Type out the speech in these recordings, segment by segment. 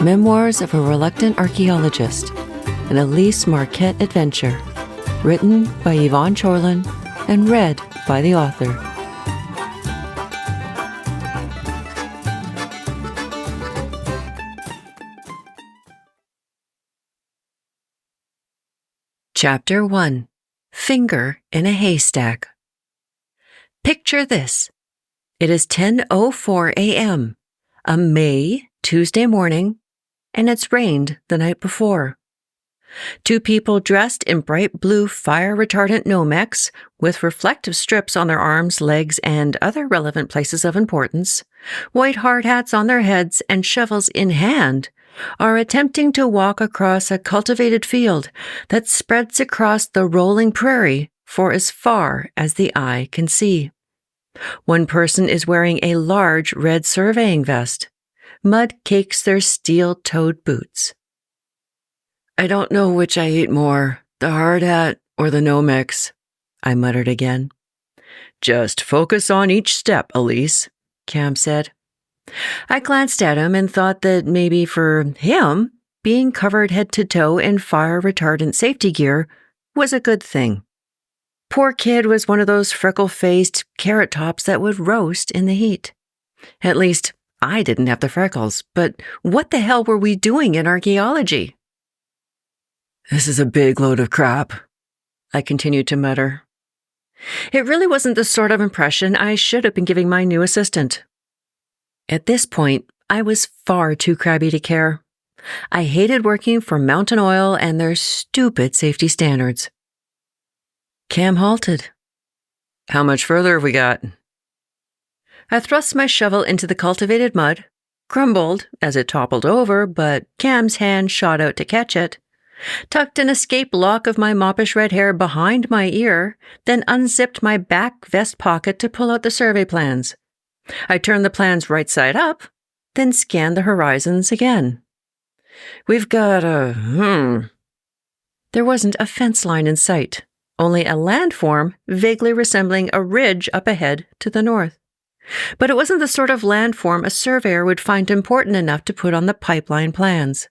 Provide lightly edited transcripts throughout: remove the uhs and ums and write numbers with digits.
Memoirs of a Reluctant Archaeologist, an Elise Marquette adventure, written by Yvonne Chorlin and read by the author. Chapter 1. Finger in a Haystack. Picture this. It is 10:04 a.m., a May Tuesday morning, and it's rained the night before. Two people dressed in bright blue fire-retardant Nomex with reflective strips on their arms, legs, and other relevant places of importance, white hard hats on their heads and shovels in hand, are attempting to walk across a cultivated field that spreads across the rolling prairie for as far as the eye can see. One person is wearing a large red surveying vest. Mud cakes their steel-toed boots. "I don't know which I eat more, the hard hat or the Nomex," I muttered again. "Just focus on each step, Elise," Cam said. I glanced at him and thought that maybe for him, being covered head to toe in fire-retardant safety gear was a good thing. Poor kid was one of those freckle-faced carrot tops that would roast in the heat. At least, I didn't have the freckles, but what the hell were we doing in archaeology? "This is a big load of crap," I continued to mutter. It really wasn't the sort of impression I should have been giving my new assistant. At this point, I was far too crabby to care. I hated working for Mountain Oil and their stupid safety standards. Cam halted. "How much further have we got?" I thrust my shovel into the cultivated mud, crumbled as it toppled over, but Cam's hand shot out to catch it, tucked an escape lock of my moppish red hair behind my ear, then unzipped my back vest pocket to pull out the survey plans. I turned the plans right side up, then scanned the horizons again. "We've got There wasn't a fence line in sight, only a landform vaguely resembling a ridge up ahead to the north. But it wasn't the sort of landform a surveyor would find important enough to put on the pipeline plans.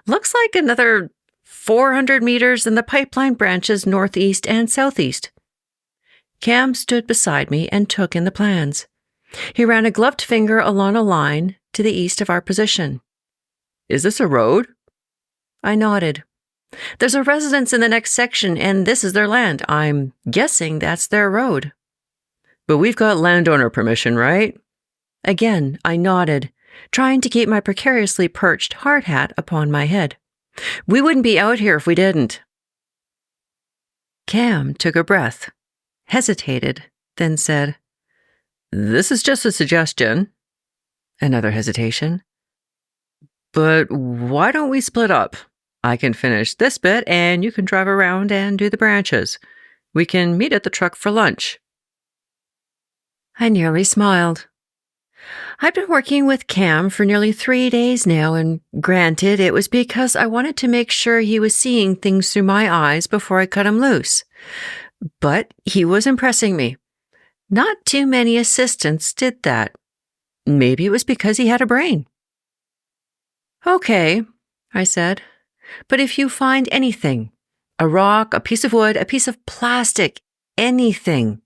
Looks like another 400 meters and the pipeline branches northeast and southeast. Cam stood beside me and took in the plans. He ran a gloved finger along a line to the east of our position. "Is this a road?" I nodded. "There's a residence in the next section, and this is their land. I'm guessing that's their road." "But we've got landowner permission, right?" Again, I nodded, trying to keep my precariously perched hard hat upon my head. "We wouldn't be out here if we didn't." Cam took a breath, hesitated, then said, "This is just a suggestion." Another hesitation. "But why don't we split up? I can finish this bit and you can drive around and do the branches. We can meet at the truck for lunch." I nearly smiled. I'd been working with Cam for nearly 3 days now, and granted, it was because I wanted to make sure he was seeing things through my eyes before I cut him loose. But he was impressing me. Not too many assistants did that. Maybe it was because he had a brain. "Okay," I said, "but if you find anything, a rock, a piece of wood, a piece of plastic, anything,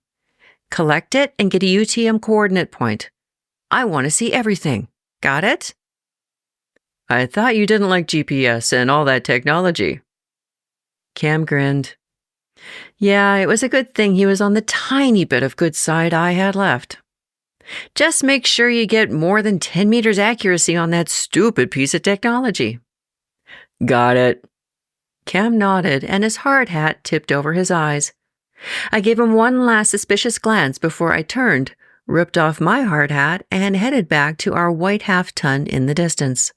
collect it and get a UTM coordinate point. I want to see everything. Got it?" "I thought you didn't like GPS and all that technology." Cam grinned. Yeah, it was a good thing he was on the tiny bit of good side I had left. "Just make sure you get more than 10 meters accuracy on that stupid piece of technology." "Got it." Cam nodded, and his hard hat tipped over his eyes. I gave him one last suspicious glance before I turned, ripped off my hard hat, and headed back to our white half-ton in the distance.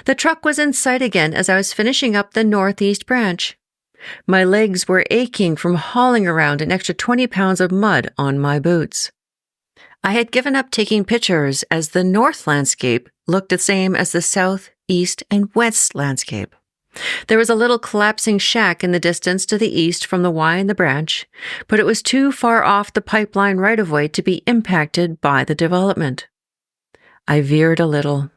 The truck was in sight again as I was finishing up the northeast branch. My legs were aching from hauling around an extra 20 pounds of mud on my boots. I had given up taking pictures as the north landscape looked the same as the south, east, and west landscape. There was a little collapsing shack in the distance to the east from the Y in the branch, but it was too far off the pipeline right-of-way to be impacted by the development. I veered a little.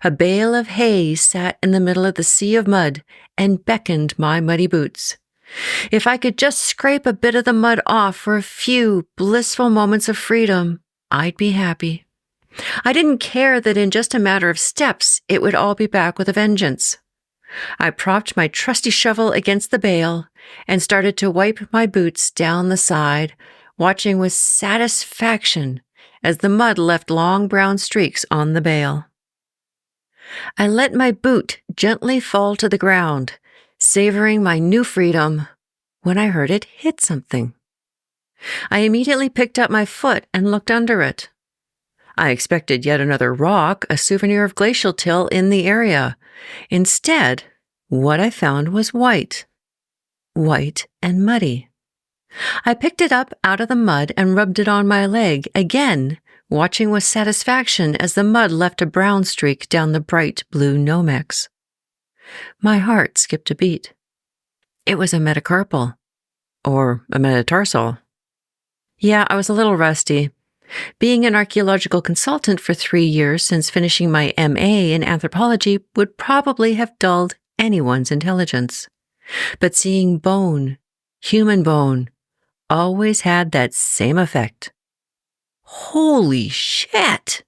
A bale of hay sat in the middle of the sea of mud and beckoned my muddy boots. If I could just scrape a bit of the mud off for a few blissful moments of freedom, I'd be happy. I didn't care that in just a matter of steps it would all be back with a vengeance. I propped my trusty shovel against the bale and started to wipe my boots down the side, watching with satisfaction as the mud left long brown streaks on the bale. I let my boot gently fall to the ground, savoring my new freedom, when I heard it hit something. I immediately picked up my foot and looked under it. I expected yet another rock, a souvenir of glacial till in the area. Instead, what I found was white and muddy. I picked it up out of the mud and rubbed it on my leg, again watching with satisfaction as the mud left a brown streak down the bright blue Nomex. My heart skipped a beat. It was a metacarpal, or a metatarsal. Yeah, I was a little rusty. Being an archaeological consultant for 3 years since finishing my MA in anthropology would probably have dulled anyone's intelligence. But seeing bone, human bone, always had that same effect. Holy shit!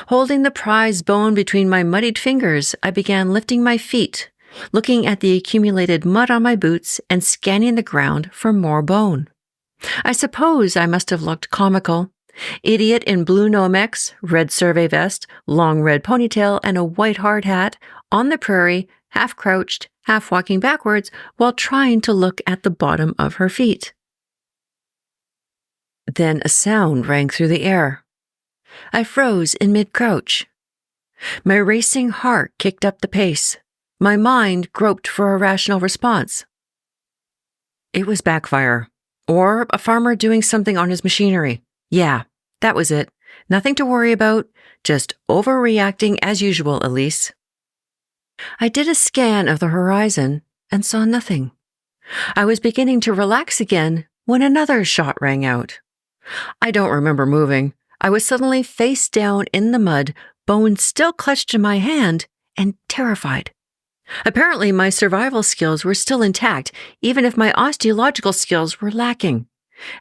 Holding the prized bone between my muddied fingers, I began lifting my feet, looking at the accumulated mud on my boots and scanning the ground for more bone. I suppose I must have looked comical. Idiot in blue Nomex, red survey vest, long red ponytail, and a white hard hat, on the prairie, half crouched, half walking backwards, while trying to look at the bottom of her feet. Then a sound rang through the air. I froze in mid-crouch. My racing heart kicked up the pace. My mind groped for a rational response. It was backfire, or a farmer doing something on his machinery. Yeah, that was it. Nothing to worry about, just overreacting as usual, Elise. I did a scan of the horizon and saw nothing. I was beginning to relax again when another shot rang out. I don't remember moving. I was suddenly face down in the mud, bone still clutched in my hand, and terrified. Apparently, my survival skills were still intact, even if my osteological skills were lacking.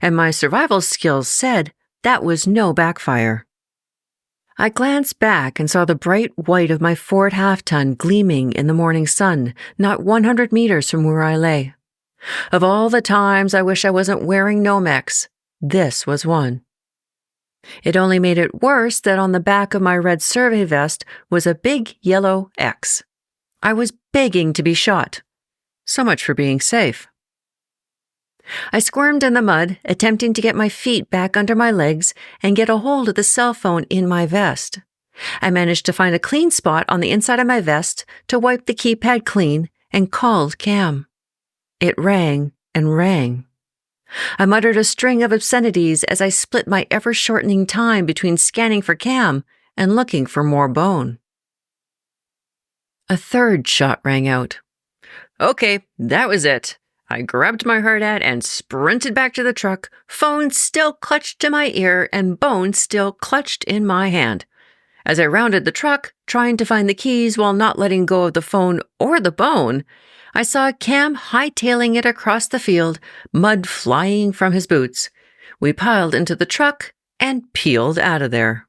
And my survival skills said that was no backfire. I glanced back and saw the bright white of my Ford half-ton gleaming in the morning sun, not 100 meters from where I lay. Of all the times I wish I wasn't wearing Nomex, this was one. It only made it worse that on the back of my red survey vest was a big yellow X. I was begging to be shot. So much for being safe. I squirmed in the mud, attempting to get my feet back under my legs and get a hold of the cell phone in my vest. I managed to find a clean spot on the inside of my vest to wipe the keypad clean and called Cam. It rang and rang. I muttered a string of obscenities as I split my ever-shortening time between scanning for Cam and looking for more bone. A third shot rang out. Okay, that was it. I grabbed my hard hat and sprinted back to the truck, phone still clutched to my ear and bone still clutched in my hand. As I rounded the truck, trying to find the keys while not letting go of the phone or the bone, I saw Cam hightailing it across the field, mud flying from his boots. We piled into the truck and peeled out of there.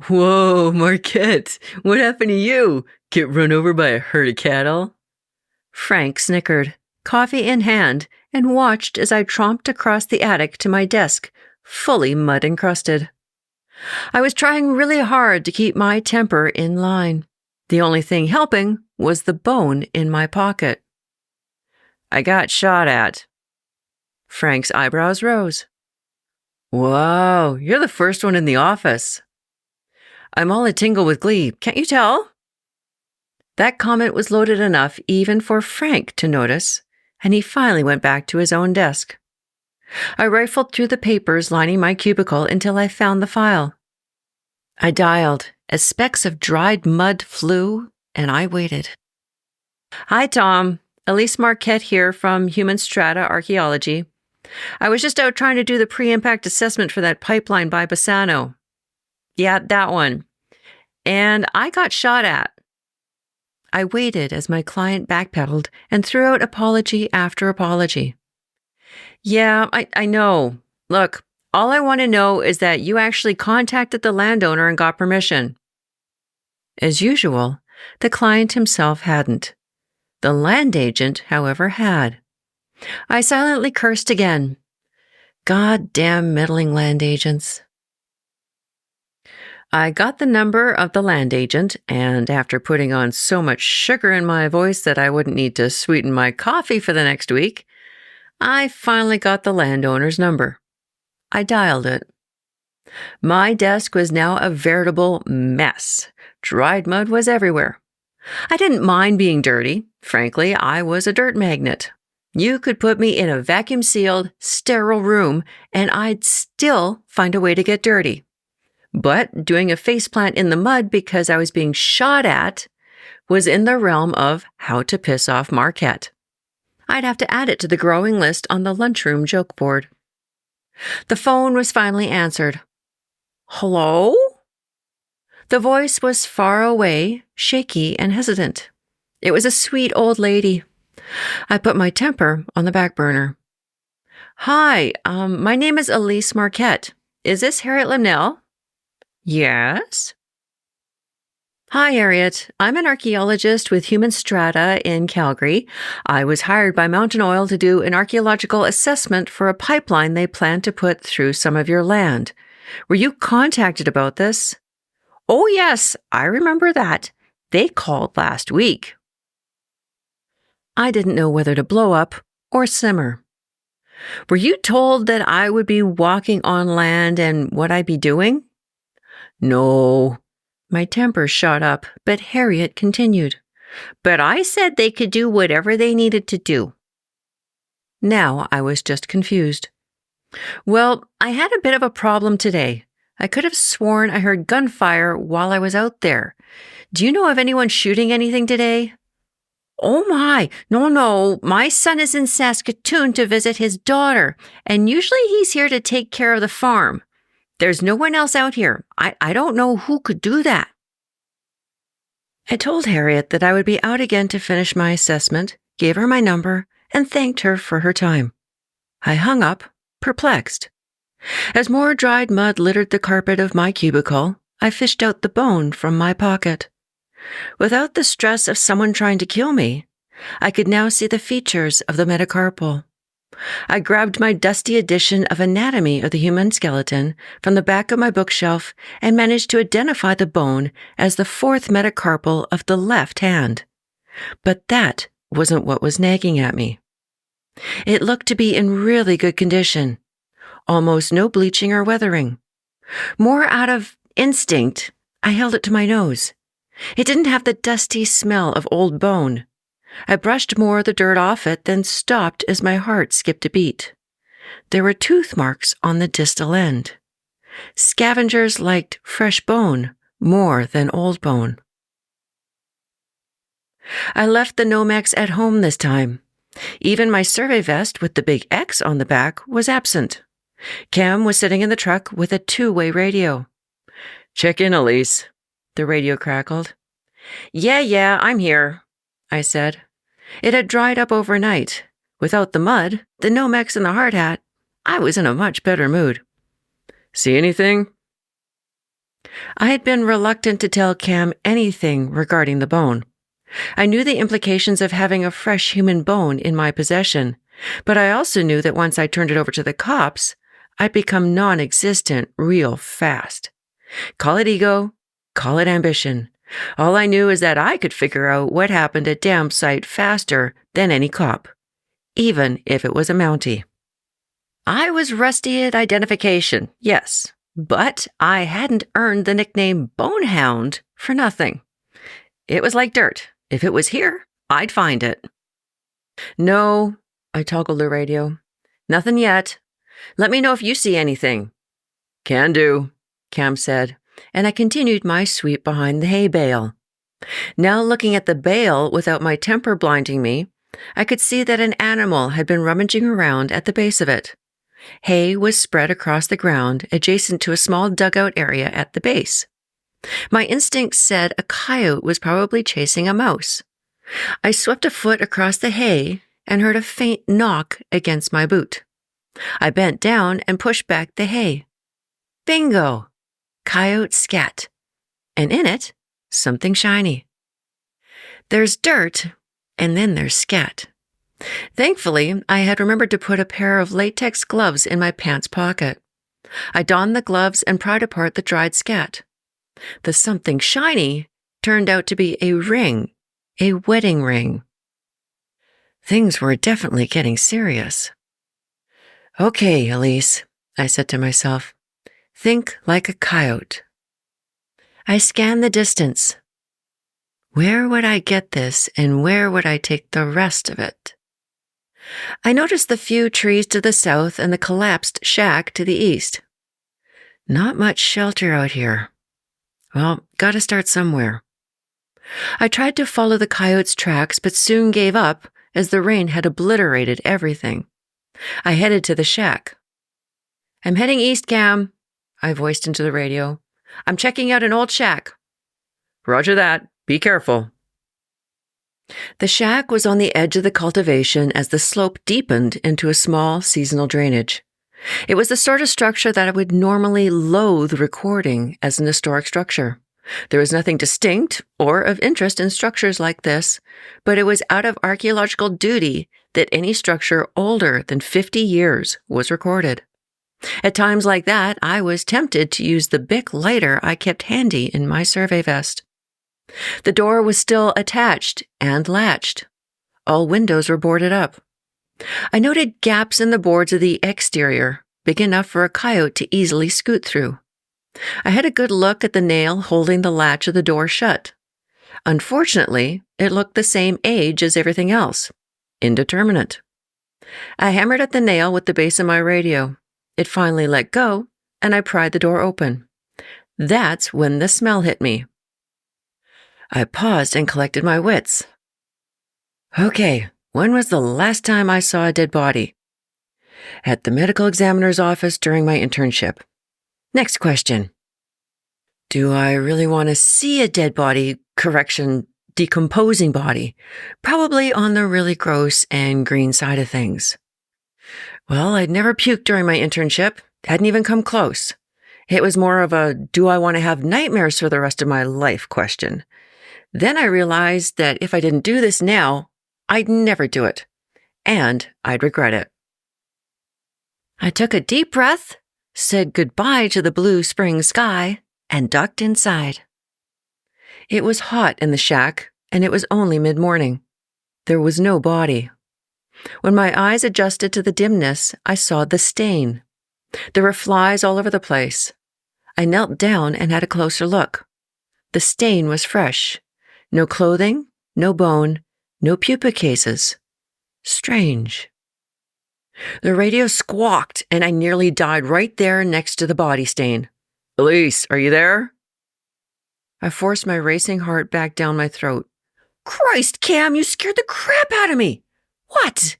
Whoa, Marquette, what happened to you? Get run over by a herd of cattle? Frank snickered, coffee in hand, and watched as I tromped across the attic to my desk, fully mud-encrusted. I was trying really hard to keep my temper in line. The only thing helping was the bone in my pocket. I got shot at. Frank's eyebrows rose. Whoa, you're the first one in the office. I'm all a-tingle with glee, can't you tell? That comment was loaded enough even for Frank to notice, and he finally went back to his own desk. I rifled through the papers lining my cubicle until I found the file. I dialed as specks of dried mud flew, and I waited. Hi, Tom. Elise Marquette here from Human Strata Archaeology. I was just out trying to do the pre-impact assessment for that pipeline by Bassano. Yeah, that one. And I got shot at. I waited as my client backpedaled and threw out apology after apology. Yeah, I know. Look, all I want to know is that you actually contacted the landowner and got permission. As usual, the client himself hadn't. The land agent, however, had. I silently cursed again. Goddamn meddling land agents. I got the number of the land agent, and after putting on so much sugar in my voice that I wouldn't need to sweeten my coffee for the next week, I finally got the landowner's number. I dialed it. My desk was now a veritable mess. Dried mud was everywhere. I didn't mind being dirty. Frankly, I was a dirt magnet. You could put me in a vacuum-sealed, sterile room, and I'd still find a way to get dirty. But doing a faceplant in the mud because I was being shot at was in the realm of how to piss off Marquette. I'd have to add it to the growing list on the lunchroom joke board. The phone was finally answered. Hello? The voice was far away, shaky and hesitant. It was a sweet old lady. I put my temper on the back burner. Hi, my name is Elise Marquette. Is this Harriet Limnell? Yes. Hi, Harriet. I'm an archaeologist with Human Strata in Calgary. I was hired by Mountain Oil to do an archaeological assessment for a pipeline they plan to put through some of your land. Were you contacted about this? Oh, yes, I remember that. They called last week. I didn't know whether to blow up or simmer. Were you told that I would be walking on land and what I'd be doing? No. My temper shot up, but Harriet continued. But I said they could do whatever they needed to do. Now I was just confused. Well, I had a bit of a problem today. I could have sworn I heard gunfire while I was out there. Do you know of anyone shooting anything today? Oh my, no, my son is in Saskatoon to visit his daughter, and usually he's here to take care of the farm. There's no one else out here. I don't know who could do that. I told Harriet that I would be out again to finish my assessment, gave her my number, and thanked her for her time. I hung up, perplexed. As more dried mud littered the carpet of my cubicle, I fished out the bone from my pocket. Without the stress of someone trying to kill me, I could now see the features of the metacarpal. I grabbed my dusty edition of Anatomy of the Human Skeleton from the back of my bookshelf and managed to identify the bone as the fourth metacarpal of the left hand. But that wasn't what was nagging at me. It looked to be in really good condition. Almost no bleaching or weathering. More out of instinct, I held it to my nose. It didn't have the dusty smell of old bone. I brushed more of the dirt off it, then stopped as my heart skipped a beat. There were tooth marks on the distal end. Scavengers liked fresh bone more than old bone. I left the Nomex at home this time. Even my survey vest with the big X on the back was absent. Cam was sitting in the truck with a two-way radio. Check in, Elise, the radio crackled. Yeah, I'm here, I said. It had dried up overnight. Without the mud, the Nomex and the hard hat, I was in a much better mood. See anything? I had been reluctant to tell Cam anything regarding the bone. I knew the implications of having a fresh human bone in my possession, but I also knew that once I turned it over to the cops, I'd become non-existent real fast. Call it ego, call it ambition. All I knew is that I could figure out what happened at damn site faster than any cop, even if it was a Mountie. I was rusty at identification, yes, but I hadn't earned the nickname Bonehound for nothing. It was like dirt. If it was here, I'd find it. No, I toggled the radio. Nothing yet. Let me know if you see anything. Can do, Cam said, and I continued my sweep behind the hay bale. Now looking at the bale without my temper blinding me, I could see that an animal had been rummaging around at the base of it. Hay was spread across the ground adjacent to a small dugout area at the base. My instinct said a coyote was probably chasing a mouse. I swept a foot across the hay and heard a faint knock against my boot. I bent down and pushed back the hay. Bingo! Coyote scat. And in it, something shiny. There's dirt, and then there's scat. Thankfully, I had remembered to put a pair of latex gloves in my pants pocket. I donned the gloves and pried apart the dried scat. The something shiny turned out to be a ring, a wedding ring. Things were definitely getting serious. Okay, Elise, I said to myself, think like a coyote. I scanned the distance. Where would I get this, and where would I take the rest of it? I noticed the few trees to the south and the collapsed shack to the east. Not much shelter out here. Well, gotta start somewhere. I tried to follow the coyote's tracks, but soon gave up as the rain had obliterated everything. I headed to the shack. I'm heading east, Cam, I voiced into the radio. I'm checking out an old shack. Roger that. Be careful. The shack was on the edge of the cultivation as the slope deepened into a small seasonal drainage. It was the sort of structure that I would normally loathe recording as an historic structure. There was nothing distinct or of interest in structures like this, but it was out of archaeological duty that any structure older than 50 years was recorded. At times like that, I was tempted to use the Bic lighter I kept handy in my survey vest. The door was still attached and latched. All windows were boarded up. I noted gaps in the boards of the exterior, big enough for a coyote to easily scoot through. I had a good look at the nail holding the latch of the door shut. Unfortunately, it looked the same age as everything else, indeterminate. I hammered at the nail with the base of my radio. It finally let go, and I pried the door open. That's when the smell hit me. I paused and collected my wits. Okay, when was the last time I saw a dead body? At the medical examiner's office during my internship. Next question. Do I really want to see a dead body, decomposing body? Probably on the really gross and green side of things. Well, I'd never puked during my internship, hadn't even come close. It was more of a, do I want to have nightmares for the rest of my life question. Then I realized that if I didn't do this now, I'd never do it, and I'd regret it. I took a deep breath, said goodbye to the blue spring sky, and ducked inside. It was hot in the shack, and it was only mid-morning. There was no body. When my eyes adjusted to the dimness, I saw the stain. There were flies all over the place. I knelt down and had a closer look. The stain was fresh. No clothing, no bone, no pupa cases. Strange. The radio squawked, and I nearly died right there next to the body stain. Elise, are you there? I forced my racing heart back down my throat. Christ, Cam, you scared the crap out of me. What?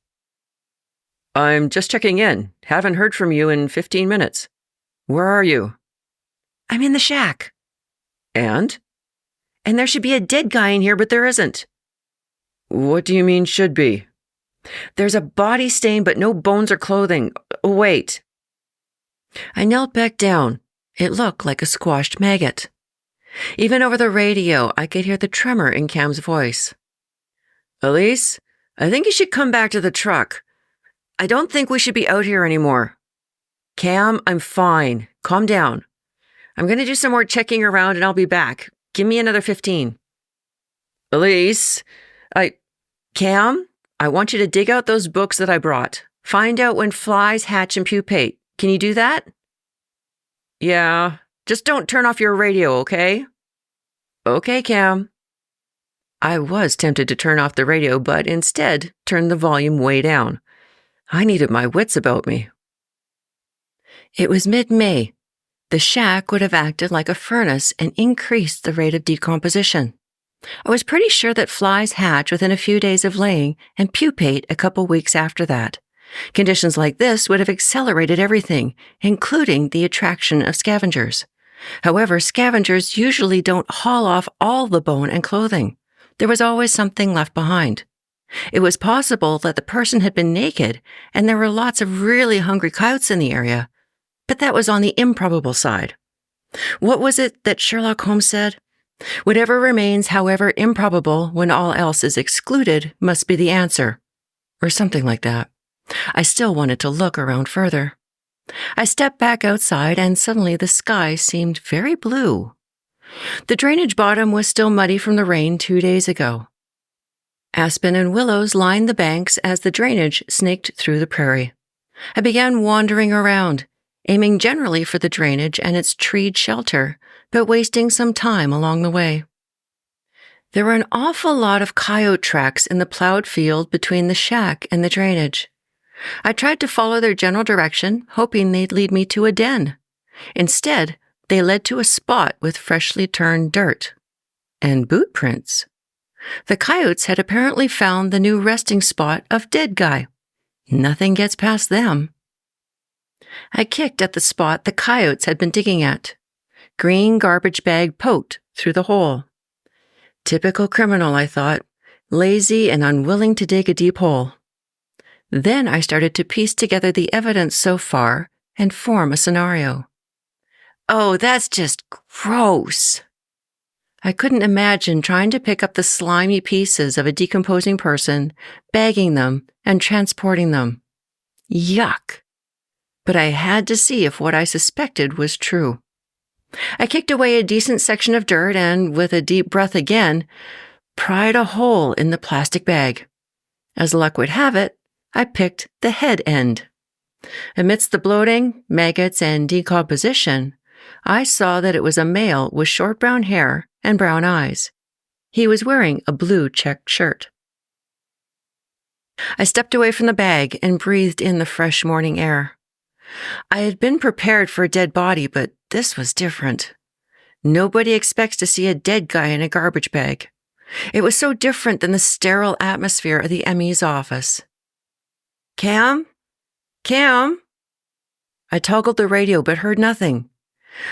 I'm just checking in. Haven't heard from you in 15 minutes. Where are you? I'm in the shack. And? And there should be a dead guy in here, but there isn't. What do you mean should be? There's a body stain, but no bones or clothing. Wait. I knelt back down. It looked like a squashed maggot. Even over the radio, I could hear the tremor in Cam's voice. Elise, I think you should come back to the truck. I don't think we should be out here anymore. Cam, I'm fine. Calm down. I'm going to do some more checking around and I'll be back. Give me another 15. Elise, Cam, I want you to dig out those books that I brought. Find out when flies hatch and pupate. Can you do that? Yeah, just don't turn off your radio, okay? Okay, Cam. I was tempted to turn off the radio, but instead turned the volume way down. I needed my wits about me. It was mid-May. The shack would have acted like a furnace and increased the rate of decomposition. I was pretty sure that flies hatch within a few days of laying and pupate a couple weeks after that. Conditions like this would have accelerated everything, including the attraction of scavengers. However, scavengers usually don't haul off all the bone and clothing. There was always something left behind. It was possible that the person had been naked, and there were lots of really hungry coyotes in the area, but that was on the improbable side. What was it that Sherlock Holmes said? Whatever remains, however improbable, when all else is excluded, must be the answer. Or something like that. I still wanted to look around further. I stepped back outside, and suddenly the sky seemed very blue. The drainage bottom was still muddy from the rain 2 days ago. Aspen and willows lined the banks as the drainage snaked through the prairie. I began wandering around, aiming generally for the drainage and its treed shelter, but wasting some time along the way. There were an awful lot of coyote tracks in the plowed field between the shack and the drainage. I tried to follow their general direction, hoping they'd lead me to a den. Instead, they led to a spot with freshly turned dirt and boot prints. The coyotes had apparently found the new resting spot of Dead Guy. Nothing gets past them. I kicked at the spot the coyotes had been digging at. Green garbage bag poked through the hole. Typical criminal, I thought, lazy and unwilling to dig a deep hole. Then I started to piece together the evidence so far and form a scenario. Oh, that's just gross. I couldn't imagine trying to pick up the slimy pieces of a decomposing person, bagging them, and transporting them. Yuck. But I had to see if what I suspected was true. I kicked away a decent section of dirt and, with a deep breath again, pried a hole in the plastic bag. As luck would have it, I picked the head end. Amidst the bloating, maggots, and decomposition, I saw that it was a male with short brown hair and brown eyes. He was wearing a blue checked shirt. I stepped away from the bag and breathed in the fresh morning air. I had been prepared for a dead body, but this was different. Nobody expects to see a dead guy in a garbage bag. It was so different than the sterile atmosphere of the ME's office. Cam? Cam? I toggled the radio but heard nothing.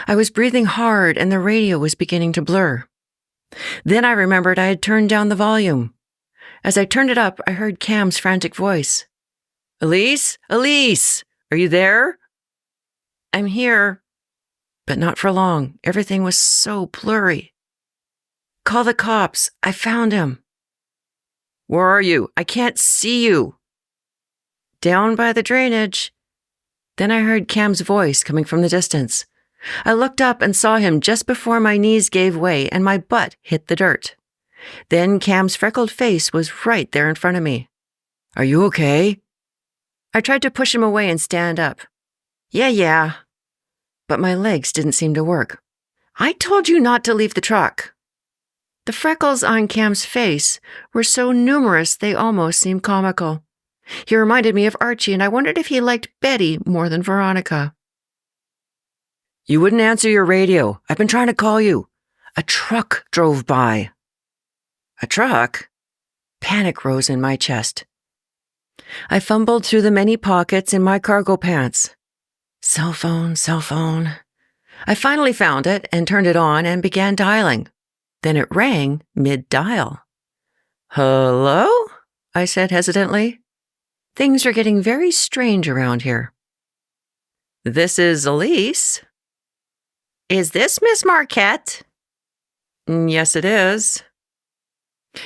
I was breathing hard and the radio was beginning to blur. Then I remembered I had turned down the volume. As I turned it up, I heard Cam's frantic voice. Elise? Elise! Are you there? I'm here. But not for long. Everything was so blurry. Call the cops. I found him. Where are you? I can't see you. Down by the drainage. Then I heard Cam's voice coming from the distance. I looked up and saw him just before my knees gave way and my butt hit the dirt. Then Cam's freckled face was right there in front of me. Are you okay? I tried to push him away and stand up. Yeah. But my legs didn't seem to work. I told you not to leave the truck. The freckles on Cam's face were so numerous they almost seemed comical. He reminded me of Archie, and I wondered if he liked Betty more than Veronica. You wouldn't answer your radio. I've been trying to call you. A truck drove by. A truck? Panic rose in my chest. I fumbled through the many pockets in my cargo pants. Cell phone. I finally found it and turned it on and began dialing. Then it rang mid-dial. Hello? I said hesitantly. Things are getting very strange around here. This is Elise. Is this Miss Marquette? Yes, it is.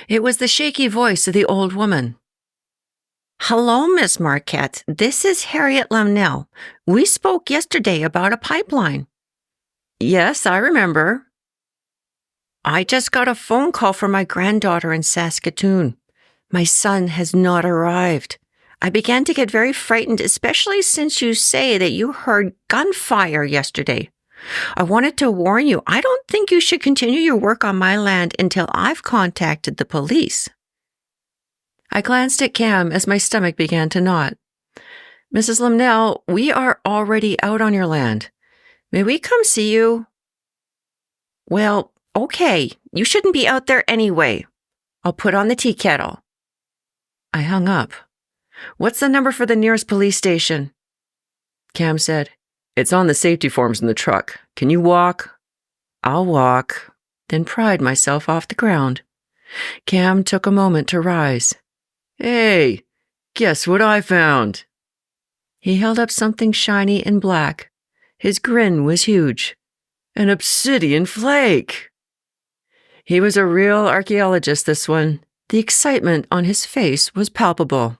It was the shaky voice of the old woman. Hello, Miss Marquette. This is Harriet Lumnell. We spoke yesterday about a pipeline. Yes, I remember. I just got a phone call from my granddaughter in Saskatoon. My son has not arrived. I began to get very frightened, especially since you say that you heard gunfire yesterday. I wanted to warn you, I don't think you should continue your work on my land until I've contacted the police. I glanced at Cam as my stomach began to knot. Mrs. Lumnell, we are already out on your land. May we come see you? Well, okay. You shouldn't be out there anyway. I'll put on the tea kettle. I hung up. "What's the number for the nearest police station?" Cam said, "It's on the safety forms in the truck. Can you walk?" "I'll walk," then pried myself off the ground. Cam took a moment to rise. "Hey, guess what I found?" He held up something shiny and black. His grin was huge. "An obsidian flake!" He was a real archaeologist, this one. The excitement on his face was palpable.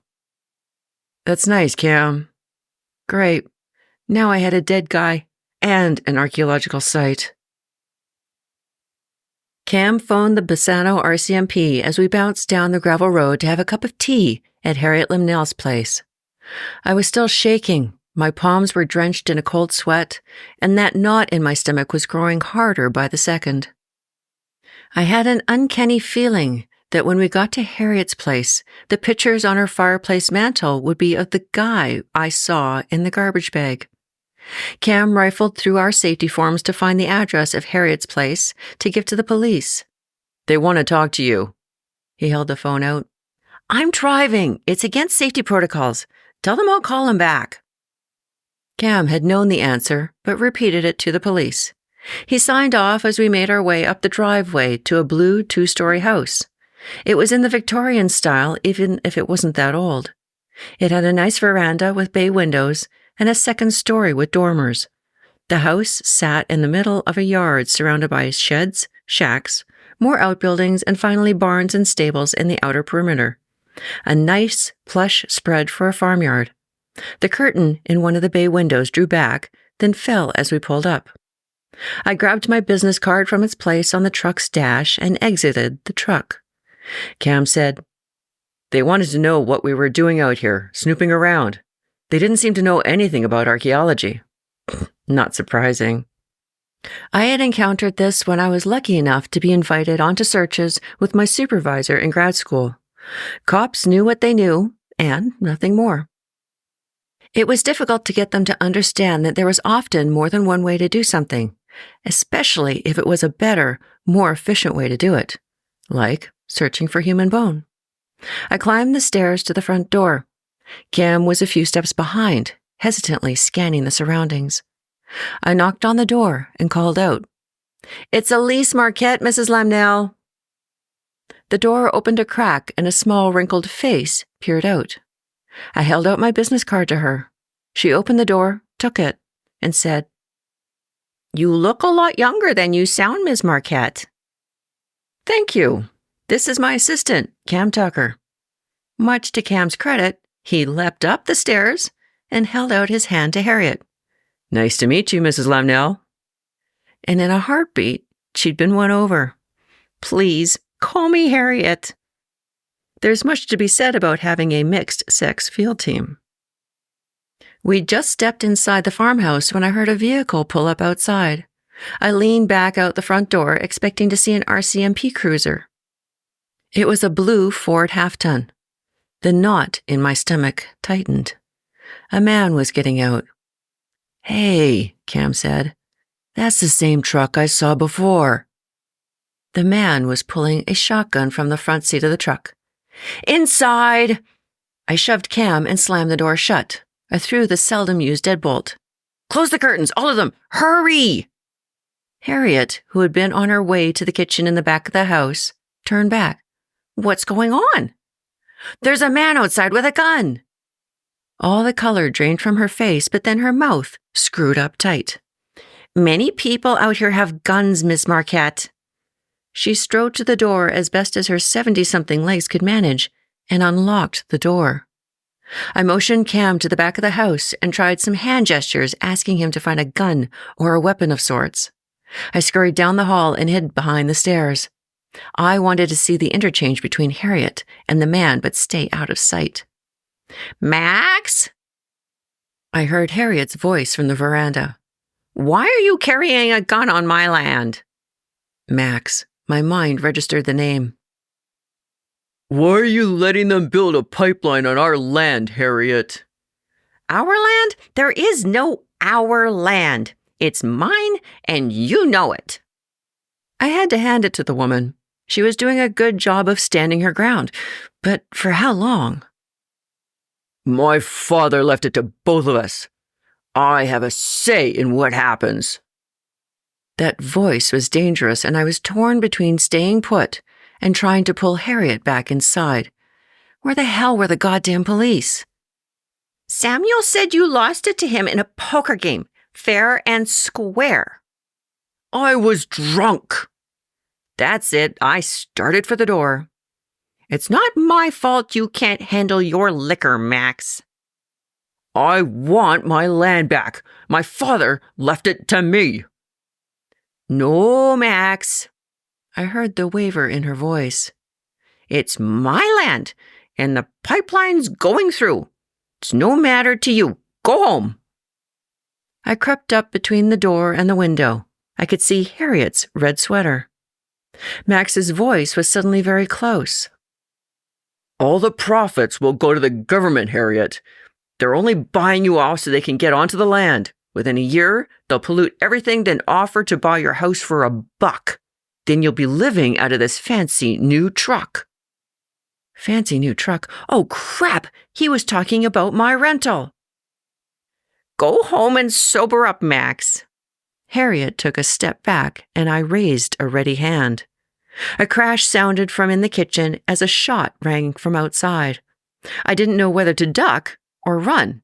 "That's nice, Cam." "Great. Now I had a dead guy and an archaeological site." Cam phoned the Bassano RCMP as we bounced down the gravel road to have a cup of tea at Harriet Limnell's place. I was still shaking. My palms were drenched in a cold sweat, and that knot in my stomach was growing harder by the second. I had an uncanny feeling that when we got to Harriet's place, the pictures on her fireplace mantel would be of the guy I saw in the garbage bag. Cam rifled through our safety forms to find the address of Harriet's place to give to the police. "They want to talk to you." He held the phone out. "I'm driving. It's against safety protocols. Tell them I'll call him back." Cam had known the answer, but repeated it to the police. He signed off as we made our way up the driveway to a blue 2-story house. It was in the Victorian style, even if it wasn't that old. It had a nice veranda with bay windows and a second story with dormers. The house sat in the middle of a yard surrounded by sheds, shacks, more outbuildings, and finally barns and stables in the outer perimeter. A nice, plush spread for a farmyard. The curtain in one of the bay windows drew back, then fell as we pulled up. I grabbed my business card from its place on the truck's dash and exited the truck. Cam said, "They wanted to know what we were doing out here, snooping around. They didn't seem to know anything about archaeology." Not surprising. I had encountered this when I was lucky enough to be invited onto searches with my supervisor in grad school. Cops knew what they knew, and nothing more. It was difficult to get them to understand that there was often more than one way to do something, especially if it was a better, more efficient way to do it, like searching for human bone. I climbed the stairs to the front door. Cam was a few steps behind, hesitantly scanning the surroundings. I knocked on the door and called out, "It's Elise Marquette, Mrs. Limnell." The door opened a crack and a small wrinkled face peered out. I held out my business card to her. She opened the door, took it, and said, "You look a lot younger than you sound, Ms. Marquette." "Thank you. This is my assistant, Cam Tucker." Much to Cam's credit, he leapt up the stairs and held out his hand to Harriet. "Nice to meet you, Mrs. Limnell." And in a heartbeat, she'd been won over. "Please, call me Harriet." There's much to be said about having a mixed-sex field team. We'd just stepped inside the farmhouse when I heard a vehicle pull up outside. I leaned back out the front door, expecting to see an RCMP cruiser. It was a blue Ford half-ton. The knot in my stomach tightened. A man was getting out. "Hey," Cam said. "That's the same truck I saw before." The man was pulling a shotgun from the front seat of the truck. "Inside!" I shoved Cam and slammed the door shut. I threw the seldom-used deadbolt. "Close the curtains, all of them! Hurry!" Harriet, who had been on her way to the kitchen in the back of the house, turned back. "What's going on?" "There's a man outside with a gun." All the color drained from her face, but then her mouth screwed up tight. "Many people out here have guns, Miss Marquette." She strode to the door as best as her 70-something legs could manage and unlocked the door. I motioned Cam to the back of the house and tried some hand gestures asking him to find a gun or a weapon of sorts. I scurried down the hall and hid behind the stairs. I wanted to see the interchange between Harriet and the man but stay out of sight. "Max?" I heard Harriet's voice from the veranda. "Why are you carrying a gun on my land?" Max. My mind registered the name. "Why are you letting them build a pipeline on our land, Harriet?" "Our land? There is no our land. It's mine, and you know it." I had to hand it to the woman. She was doing a good job of standing her ground, but for how long? My father left it to both of us. I have a say in what happens. That voice was dangerous, and I was torn between staying put and trying to pull Harriet back inside. Where the hell were the goddamn police? Samuel said you lost it to him in a poker game, fair and square. I was drunk. That's it. I started for the door. It's not my fault you can't handle your liquor, Max. I want my land back. My father left it to me. No, Max. I heard the waver in her voice. It's my land, and the pipeline's going through. It's no matter to you. Go home. I crept up between the door and the window. I could see Harriet's red sweater. Max's voice was suddenly very close. All the profits will go to the government, Harriet. They're only buying you off so they can get onto the land. Within a year, they'll pollute everything, then offer to buy your house for $1. Then you'll be living out of this fancy new truck. Fancy new truck? Oh, crap! He was talking about my rental. Go home and sober up, Max. Harriet took a step back, and I raised a ready hand. A crash sounded from in the kitchen as a shot rang from outside. I didn't know whether to duck or run.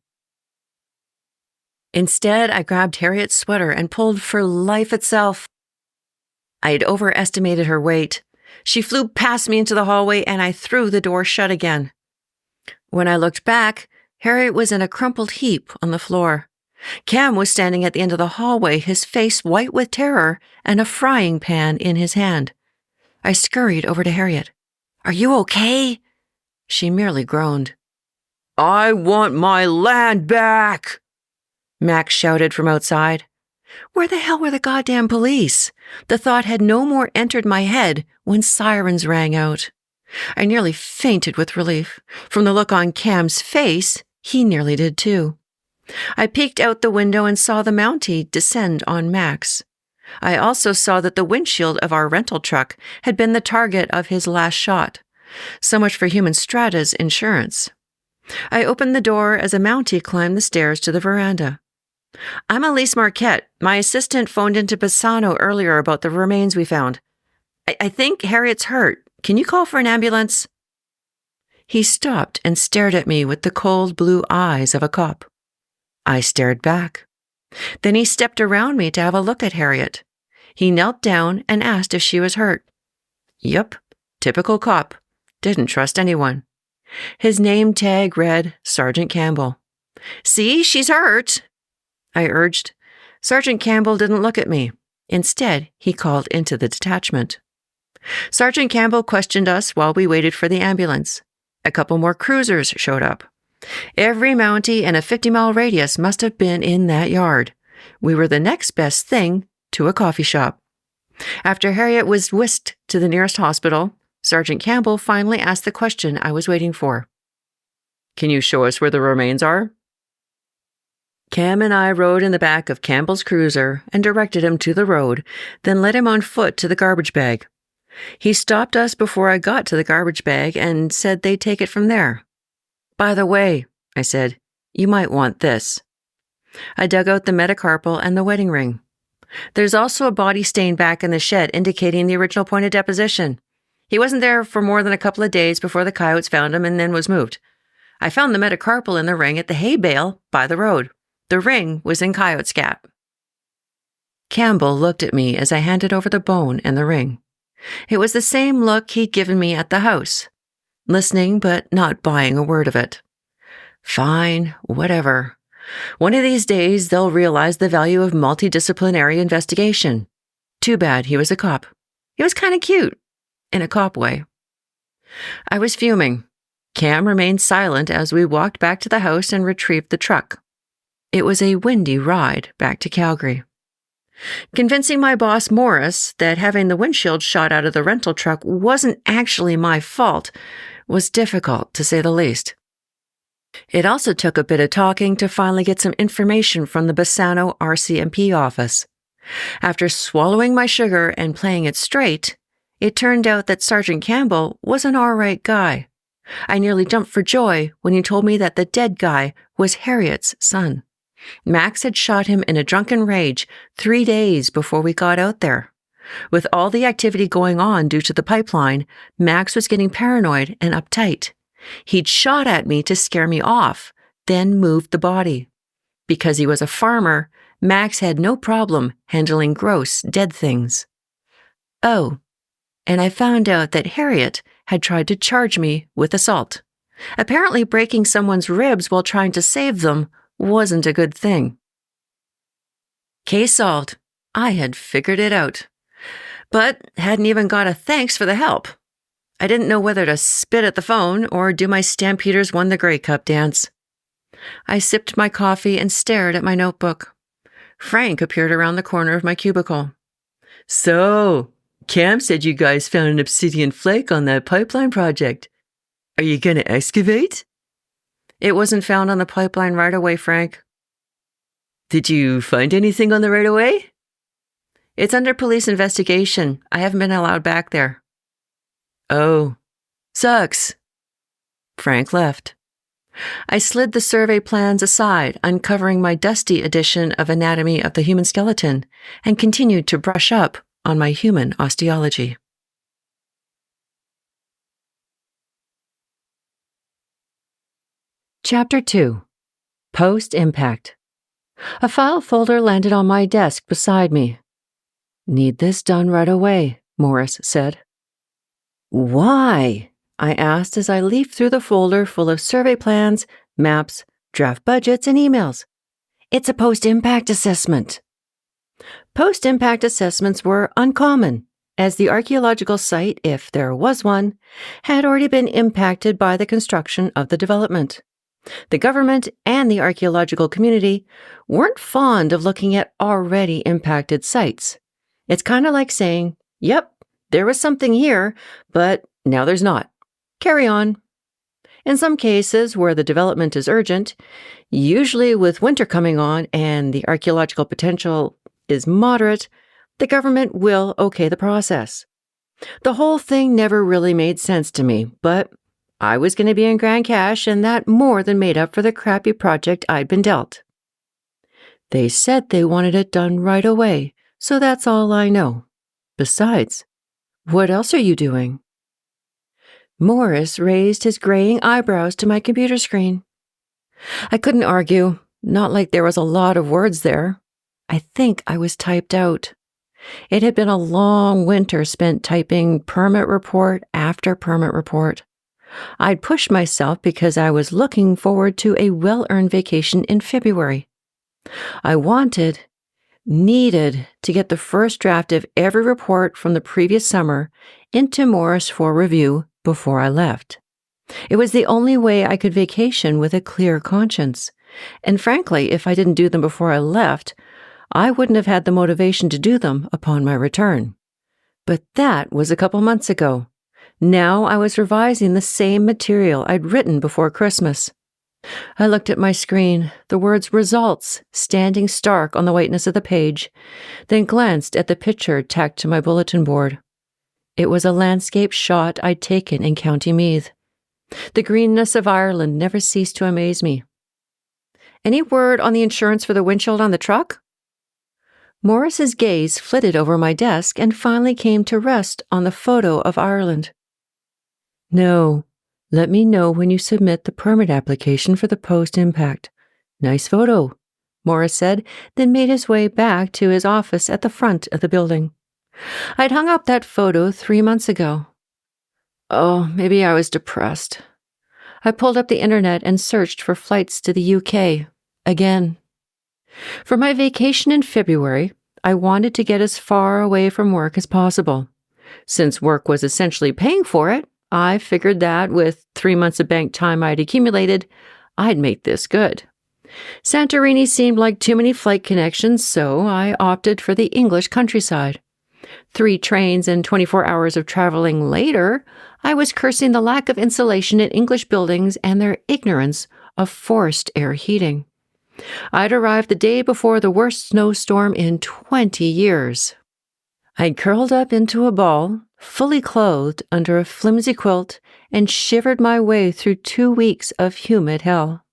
Instead, I grabbed Harriet's sweater and pulled for life itself. I had overestimated her weight. She flew past me into the hallway, and I threw the door shut again. When I looked back, Harriet was in a crumpled heap on the floor. Cam was standing at the end of the hallway, his face white with terror and a frying pan in his hand. I scurried over to Harriet. Are you okay? She merely groaned. I want my land back, Max shouted from outside. Where the hell were the goddamn police? The thought had no more entered my head when sirens rang out. I nearly fainted with relief. From the look on Cam's face, he nearly did too. I peeked out the window and saw the Mountie descend on Max. I also saw that the windshield of our rental truck had been the target of his last shot. So much for human strata's insurance. I opened the door as a Mountie climbed the stairs to the veranda. I'm Elise Marquette. My assistant phoned into Bassano earlier about the remains we found. I think Harriet's hurt. Can you call for an ambulance? He stopped and stared at me with the cold blue eyes of a cop. I stared back. Then he stepped around me to have a look at Harriet. He knelt down and asked if she was hurt. Yep, typical cop. Didn't trust anyone. His name tag read Sergeant Campbell. See, she's hurt, I urged. Sergeant Campbell didn't look at me. Instead, he called into the detachment. Sergeant Campbell questioned us while we waited for the ambulance. A couple more cruisers showed up. Every Mountie in a 50-mile radius must have been in that yard. We were the next best thing to a coffee shop. After Harriet was whisked to the nearest hospital, Sergeant Campbell finally asked the question I was waiting for. Can you show us where the remains are? Cam and I rode in the back of Campbell's cruiser and directed him to the road, then led him on foot to the garbage bag. He stopped us before I got to the garbage bag and said they'd take it from there. By the way, I said, you might want this. I dug out the metacarpal and the wedding ring. There's also a body stain back in the shed indicating the original point of deposition. He wasn't there for more than a couple of days before the coyotes found him and then was moved. I found the metacarpal in the ring at the hay bale by the road. The ring was in coyote scat. Campbell looked at me as I handed over the bone and the ring. It was the same look he'd given me at the house. Listening, but not buying a word of it. Fine, whatever. One of these days, they'll realize the value of multidisciplinary investigation. Too bad he was a cop. He was kind of cute, in a cop way. I was fuming. Cam remained silent as we walked back to the house and retrieved the truck. It was a windy ride back to Calgary. Convincing my boss, Morris, that having the windshield shot out of the rental truck wasn't actually my fault was difficult, to say the least. It also took a bit of talking to finally get some information from the Bassano RCMP office. After swallowing my sugar and playing it straight, it turned out that Sergeant Campbell was an all right guy. I nearly jumped for joy when he told me that the dead guy was Harriet's son. Max had shot him in a drunken rage 3 days before we got out there. With all the activity going on due to the pipeline, Max was getting paranoid and uptight. He'd shot at me to scare me off, then moved the body. Because he was a farmer, Max had no problem handling gross, dead things. Oh, and I found out that Harriet had tried to charge me with assault. Apparently, breaking someone's ribs while trying to save them wasn't a good thing. Case solved. I had figured it out. But hadn't even got a thanks for the help. I didn't know whether to spit at the phone or do my Stampeders won the Grey Cup dance. I sipped my coffee and stared at my notebook. Frank appeared around the corner of my cubicle. So, Cam said you guys found an obsidian flake on that pipeline project. Are you going to excavate? It wasn't found on the pipeline right away, Frank. Did you find anything on the right of way? It's under police investigation. I haven't been allowed back there. Oh, sucks. Frank left. I slid the survey plans aside, uncovering my dusty edition of Anatomy of the Human Skeleton, and continued to brush up on my human osteology. Chapter 2. Post-Impact. A file folder landed on my desk beside me. Need this done right away, Morris said. Why? I asked as I leafed through the folder full of survey plans, maps, draft budgets, and emails. It's a post-impact assessment. Post-impact assessments were uncommon, as the archaeological site, if there was one, had already been impacted by the construction of the development. The government and the archaeological community weren't fond of looking at already impacted sites. It's kind of like saying, yep, there was something here, but now there's not. Carry on. In some cases where the development is urgent, usually with winter coming on and the archaeological potential is moderate, the government will okay the process. The whole thing never really made sense to me, but I was going to be in grand cash, and that more than made up for the crappy project I'd been dealt. They said they wanted it done right away, so that's all I know. Besides, what else are you doing? Morris raised his graying eyebrows to my computer screen. I couldn't argue, not like there was a lot of words there. I think I was typed out. It had been a long winter spent typing permit report after permit report. I'd pushed myself because I was looking forward to a well-earned vacation in February. I needed to get the first draft of every report from the previous summer into Morris for review before I left. It was the only way I could vacation with a clear conscience. And frankly, if I didn't do them before I left, I wouldn't have had the motivation to do them upon my return. But that was a couple months ago. Now I was revising the same material I'd written before Christmas. I looked at my screen, the words results standing stark on the whiteness of the page, then glanced at the picture tacked to my bulletin board. It was a landscape shot I'd taken in County Meath. The greenness of Ireland never ceased to amaze me. Any word on the insurance for the windshield on the truck? Morris's gaze flitted over my desk and finally came to rest on the photo of Ireland. No. Let me know when you submit the permit application for the post-impact. Nice photo, Morris said, then made his way back to his office at the front of the building. I'd hung up that photo 3 months ago. Oh, maybe I was depressed. I pulled up the internet and searched for flights to the UK. Again. For my vacation in February, I wanted to get as far away from work as possible. Since work was essentially paying for it, I figured that with 3 months of bank time I'd accumulated, I'd make this good. Santorini seemed like too many flight connections, so I opted for the English countryside. 3 trains and 24 hours of traveling later, I was cursing the lack of insulation in English buildings and their ignorance of forced air heating. I'd arrived the day before the worst snowstorm in 20 years. I'd curled up into a ball, fully clothed under a flimsy quilt and shivered my way through 2 weeks of humid hell.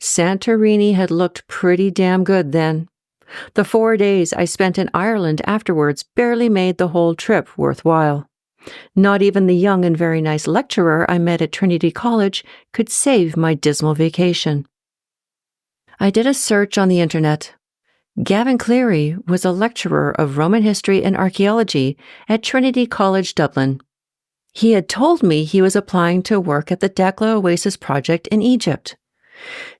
Santorini had looked pretty damn good then. The 4 days I spent in Ireland afterwards barely made the whole trip worthwhile. Not even the young and very nice lecturer I met at Trinity College could save my dismal vacation. I did a search on the internet. Gavin Cleary was a lecturer of Roman history and archaeology at Trinity College, Dublin. He had told me he was applying to work at the Dakla Oasis project in Egypt.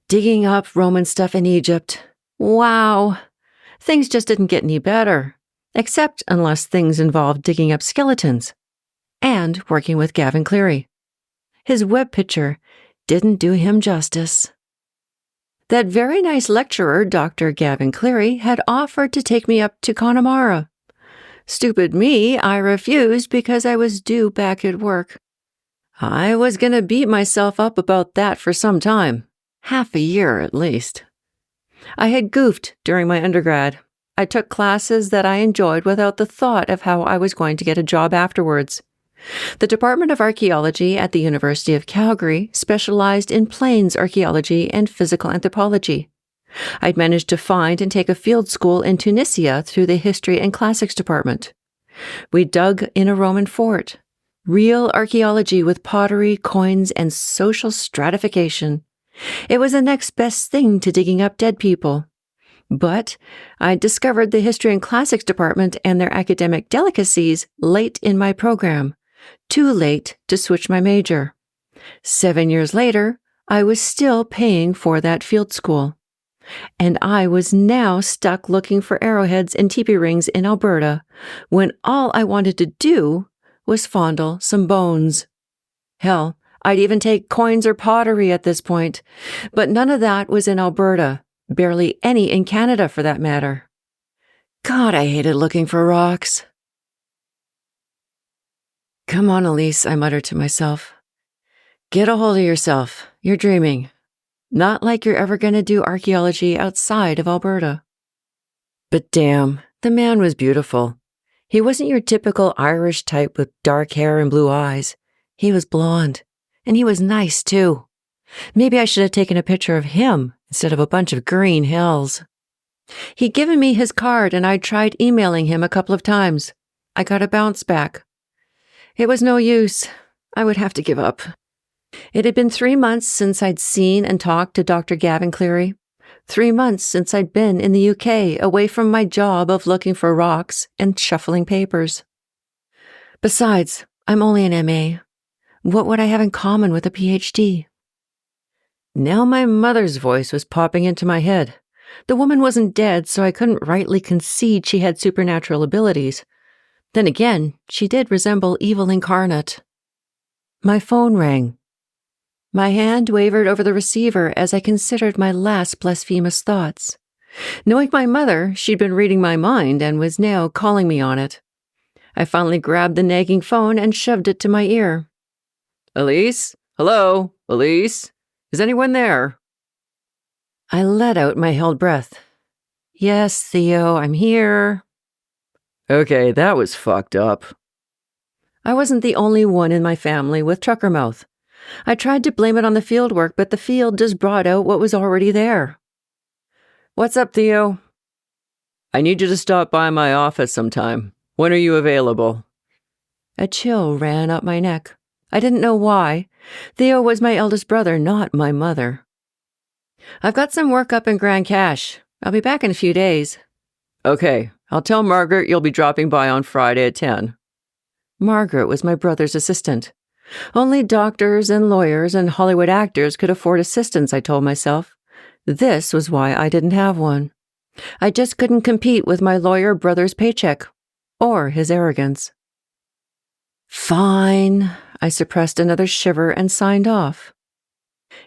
Digging up Roman stuff in Egypt. Wow! Things just didn't get any better, except unless things involved digging up skeletons and working with Gavin Cleary. His web picture didn't do him justice. That very nice lecturer, Dr. Gavin Cleary, had offered to take me up to Connemara. Stupid me, I refused because I was due back at work. I was going to beat myself up about that for some time, half a year at least. I had goofed during my undergrad. I took classes that I enjoyed without the thought of how I was going to get a job afterwards. The Department of Archaeology at the University of Calgary specialized in plains archaeology and physical anthropology. I'd managed to find and take a field school in Tunisia through the History and Classics department. We dug in a Roman fort. Real archaeology with pottery, coins, and social stratification. It was the next best thing to digging up dead people. But I discovered the History and Classics department and their academic delicacies late in my program. Too late to switch my major. 7 years later, I was still paying for that field school. And I was now stuck looking for arrowheads and teepee rings in Alberta, when all I wanted to do was fondle some bones. Hell, I'd even take coins or pottery at this point, but none of that was in Alberta, barely any in Canada for that matter. God, I hated looking for rocks. Come on, Elise, I muttered to myself. Get a hold of yourself. You're dreaming. Not like you're ever going to do archaeology outside of Alberta. But damn, the man was beautiful. He wasn't your typical Irish type with dark hair and blue eyes. He was blonde. And he was nice, too. Maybe I should have taken a picture of him instead of a bunch of green hills. He'd given me his card, and I'd tried emailing him a couple of times. I got a bounce back. It was no use. I would have to give up. It had been 3 months since I'd seen and talked to Dr. Gavin Cleary. 3 months since I'd been in the UK, away from my job of looking for rocks and shuffling papers. Besides, I'm only an MA. What would I have in common with a PhD? Now my mother's voice was popping into my head. The woman wasn't dead, so I couldn't rightly concede she had supernatural abilities. Then again, she did resemble evil incarnate. My phone rang. My hand wavered over the receiver as I considered my last blasphemous thoughts. Knowing my mother, she'd been reading my mind and was now calling me on it. I finally grabbed the nagging phone and shoved it to my ear. Elise? Hello? Elise? Is anyone there? I let out my held breath. Yes, Theo, I'm here. Okay, that was fucked up. I wasn't the only one in my family with trucker mouth. I tried to blame it on the field work, but the field just brought out what was already there. What's up, Theo? I need you to stop by my office sometime. When are you available? A chill ran up my neck. I didn't know why. Theo was my eldest brother, not my mother. I've got some work up in Grand Cache. I'll be back in a few days. Okay, I'll tell Margaret you'll be dropping by on Friday at 10. Margaret was my brother's assistant. Only doctors and lawyers and Hollywood actors could afford assistants, I told myself. This was why I didn't have one. I just couldn't compete with my lawyer brother's paycheck, or his arrogance. Fine. I suppressed another shiver and signed off.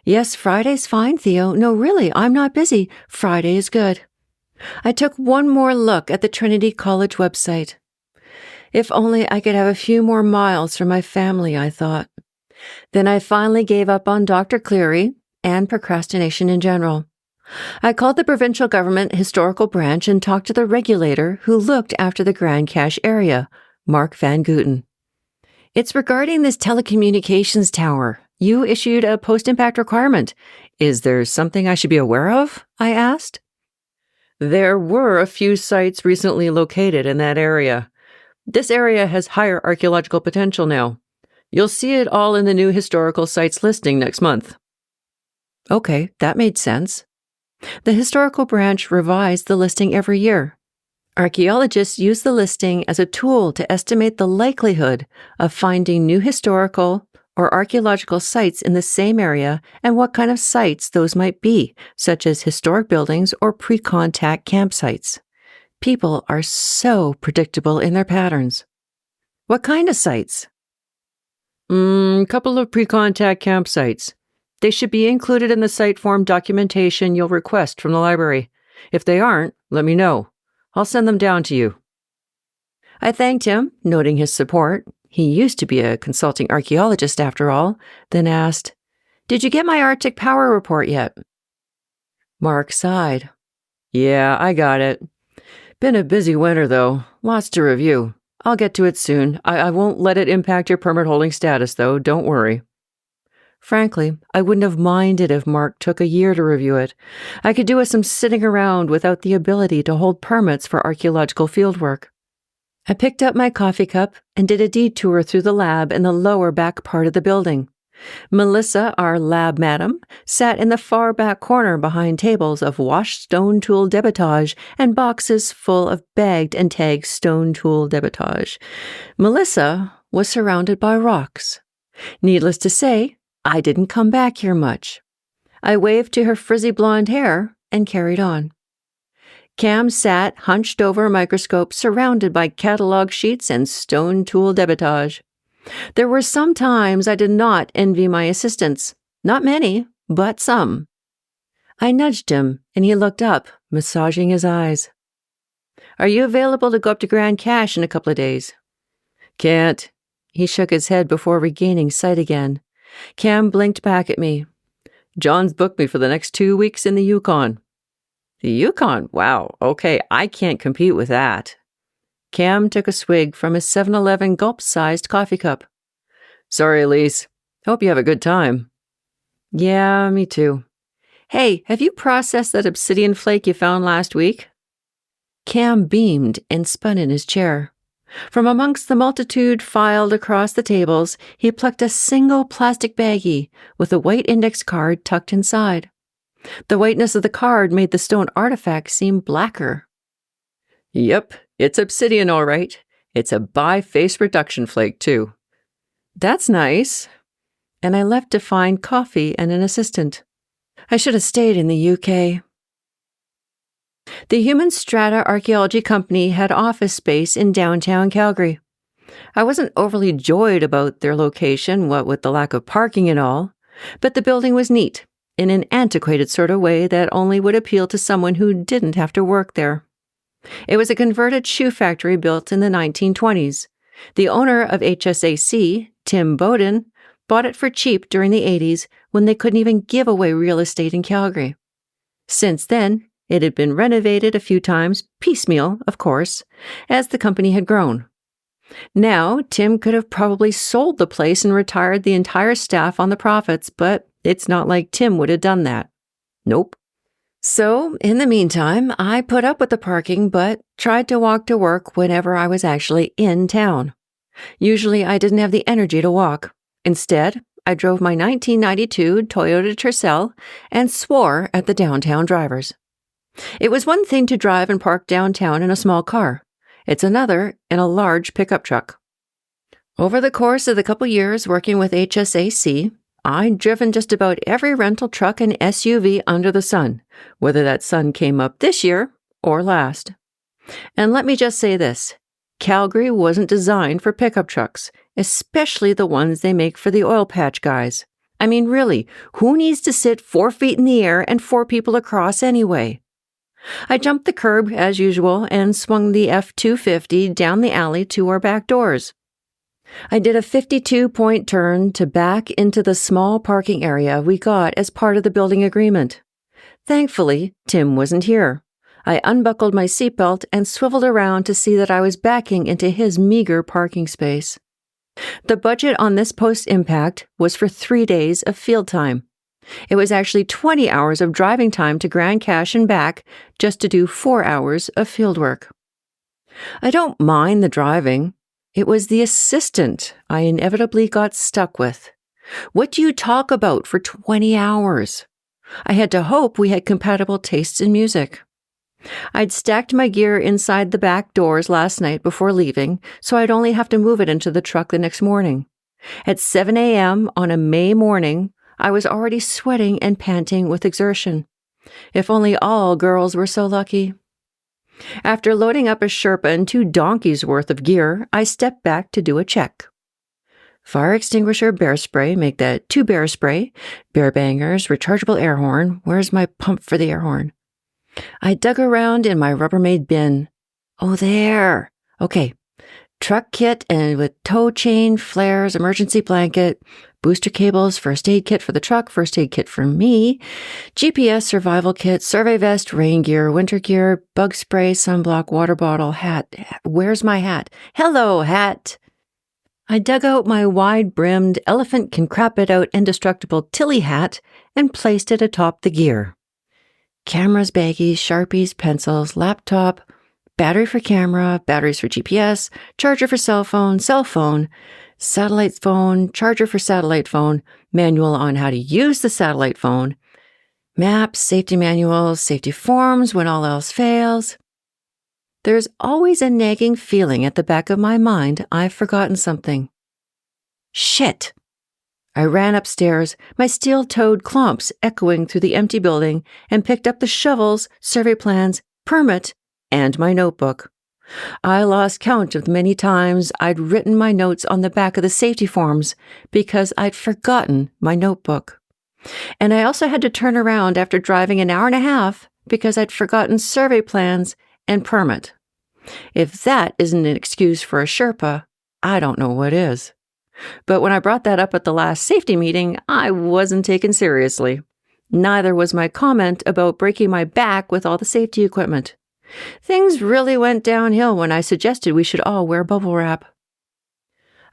Yes, Friday's fine, Theo. No, really, I'm not busy. Friday is good. I took one more look at the Trinity College website. If only I could have a few more miles from my family, I thought. Then I finally gave up on Dr. Cleary and procrastination in general. I called the provincial government historical branch and talked to the regulator who looked after the Grand Cache area, Mark Van Gooten. It's regarding this telecommunications tower. You issued a post-impact requirement. Is there something I should be aware of? I asked. There were a few sites recently located in that area. This area has higher archaeological potential now. You'll see it all in the new historical sites listing next month. Okay, that made sense. The historical branch revised the listing every year. Archaeologists use the listing as a tool to estimate the likelihood of finding new historical or archaeological sites in the same area and what kind of sites those might be, such as historic buildings or pre-contact campsites. People are so predictable in their patterns. What kind of sites? Couple of pre-contact campsites. They should be included in the site form documentation you'll request from the library. If they aren't, let me know. I'll send them down to you. I thanked him, noting his support. He used to be a consulting archaeologist after all, then asked, "Did you get my Arctic power report yet?" Mark sighed. Yeah, I got it. Been a busy winter, though. Lots to review. I'll get to it soon. I won't let it impact your permit holding status, though. Don't worry. Frankly, I wouldn't have minded if Mark took a year to review it. I could do with some sitting around without the ability to hold permits for archaeological fieldwork. I picked up my coffee cup and did a detour through the lab in the lower back part of the building. Melissa, our lab madam, sat in the far back corner behind tables of washed stone tool debitage and boxes full of bagged and tagged stone tool debitage. Melissa was surrounded by rocks. Needless to say, I didn't come back here much. I waved to her frizzy blonde hair and carried on. Cam sat hunched over a microscope surrounded by catalog sheets and stone tool debitage. There were some times I did not envy my assistants. Not many, but some. I nudged him, and he looked up, massaging his eyes. "Are you available to go up to Grand Cache in a couple of days?" Can't. He shook his head before regaining sight again. Cam blinked back at me. John's booked me for the next 2 weeks in the Yukon. The Yukon? Wow. Okay, I can't compete with that. Cam took a swig from his 7-Eleven gulp-sized coffee cup. Sorry, Elise. Hope you have a good time. Yeah, me too. Hey, have you processed that obsidian flake you found last week? Cam beamed and spun in his chair. From amongst the multitude filed across the tables, he plucked a single plastic baggie with a white index card tucked inside. The whiteness of the card made the stone artifact seem blacker. Yep, it's obsidian all right. It's a biface reduction flake, too. That's nice. And I left to find coffee and an assistant. I should have stayed in the UK. The Human Strata Archaeology Company had office space in downtown Calgary. I wasn't overly joyed about their location, what with the lack of parking and all, but the building was neat, in an antiquated sort of way that only would appeal to someone who didn't have to work there. It was a converted shoe factory built in the 1920s. The owner of HSAC, Tim Bowden, bought it for cheap during the 80s when they couldn't even give away real estate in Calgary. Since then, it had been renovated a few times, piecemeal, of course, as the company had grown. Now, Tim could have probably sold the place and retired the entire staff on the profits, but it's not like Tim would have done that. Nope. So, in the meantime, I put up with the parking, but tried to walk to work whenever I was actually in town. Usually, I didn't have the energy to walk. Instead, I drove my 1992 Toyota Tercel and swore at the downtown drivers. It was one thing to drive and park downtown in a small car. It's another in a large pickup truck. Over the course of the couple years working with HSAC, I'd driven just about every rental truck and SUV under the sun, whether that sun came up this year or last. And let me just say this, Calgary wasn't designed for pickup trucks, especially the ones they make for the oil patch guys. I mean, really, who needs to sit 4 feet in the air and 4 people across anyway? I jumped the curb, as usual, and swung the F-250 down the alley to our back doors. I did a 52-point turn to back into the small parking area we got as part of the building agreement. Thankfully, Tim wasn't here. I unbuckled my seatbelt and swiveled around to see that I was backing into his meager parking space. The budget on this post-impact was for 3 days of field time. It was actually 20 hours of driving time to Grand Cache and back just to do 4 hours of field work. I don't mind the driving. It was the assistant I inevitably got stuck with. What do you talk about for 20 hours? I had to hope we had compatible tastes in music. I'd stacked my gear inside the back doors last night before leaving, so I'd only have to move it into the truck the next morning. At 7 a.m. on a May morning, I was already sweating and panting with exertion. If only all girls were so lucky. After loading up a Sherpa and 2 donkeys' worth of gear, I stepped back to do a check. Fire extinguisher, bear spray, make that 2 bear spray, bear bangers, rechargeable air horn. Where's my pump for the air horn? I dug around in my Rubbermaid bin. Oh, there. Okay. Truck kit and with tow chain, flares, emergency blanket, booster cables, first aid kit for the truck, first aid kit for me, GPS survival kit, survey vest, rain gear, winter gear, bug spray, sunblock, water bottle, hat. Where's my hat? Hello, hat. I dug out my wide-brimmed, elephant-can-crap-it-out indestructible Tilly hat and placed it atop the gear. Cameras, baggies, Sharpies, pencils, laptop, battery for camera, batteries for GPS, charger for cell phone, satellite phone, charger for satellite phone, manual on how to use the satellite phone, maps, safety manuals, safety forms when all else fails. There's always a nagging feeling at the back of my mind I've forgotten something. Shit! I ran upstairs, my steel-toed clomps echoing through the empty building, and picked up the shovels, survey plans, permit, and my notebook. I lost count of the many times I'd written my notes on the back of the safety forms because I'd forgotten my notebook. And I also had to turn around after driving an hour and a half because I'd forgotten survey plans and permit. If that isn't an excuse for a Sherpa, I don't know what is. But when I brought that up at the last safety meeting, I wasn't taken seriously. Neither was my comment about breaking my back with all the safety equipment. Things really went downhill when I suggested we should all wear bubble wrap.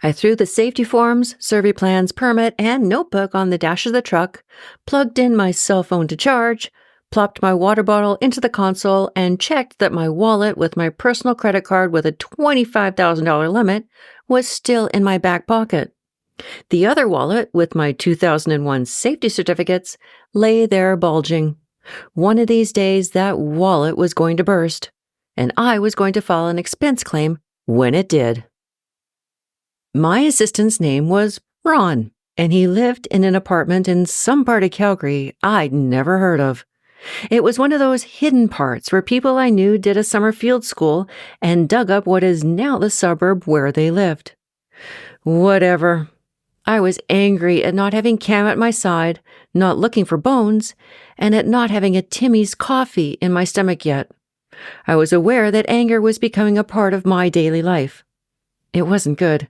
I threw the safety forms, survey plans, permit, and notebook on the dash of the truck, plugged in my cell phone to charge, plopped my water bottle into the console, and checked that my wallet with my personal credit card with a $25,000 limit was still in my back pocket. The other wallet, with my 2001 safety certificates, lay there bulging. One of these days, that wallet was going to burst, and I was going to file an expense claim when it did. My assistant's name was Ron, and he lived in an apartment in some part of Calgary I'd never heard of. It was one of those hidden parts where people I knew did a summer field school and dug up what is now the suburb where they lived. Whatever. I was angry at not having Cam at my side, not looking for bones, and at not having a Timmy's coffee in my stomach yet. I was aware that anger was becoming a part of my daily life. It wasn't good.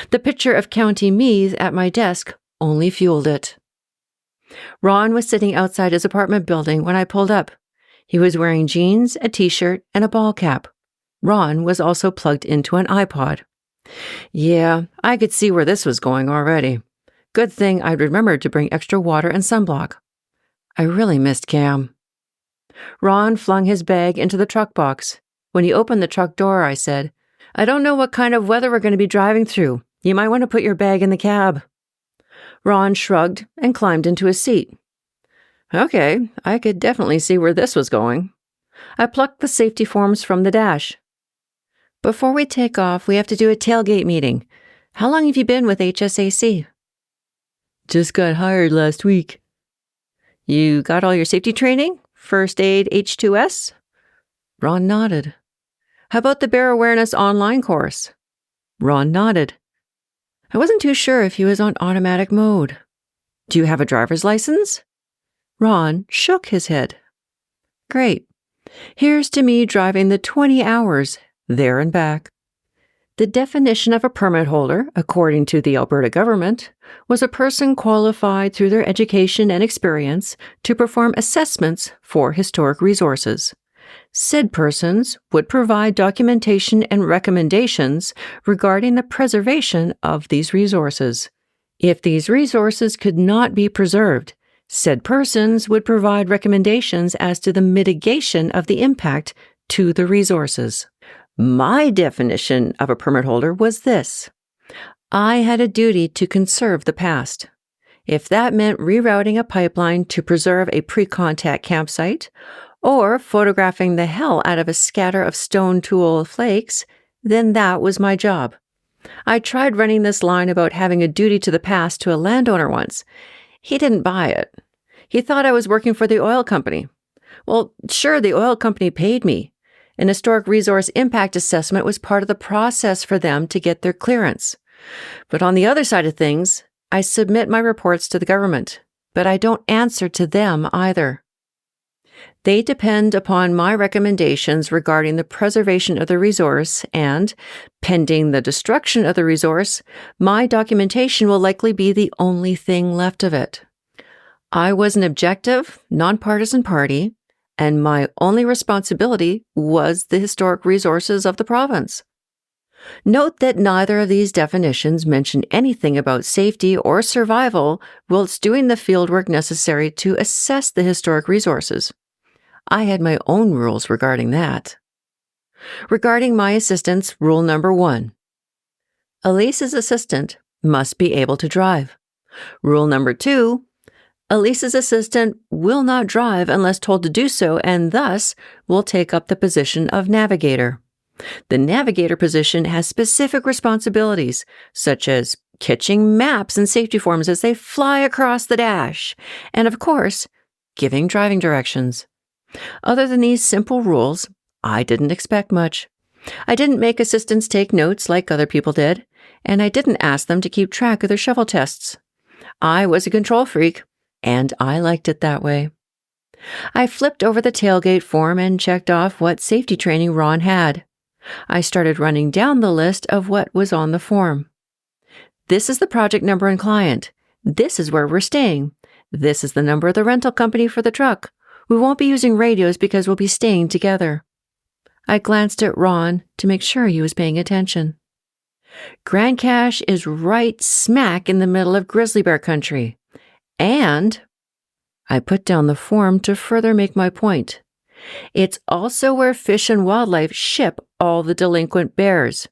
The picture of County Meath at my desk only fueled it. Ron was sitting outside his apartment building when I pulled up. He was wearing jeans, a t-shirt, and a ball cap. Ron was also plugged into an iPod. Yeah, I could see where this was going already. Good thing I'd remembered to bring extra water and sunblock. I really missed Cam. Ron flung his bag into the truck box. When he opened the truck door, I said, "I don't know what kind of weather we're going to be driving through. You might want to put your bag in the cab." Ron shrugged and climbed into his seat. Okay, I could definitely see where this was going. I plucked the safety forms from the dash. Before we take off, we have to do a tailgate meeting. How long have you been with HSAC? Just got hired last week. You got all your safety training? First aid H2S? Ron nodded. How about the Bear Awareness online course? Ron nodded. I wasn't too sure if he was on automatic mode. Do you have a driver's license? Ron shook his head. Great. Here's to me driving the 20 hours, there and back. The definition of a permit holder, according to the Alberta government, was a person qualified through their education and experience to perform assessments for historic resources. Said persons would provide documentation and recommendations regarding the preservation of these resources. If these resources could not be preserved, said persons would provide recommendations as to the mitigation of the impact to the resources. My definition of a permit holder was this: I had a duty to conserve the past. If that meant rerouting a pipeline to preserve a pre-contact campsite, or photographing the hell out of a scatter of stone tool flakes, then that was my job. I tried running this line about having a duty to the past to a landowner once. He didn't buy it. He thought I was working for the oil company. Well, sure, the oil company paid me. An historic resource impact assessment was part of the process for them to get their clearance. But on the other side of things, I submit my reports to the government, but I don't answer to them either. They depend upon my recommendations regarding the preservation of the resource and, pending the destruction of the resource, my documentation will likely be the only thing left of it. I was an objective, nonpartisan party, and my only responsibility was the historic resources of the province. Note that neither of these definitions mention anything about safety or survival whilst doing the fieldwork necessary to assess the historic resources. I had my own rules regarding that. Regarding my assistants, rule number 1. Elise's assistant must be able to drive. Rule number 2. Elise's assistant will not drive unless told to do so and thus will take up the position of navigator. The navigator position has specific responsibilities, such as catching maps and safety forms as they fly across the dash, and of course, giving driving directions. Other than these simple rules, I didn't expect much. I didn't make assistants take notes like other people did, and I didn't ask them to keep track of their shovel tests. I was a control freak, and I liked it that way. I flipped over the tailgate form and checked off what safety training Ron had. I started running down the list of what was on the form. This is the project number and client. This is where we're staying. This is the number of the rental company for the truck. We won't be using radios because we'll be staying together. I glanced at Ron to make sure he was paying attention. Grand Cache is right smack in the middle of grizzly bear country. And I put down the form to further make my point. It's also where Fish and Wildlife ship all the delinquent bears.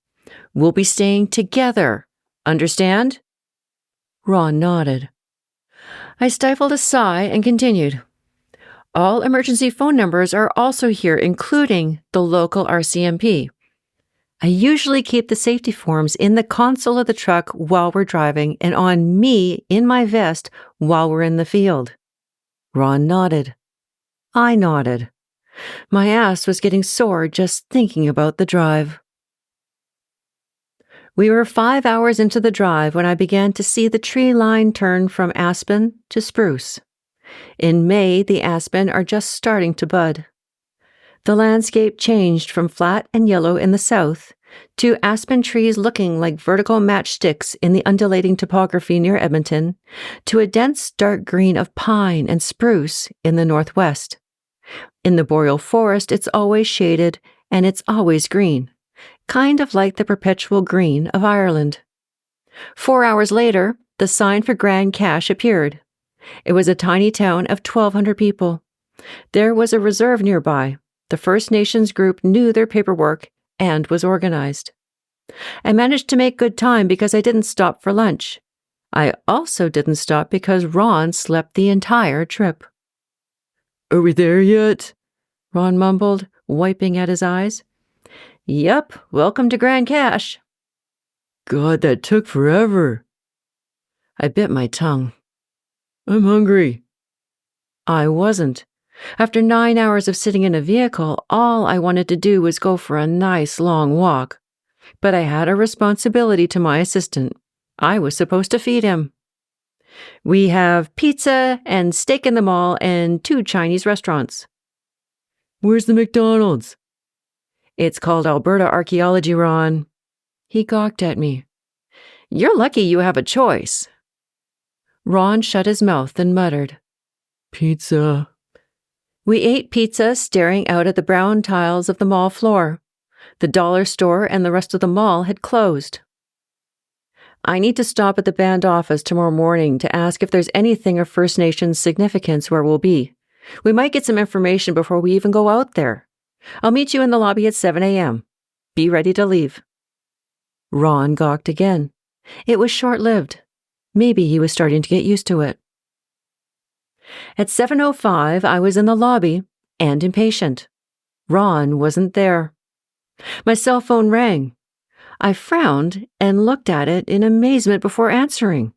We'll be staying together. Understand? Ron nodded. I stifled a sigh and continued. All emergency phone numbers are also here, including the local RCMP. I usually keep the safety forms in the console of the truck while we're driving and on me in my vest while we're in the field. Ron nodded. I nodded. My ass was getting sore just thinking about the drive. We were 5 hours into the drive when I began to see the tree line turn from aspen to spruce. In May, the aspen are just starting to bud. The landscape changed from flat and yellow in the south to aspen trees looking like vertical matchsticks in the undulating topography near Edmonton, to a dense dark green of pine and spruce in the northwest. In the boreal forest, it's always shaded and it's always green, kind of like the perpetual green of Ireland. 4 hours later, the sign for Grand Cache appeared. It was a tiny town of 1,200 people. There was a reserve nearby. The First Nations group knew their paperwork and was organized. I managed to make good time because I didn't stop for lunch. I also didn't stop because Ron slept the entire trip. Are we there yet? Ron mumbled, wiping at his eyes. Yep, welcome to Grand Cache. God, that took forever. I bit my tongue. I'm hungry. I wasn't. After 9 hours of sitting in a vehicle, all I wanted to do was go for a nice long walk. But I had a responsibility to my assistant. I was supposed to feed him. We have pizza and steak in the mall and 2 Chinese restaurants. Where's the McDonald's? It's called Alberta Archaeology, Ron. He gawked at me. You're lucky you have a choice. Ron shut his mouth and muttered, Pizza. We ate pizza staring out at the brown tiles of the mall floor. The dollar store and the rest of the mall had closed. I need to stop at the band office tomorrow morning to ask if there's anything of First Nations significance where we'll be. We might get some information before we even go out there. I'll meet you in the lobby at 7 a.m. Be ready to leave. Ron gawked again. It was short-lived. Maybe he was starting to get used to it. At 7:05, I was in the lobby and impatient. Ron wasn't there. My cell phone rang. I frowned and looked at it in amazement before answering.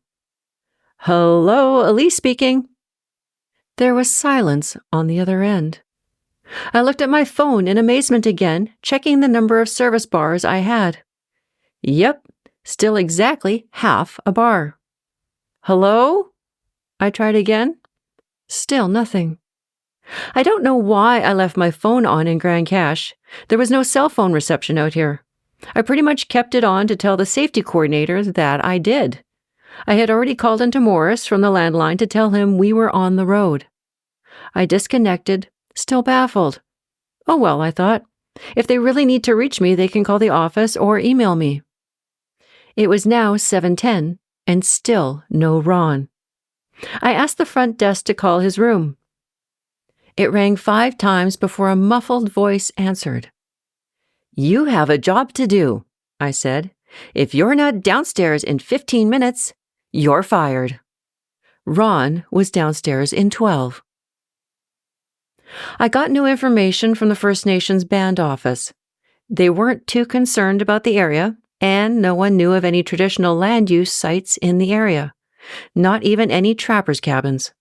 "Hello, Elise speaking." There was silence on the other end. I looked at my phone in amazement again, checking the number of service bars I had. Yep, still exactly half a bar. "Hello?" I tried again. Still nothing. I don't know why I left my phone on in Grand Cache. There was no cell phone reception out here. I pretty much kept it on to tell the safety coordinator that I did. I had already called into Morris from the landline to tell him we were on the road. I disconnected, still baffled. Oh well, I thought. If they really need to reach me, they can call the office or email me. It was now 7:10, and still no Ron. I asked the front desk to call his room. It rang 5 times before a muffled voice answered. "You have a job to do," I said. "If you're not downstairs in 15 minutes, you're fired." Ron was downstairs in 12. I got new information from the First Nations band office. They weren't too concerned about the area, and no one knew of any traditional land use sites in the area, not even any trappers' cabins.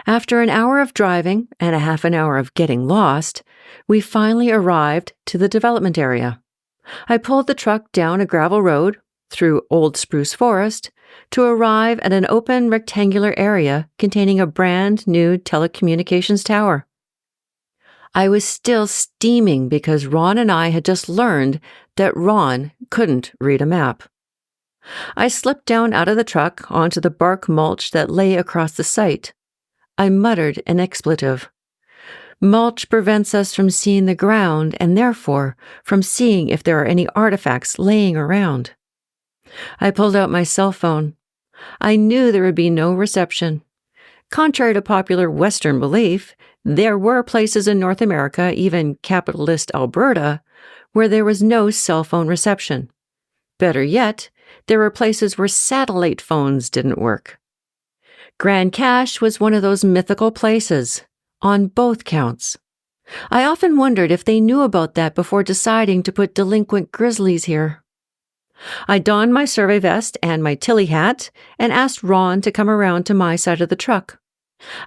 After an hour of driving and a half an hour of getting lost, we finally arrived to the development area. I pulled the truck down a gravel road, through old spruce forest, to arrive at an open rectangular area containing a brand new telecommunications tower. I was still steaming because Ron and I had just learned that Ron couldn't read a map. I slipped down out of the truck onto the bark mulch that lay across the site. I muttered an expletive. Mulch prevents us from seeing the ground and therefore from seeing if there are any artifacts laying around. I pulled out my cell phone. I knew there would be no reception. Contrary to popular Western belief, there were places in North America, even capitalist Alberta, where there was no cell phone reception. Better yet, there were places where satellite phones didn't work. Grand Cache was one of those mythical places, on both counts. I often wondered if they knew about that before deciding to put delinquent grizzlies here. I donned my survey vest and my Tilly hat and asked Ron to come around to my side of the truck.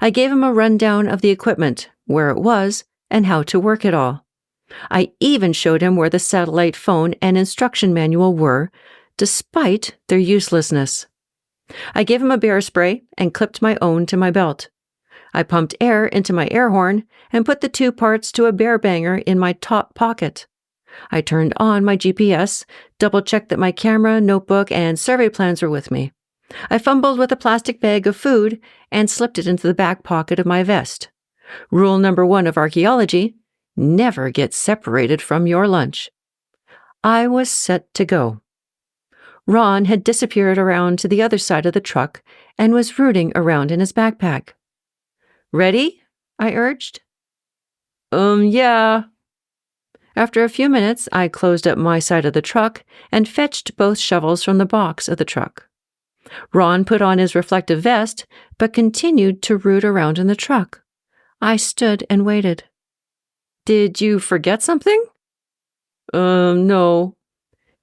I gave him a rundown of the equipment, where it was, and how to work it all. I even showed him where the satellite phone and instruction manual were, despite their uselessness. I gave him a bear spray and clipped my own to my belt. I pumped air into my air horn and put the 2 parts to a bear banger in my top pocket. I turned on my GPS, double-checked that my camera, notebook, and survey plans were with me. I fumbled with a plastic bag of food and slipped it into the back pocket of my vest. Rule number 1 of archaeology: never get separated from your lunch. I was set to go. Ron had disappeared around to the other side of the truck and was rooting around in his backpack. "Ready?" I urged. Yeah." After a few minutes, I closed up my side of the truck and fetched both shovels from the box of the truck. Ron put on his reflective vest, but continued to root around in the truck. I stood and waited. "Did you forget something?" No."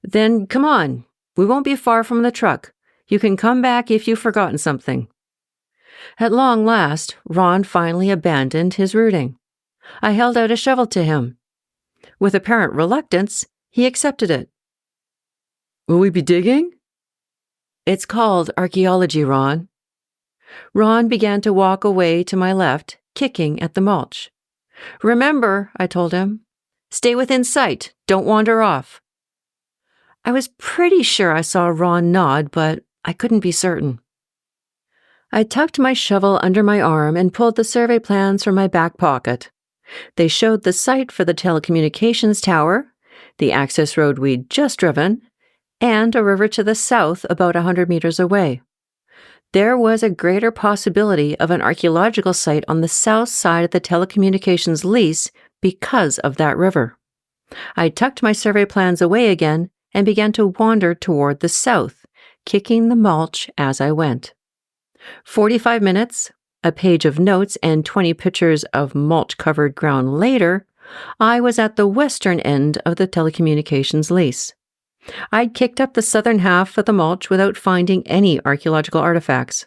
"Then come on. We won't be far from the truck. You can come back if you've forgotten something." At long last, Ron finally abandoned his rooting. I held out a shovel to him. With apparent reluctance, he accepted it. "Will we be digging?" "It's called archaeology, Ron." Ron began to walk away to my left, kicking at the mulch. "Remember," I told him, "stay within sight. Don't wander off." I was pretty sure I saw Ron nod, but I couldn't be certain. I tucked my shovel under my arm and pulled the survey plans from my back pocket. They showed the site for the telecommunications tower, the access road we'd just driven, and a river to the south about 100 meters away. There was a greater possibility of an archaeological site on the south side of the telecommunications lease because of that river. I tucked my survey plans away again and began to wander toward the south, kicking the mulch as I went. 45 minutes, a page of notes, and 20 pictures of mulch-covered ground later, I was at the western end of the telecommunications lease. I'd kicked up the southern half of the mulch without finding any archaeological artifacts.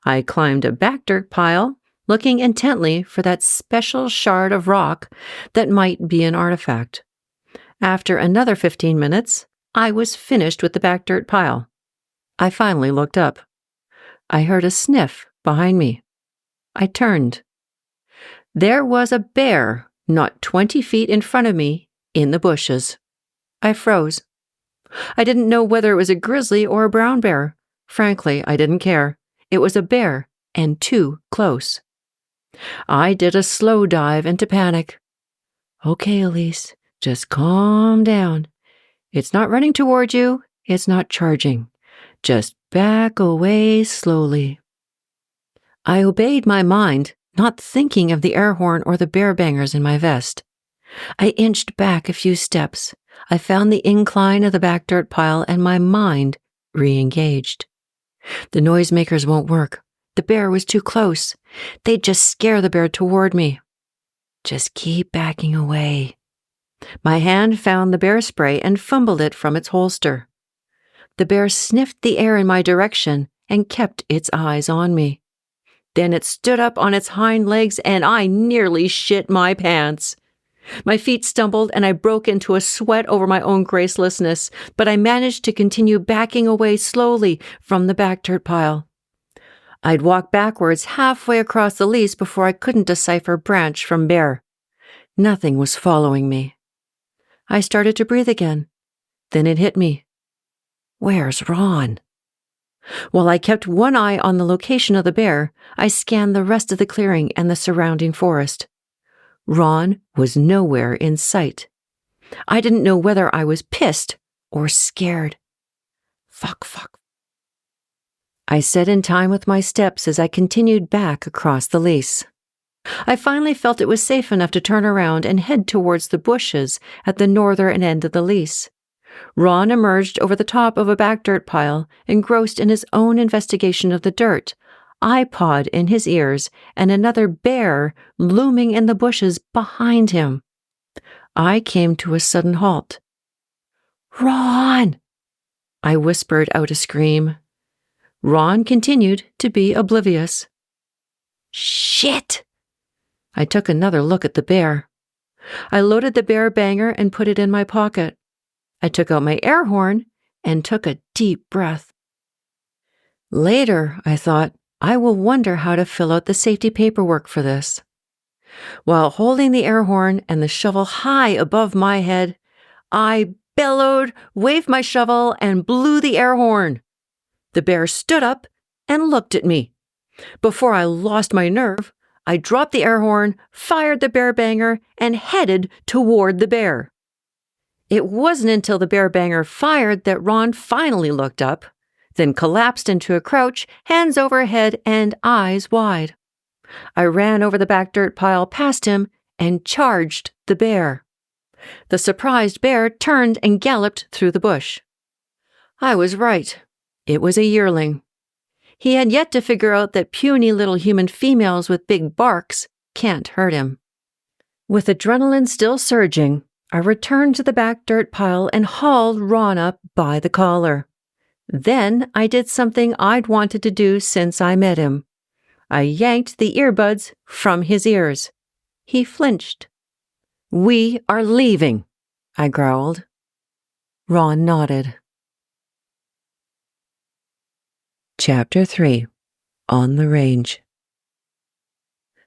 I climbed a backdirt pile, looking intently for that special shard of rock that might be an artifact. After another 15 minutes, I was finished with the backdirt pile. I finally looked up. I heard a sniff behind me. I turned. There was a bear not 20 feet in front of me in the bushes. I froze. I didn't know whether it was a grizzly or a brown bear. Frankly, I didn't care. It was a bear, and too close. I did a slow dive into panic. Okay, Elise, just calm down. It's not running toward you. It's not charging. Just back away slowly. I obeyed my mind, not thinking of the air horn or the bear bangers in my vest. I inched back a few steps. I found the incline of the backdirt pile and my mind re-engaged. The noisemakers won't work. The bear was too close. They'd just scare the bear toward me. Just keep backing away. My hand found the bear spray and fumbled it from its holster. The bear sniffed the air in my direction and kept its eyes on me. Then it stood up on its hind legs and I nearly shit my pants. My feet stumbled and I broke into a sweat over my own gracelessness, but I managed to continue backing away slowly from the backdirt pile. I'd walked backwards halfway across the lease before I couldn't decipher branch from bear. Nothing was following me. I started to breathe again. Then it hit me. Where's Ron? While I kept one eye on the location of the bear, I scanned the rest of the clearing and the surrounding forest. Ron was nowhere in sight. I didn't know whether I was pissed or scared. Fuck. I said in time with my steps as I continued back across the lease. I finally felt it was safe enough to turn around and head towards the bushes at the northern end of the lease. Ron emerged over the top of a backdirt pile, engrossed in his own investigation of the dirt, iPod in his ears, and another bear looming in the bushes behind him. I came to a sudden halt. Ron! I whispered out a scream. Ron continued to be oblivious. Shit! I took another look at the bear. I loaded the bear banger and put it in my pocket. I took out my air horn and took a deep breath. Later, I thought, I will wonder how to fill out the safety paperwork for this. While holding the air horn and the shovel high above my head, I bellowed, waved my shovel, and blew the air horn. The bear stood up and looked at me. Before I lost my nerve, I dropped the air horn, fired the bear banger, and headed toward the bear. It wasn't until the bear banger fired that Ron finally looked up, then collapsed into a crouch, hands over head and eyes wide. I ran over the backdirt pile past him and charged the bear. The surprised bear turned and galloped through the bush. I was right. It was a yearling. He had yet to figure out that puny little human females with big barks can't hurt him. With adrenaline still surging, I returned to the backdirt pile and hauled Ron up by the collar. Then I did something I'd wanted to do since I met him. I yanked the earbuds from his ears. He flinched. "We are leaving," I growled. Ron nodded. Chapter 3. On the Range.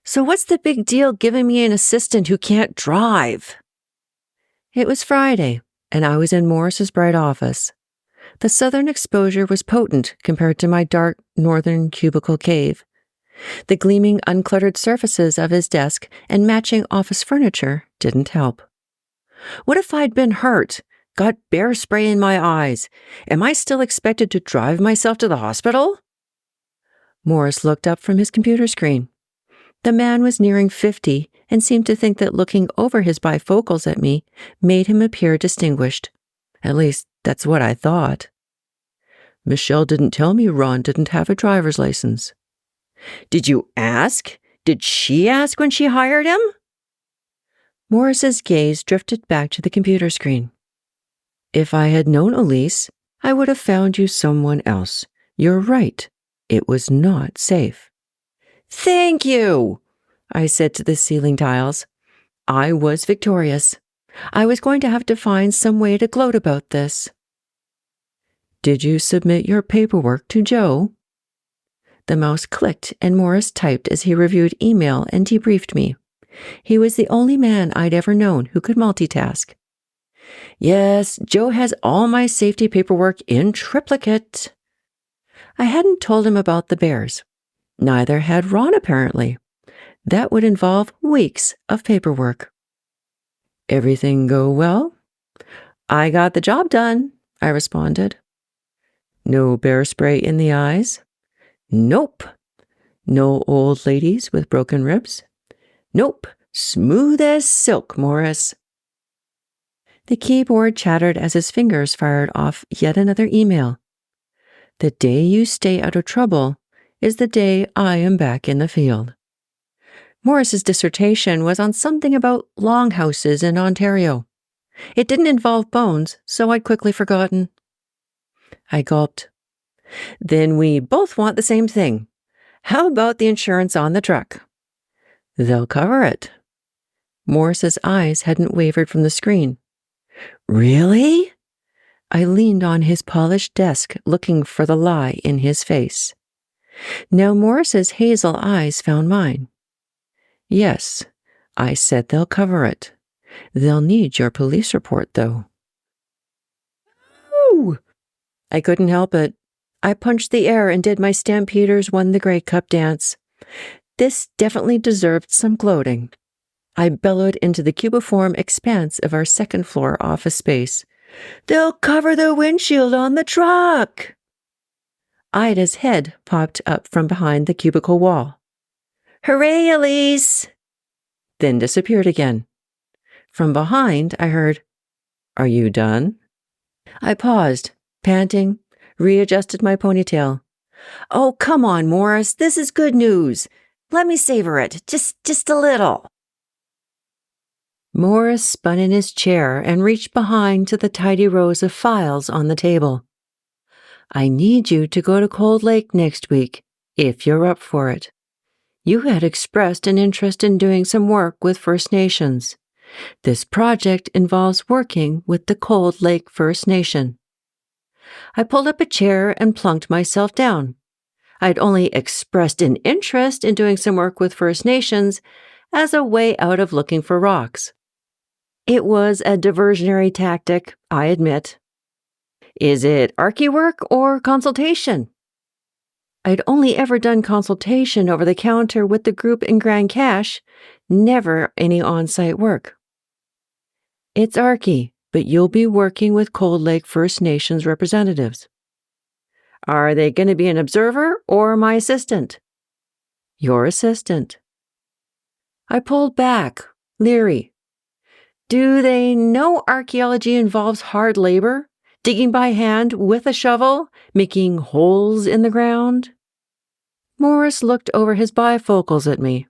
So what's the big deal giving me an assistant who can't drive? It was Friday, and I was in Morris's bright office. The southern exposure was potent compared to my dark northern cubicle cave. The gleaming, uncluttered surfaces of his desk and matching office furniture didn't help. What if I'd been hurt, got bear spray in my eyes? Am I still expected to drive myself to the hospital? Morris looked up from his computer screen. The man was nearing 50 and seemed to think that looking over his bifocals at me made him appear distinguished. At least, that's what I thought. Michelle didn't tell me Ron didn't have a driver's license. Did you ask? Did she ask when she hired him? Morris's gaze drifted back to the computer screen. If I had known Elise, I would have found you someone else. You're right. It was not safe. Thank you, I said to the ceiling tiles. I was victorious. I was going to have to find some way to gloat about this. Did you submit your paperwork to Joe? The mouse clicked and Morris typed as he reviewed email and debriefed me. He was the only man I'd ever known who could multitask. Yes, Joe has all my safety paperwork in triplicate. I hadn't told him about the bears. Neither had Ron, apparently. That would involve weeks of paperwork. Everything go well? I got the job done, I responded. No bear spray in the eyes? Nope. No old ladies with broken ribs? Nope. Smooth as silk, Morris. The keyboard chattered as his fingers fired off yet another email. The day you stay out of trouble is the day I am back in the field. Morris's dissertation was on something about longhouses in Ontario. It didn't involve bones, so I'd quickly forgotten. I gulped. Then we both want the same thing. How about the insurance on the truck? They'll cover it. Morris's eyes hadn't wavered from the screen. Really? I leaned on his polished desk, looking for the lie in his face. Now Morris's hazel eyes found mine. Yes, I said they'll cover it. They'll need your police report, though. Ooh! I couldn't help it. I punched the air and did my Stampeders won the Grey Cup dance. This definitely deserved some gloating. I bellowed into the cubiform expanse of our second-floor office space. They'll cover the windshield on the truck! Ida's head popped up from behind the cubicle wall. Hooray, Elise! Then disappeared again. From behind, I heard, Are you done? I paused, panting, readjusted my ponytail. Oh, come on, Morris, this is good news. Let me savor it, just a little. Morris spun in his chair and reached behind to the tidy rows of files on the table. I need you to go to Cold Lake next week, if you're up for it. You had expressed an interest in doing some work with First Nations. This project involves working with the Cold Lake First Nation. I pulled up a chair and plunked myself down. I'd only expressed an interest in doing some work with First Nations as a way out of looking for rocks. It was a diversionary tactic, I admit. Is it archae work or consultation? I'd only ever done consultation over the counter with the group in Grand Cache, never any on-site work. It's archae, but you'll be working with Cold Lake First Nations representatives. Are they going to be an observer or my assistant? Your assistant. I pulled back, leery. Do they know archaeology involves hard labor, digging by hand with a shovel, making holes in the ground? Morris looked over his bifocals at me.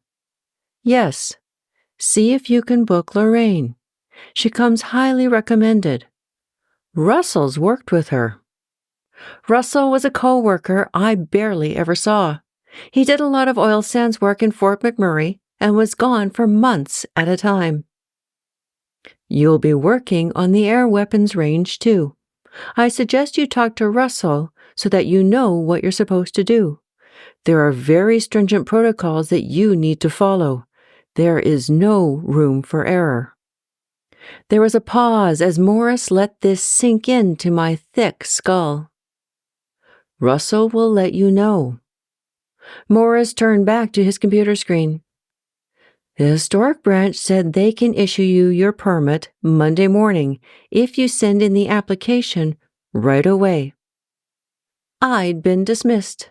Yes. See if you can book Lorraine. She comes highly recommended. Russell's worked with her. Russell was a co-worker I barely ever saw. He did a lot of oil sands work in Fort McMurray and was gone for months at a time. You'll be working on the air weapons range, too. I suggest you talk to Russell so that you know what you're supposed to do. There are very stringent protocols that you need to follow. There is no room for error. There was a pause as Morris let this sink into my thick skull. Russell will let you know. Morris turned back to his computer screen. The historic branch said they can issue you your permit Monday morning if you send in the application right away. I'd been dismissed.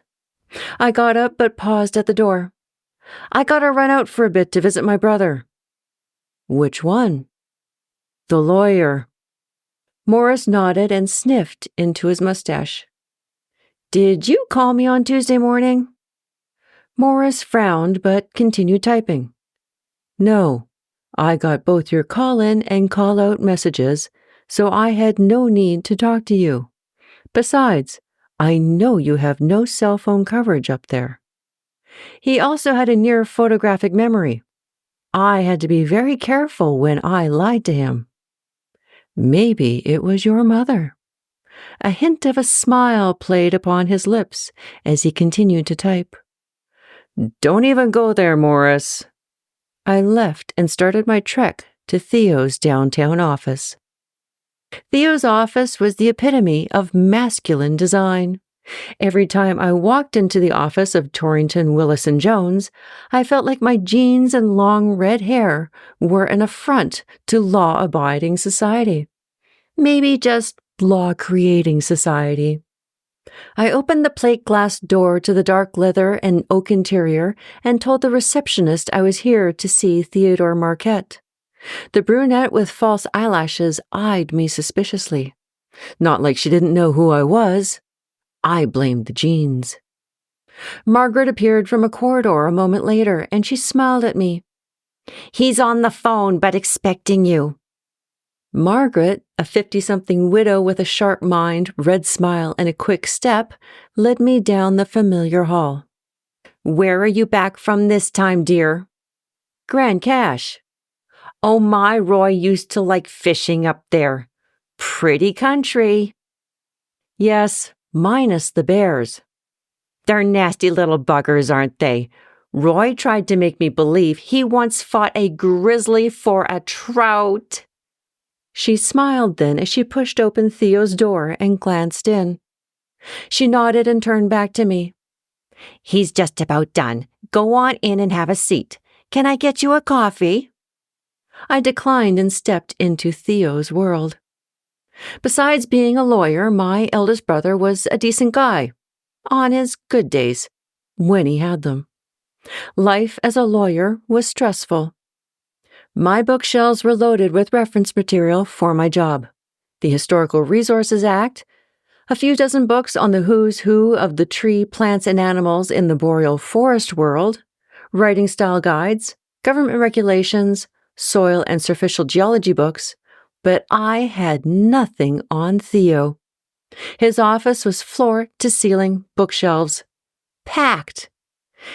I got up but paused at the door. I gotta run out for a bit to visit my brother. Which one? The lawyer. Morris nodded and sniffed into his mustache. Did you call me on Tuesday morning? Morris frowned but continued typing. No, I got both your call-in and call-out messages, so I had no need to talk to you. Besides, I know you have no cell phone coverage up there. He also had a near photographic memory. I had to be very careful when I lied to him. Maybe it was your mother. A hint of a smile played upon his lips as he continued to type. Don't even go there, Morris. I left and started my trek to Theo's downtown office. Theo's office was the epitome of masculine design. Every time I walked into the office of Torrington, Willis & Jones, I felt like my jeans and long red hair were an affront to law-abiding society. Maybe just law-creating society. I opened the plate glass door to the dark leather and oak interior and told the receptionist I was here to see Theodore Marquette. The brunette with false eyelashes eyed me suspiciously. Not like she didn't know who I was. I blamed the jeans. Margaret appeared from a corridor a moment later, and she smiled at me. He's on the phone, but expecting you. Margaret, a 50-something widow with a sharp mind, red smile, and a quick step, led me down the familiar hall. Where are you back from this time, dear? Grand Cache. Oh my, Roy used to like fishing up there. Pretty country. Yes, minus the bears. They're nasty little buggers, aren't they? Roy tried to make me believe he once fought a grizzly for a trout. She smiled then as she pushed open Theo's door and glanced in. She nodded and turned back to me. He's just about done. Go on in and have a seat. Can I get you a coffee? I declined and stepped into Theo's world. Besides being a lawyer, my eldest brother was a decent guy. On his good days, when he had them. Life as a lawyer was stressful. My bookshelves were loaded with reference material for my job. The Historical Resources Act, a few dozen books on the who's who of the tree, plants, and animals in the boreal forest world, writing style guides, government regulations, soil and surficial geology books, but I had nothing on Theo. His office was floor to ceiling bookshelves, packed,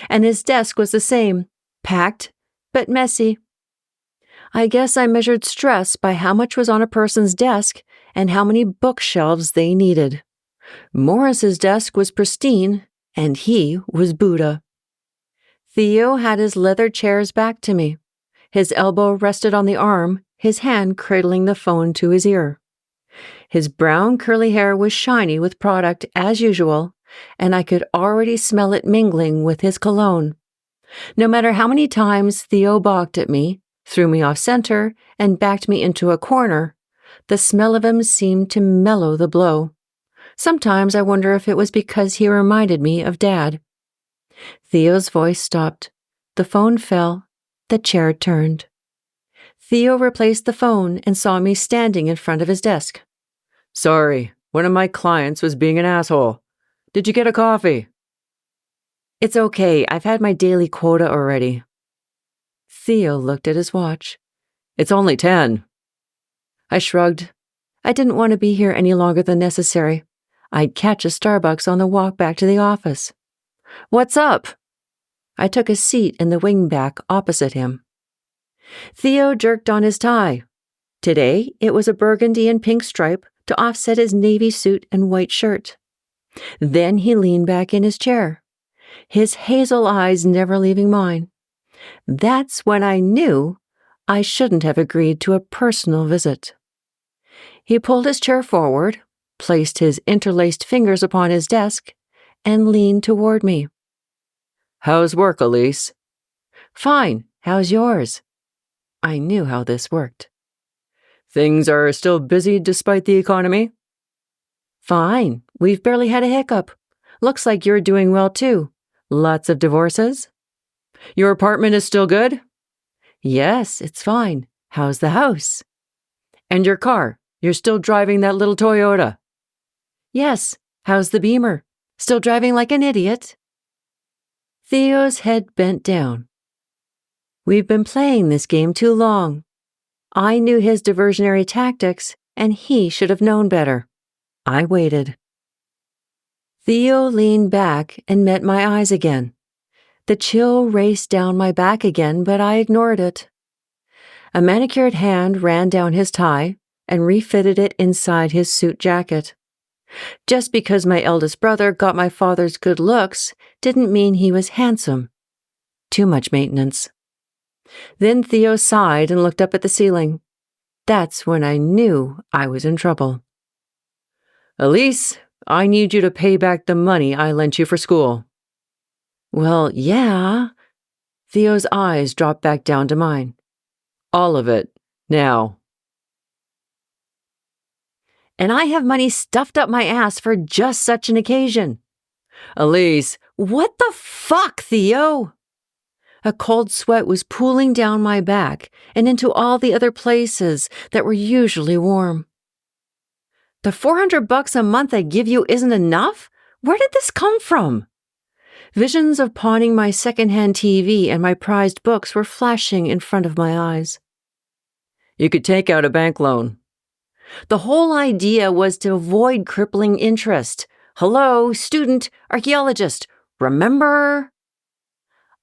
and his desk was the same, packed but messy. I guess I measured stress by how much was on a person's desk and how many bookshelves they needed. Morris's desk was pristine, and he was Buddha. Theo had his leather chairs back to me. His elbow rested on the arm, his hand cradling the phone to his ear. His brown curly hair was shiny with product as usual, and I could already smell it mingling with his cologne. No matter how many times Theo balked at me, threw me off center, and backed me into a corner, the smell of him seemed to mellow the blow. Sometimes I wonder if it was because he reminded me of Dad. Theo's voice stopped. The phone fell. The chair turned. Theo replaced the phone and saw me standing in front of his desk. Sorry, one of my clients was being an asshole. Did you get a coffee? It's okay, I've had my daily quota already. Theo looked at his watch. It's only 10. I shrugged. I didn't want to be here any longer than necessary. I'd catch a Starbucks on the walk back to the office. What's up? I took a seat in the wingback opposite him. Theo jerked on his tie. Today, it was a burgundy and pink stripe to offset his navy suit and white shirt. Then he leaned back in his chair, his hazel eyes never leaving mine. That's when I knew I shouldn't have agreed to a personal visit. He pulled his chair forward, placed his interlaced fingers upon his desk, and leaned toward me. How's work, Elise? Fine. How's yours? I knew how this worked. Things are still busy despite the economy? Fine. We've barely had a hiccup. Looks like you're doing well, too. Lots of divorces? Your apartment is still good? Yes, it's fine. How's the house? And your car? You're still driving that little Toyota? Yes. How's the Beamer? Still driving like an idiot? Theo's head bent down. We've been playing this game too long. I knew his diversionary tactics, and he should have known better. I waited. Theo leaned back and met my eyes again. The chill raced down my back again, but I ignored it. A manicured hand ran down his tie and refitted it inside his suit jacket. Just because my eldest brother got my father's good looks didn't mean he was handsome. Too much maintenance. Then Theo sighed and looked up at the ceiling. That's when I knew I was in trouble. Elise, I need you to pay back the money I lent you for school. Well, yeah. Theo's eyes dropped back down to mine. All of it. Now. And I have money stuffed up my ass for just such an occasion. Elise. What the fuck, Theo? A cold sweat was pooling down my back and into all the other places that were usually warm. The $400 a month I give you isn't enough? Where did this come from? Visions of pawning my secondhand TV and my prized books were flashing in front of my eyes. You could take out a bank loan. The whole idea was to avoid crippling interest. Hello, student, archaeologist, remember?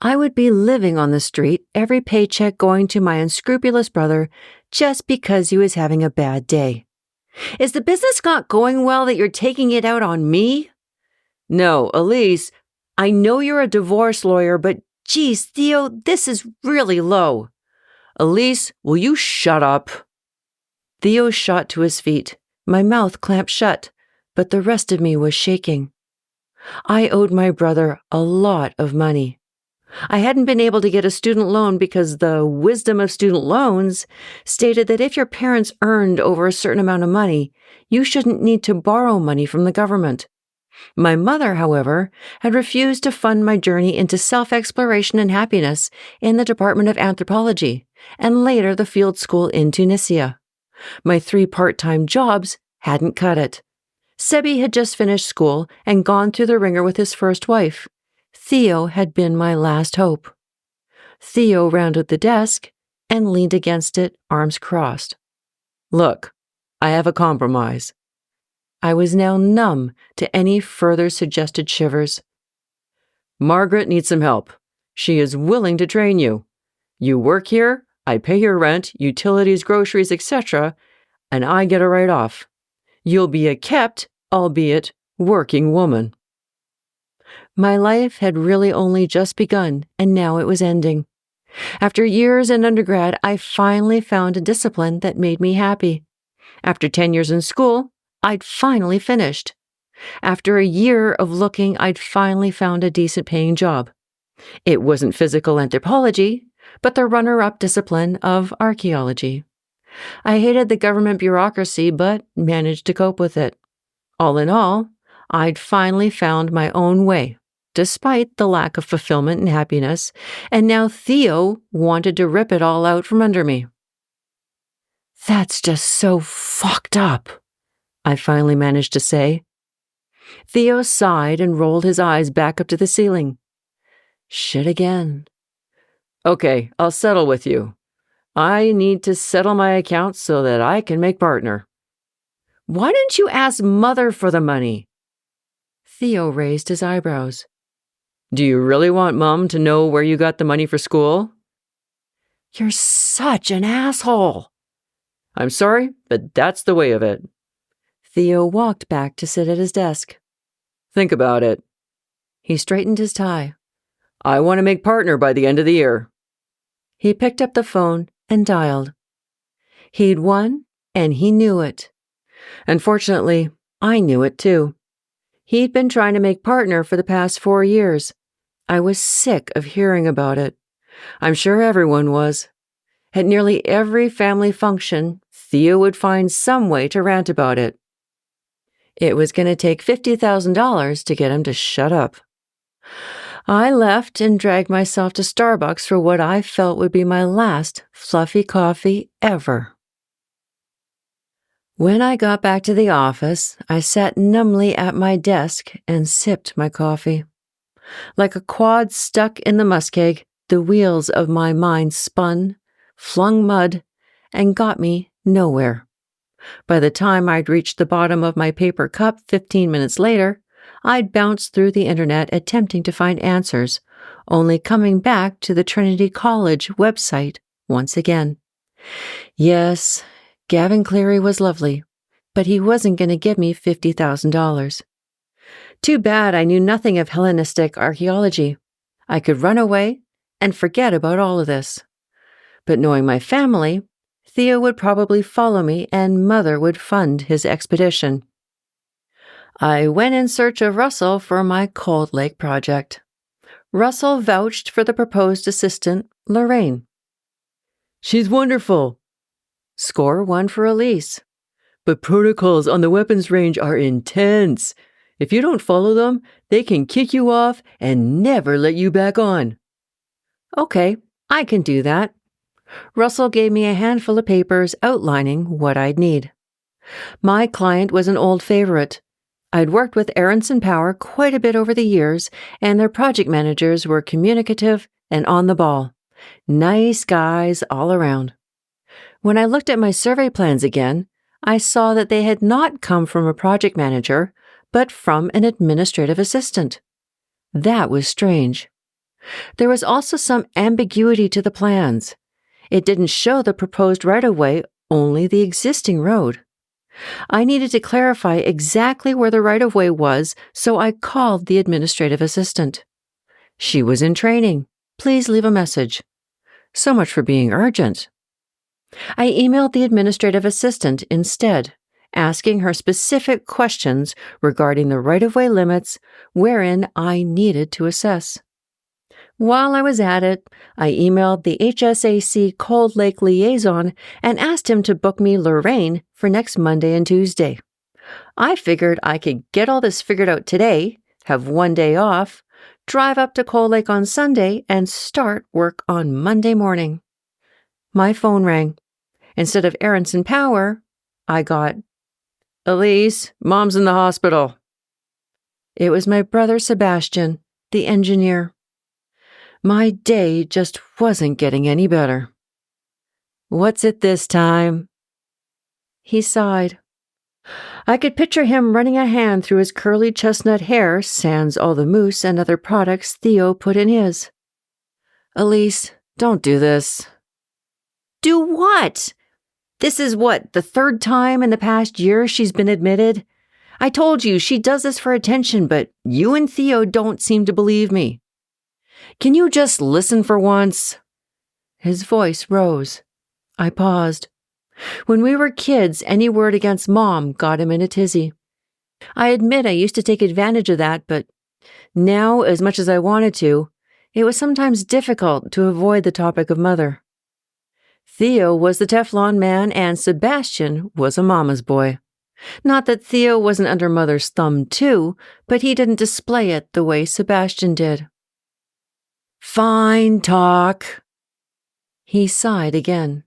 I would be living on the street, every paycheck going to my unscrupulous brother just because he was having a bad day. Is the business not going well that you're taking it out on me? No, Elise, I know you're a divorce lawyer, but geez, Theo, this is really low. Elise, will you shut up? Theo shot to his feet. My mouth clamped shut, but the rest of me was shaking. I owed my brother a lot of money. I hadn't been able to get a student loan because the wisdom of student loans stated that if your parents earned over a certain amount of money, you shouldn't need to borrow money from the government. My mother, however, had refused to fund my journey into self-exploration and happiness in the Department of Anthropology, and later the field school in Tunisia. My 3 part-time jobs hadn't cut it. Sebi had just finished school and gone through the ringer with his first wife. Theo had been my last hope. Theo rounded the desk and leaned against it, arms crossed. Look, I have a compromise. I was now numb to any further suggested shivers. Margaret needs some help. She is willing to train you. You work here, I pay your rent, utilities, groceries, etc., and I get a write-off. You'll be a kept, albeit working woman. My life had really only just begun, and now it was ending. After years in undergrad, I finally found a discipline that made me happy. After 10 years in school, I'd finally finished. After a year of looking, I'd finally found a decent-paying job. It wasn't physical anthropology, but the runner-up discipline of archaeology. I hated the government bureaucracy, but managed to cope with it. All in all, I'd finally found my own way, despite the lack of fulfillment and happiness, and now Theo wanted to rip it all out from under me. That's just so fucked up, I finally managed to say. Theo sighed and rolled his eyes back up to the ceiling. Shit again. Okay, I'll settle with you. I need to settle my accounts so that I can make partner. Why didn't you ask Mother for the money? Theo raised his eyebrows. Do you really want Mom to know where you got the money for school? You're such an asshole. I'm sorry, but that's the way of it. Theo walked back to sit at his desk. Think about it. He straightened his tie. I want to make partner by the end of the year. He picked up the phone and dialed. He'd won, and he knew it. Unfortunately, I knew it too. He'd been trying to make partner for the past 4 years. I was sick of hearing about it. I'm sure everyone was. At nearly every family function, Theo would find some way to rant about it. It was going to take $50,000 to get him to shut up. I left and dragged myself to Starbucks for what I felt would be my last fluffy coffee ever. When I got back to the office, I sat numbly at my desk and sipped my coffee. Like a quad stuck in the muskeg, the wheels of my mind spun, flung mud, and got me nowhere. By the time I'd reached the bottom of my paper cup 15 minutes later, I'd bounced through the internet attempting to find answers, only coming back to the Trinity College website once again. Yes, Gavin Cleary was lovely, but he wasn't going to give me $50,000. Too bad I knew nothing of Hellenistic archaeology. I could run away and forget about all of this. But knowing my family, Theo would probably follow me and Mother would fund his expedition. I went in search of Russell for my Cold Lake project. Russell vouched for the proposed assistant, Lorraine. "She's wonderful." Score 1 for Elise. "But protocols on the weapons range are intense. If you don't follow them, they can kick you off and never let you back on." Okay, I can do that. Russell gave me a handful of papers outlining what I'd need. My client was an old favorite. I'd worked with Aronson Power quite a bit over the years, and their project managers were communicative and on the ball. Nice guys all around. When I looked at my survey plans again, I saw that they had not come from a project manager, but from an administrative assistant. That was strange. There was also some ambiguity to the plans. It didn't show the proposed right-of-way, only the existing road. I needed to clarify exactly where the right-of-way was, so I called the administrative assistant. She was in training. Please leave a message. So much for being urgent. I emailed the administrative assistant instead, asking her specific questions regarding the right-of-way limits wherein I needed to assess. While I was at it, I emailed the HSAC Cold Lake liaison and asked him to book me Lorraine for next Monday and Tuesday. I figured I could get all this figured out today, have one day off, drive up to Cold Lake on Sunday, and start work on Monday morning. My phone rang. Instead of Aronson Power, I got, "Elise, Mom's in the hospital." It was my brother Sebastian, the engineer. My day just wasn't getting any better. "What's it this time?" He sighed. I could picture him running a hand through his curly chestnut hair, sans all the mousse and other products Theo put in his. "Elise, don't do this." "Do what? This is what, the 3rd time in the past year she's been admitted? I told you she does this for attention, but you and Theo don't seem to believe me. Can you just listen for once?" His voice rose. I paused. When we were kids, any word against Mom got him in a tizzy. I admit I used to take advantage of that, but now, as much as I wanted to, it was sometimes difficult to avoid the topic of Mother. Theo was the Teflon man and Sebastian was a mama's boy. Not that Theo wasn't under Mother's thumb too, but he didn't display it the way Sebastian did. "Fine talk." He sighed again.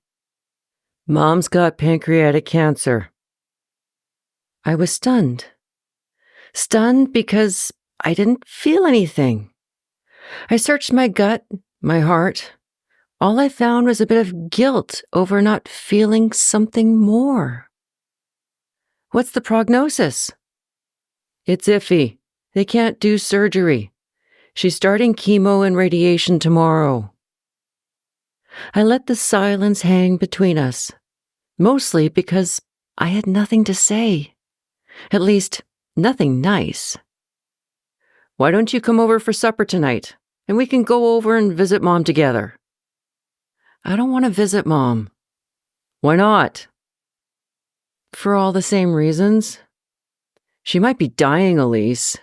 "Mom's got pancreatic cancer." I was stunned. Stunned because I didn't feel anything. I searched my gut, my heart. All I found was a bit of guilt over not feeling something more. "What's the prognosis?" "It's iffy. They can't do surgery. She's starting chemo and radiation tomorrow." I let the silence hang between us, mostly because I had nothing to say. At least, nothing nice. "Why don't you come over for supper tonight, and we can go over and visit Mom together?" I don't want to visit Mom. Why not? For all the same reasons. She might be dying, Elise.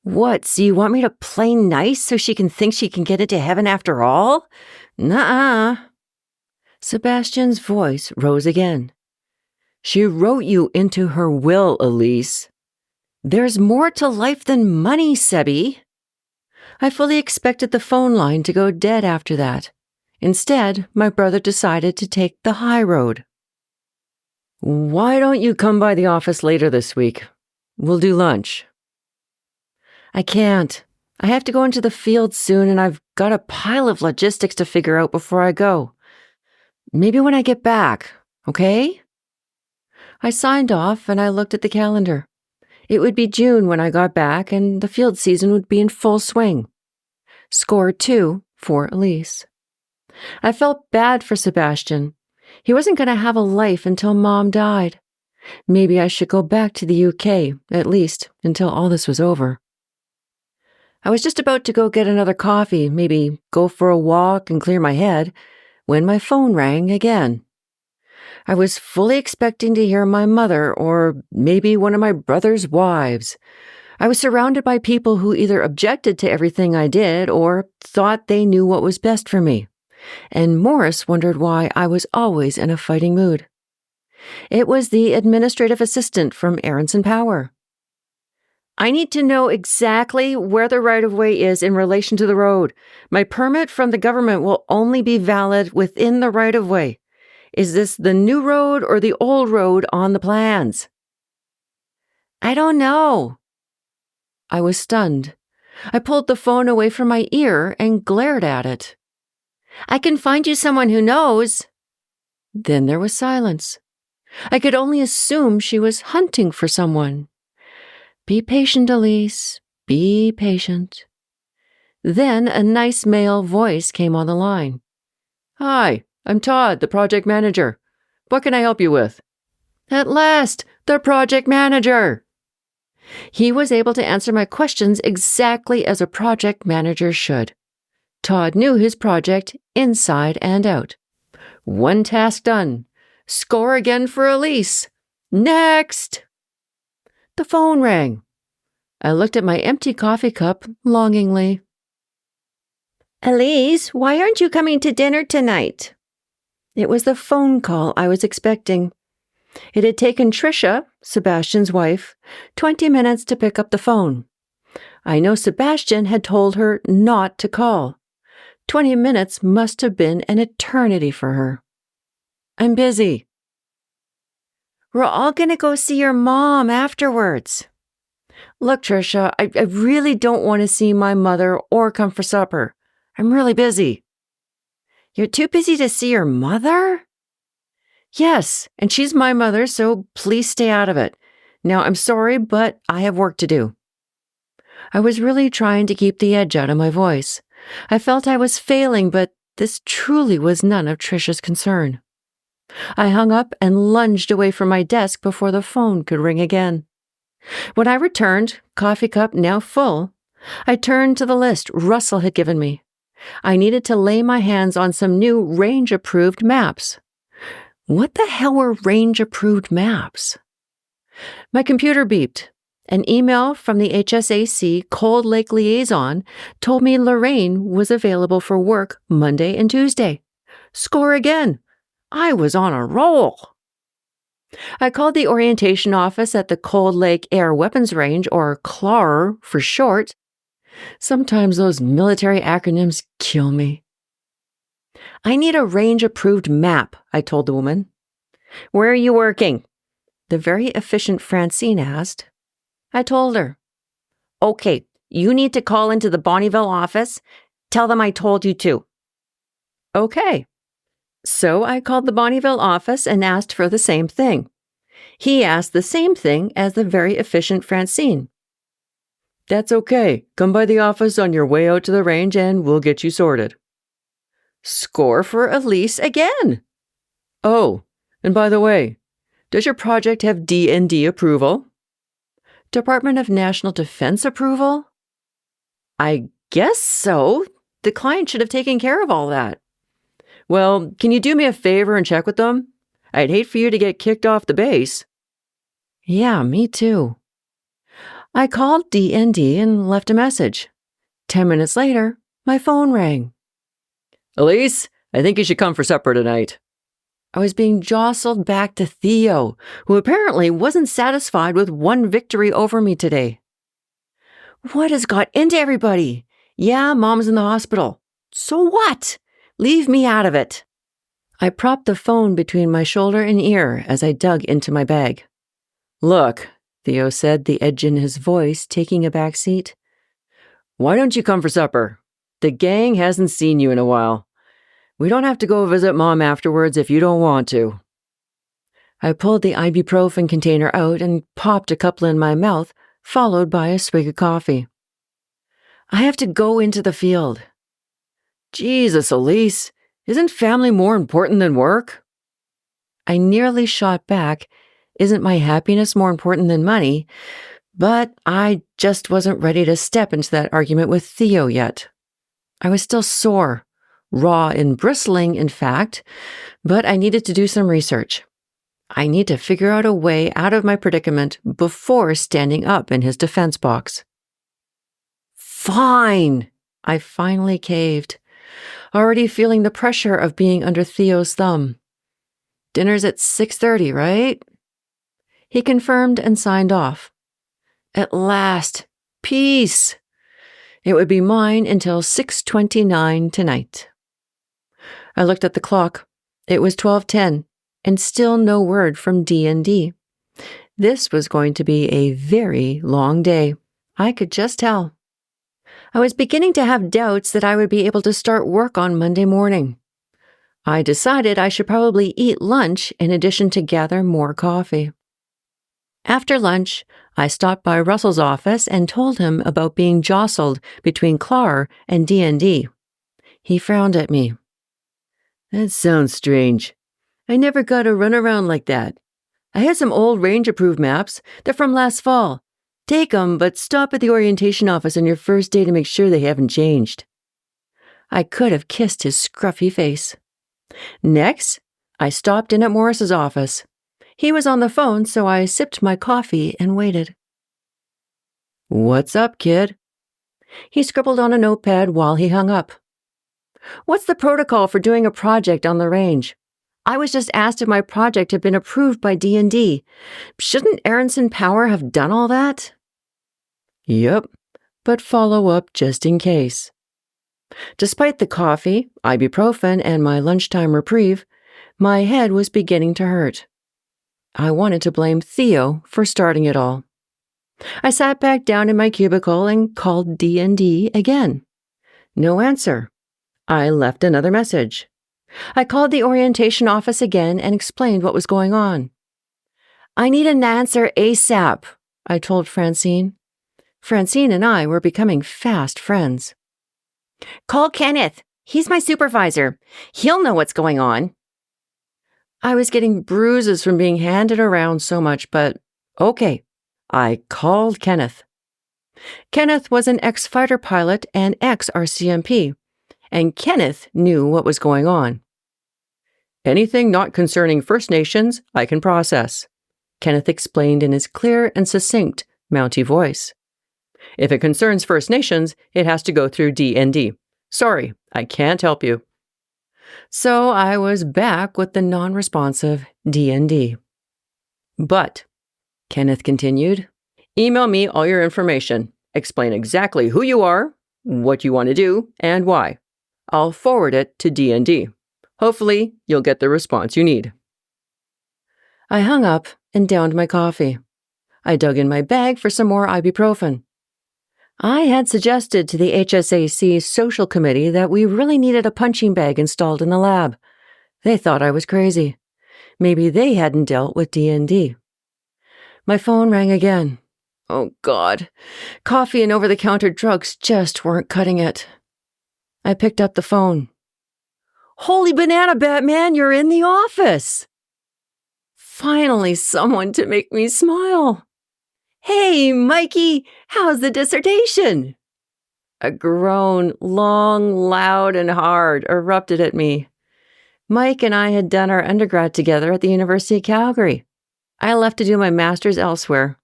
What, so you want me to play nice so she can think she can get into heaven after all? Nuh-uh. Sebastian's voice rose again. She wrote you into her will, Elise. There's more to life than money, Sebi. I fully expected the phone line to go dead after that. Instead, my brother decided to take the high road. Why don't you come by the office later this week? We'll do lunch. I can't. I have to go into the field soon, and I've got a pile of logistics to figure out before I go. Maybe when I get back, okay? I signed off and I looked at the calendar. It would be June when I got back, and the field season would be in full swing. Score 2 for Elise. I felt bad for Sebastian. He wasn't going to have a life until Mom died. Maybe I should go back to the UK, at least until all this was over. I was just about to go get another coffee, maybe go for a walk and clear my head, when my phone rang again. I was fully expecting to hear my mother or maybe one of my brother's wives. I was surrounded by people who either objected to everything I did or thought they knew what was best for me. And Morris wondered why I was always in a fighting mood. It was the administrative assistant from Aronson Power. I need to know exactly where the right-of-way is in relation to the road. My permit from the government will only be valid within the right-of-way. Is this the new road or the old road on the plans? I don't know. I was stunned. I pulled the phone away from my ear and glared at it. I can find you someone who knows. Then there was silence. I could only assume she was hunting for someone. Be patient, Elise. Be patient. Then a nice male voice came on the line. Hi, I'm Todd, the project manager. What can I help you with? At last, the project manager. He was able to answer my questions exactly as a project manager should. Todd knew his project inside and out. One task done. Score again for Elise. Next! The phone rang. I looked at my empty coffee cup longingly. Elise, why aren't you coming to dinner tonight? It was the phone call I was expecting. It had taken Tricia, Sebastian's wife, 20 minutes to pick up the phone. I know Sebastian had told her not to call. 20 minutes must have been an eternity for her. I'm busy. We're all going to go see your mom afterwards. Look, Tricia, I really don't want to see my mother or come for supper. I'm really busy. You're too busy to see your mother? Yes, and she's my mother, so please stay out of it. Now, I'm sorry, but I have work to do. I was really trying to keep the edge out of my voice. I felt I was failing, but this truly was none of Tricia's concern. I hung up and lunged away from my desk before the phone could ring again. When I returned, coffee cup now full, I turned to the list Russell had given me. I needed to lay my hands on some new range-approved maps. What the hell were range-approved maps? My computer beeped. An email from the HSAC Cold Lake liaison told me Lorraine was available for work Monday and Tuesday. Score again. I was on a roll. I called the orientation office at the Cold Lake Air Weapons Range, or CLAR for short. Sometimes those military acronyms kill me. I need a range-approved map, I told the woman. Where are you working? The very efficient Francine asked. I told her. Okay, you need to call into the Bonnyville office. Tell them I told you to. Okay. So I called the Bonnyville office and asked for the same thing. He asked the same thing as the very efficient Francine. That's okay. Come by the office on your way out to the range and we'll get you sorted. Score for Elise again. Oh, and by the way, does your project have D&D approval? Department of National Defense approval? I guess so. The client should have taken care of all that. Well, can you do me a favor and check with them? I'd hate for you to get kicked off the base. Yeah, me too. I called D&D and left a message. 10 minutes later, my phone rang. Elise, I think you should come for supper tonight. I was being jostled back to Theo, who apparently wasn't satisfied with one victory over me today. What has got into everybody? Yeah, Mom's in the hospital. So what? Leave me out of it. I propped the phone between my shoulder and ear as I dug into my bag. Look, Theo said, the edge in his voice taking a back seat. Why don't you come for supper? The gang hasn't seen you in a while. We don't have to go visit Mom afterwards if you don't want to. I pulled the ibuprofen container out and popped a couple in my mouth, followed by a swig of coffee. I have to go into the field. Jesus, Elise, isn't family more important than work? I nearly shot back, isn't my happiness more important than money? But I just wasn't ready to step into that argument with Theo yet. I was still sore, raw and bristling, in fact, but I needed to do some research. I need to figure out a way out of my predicament before standing up in his defense box. Fine, I finally caved, already feeling the pressure of being under Theo's thumb. Dinner's at 6:30, right? He confirmed and signed off. At last, peace. It would be mine until 6:29 tonight. I looked at the clock. It was 12:10, and still no word from D&D. This was going to be a very long day. I could just tell. I was beginning to have doubts that I would be able to start work on Monday morning. I decided I should probably eat lunch in addition to gather more coffee. After lunch, I stopped by Russell's office and told him about being jostled between Clar and D&D. He frowned at me. That sounds strange. I never got a runaround like that. I had some old range-approved maps. They're from last fall. Take 'em, but stop at the orientation office on your first day to make sure they haven't changed. I could have kissed his scruffy face. Next, I stopped in at Morris's office. He was on the phone, so I sipped my coffee and waited. What's up, kid? He scribbled on a notepad while he hung up. What's the protocol for doing a project on the range? I was just asked if my project had been approved by D&D. Shouldn't Aronson Power have done all that? Yep, but follow up just in case. Despite the coffee, ibuprofen, and my lunchtime reprieve, my head was beginning to hurt. I wanted to blame Theo for starting it all. I sat back down in my cubicle and called D&D again. No answer. I left another message. I called the orientation office again and explained what was going on. I need an answer ASAP, I told Francine. Francine and I were becoming fast friends. Call Kenneth. He's my supervisor. He'll know what's going on. I was getting bruises from being handed around so much, but okay. I called Kenneth. Kenneth was an ex-fighter pilot and ex-RCMP, and Kenneth knew what was going on. Anything not concerning First Nations, I can process, Kenneth explained in his clear and succinct Mountie voice. If it concerns First Nations, it has to go through D&D. Sorry, I can't help you. So I was back with the non-responsive D&D. But, Kenneth continued, email me all your information. Explain exactly who you are, what you want to do, and why. I'll forward it to D&D. Hopefully, you'll get the response you need. I hung up and downed my coffee. I dug in my bag for some more ibuprofen. I had suggested to the HSAC social committee that we really needed a punching bag installed in the lab. They thought I was crazy. Maybe they hadn't dealt with D&D. My phone rang again. Oh, God. Coffee and over-the-counter drugs just weren't cutting it. I picked up the phone. Holy banana, Batman, you're in the office! Finally, someone to make me smile. Hey, Mikey, how's the dissertation? A groan, long, loud, and hard, erupted at me. Mike and I had done our undergrad together at the University of Calgary. I left to do my master's elsewhere.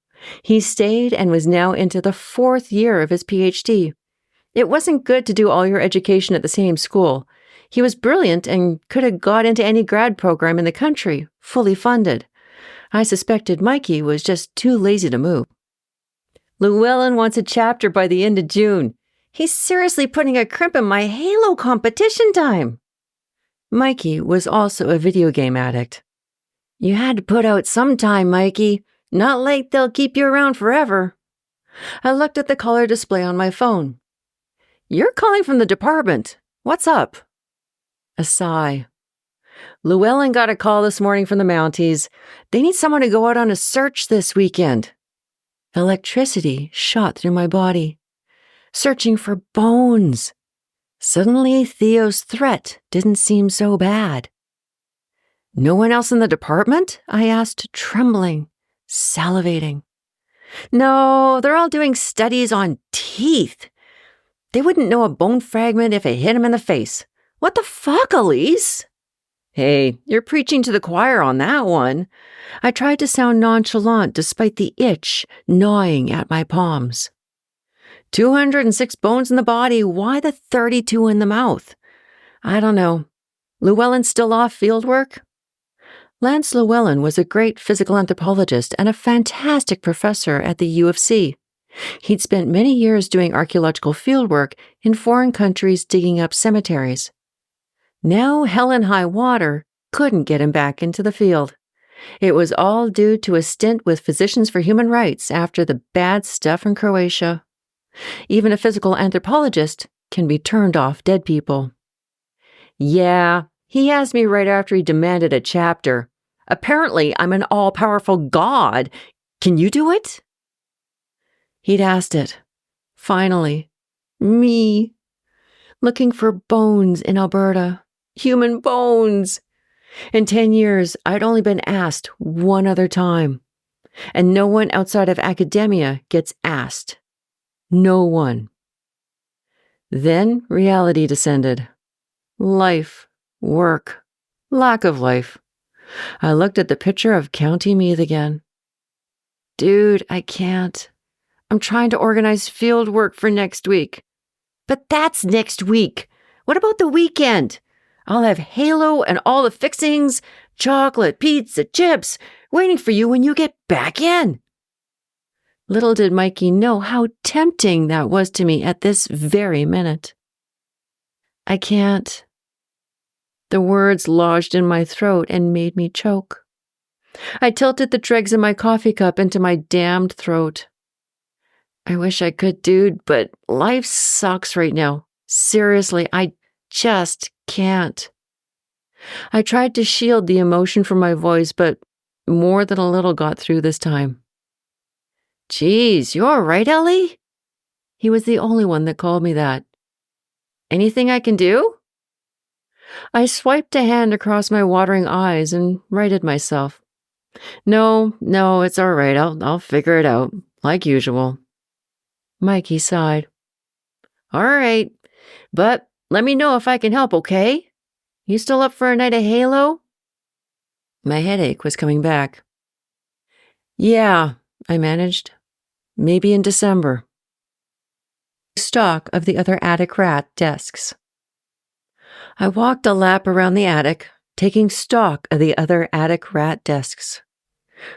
He stayed and was now into the 4th year of his PhD. It wasn't good to do all your education at the same school. He was brilliant and could have got into any grad program in the country, fully funded. I suspected Mikey was just too lazy to move. Llewellyn wants a chapter by the end of June. He's seriously putting a crimp in my Halo competition time. Mikey was also a video game addict. You had to put out sometime, Mikey. Not like they'll keep you around forever. I looked at the color display on my phone. You're calling from the department. What's up? A sigh. Llewellyn got a call this morning from the Mounties. They need someone to go out on a search this weekend. Electricity shot through my body. Searching for bones. Suddenly, Theo's threat didn't seem so bad. No one else in the department? I asked, trembling, salivating. No, they're all doing studies on teeth. They wouldn't know a bone fragment if it hit them in the face. What the fuck, Elise? Hey, you're preaching to the choir on that one. I tried to sound nonchalant despite the itch gnawing at my palms. 206 bones in the body, why the 32 in the mouth? I don't know. Llewellyn still off field work? Lance Llewellyn was a great physical anthropologist and a fantastic professor at the U of C. He'd spent many years doing archaeological fieldwork in foreign countries digging up cemeteries. Now hell and high water couldn't get him back into the field. It was all due to a stint with Physicians for Human Rights after the bad stuff in Croatia. Even a physical anthropologist can be turned off dead people. Yeah, he asked me right after he demanded a chapter. Apparently, I'm an all-powerful god. Can you do it? He'd asked it. Finally. Me. Looking for bones in Alberta. Human bones. In 10 years, I'd only been asked one other time. And no one outside of academia gets asked. No one. Then reality descended. Life, work, lack of life. I looked at the picture of County Meath again. Dude, I can't. I'm trying to organize field work for next week. But that's next week. What about the weekend? I'll have Halo and all the fixings, chocolate, pizza, chips, waiting for you when you get back in. Little did Mikey know how tempting that was to me at this very minute. I can't. The words lodged in my throat and made me choke. I tilted the dregs of my coffee cup into my damned throat. I wish I could, dude, but life sucks right now. Seriously, I just can't. I tried to shield the emotion from my voice, but more than a little got through this time. Geez, you all right, Ellie? He was the only one that called me that. Anything I can do? I swiped a hand across my watering eyes and righted myself. No, it's all right. I'll figure it out, like usual. Mikey sighed. All right, but let me know if I can help, okay? You still up for a night of Halo? My headache was coming back. Yeah, I managed. Maybe in December. Stock of the other attic rat desks. I walked a lap around the attic, taking stock of the other attic rat desks.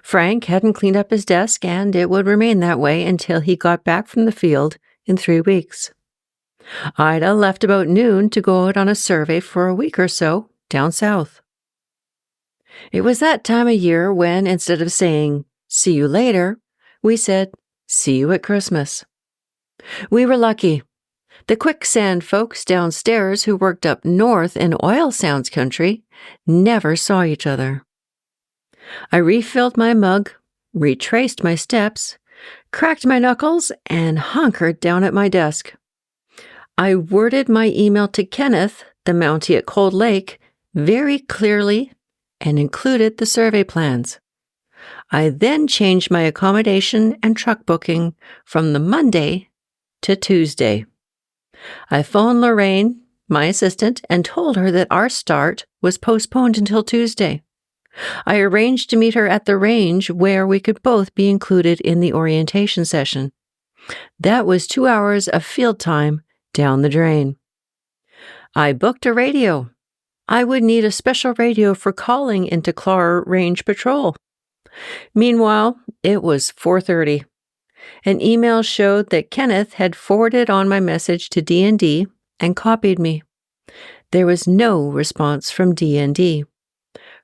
Frank hadn't cleaned up his desk, and it would remain that way until he got back from the field in 3 weeks. Ida left about noon to go out on a survey for a week or so down south. It was that time of year when, instead of saying, "See you later," we said, "See you at Christmas." We were lucky. The quicksand folks downstairs who worked up north in oil sounds country never saw each other. I refilled my mug, retraced my steps, cracked my knuckles, and hunkered down at my desk. I worded my email to Kenneth, the Mountie at Cold Lake, very clearly and included the survey plans. I then changed my accommodation and truck booking from the Monday to Tuesday. I phoned Lorraine, my assistant, and told her that our start was postponed until Tuesday. I arranged to meet her at the range where we could both be included in the orientation session. That was 2 hours of field time down the drain. I booked a radio. I would need a special radio for calling into Clara Range Patrol. Meanwhile, it was 4:30. An email showed that Kenneth had forwarded on my message to D&D and copied me. There was no response from D&D.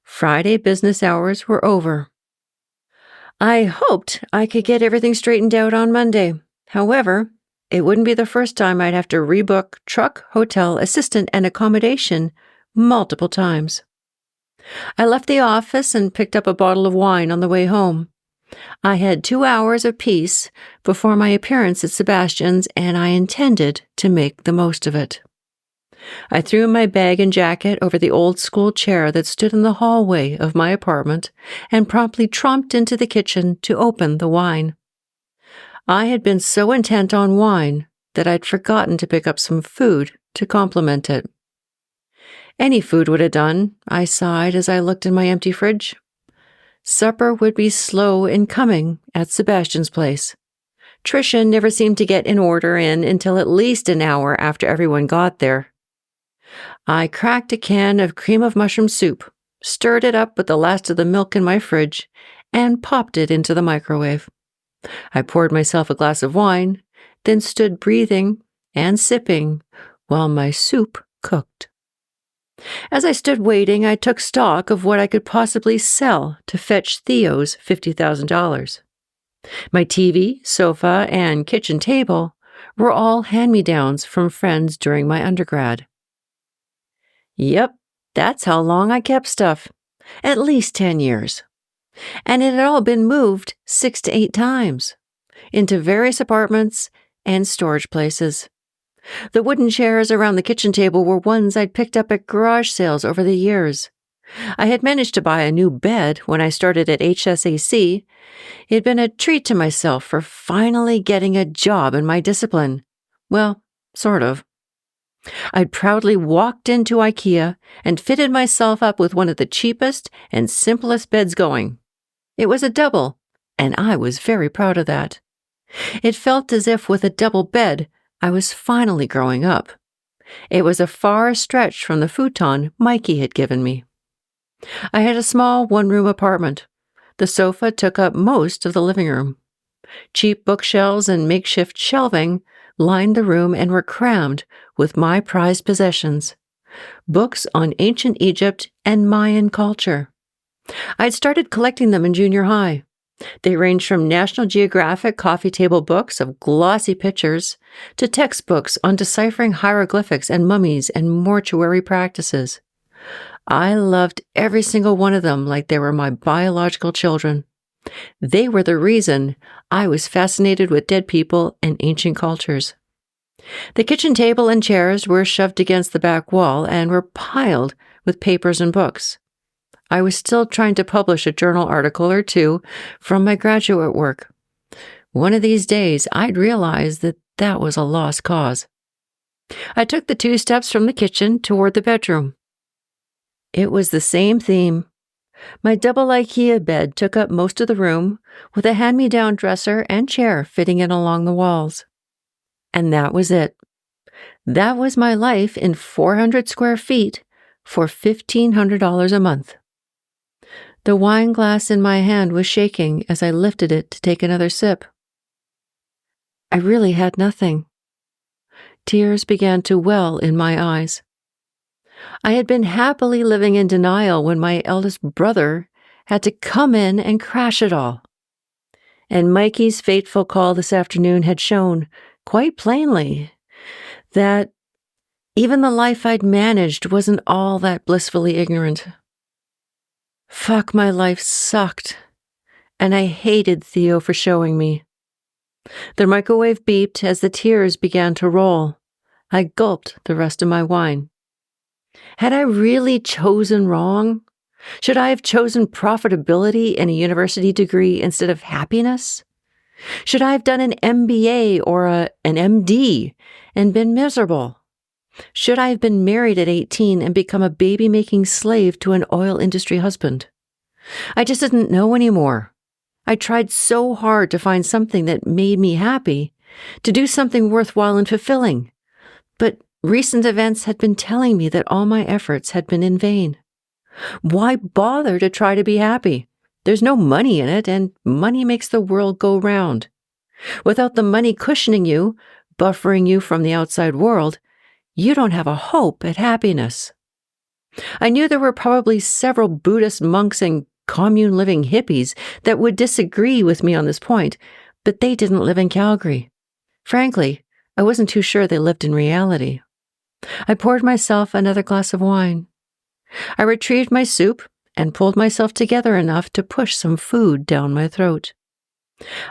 Friday business hours were over. I hoped I could get everything straightened out on Monday. However, it wouldn't be the first time I'd have to rebook truck, hotel, assistant, and accommodation multiple times. I left the office and picked up a bottle of wine on the way home. I had 2 hours of peace before my appearance at Sebastian's, and I intended to make the most of it. I threw my bag and jacket over the old-school chair that stood in the hallway of my apartment and promptly tromped into the kitchen to open the wine. I had been so intent on wine that I'd forgotten to pick up some food to complement it. Any food would have done, I sighed as I looked in my empty fridge. Supper would be slow in coming at Sebastian's place. Tricia never seemed to get an order in until at least an hour after everyone got there. I cracked a can of cream of mushroom soup, stirred it up with the last of the milk in my fridge, and popped it into the microwave. I poured myself a glass of wine, then stood breathing and sipping while my soup cooked. As I stood waiting, I took stock of what I could possibly sell to fetch Theo's $50,000. My TV, sofa, and kitchen table were all hand-me-downs from friends during my undergrad. Yep, that's how long I kept stuff. At least 10 years. And it had all been moved 6 to 8 times into various apartments and storage places. The wooden chairs around the kitchen table were ones I'd picked up at garage sales over the years. I had managed to buy a new bed when I started at HSAC. It had been a treat to myself for finally getting a job in my discipline. Well, sort of. I'd proudly walked into IKEA and fitted myself up with one of the cheapest and simplest beds going. It was a double, and I was very proud of that. It felt as if with a double bed, I was finally growing up. It was a far stretch from the futon Mikey had given me. I had a small one-room apartment. The sofa took up most of the living room. Cheap bookshelves and makeshift shelving lined the room and were crammed with my prized possessions, books on ancient Egypt and Mayan culture. I'd started collecting them in junior high. They ranged from National Geographic coffee table books of glossy pictures to textbooks on deciphering hieroglyphics and mummies and mortuary practices. I loved every single one of them like they were my biological children. They were the reason I was fascinated with dead people and ancient cultures. The kitchen table and chairs were shoved against the back wall and were piled with papers and books. I was still trying to publish a journal article or two from my graduate work. One of these days, I'd realize that that was a lost cause. I took the 2 steps from the kitchen toward the bedroom. It was the same theme. My double IKEA bed took up most of the room, with a hand-me-down dresser and chair fitting in along the walls. And that was it. That was my life in 400 square feet for $1,500 a month. The wine glass in my hand was shaking as I lifted it to take another sip. I really had nothing. Tears began to well in my eyes. I had been happily living in denial when my eldest brother had to come in and crash it all. And Mikey's fateful call this afternoon had shown, quite plainly, that even the life I'd managed wasn't all that blissfully ignorant. Fuck, my life sucked, and I hated Theo for showing me. The microwave beeped as the tears began to roll. I gulped the rest of my wine. Had I really chosen wrong? Should I have chosen profitability and a university degree instead of happiness? Should I have done an MBA or an MD and been miserable? Should I have been married at 18 and become a baby-making slave to an oil industry husband? I just didn't know anymore. I tried so hard to find something that made me happy, to do something worthwhile and fulfilling. But recent events had been telling me that all my efforts had been in vain. Why bother to try to be happy? There's no money in it, and money makes the world go round. Without the money cushioning you, buffering you from the outside world, you don't have a hope at happiness. I knew there were probably several Buddhist monks and commune living hippies that would disagree with me on this point, but they didn't live in Calgary. Frankly, I wasn't too sure they lived in reality. I poured myself another glass of wine. I retrieved my soup and pulled myself together enough to push some food down my throat.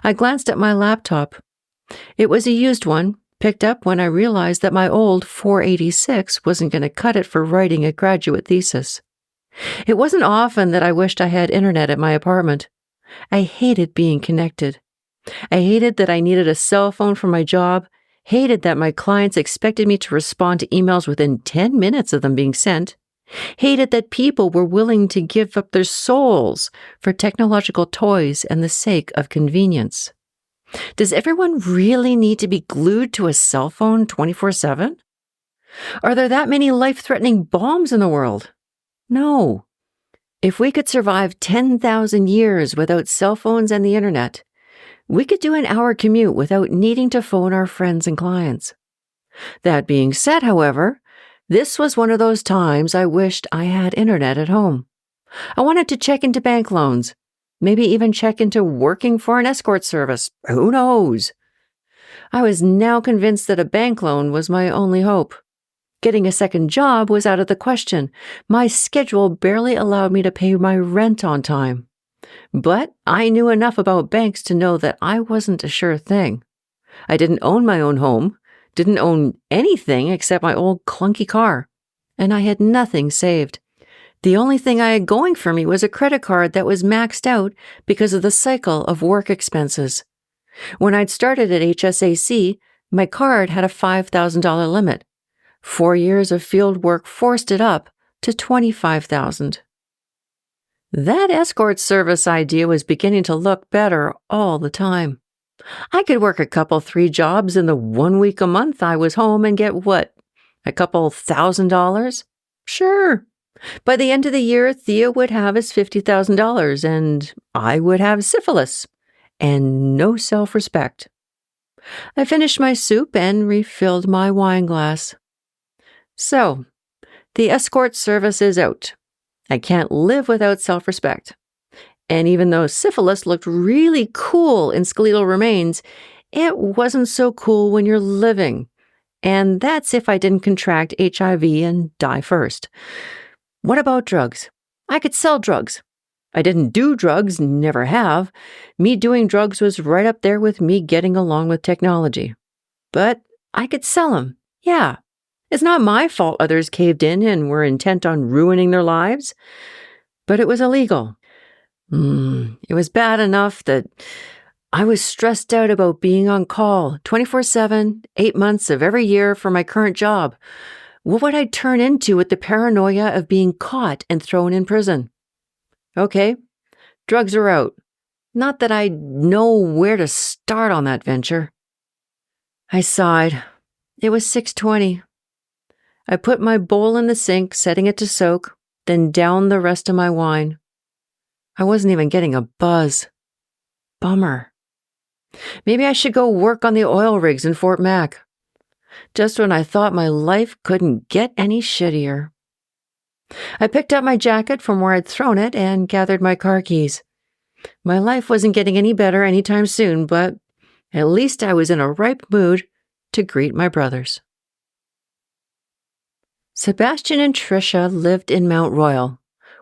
I glanced at my laptop. It was a used one, picked up when I realized that my old 486 wasn't going to cut it for writing a graduate thesis. It wasn't often that I wished I had internet at my apartment. I hated being connected. I hated that I needed a cell phone for my job, hated that my clients expected me to respond to emails within 10 minutes of them being sent, hated that people were willing to give up their souls for technological toys and the sake of convenience. Does everyone really need to be glued to a cell phone 24/7? Are there that many life-threatening bombs in the world? No. If we could survive 10,000 years without cell phones and the internet, we could do an hour commute without needing to phone our friends and clients. That being said, however, this was one of those times I wished I had internet at home. I wanted to check into bank loans, maybe even check into working for an escort service. Who knows? I was now convinced that a bank loan was my only hope. Getting a second job was out of the question. My schedule barely allowed me to pay my rent on time. But I knew enough about banks to know that I wasn't a sure thing. I didn't own my own home, didn't own anything except my old clunky car, and I had nothing saved. The only thing I had going for me was a credit card that was maxed out because of the cycle of work expenses. When I'd started at HSAC, my card had a $5,000 limit. 4 years of field work forced it up to $25,000. That escort service idea was beginning to look better all the time. I could work a couple 3 jobs in the 1 week a month I was home and get what? A couple $1,000? Sure. By the end of the year, Theo would have his $50,000 and I would have syphilis and no self-respect. I finished my soup and refilled my wine glass. So, the escort service is out. I can't live without self-respect. And even though syphilis looked really cool in skeletal remains, it wasn't so cool when you're living. And that's if I didn't contract HIV and die first. What about drugs? I could sell drugs. I didn't do drugs, never have. Me doing drugs was right up there with me getting along with technology. But I could sell them, yeah. It's not my fault others caved in and were intent on ruining their lives. But it was illegal. It was bad enough that I was stressed out about being on call 24/7, 8 months of every year for my current job. What would I turn into with the paranoia of being caught and thrown in prison? Okay, drugs are out. Not that I know where to start on that venture. I sighed. It was 6:20. I put my bowl in the sink, setting it to soak, then downed the rest of my wine. I wasn't even getting a buzz. Bummer. Maybe I should go work on the oil rigs in Fort Mac. Just when I thought my life couldn't get any shittier. I picked up my jacket from where I'd thrown it and gathered my car keys. My life wasn't getting any better anytime soon, but at least I was in a ripe mood to greet my brothers. Sebastian and Tricia lived in Mount Royal,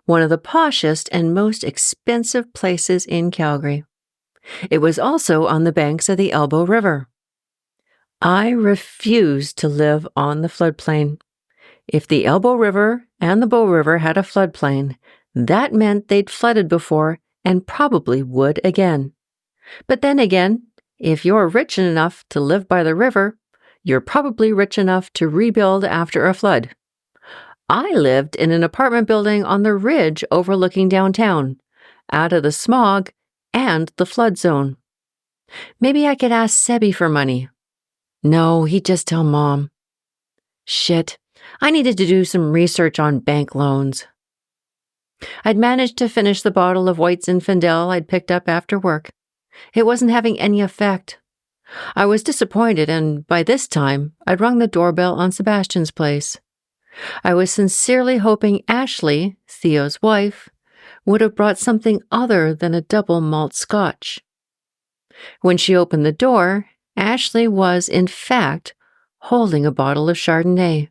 one of the poshest and most expensive places in Calgary. It was also on the banks of the Elbow River. I refused to live on the floodplain. If the Elbow River and the Bow River had a floodplain, that meant they'd flooded before and probably would again. But then again, if you're rich enough to live by the river, You're probably rich enough to rebuild after a flood. I lived in an apartment building on the ridge overlooking downtown, out of the smog and the flood zone. Maybe I could ask Sebi for money. No, he'd just tell Mom. Shit, I needed to do some research on bank loans. I'd managed to finish the bottle of white Zinfandel I'd picked up after work. It wasn't having any effect. I was disappointed, and by this time, I'd rung the doorbell on Sebastian's place. I was sincerely hoping Ashley, Theo's wife, would have brought something other than a double malt scotch. When she opened the door, Ashley was, in fact, holding a bottle of Chardonnay.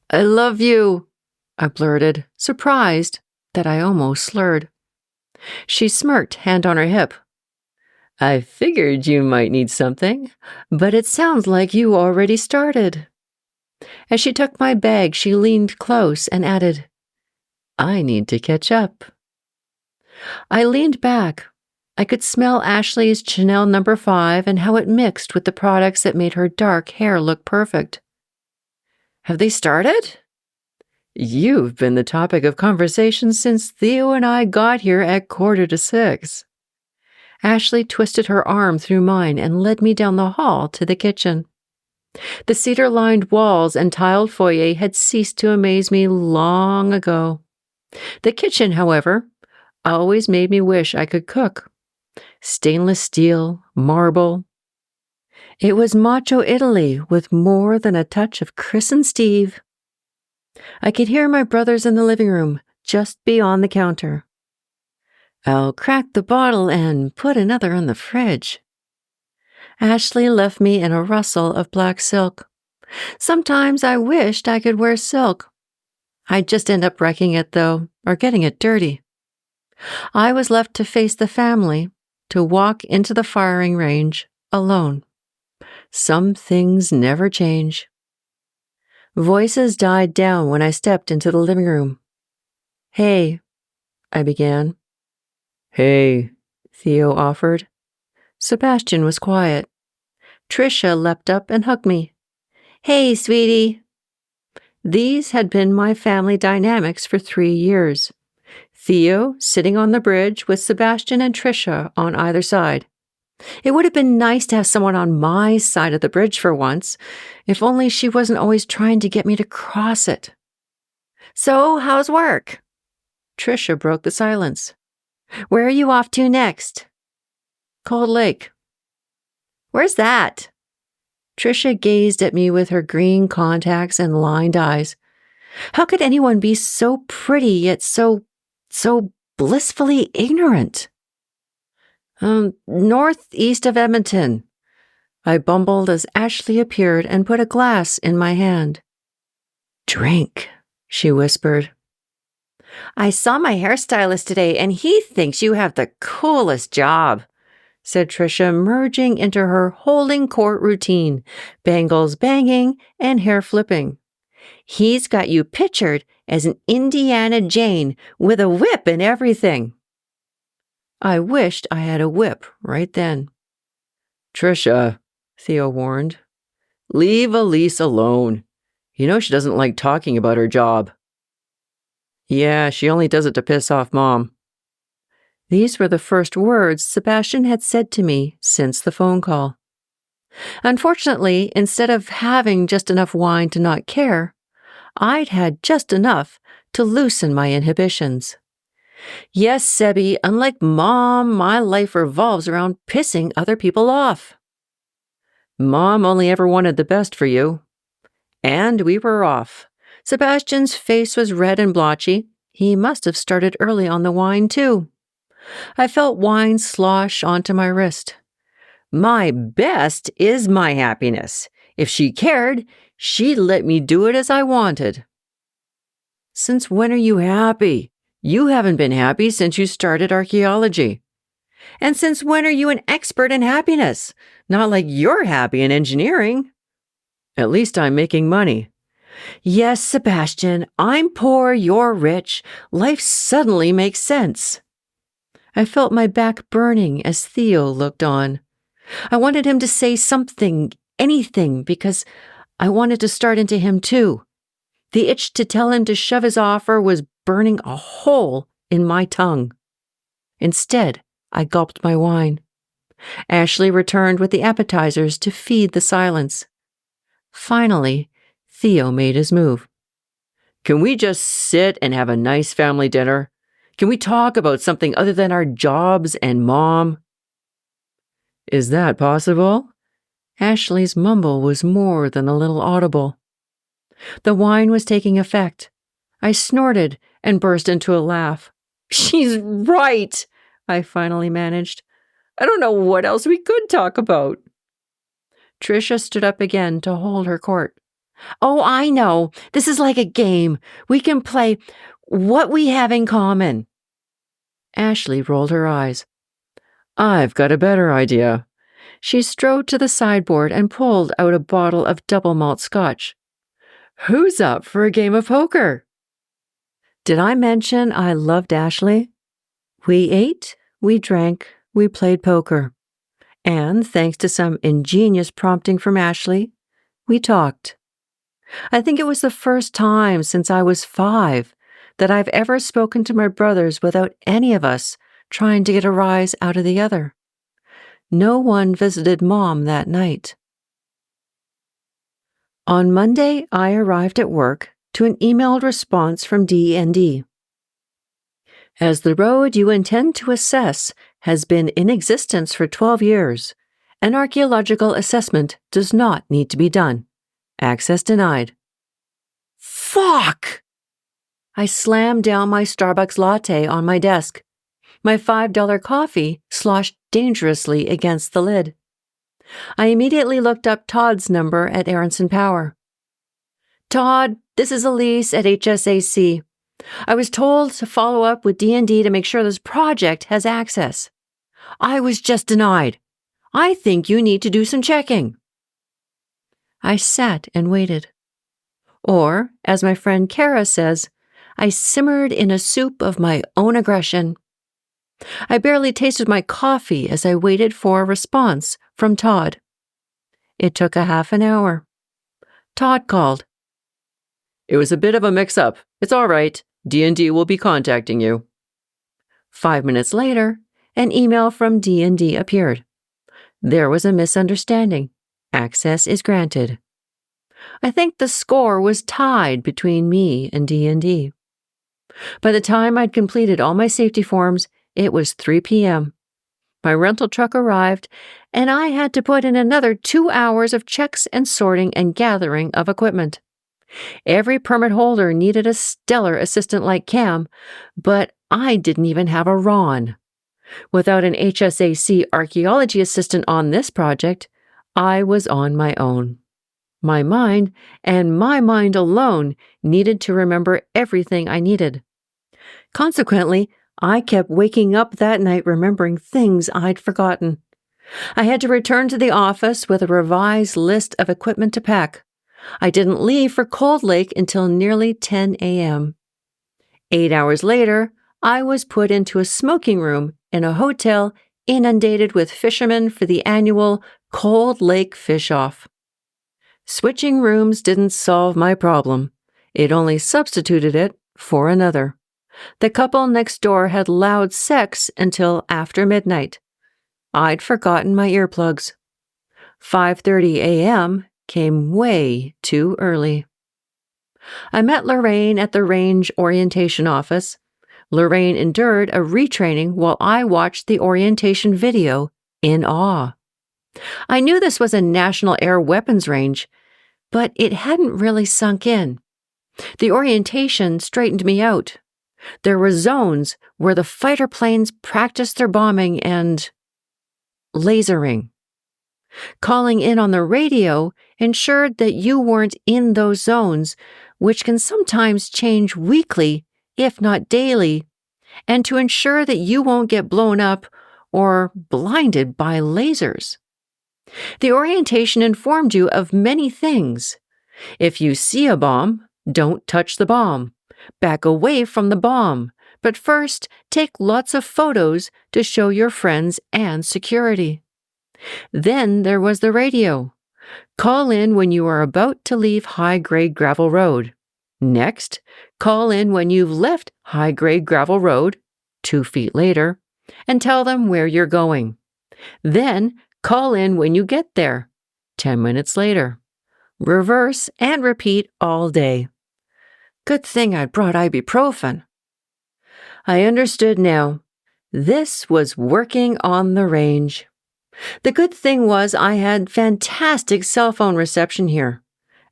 "I love you," I blurted, surprised that I almost slurred. She smirked, hand on her hip. "I figured you might need something, but it sounds like you already started." As she took my bag, she leaned close and added, "I need to catch up." I leaned back. I could smell Ashley's Chanel No. 5 and how it mixed with the products that made her dark hair look perfect. "Have they started?" "You've been the topic of conversation since Theo and I got here at 5:45. Ashley twisted her arm through mine and led me down the hall to the kitchen. The cedar-lined walls and tiled foyer had ceased to amaze me long ago. The kitchen, however, always made me wish I could cook. Stainless steel, marble. It was macho Italy with more than a touch of Chris and Steve. I could hear my brothers in the living room, just beyond the counter. "I'll crack the bottle and put another in the fridge." Ashley left me in a rustle of black silk. Sometimes I wished I could wear silk. I'd just end up wrecking it, though, or getting it dirty. I was left to face the family, to walk into the firing range alone. Some things never change. Voices died down when I stepped into the living room. "Hey," I began. "Hey," Theo offered. Sebastian was quiet. Tricia leapt up and hugged me. "Hey, sweetie." These had been my family dynamics for 3 years. Theo sitting on the bridge with Sebastian and Tricia on either side. It would have been nice to have someone on my side of the bridge for once, if only she wasn't always trying to get me to cross it. "So, how's work?" Tricia broke the silence. "Where are you off to next?" "Cold Lake." "Where's that?" Tricia gazed at me with her green contacts and lined eyes. How could anyone be so pretty yet so blissfully ignorant? "Northeast of Edmonton," I bumbled as Ashley appeared and put a glass in my hand. "Drink," she whispered. "I saw my hairstylist today and he thinks you have the coolest job," said Tricia, merging into her holding court routine, bangles banging and hair flipping. "He's got you pictured as an Indiana Jane with a whip and everything." I wished I had a whip right then. "Tricia," Theo warned, "leave Elise alone. You know she doesn't like talking about her job." "Yeah, she only does it to piss off Mom." These were the first words Sebastian had said to me since the phone call. Unfortunately, instead of having just enough wine to not care, I'd had just enough to loosen my inhibitions. Yes, Sebi, unlike Mom, my life revolves around pissing other people off. Mom only ever wanted the best for you. And we were off. Sebastian's face was red and blotchy. He must have started early on the wine, too. I felt wine slosh onto my wrist. My best is my happiness. If she cared, she'd let me do it as I wanted. Since when are you happy? You haven't been happy since you started archaeology. And since when are you an expert in happiness? Not like you're happy in engineering. At least I'm making money. Yes, Sebastian, I'm poor, you're rich. Life suddenly makes sense. I felt my back burning as Theo looked on. I wanted him to say something, anything because I wanted to start into him too. The itch to tell him to shove his offer was burning a hole in my tongue. Instead, I gulped my wine. Ashley returned with the appetizers to feed the silence. Finally, Theo made his move. Can we just sit and have a nice family dinner? Can we talk about something other than our jobs and Mom? Is that possible? Ashley's mumble was more than a little audible. The wine was taking effect. I snorted and burst into a laugh. She's right, I finally managed. I don't know what else we could talk about. Tricia stood up again to hold her court. Oh, I know. This is like a game. We can play What We Have in Common. Ashley rolled her eyes. I've got a better idea. She strode to the sideboard and pulled out a bottle of double malt scotch. Who's up for a game of poker? Did I mention I loved Ashley? We ate, we drank, we played poker. And thanks to some ingenious prompting from Ashley, we talked. I think it was the first time since I was 5 that I've ever spoken to my brothers without any of us trying to get a rise out of the other. No one visited Mom that night. On Monday, I arrived at work to an emailed response from D&D. As the road you intend to assess has been in existence for 12 years, an archaeological assessment does not need to be done. Access denied. Fuck! I slammed down my Starbucks latte on my desk. My $5 coffee sloshed dangerously against the lid. I immediately looked up Todd's number at Aronson Power. Todd, this is Elise at HSAC. I was told to follow up with D&D to make sure this project has access. I was just denied. I think you need to do some checking. I sat and waited. Or, as my friend Kara says, I simmered in a soup of my own aggression. I barely tasted my coffee as I waited for a response from Todd. It took a half an hour. Todd called. It was a bit of a mix-up. It's all right. D&D will be contacting you. 5 minutes later, an email from D&D appeared. There was a misunderstanding. Access is granted. I think the score was tied between me and D&D. By the time I'd completed all my safety forms, it was 3 p.m. My rental truck arrived, and I had to put in another 2 hours of checks and sorting and gathering of equipment. Every permit holder needed a stellar assistant like Cam, but I didn't even have a Ron. Without an HSAC archaeology assistant on this project, I was on my own. My mind, and my mind alone, needed to remember everything I needed. Consequently, I kept waking up that night remembering things I'd forgotten. I had to return to the office with a revised list of equipment to pack. I didn't leave for Cold Lake until nearly 10 a.m. 8 hours later, I was put into a smoking room in a hotel inundated with fishermen for the annual Cold Lake Fish-Off. Switching rooms didn't solve my problem. It only substituted it for another. The couple next door had loud sex until after midnight. I'd forgotten my earplugs. 5:30 a.m. came way too early. I met Lorraine at the range orientation office. Lorraine endured a retraining while I watched the orientation video in awe. I knew this was a National Air Weapons Range, but it hadn't really sunk in. The orientation straightened me out. There were zones where the fighter planes practiced their bombing and lasering. Calling in on the radio ensured that you weren't in those zones, which can sometimes change weekly, if not daily, and to ensure that you won't get blown up or blinded by lasers. The orientation informed you of many things. If you see a bomb, don't touch the bomb. Back away from the bomb, but first take lots of photos to show your friends and security. Then there was the radio. Call in when you are about to leave high-grade gravel road. Next, call in when you've left high-grade gravel road, 2 feet later, and tell them where you're going. Then, call in when you get there, 10 minutes later. Reverse and repeat all day. Good thing I brought ibuprofen. I understood now. This was working on the range. The good thing was I had fantastic cell phone reception here.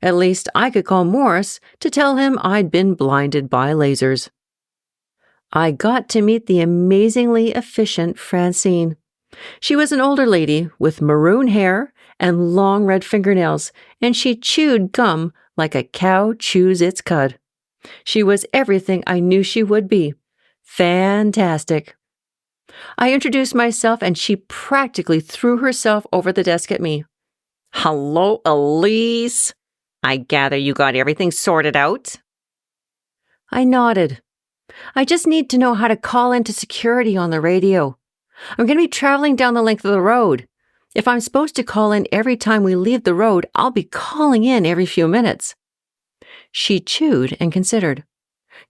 At least I could call Morris to tell him I'd been blinded by lasers. I got to meet the amazingly efficient Francine. She was an older lady with maroon hair and long red fingernails, and she chewed gum like a cow chews its cud. She was everything I knew she would be. Fantastic. I introduced myself, and she practically threw herself over the desk at me. Hello, Elise. I gather you got everything sorted out? I nodded. I just need to know how to call into security on the radio. I'm going to be traveling down the length of the road. If I'm supposed to call in every time we leave the road, I'll be calling in every few minutes. She chewed and considered.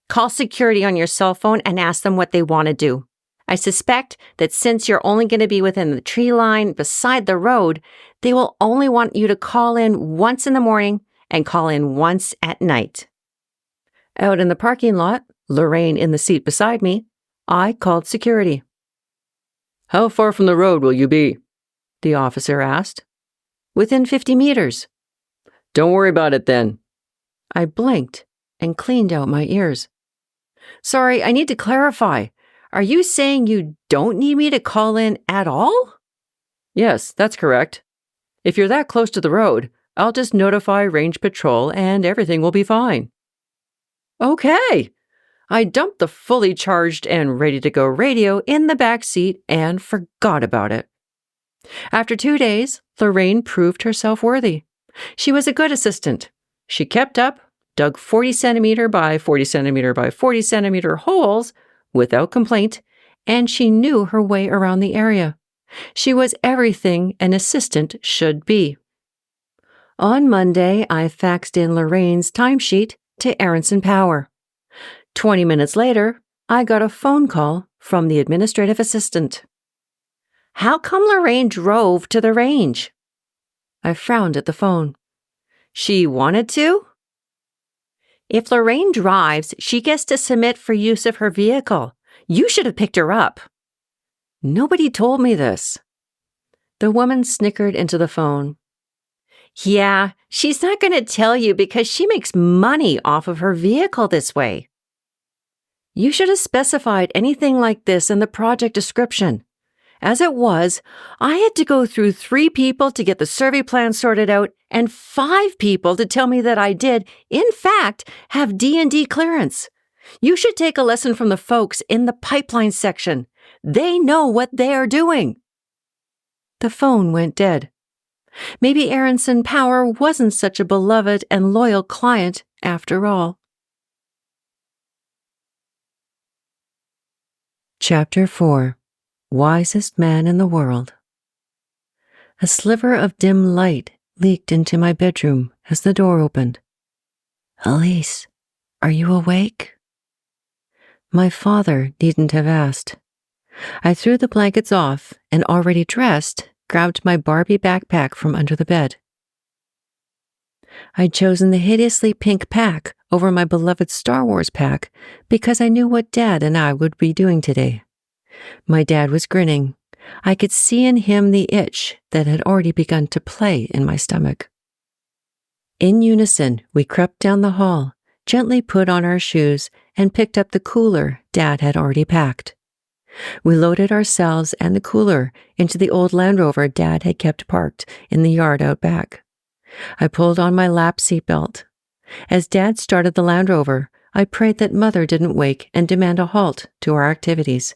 Call security on your cell phone and ask them what they want to do. I suspect that since you're only going to be within the tree line beside the road, they will only want you to call in once in the morning and call in once at night. Out in the parking lot, Lorraine in the seat beside me, I called security. How far from the road will you be? The officer asked. Within 50 meters. Don't worry about it then. I blinked and cleaned out my ears. Sorry, I need to clarify. Are you saying you don't need me to call in at all? Yes, that's correct. If you're that close to the road, I'll just notify Range Patrol and everything will be fine. Okay. I dumped the fully charged and ready-to-go radio in the back seat and forgot about it. After 2 days, Lorraine proved herself worthy. She was a good assistant. She kept up, dug 40 centimeter by 40 centimeter by 40 centimeter holes without complaint, and she knew her way around the area. She was everything an assistant should be. On Monday, I faxed in Lorraine's timesheet to Aronson Power. 20 minutes later, I got a phone call from the administrative assistant. How come Lorraine drove to the range? I frowned at the phone. She wanted to? If Lorraine drives, she gets to submit for use of her vehicle. You should have picked her up. Nobody told me this. The woman snickered into the phone. Yeah, she's not going to tell you because she makes money off of her vehicle this way. You should have specified anything like this in the project description. As it was, I had to go through 3 people to get the survey plan sorted out and 5 people to tell me that I did, in fact, have D&D clearance. You should take a lesson from the folks in the pipeline section. They know what they are doing. The phone went dead. Maybe Aronson Power wasn't such a beloved and loyal client after all. Chapter 4. Wisest Man in the World. A sliver of dim light leaked into my bedroom as the door opened. Elise, are you awake? My father needn't have asked. I threw the blankets off and, already dressed, grabbed my Barbie backpack from under the bed. I'd chosen the hideously pink pack over my beloved Star Wars pack because I knew what Dad and I would be doing today. My dad was grinning. I could see in him the itch that had already begun to play in my stomach. In unison, we crept down the hall, gently put on our shoes, and picked up the cooler Dad had already packed. We loaded ourselves and the cooler into the old Land Rover Dad had kept parked in the yard out back. I pulled on my lap seatbelt. As Dad started the Land Rover, I prayed that Mother didn't wake and demand a halt to our activities.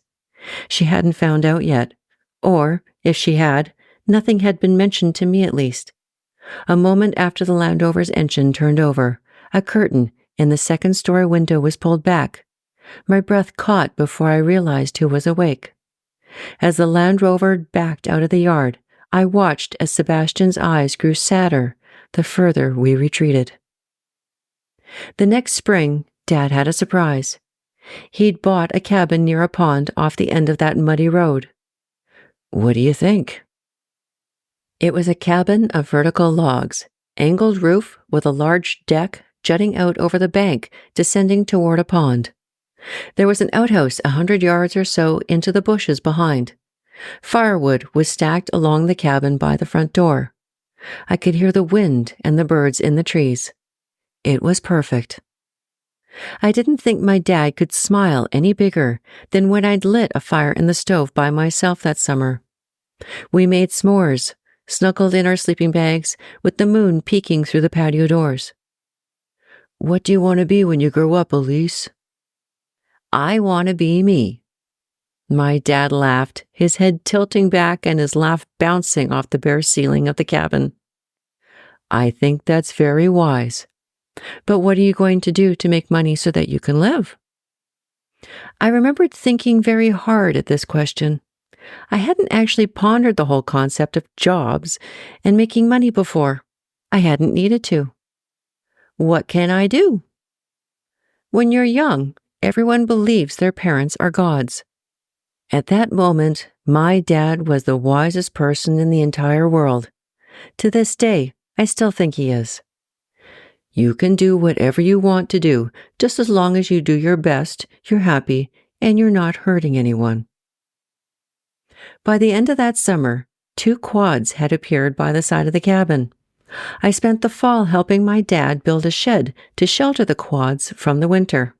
She hadn't found out yet, or, if she had, nothing had been mentioned to me at least. A moment after the Land Rover's engine turned over, a curtain in the second-story window was pulled back. My breath caught before I realized who was awake. As the Land Rover backed out of the yard, I watched as Sebastian's eyes grew sadder the further we retreated. The next spring, Dad had a surprise. He'd bought a cabin near a pond off the end of that muddy road. What do you think? It was a cabin of vertical logs, angled roof with a large deck jutting out over the bank, descending toward a pond. There was an outhouse 100 yards or so into the bushes behind. Firewood was stacked along the cabin by the front door. I could hear the wind and the birds in the trees. It was perfect. I didn't think my dad could smile any bigger than when I'd lit a fire in the stove by myself that summer. We made s'mores, snuggled in our sleeping bags with the moon peeking through the patio doors. What do you want to be when you grow up, Elise? I want to be me. My dad laughed, his head tilting back and his laugh bouncing off the bare ceiling of the cabin. I think that's very wise. But what are you going to do to make money so that you can live? I remembered thinking very hard at this question. I hadn't actually pondered the whole concept of jobs and making money before. I hadn't needed to. What can I do? When you're young, everyone believes their parents are gods. At that moment, my dad was the wisest person in the entire world. To this day, I still think he is. You can do whatever you want to do, just as long as you do your best, you're happy, and you're not hurting anyone. By the end of that summer, 2 quads had appeared by the side of the cabin. I spent the fall helping my dad build a shed to shelter the quads from the winter.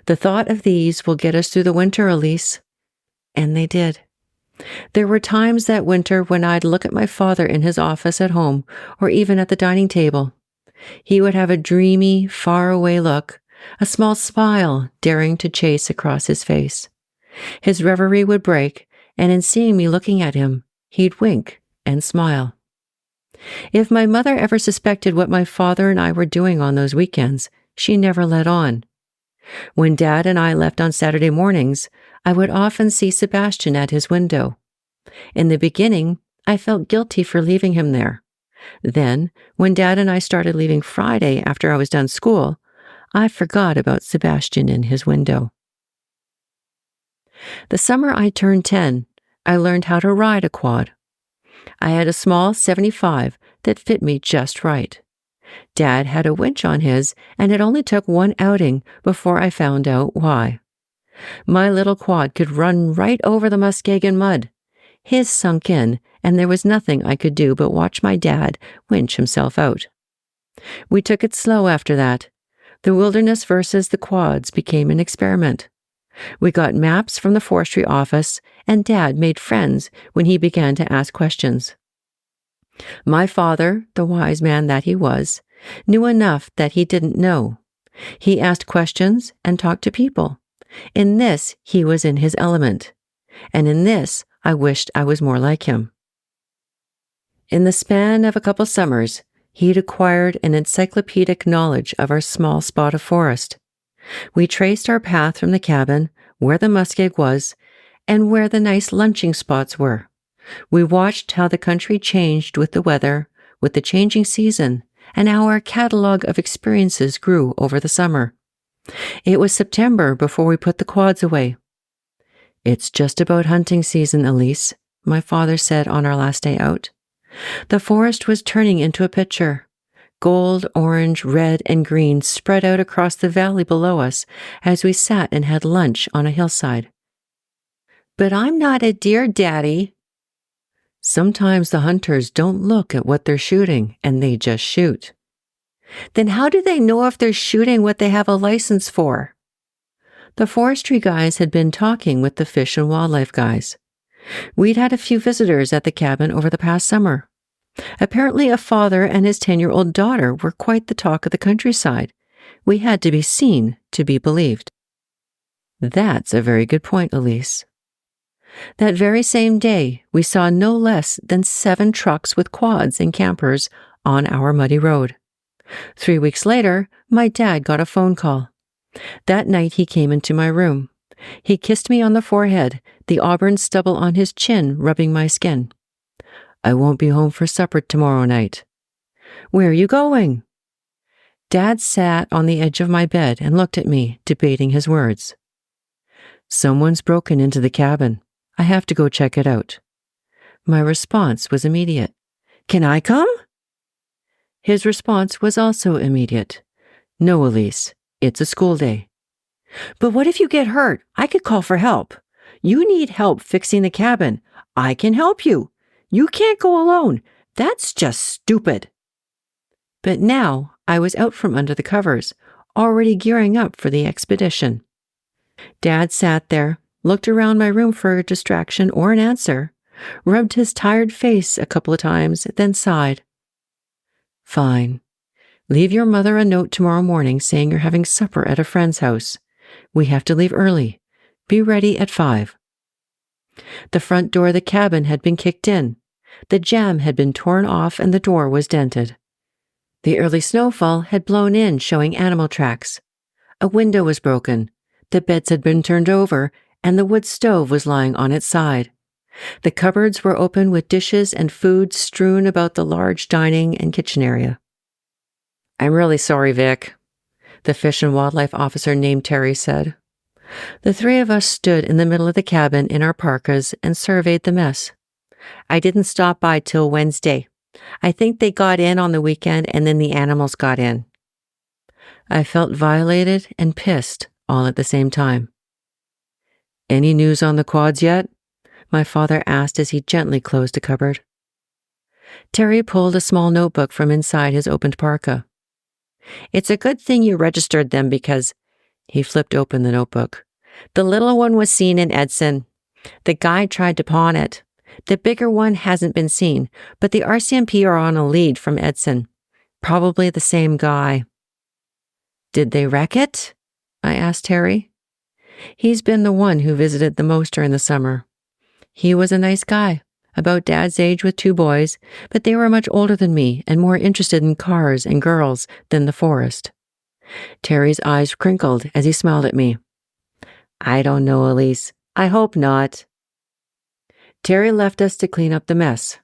The thought of these will get us through the winter, Elise. And they did. There were times that winter when I'd look at my father in his office at home or even at the dining table. He would have a dreamy, faraway look, a small smile daring to chase across his face. His reverie would break, and in seeing me looking at him, he'd wink and smile. If my mother ever suspected what my father and I were doing on those weekends, she never let on. When Dad and I left on Saturday mornings, I would often see Sebastian at his window. In the beginning, I felt guilty for leaving him there. Then, when Dad and I started leaving Friday after I was done school, I forgot about Sebastian in his window. The summer I turned 10, I learned how to ride a quad. I had a small 75 that fit me just right. Dad had a winch on his, and it only took one outing before I found out why. My little quad could run right over the Muskegon mud. His sunk in, and there was nothing I could do but watch my dad winch himself out. We took it slow after that. The wilderness versus the quads became an experiment. We got maps from the forestry office, and Dad made friends when he began to ask questions. My father, the wise man that he was, knew enough that he didn't know. He asked questions and talked to people. In this, he was in his element. And in this, I wished I was more like him. In the span of a couple summers, he'd acquired an encyclopedic knowledge of our small spot of forest. We traced our path from the cabin, where the muskeg was, and where the nice lunching spots were. We watched how the country changed with the weather, with the changing season, and how our catalog of experiences grew over the summer. It was September before we put the quads away. It's just about hunting season, Elise, my father said on our last day out. The forest was turning into a picture. Gold, orange, red, and green spread out across the valley below us as we sat and had lunch on a hillside. But I'm not a deer, Daddy. Sometimes the hunters don't look at what they're shooting and they just shoot. Then how do they know if they're shooting what they have a license for? The forestry guys had been talking with the fish and wildlife guys. We'd had a few visitors at the cabin over the past summer. Apparently a father and his 10-year-old daughter were quite the talk of the countryside. We had to be seen to be believed. That's a very good point, Elise. That very same day, we saw no less than 7 trucks with quads and campers on our muddy road. 3 weeks later, my dad got a phone call. That night he came into my room. He kissed me on the forehead, the auburn stubble on his chin rubbing my skin. I won't be home for supper tomorrow night. Where are you going? Dad sat on the edge of my bed and looked at me, debating his words. Someone's broken into the cabin. I have to go check it out. My response was immediate. Can I come? His response was also immediate. No, Elise, it's a school day. But what if you get hurt? I could call for help. You need help fixing the cabin. I can help you. You can't go alone. That's just stupid. But now I was out from under the covers, already gearing up for the expedition. Dad sat there, looked around my room for a distraction or an answer, rubbed his tired face a couple of times, then sighed. Fine. Leave your mother a note tomorrow morning saying you're having supper at a friend's house. We have to leave early. Be ready at 5. The front door of the cabin had been kicked in. The jamb had been torn off and the door was dented. The early snowfall had blown in, showing animal tracks. A window was broken. The beds had been turned over, and the wood stove was lying on its side. The cupboards were open with dishes and food strewn about the large dining and kitchen area. I'm really sorry, Vic, the Fish and Wildlife Officer named Terry said. The three of us stood in the middle of the cabin in our parkas and surveyed the mess. I didn't stop by till Wednesday. I think they got in on the weekend and then the animals got in. I felt violated and pissed all at the same time. Any news on the quads yet? My father asked as he gently closed a cupboard. Terry pulled a small notebook from inside his opened parka. It's a good thing you registered them because... He flipped open the notebook. The little one was seen in Edson. The guy tried to pawn it. The bigger one hasn't been seen, but the RCMP are on a lead from Edson. Probably the same guy. Did they wreck it? I asked Terry. He's been the one who visited the most during the summer. He was a nice guy, about Dad's age with 2 boys, but they were much older than me and more interested in cars and girls than the forest. Terry's eyes crinkled as he smiled at me. I don't know, Elise. I hope not. Terry left us to clean up the mess.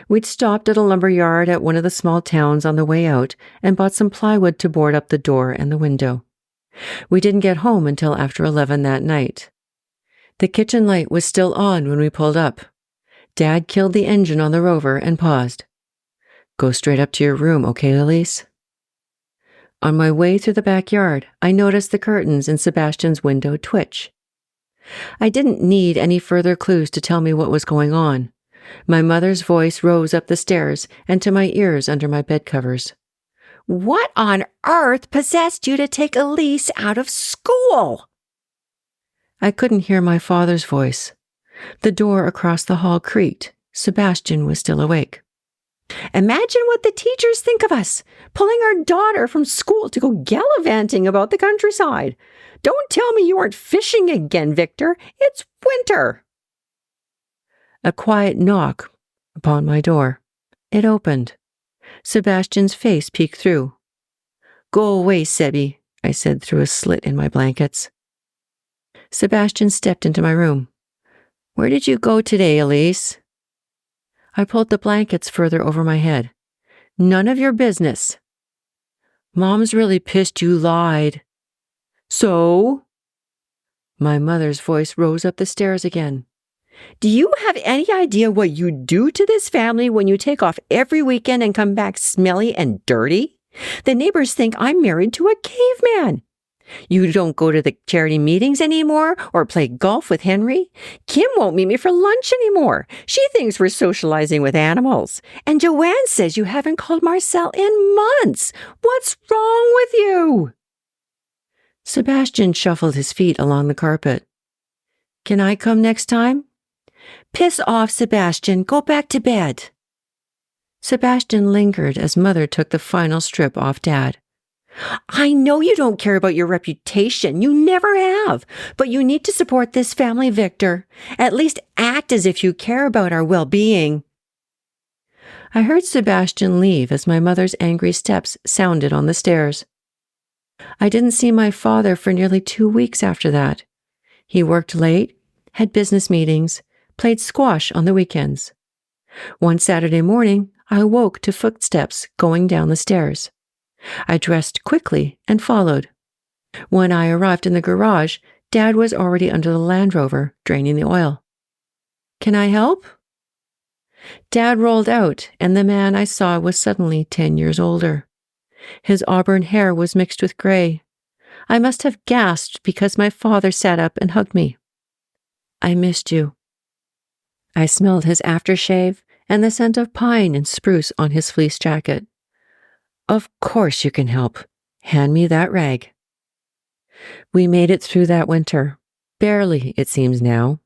We'd stopped at a lumber yard at one of the small towns on the way out and bought some plywood to board up the door and the window. We didn't get home until after 11 that night. The kitchen light was still on when we pulled up. Dad killed the engine on the Rover and paused. Go straight up to your room, okay, Elise? On my way through the backyard, I noticed the curtains in Sebastian's window twitch. I didn't need any further clues to tell me what was going on. My mother's voice rose up the stairs and to my ears under my bed covers. What on earth possessed you to take Elise out of school? I couldn't hear my father's voice. The door across the hall creaked. Sebastian was still awake. Imagine what the teachers think of us, pulling our daughter from school to go gallivanting about the countryside. Don't tell me you aren't fishing again, Victor. It's winter. A quiet knock upon my door. It opened. Sebastian's face peeked through. Go away, Sebi, I said through a slit in my blankets. Sebastian stepped into my room. Where did you go today, Elise? I pulled the blankets further over my head. None of your business. Mom's really pissed you lied. So? My mother's voice rose up the stairs again. Do you have any idea what you do to this family when you take off every weekend and come back smelly and dirty? The neighbors think I'm married to a caveman. You don't go to the charity meetings anymore or play golf with Henry. Kim won't meet me for lunch anymore. She thinks we're socializing with animals. And Joanne says you haven't called Marcel in months. What's wrong with you? Sebastian shuffled his feet along the carpet. Can I come next time? Piss off, Sebastian. Go back to bed. Sebastian lingered as Mother took the final strip off Dad. I know you don't care about your reputation. You never have. But you need to support this family, Victor. At least act as if you care about our well-being. I heard Sebastian leave as my mother's angry steps sounded on the stairs. I didn't see my father for nearly 2 weeks after that. He worked late, had business meetings, played squash on the weekends. One Saturday morning, I awoke to footsteps going down the stairs. I dressed quickly and followed. When I arrived in the garage, Dad was already under the Land Rover, draining the oil. "Can I help?" Dad rolled out, and the man I saw was suddenly 10 years older. His auburn hair was mixed with gray. I must have gasped because my father sat up and hugged me. "I missed you." I smelled his aftershave and the scent of pine and spruce on his fleece jacket. "Of course you can help. Hand me that rag." We made it through that winter. Barely, it seems now.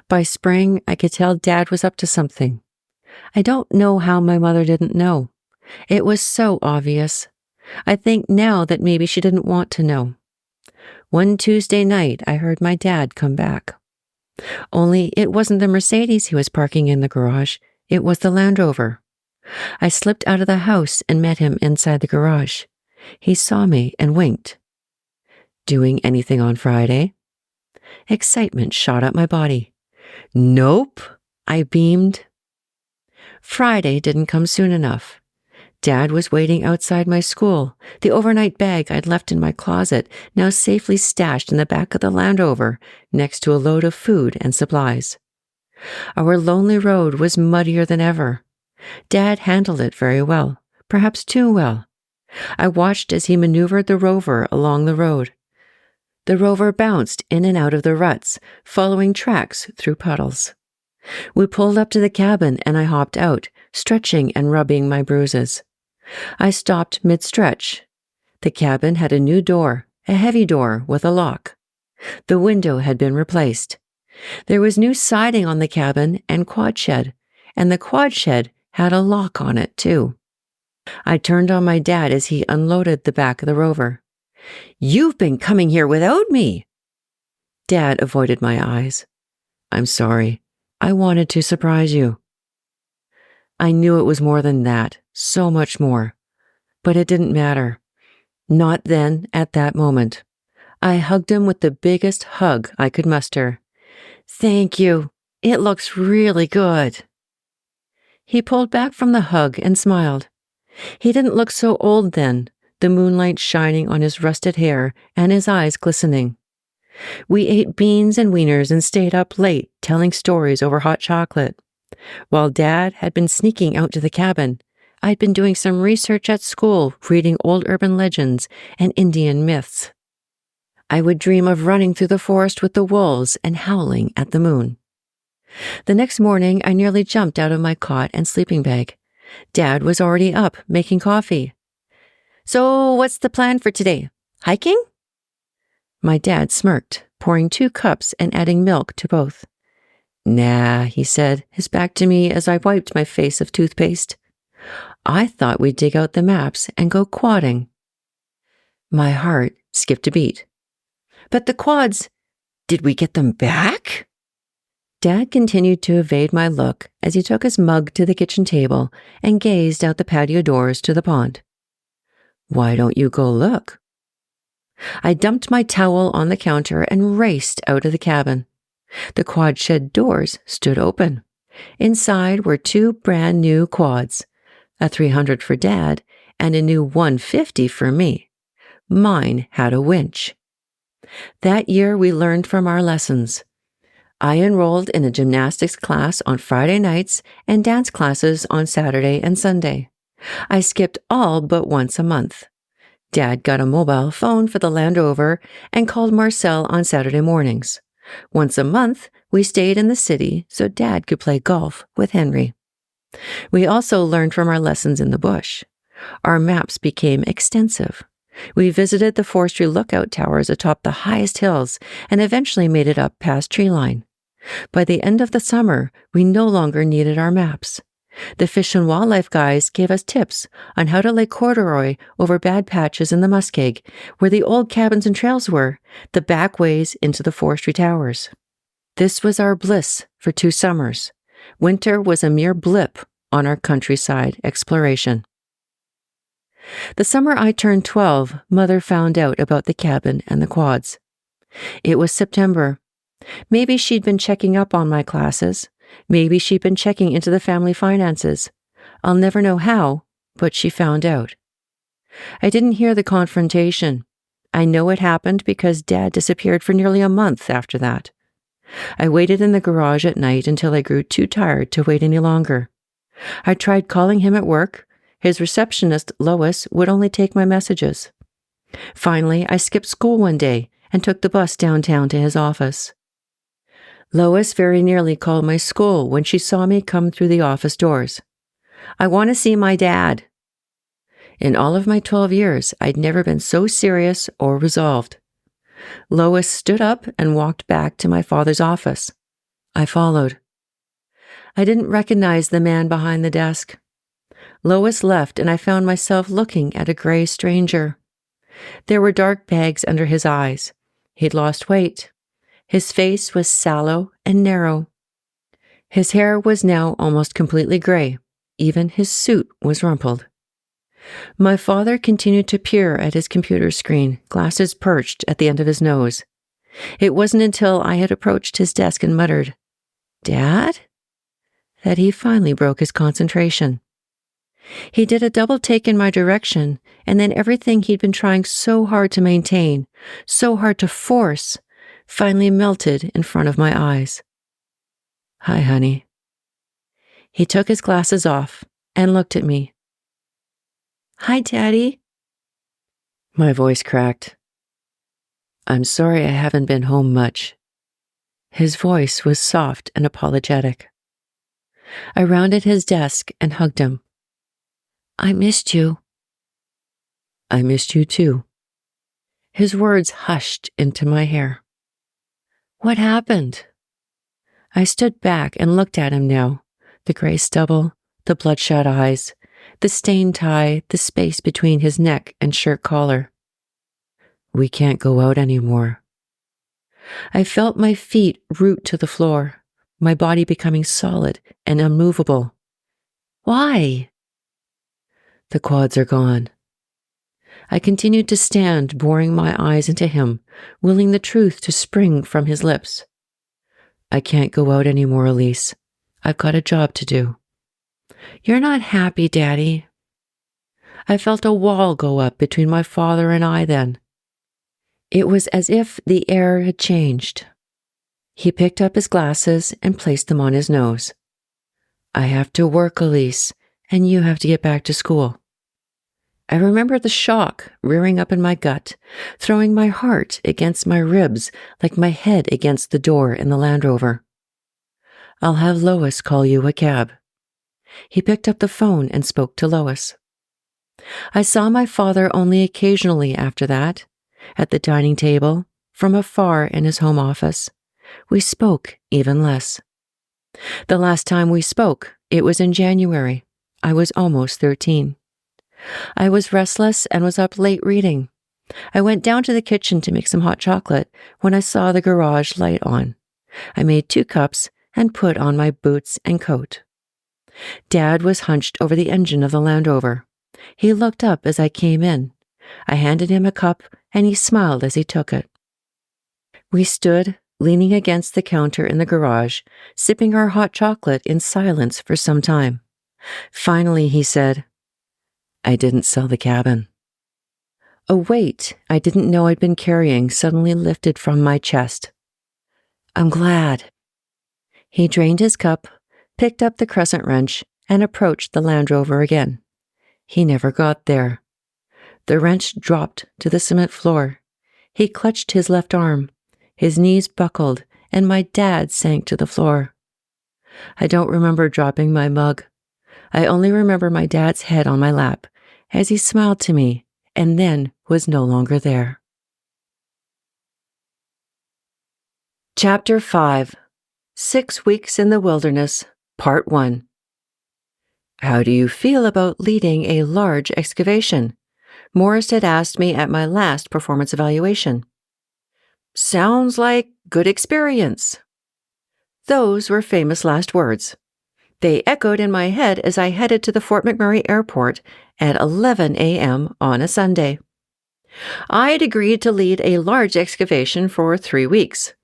By spring, I could tell Dad was up to something. I don't know how my mother didn't know. It was so obvious. I think now that maybe she didn't want to know. One Tuesday night, I heard my dad come back. Only it wasn't the Mercedes he was parking in the garage. It was the Land Rover. I slipped out of the house and met him inside the garage. He saw me and winked. "Doing anything on Friday?" Excitement shot up my body. "Nope," I beamed. Friday didn't come soon enough. Dad was waiting outside my school, the overnight bag I'd left in my closet, now safely stashed in the back of the Land Rover, next to a load of food and supplies. Our lonely road was muddier than ever. Dad handled it very well, perhaps too well. I watched as he maneuvered the Rover along the road. The Rover bounced in and out of the ruts, following tracks through puddles. We pulled up to the cabin and I hopped out, stretching and rubbing my bruises. I stopped mid-stretch. The cabin had a new door, a heavy door with a lock. The window had been replaced. There was new siding on the cabin and quad shed, and the quad shed had a lock on it too. I turned on my dad as he unloaded the back of the Rover. "You've been coming here without me." Dad avoided my eyes. "I'm sorry. I wanted to surprise you." I knew it was more than that, so much more. But it didn't matter. Not then, at that moment. I hugged him with the biggest hug I could muster. "Thank you. It looks really good." He pulled back from the hug and smiled. He didn't look so old then, the moonlight shining on his rusted hair and his eyes glistening. We ate beans and wieners and stayed up late telling stories over hot chocolate. While Dad had been sneaking out to the cabin, I'd been doing some research at school, reading old urban legends and Indian myths. I would dream of running through the forest with the wolves and howling at the moon. The next morning, I nearly jumped out of my cot and sleeping bag. Dad was already up, making coffee. "So, what's the plan for today? Hiking?" My dad smirked, pouring 2 cups and adding milk to both. "Nah," he said, his back to me as I wiped my face of toothpaste. "I thought we'd dig out the maps and go quadding." My heart skipped a beat. "But the quads, did we get them back?" Dad continued to evade my look as he took his mug to the kitchen table and gazed out the patio doors to the pond. "Why don't you go look?" I dumped my towel on the counter and raced out of the cabin. The quad shed doors stood open. Inside were 2 brand new quads, a 300 for Dad and a new 150 for me. Mine had a winch. That year we learned from our lessons. I enrolled in a gymnastics class on Friday nights and dance classes on Saturday and Sunday. I skipped all but once a month. Dad got a mobile phone for the Land Rover and called Marcel on Saturday mornings. Once a month, we stayed in the city so Dad could play golf with Henry. We also learned from our lessons in the bush. Our maps became extensive. We visited the forestry lookout towers atop the highest hills and eventually made it up past treeline. By the end of the summer, we no longer needed our maps. The Fish and Wildlife guys gave us tips on how to lay corduroy over bad patches in the muskeg, where the old cabins and trails were, the back ways into the forestry towers. This was our bliss for 2 summers. Winter was a mere blip on our countryside exploration. The summer I turned 12, Mother found out about the cabin and the quads. It was September. Maybe she'd been checking up on my classes. Maybe she'd been checking into the family finances. I'll never know how, but she found out. I didn't hear the confrontation. I know it happened because Dad disappeared for nearly a month after that. I waited in the garage at night until I grew too tired to wait any longer. I tried calling him at work. His receptionist, Lois, would only take my messages. Finally, I skipped school one day and took the bus downtown to his office. Lois very nearly called my school when she saw me come through the office doors. "I want to see my dad." In all of my 12 years, I'd never been so serious or resolved. Lois stood up and walked back to my father's office. I followed. I didn't recognize the man behind the desk. Lois left, and I found myself looking at a gray stranger. There were dark bags under his eyes. He'd lost weight. His face was sallow and narrow. His hair was now almost completely gray. Even his suit was rumpled. My father continued to peer at his computer screen, glasses perched at the end of his nose. It wasn't until I had approached his desk and muttered, "Dad?" that he finally broke his concentration. He did a double take in my direction, and then everything he'd been trying so hard to maintain, so hard to force, finally melted in front of my eyes. "Hi, honey." He took his glasses off and looked at me. "Hi, Daddy." My voice cracked. "I'm sorry I haven't been home much." His voice was soft and apologetic. I rounded his desk and hugged him. "I missed you." "I missed you too." His words hushed into my hair. "What happened?" I stood back and looked at him now, the gray stubble, the bloodshot eyes, the stained tie, the space between his neck and shirt collar. "We can't go out anymore." I felt my feet root to the floor, my body becoming solid and unmovable. "Why?" "The quads are gone." I continued to stand, boring my eyes into him, willing the truth to spring from his lips. "I can't go out anymore, Elise. I've got a job to do." "You're not happy, Daddy." I felt a wall go up between my father and I then. It was as if the air had changed. He picked up his glasses and placed them on his nose. "I have to work, Elise, and you have to get back to school." I remember the shock rearing up in my gut, throwing my heart against my ribs like my head against the door in the Land Rover. "I'll have Lois call you a cab." He picked up the phone and spoke to Lois. I saw my father only occasionally after that, at the dining table, from afar in his home office. We spoke even less. The last time we spoke, it was in January. I was almost 13. I was restless and was up late reading. I went down to the kitchen to make some hot chocolate when I saw the garage light on. I made 2 cups and put on my boots and coat. Dad was hunched over the engine of the Land Rover. He looked up as I came in. I handed him a cup and he smiled as he took it. We stood, leaning against the counter in the garage, sipping our hot chocolate in silence for some time. Finally, he said, "I didn't sell the cabin." A weight I didn't know I'd been carrying suddenly lifted from my chest. "I'm glad." He drained his cup, picked up the crescent wrench, and approached the Land Rover again. He never got there. The wrench dropped to the cement floor. He clutched his left arm. His knees buckled, and my dad sank to the floor. I don't remember dropping my mug. I only remember my dad's head on my lap as he smiled to me and then was no longer there. Chapter 5. 6 Weeks in the Wilderness, Part 1. "How do you feel about leading a large excavation?" Morris had asked me at my last performance evaluation. "Sounds like good experience." Those were famous last words. They echoed in my head as I headed to the Fort McMurray Airport at 11 a.m. on a Sunday. I'd agreed to lead a large excavation for 3 weeks.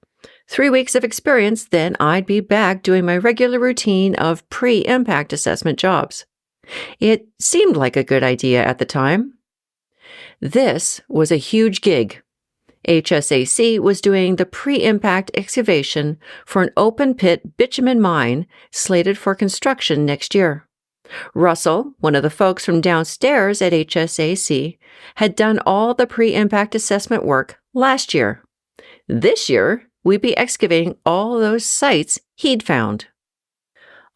3 weeks of experience, then I'd be back doing my regular routine of pre-impact assessment jobs. It seemed like a good idea at the time. This was a huge gig. HSAC was doing the pre-impact excavation for an open-pit bitumen mine slated for construction next year. Russell, one of the folks from downstairs at HSAC, had done all the pre-impact assessment work last year. This year, we'd be excavating all those sites he'd found.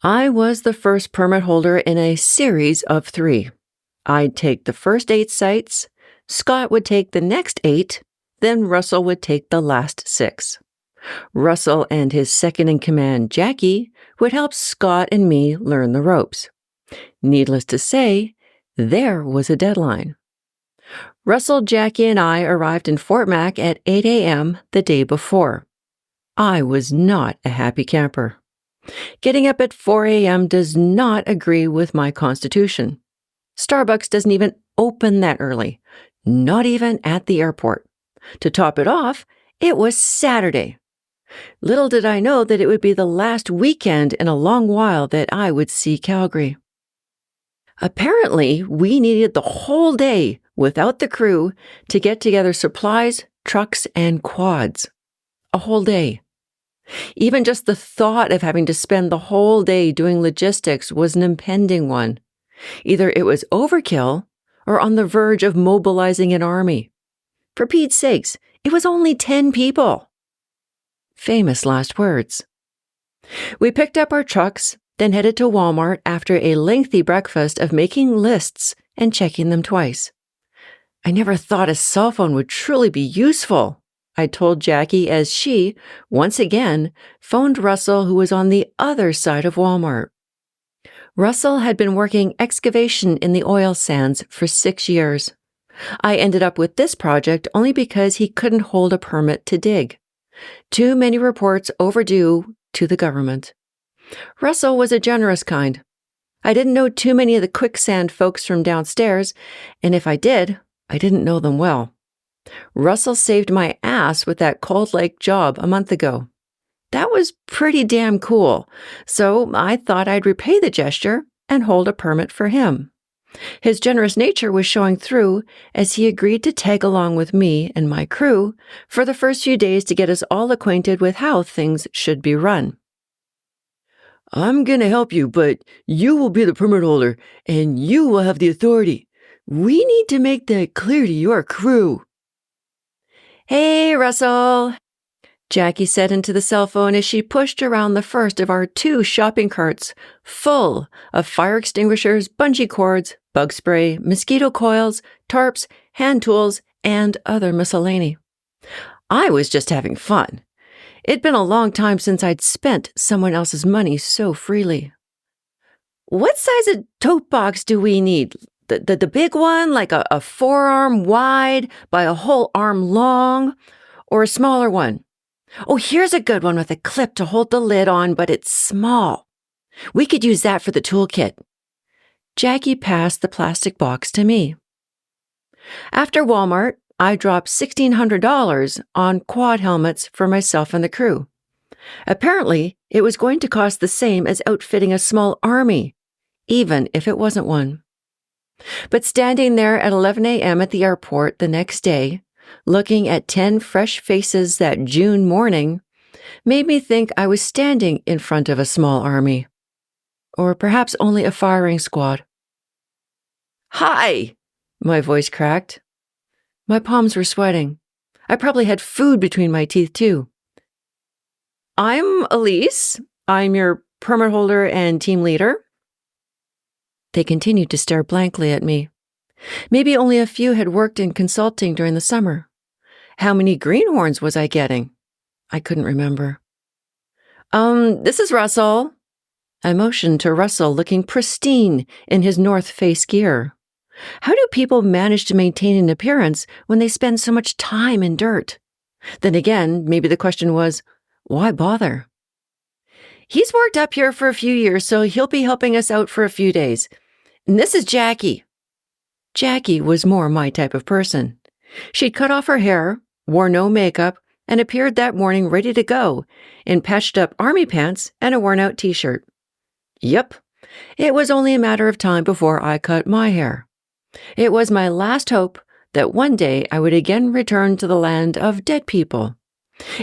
I was the first permit holder in a series of 3. I'd take the first 8 sites, Scott would take the next 8, then Russell would take the last 6. Russell and his second-in-command, Jackie, would help Scott and me learn the ropes. Needless to say, there was a deadline. Russell, Jackie, and I arrived in Fort Mac at 8 a.m. the day before. I was not a happy camper. Getting up at 4 a.m. does not agree with my constitution. Starbucks doesn't even open that early, not even at the airport. To top it off, it was Saturday. Little did I know that it would be the last weekend in a long while that I would see Calgary. Apparently, we needed the whole day without the crew to get together supplies, trucks, and quads. A whole day. Even just the thought of having to spend the whole day doing logistics was an impending one. Either it was overkill or on the verge of mobilizing an army. For Pete's sakes, it was only 10 people. Famous last words. We picked up our trucks, then headed to Walmart after a lengthy breakfast of making lists and checking them twice. I never thought a cell phone would truly be useful, I told Jackie as she, once again, phoned Russell, who was on the other side of Walmart. Russell had been working excavation in the oil sands for 6 years. I ended up with this project only because he couldn't hold a permit to dig. Too many reports overdue to the government. Russell was a generous kind. I didn't know too many of the quicksand folks from downstairs, and if I did, I didn't know them well. Russell saved my ass with that Cold Lake job a month ago. That was pretty damn cool, so I thought I'd repay the gesture and hold a permit for him. His generous nature was showing through as he agreed to tag along with me and my crew for the first few days to get us all acquainted with how things should be run. I'm going to help you, but you will be the permit holder, and you will have the authority. We need to make that clear to your crew. Hey, Russell, Jackie said into the cell phone as she pushed around the first of our 2 shopping carts full of fire extinguishers, bungee cords, bug spray, mosquito coils, tarps, hand tools, and other miscellany. I was just having fun. It'd been a long time since I'd spent someone else's money so freely. What size of tote box do we need? The big one, like a forearm wide by a whole arm long, or a smaller one? Oh, here's a good one with a clip to hold the lid on, but it's small. We could use that for the toolkit. Jackie passed the plastic box to me. After Walmart, I dropped $1,600 on quad helmets for myself and the crew. Apparently, it was going to cost the same as outfitting a small army, even if it wasn't one. But standing there at 11 a.m. at the airport the next day, looking at 10 fresh faces that June morning, made me think I was standing in front of a small army. Or perhaps only a firing squad. "Hi!" my voice cracked. My palms were sweating. I probably had food between my teeth, too. "I'm Elise. I'm your permit holder and team leader." They continued to stare blankly at me. Maybe only a few had worked in consulting during the summer. How many greenhorns was I getting? I couldn't remember. This is Russell." I motioned to Russell, looking pristine in his North Face gear. How do people manage to maintain an appearance when they spend so much time in dirt? Then again, maybe the question was, why bother? "He's worked up here for a few years, so he'll be helping us out for a few days. And this is Jackie." Jackie was more my type of person. She'd cut off her hair, wore no makeup, and appeared that morning ready to go in patched-up army pants and a worn-out t-shirt. Yep, it was only a matter of time before I cut my hair. It was my last hope that one day I would again return to the land of dead people.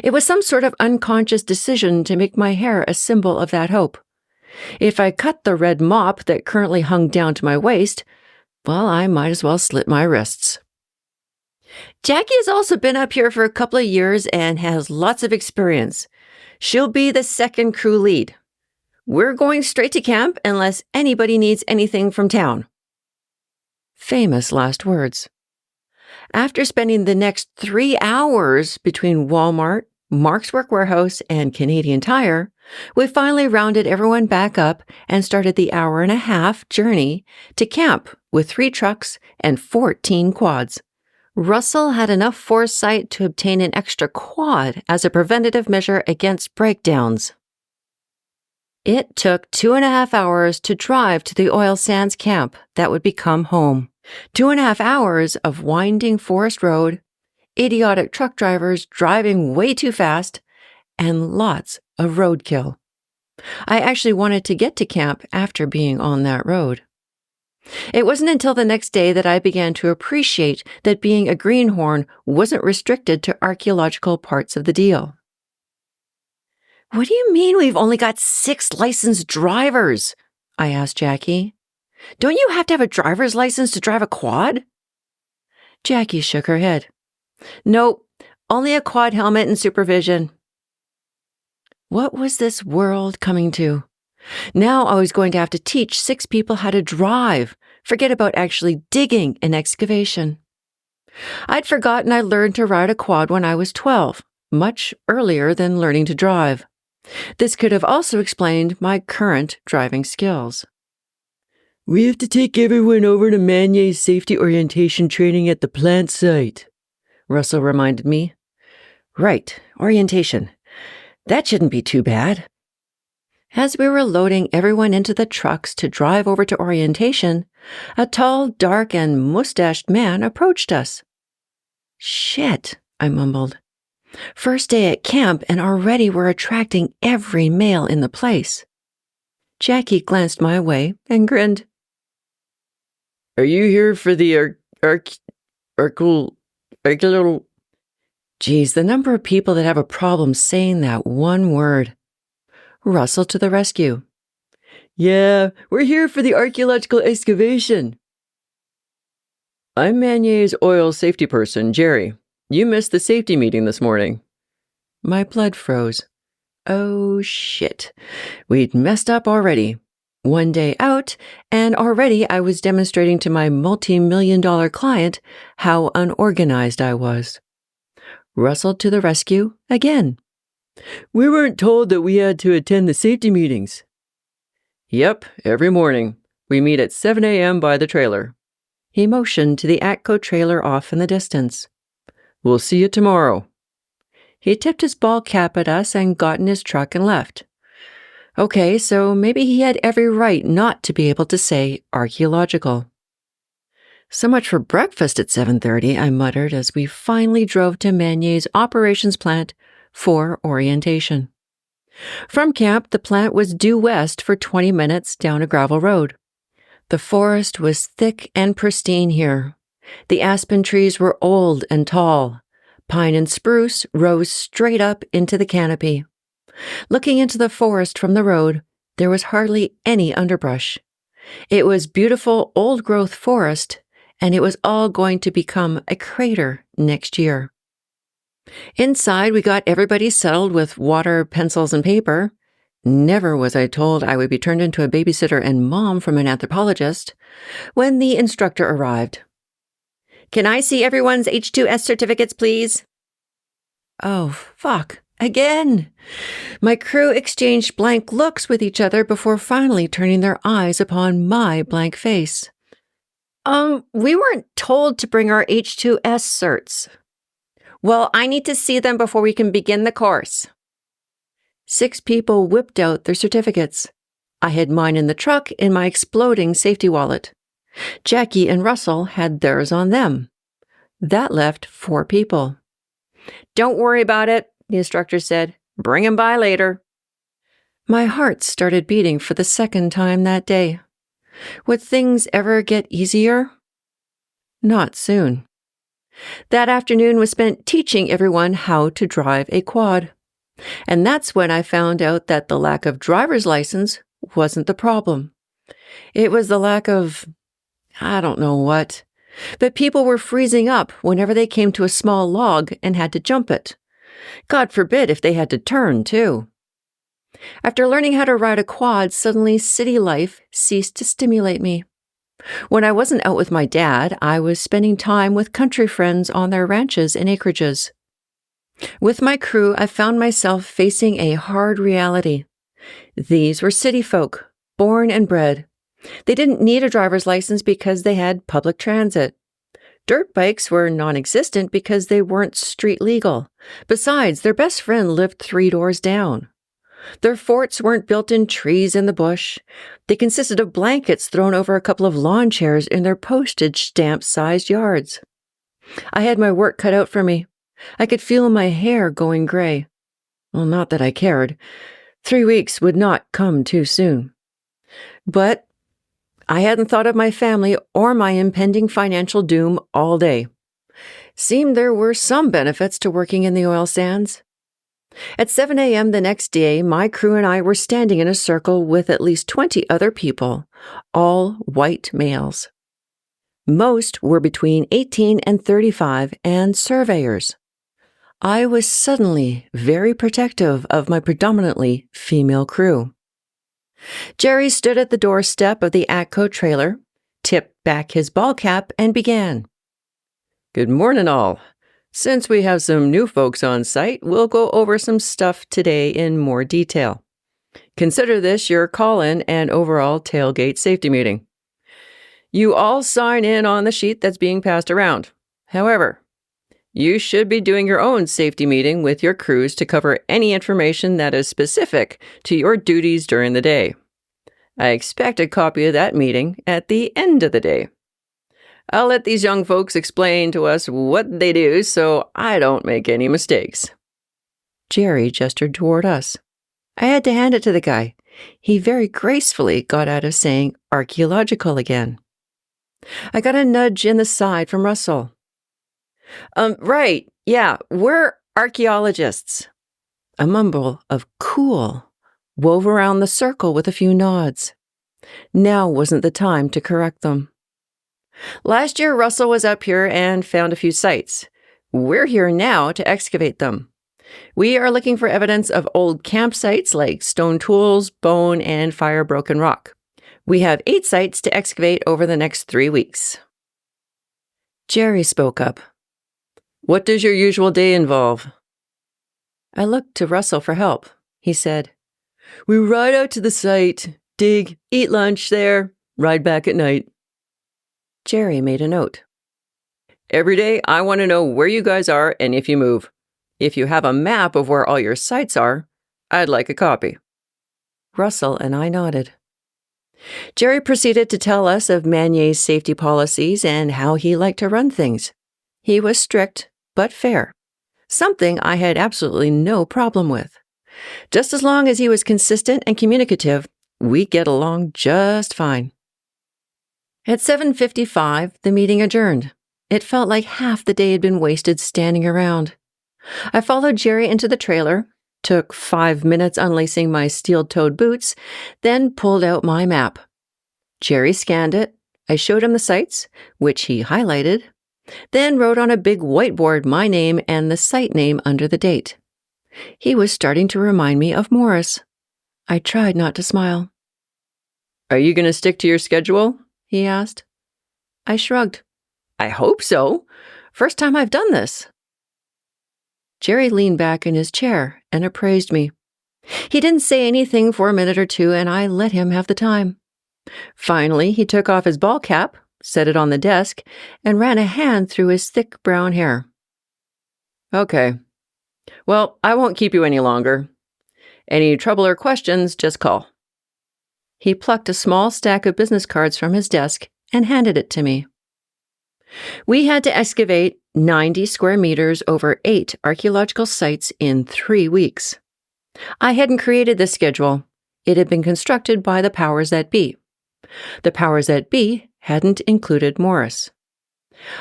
It was some sort of unconscious decision to make my hair a symbol of that hope. If I cut the red mop that currently hung down to my waist, well, I might as well slit my wrists. Jackie has also been up here for a couple of years and has lots of experience. She'll be the second crew lead. We're going straight to camp unless anybody needs anything from town. Famous last words. After spending the next 3 hours between Walmart, Mark's Work Wearhouse, and Canadian Tire, we finally rounded everyone back up and started the hour-and-a-half journey to camp with 3 trucks and 14 quads. Russell had enough foresight to obtain an extra quad as a preventative measure against breakdowns. It took 2.5 hours to drive to the oil sands camp that would become home. 2.5 hours of winding forest road, idiotic truck drivers driving way too fast, and lots of roadkill. I actually wanted to get to camp after being on that road. It wasn't until the next day that I began to appreciate that being a greenhorn wasn't restricted to archaeological parts of the deal. What do you mean we've only got 6 licensed drivers? I asked Jackie. Don't you have to have a driver's license to drive a quad? Jackie shook her head. Nope, only a quad helmet and supervision. What was this world coming to? Now I was going to have to teach 6 people how to drive. Forget about actually digging an excavation. I'd forgotten I learned to ride a quad when I was 12, much earlier than learning to drive. This could have also explained my current driving skills. We have to take everyone over to Manier's safety orientation training at the plant site, Russell reminded me. Right, orientation. That shouldn't be too bad. As we were loading everyone into the trucks to drive over to orientation, a tall, dark, and mustached man approached us. Shit, I mumbled. First day at camp and already we're attracting every male in the place. Jackie glanced my way and grinned. Are you here for the archaeological? Geez, the number of people that have a problem saying that one word. Russell to the rescue. Yeah, we're here for the archaeological excavation. I'm Manier's oil safety person, Jerry. You missed the safety meeting this morning. My blood froze. Oh, shit. We'd messed up already. One day out, and already I was demonstrating to my multi-million-dollar client how unorganized I was. Russell to the rescue again. We weren't told that we had to attend the safety meetings. Yep, every morning. We meet at 7 a.m. by the trailer. He motioned to the Atco trailer off in the distance. We'll see you tomorrow. He tipped his ball cap at us and got in his truck and left. Okay, so maybe he had every right not to be able to say archaeological. So much for breakfast at 7:30, I muttered as we finally drove to Manier's operations plant for orientation. From camp, the plant was due west for 20 minutes down a gravel road. The forest was thick and pristine here. The aspen trees were old and tall. Pine and spruce rose straight up into the canopy. Looking into the forest from the road, there was hardly any underbrush. It was beautiful old-growth forest, and it was all going to become a crater next year. Inside, we got everybody settled with water, pencils, and paper. Never was I told I would be turned into a babysitter and mom from an anthropologist when the instructor arrived. Can I see everyone's H2S certificates, please? Oh, fuck. Again! My crew exchanged blank looks with each other before finally turning their eyes upon my blank face. We weren't told to bring our H2S certs. Well, I need to see them before we can begin the course. 6 people whipped out their certificates. I had mine in the truck in my exploding safety wallet. Jackie and Russell had theirs on them. That left 4 people. Don't worry about it, the instructor said. Bring him by later. My heart started beating for the second time that day. Would things ever get easier? Not soon. That afternoon was spent teaching everyone how to drive a quad. And that's when I found out that the lack of driver's license wasn't the problem. It was the lack of, I don't know what. But people were freezing up whenever they came to a small log and had to jump it. God forbid if they had to turn, too. After learning how to ride a quad, suddenly city life ceased to stimulate me. When I wasn't out with my dad, I was spending time with country friends on their ranches and acreages. With my crew, I found myself facing a hard reality. These were city folk, born and bred. They didn't need a driver's license because they had public transit. Dirt bikes were non-existent because they weren't street legal. Besides, their best friend lived 3 doors down. Their forts weren't built in trees in the bush. They consisted of blankets thrown over a couple of lawn chairs in their postage stamp-sized yards. I had my work cut out for me. I could feel my hair going gray. Well, not that I cared. 3 weeks would not come too soon. But I hadn't thought of my family or my impending financial doom all day. Seemed there were some benefits to working in the oil sands. At 7 a.m. the next day, my crew and I were standing in a circle with at least 20 other people, all white males. Most were between 18 and 35 and surveyors. I was suddenly very protective of my predominantly female crew. Jerry stood at the doorstep of the ATCO trailer, tipped back his ball cap, and began. "Good morning, all. Since we have some new folks on site, we'll go over some stuff today in more detail. Consider this your call-in and overall tailgate safety meeting. You all sign in on the sheet that's being passed around. However, you should be doing your own safety meeting with your crews to cover any information that is specific to your duties during the day. I expect a copy of that meeting at the end of the day. I'll let these young folks explain to us what they do so I don't make any mistakes." Jerry gestured toward us. I had to hand it to the guy. He very gracefully got out of saying archaeological again. I got a nudge in the side from Russell. Right, yeah, we're archaeologists." A mumble of cool wove around the circle with a few nods. Now wasn't the time to correct them. "Last year, Russell was up here and found a few sites. We're here now to excavate them. We are looking for evidence of old campsites like stone tools, bone, and fire-broken rock. We have 8 sites to excavate over the next 3 weeks." Jerry spoke up. "What does your usual day involve?" I looked to Russell for help. He said, "We ride out to the site, dig, eat lunch there, ride back at night." Jerry made a note. "Every day, I want to know where you guys are and if you move. If you have a map of where all your sites are, I'd like a copy." Russell and I nodded. Jerry proceeded to tell us of Manier's safety policies and how he liked to run things. He was strict, but fair, something I had absolutely no problem with. Just as long as he was consistent and communicative, we get along just fine. At 7:55, the meeting adjourned. It felt like half the day had been wasted standing around. I followed Jerry into the trailer, took 5 minutes unlacing my steel-toed boots, then pulled out my map. Jerry scanned it. I showed him the sites, which he highlighted, then wrote on a big whiteboard my name and the site name under the date. He was starting to remind me of Morris. I tried not to smile. "Are you going to stick to your schedule?" he asked. I shrugged. "I hope so. First time I've done this." Jerry leaned back in his chair and appraised me. He didn't say anything for a minute or two, and I let him have the time. Finally, he took off his ball cap, set it on the desk, and ran a hand through his thick brown hair. "Okay. Well, I won't keep you any longer. Any trouble or questions, just call." He plucked a small stack of business cards from his desk and handed it to me. We had to excavate 90 square meters over 8 archaeological sites in 3 weeks. I hadn't created this schedule. It had been constructed by the powers that be. The powers that be hadn't included Morris.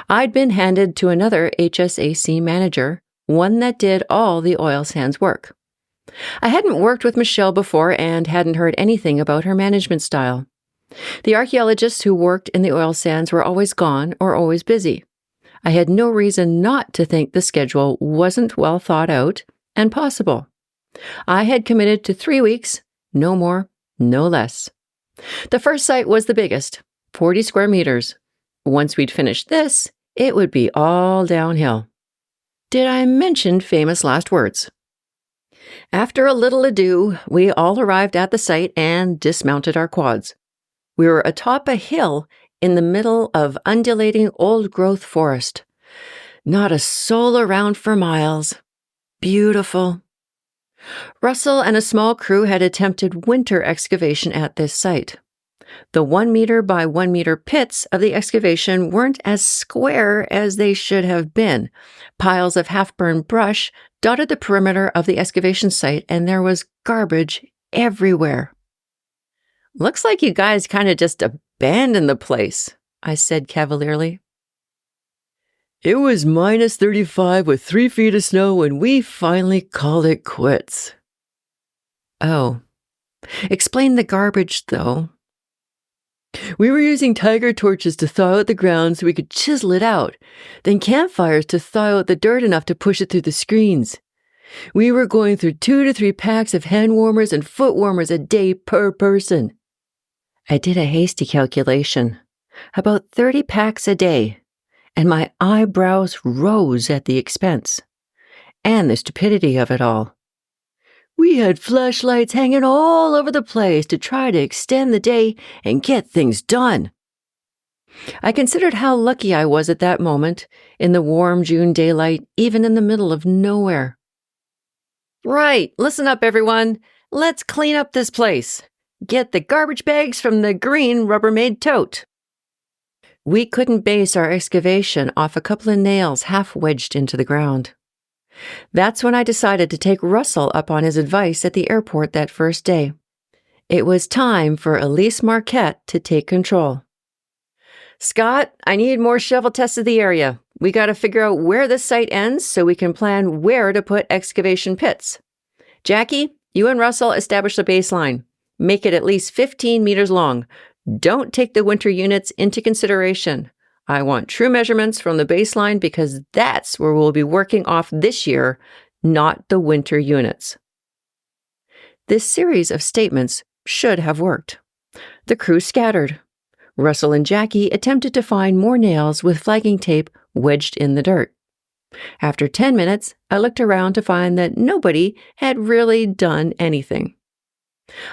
I'd been handed to another HSAC manager, one that did all the oil sands work. I hadn't worked with Michelle before and hadn't heard anything about her management style. The archaeologists who worked in the oil sands were always gone or always busy. I had no reason not to think the schedule wasn't well thought out and possible. I had committed to 3 weeks, no more, no less. The first site was the biggest, 40 square meters. Once we'd finished this, it would be all downhill. Did I mention famous last words? After a little ado, we all arrived at the site and dismounted our quads. We were atop a hill in the middle of undulating old-growth forest. Not a soul around for miles. Beautiful. Russell and a small crew had attempted winter excavation at this site. The 1 meter by 1 meter pits of the excavation weren't as square as they should have been. Piles of half-burned brush dotted the perimeter of the excavation site, and there was garbage everywhere. "Looks like you guys kind of just abandoned the place," I said cavalierly. It was minus 35 with 3 feet of snow when we finally called it quits. Oh. Explain the garbage, though. We were using tiger torches to thaw out the ground so we could chisel it out, then campfires to thaw out the dirt enough to push it through the screens. We were going through 2 to 3 packs of hand warmers and foot warmers a day per person. I did a hasty calculation. About 30 packs a day. And my eyebrows rose at the expense. And the stupidity of it all. We had flashlights hanging all over the place to try to extend the day and get things done. I considered how lucky I was at that moment, in the warm June daylight, even in the middle of nowhere. "Right, listen up, everyone. Let's clean up this place. Get the garbage bags from the green Rubbermaid tote." We couldn't base our excavation off a couple of nails half wedged into the ground. That's when I decided to take Russell up on his advice at the airport that first day. It was time for Elise Marquette to take control. "Scott, I need more shovel tests of the area. We got to figure out where this site ends so we can plan where to put excavation pits. Jackie, you and Russell establish a baseline. Make it at least 15 meters long. Don't take the winter units into consideration. I want true measurements from the baseline because that's where we'll be working off this year, not the winter units." This series of statements should have worked. The crew scattered. Russell and Jackie attempted to find more nails with flagging tape wedged in the dirt. After 10 minutes, I looked around to find that nobody had really done anything.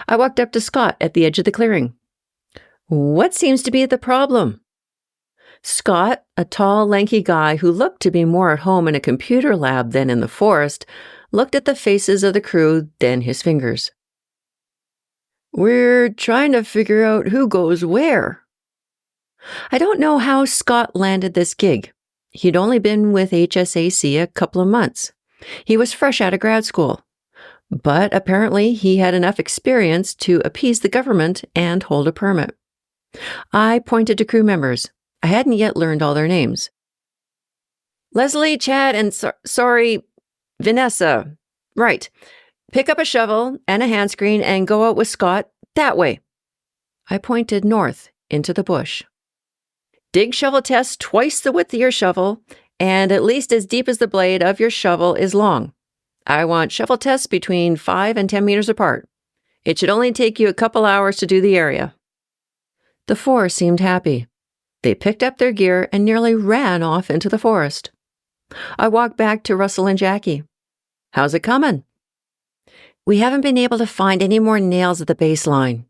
I walked up to Scott at the edge of the clearing. "What seems to be the problem?" Scott, a tall, lanky guy who looked to be more at home in a computer lab than in the forest, looked at the faces of the crew, then his fingers. "We're trying to figure out who goes where." I don't know how Scott landed this gig. He'd only been with HSAC a couple of months. He was fresh out of grad school. But apparently he had enough experience to appease the government and hold a permit. I pointed to crew members. I hadn't yet learned all their names. "Leslie, Chad, and Vanessa. Right. Pick up a shovel and a handscreen and go out with Scott that way." I pointed north into the bush. "Dig shovel tests twice the width of your shovel and at least as deep as the blade of your shovel is long. I want shovel tests between 5 and 10 meters apart. It should only take you a couple hours to do the area." The 4 seemed happy. They picked up their gear and nearly ran off into the forest. I walked back to Russell and Jackie. "How's it coming?" "We haven't been able to find any more nails at the baseline."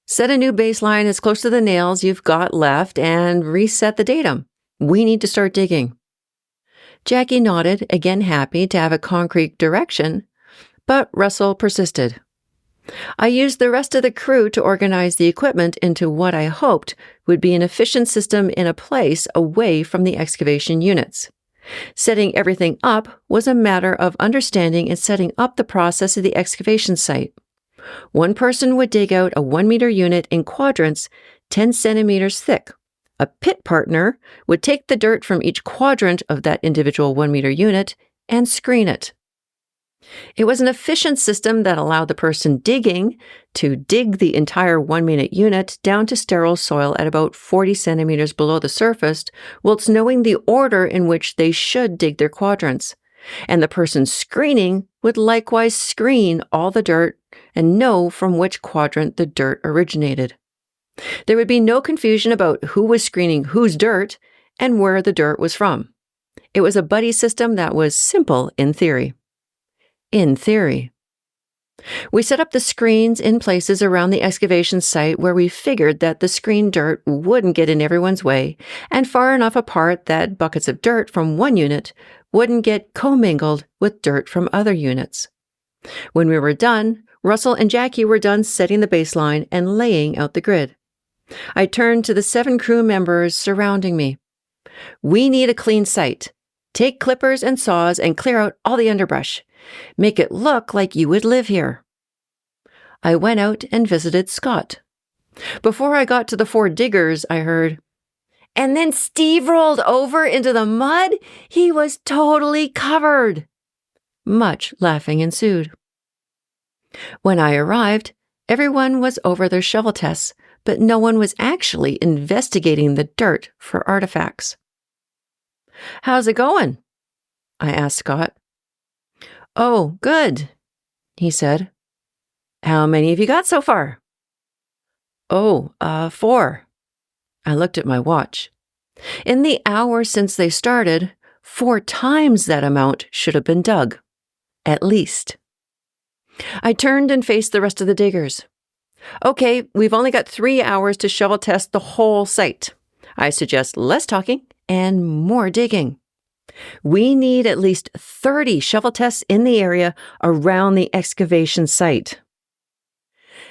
"Set a new baseline as close to the nails you've got left and reset the datum. We need to start digging." Jackie nodded, again happy to have a concrete direction, but Russell persisted. I used the rest of the crew to organize the equipment into what I hoped would be an efficient system in a place away from the excavation units. Setting everything up was a matter of understanding and setting up the process of the excavation site. One person would dig out a 1-meter unit in quadrants 10 centimeters thick. A pit partner would take the dirt from each quadrant of that individual 1-meter unit and screen it. It was an efficient system that allowed the person digging to dig the entire 1-meter unit down to sterile soil at about 40 centimeters below the surface, whilst knowing the order in which they should dig their quadrants. And the person screening would likewise screen all the dirt and know from which quadrant the dirt originated. There would be no confusion about who was screening whose dirt and where the dirt was from. It was a buddy system that was simple in theory. In theory. We set up the screens in places around the excavation site where we figured that the screened dirt wouldn't get in everyone's way and far enough apart that buckets of dirt from one unit wouldn't get commingled with dirt from other units. When we were done, Russell and Jackie were done setting the baseline and laying out the grid. I turned to the 7 crew members surrounding me. We need a clean site. Take clippers and saws and clear out all the underbrush. Make it look like you would live here. I went out and visited Scott. Before I got to the 4 diggers, I heard, "And then Steve rolled over into the mud? He was totally covered." Much laughing ensued. When I arrived, everyone was over their shovel tests, but no one was actually investigating the dirt for artifacts. "How's it going?" I asked Scott. "Oh, good," he said. "How many have you got so far?" "Oh, 4. I looked at my watch. In the hour since they started, 4 times that amount should have been dug. At least. I turned and faced the rest of the diggers. "Okay, we've only got 3 hours to shovel test the whole site. I suggest less talking and more digging. We need at least 30 shovel tests in the area around the excavation site."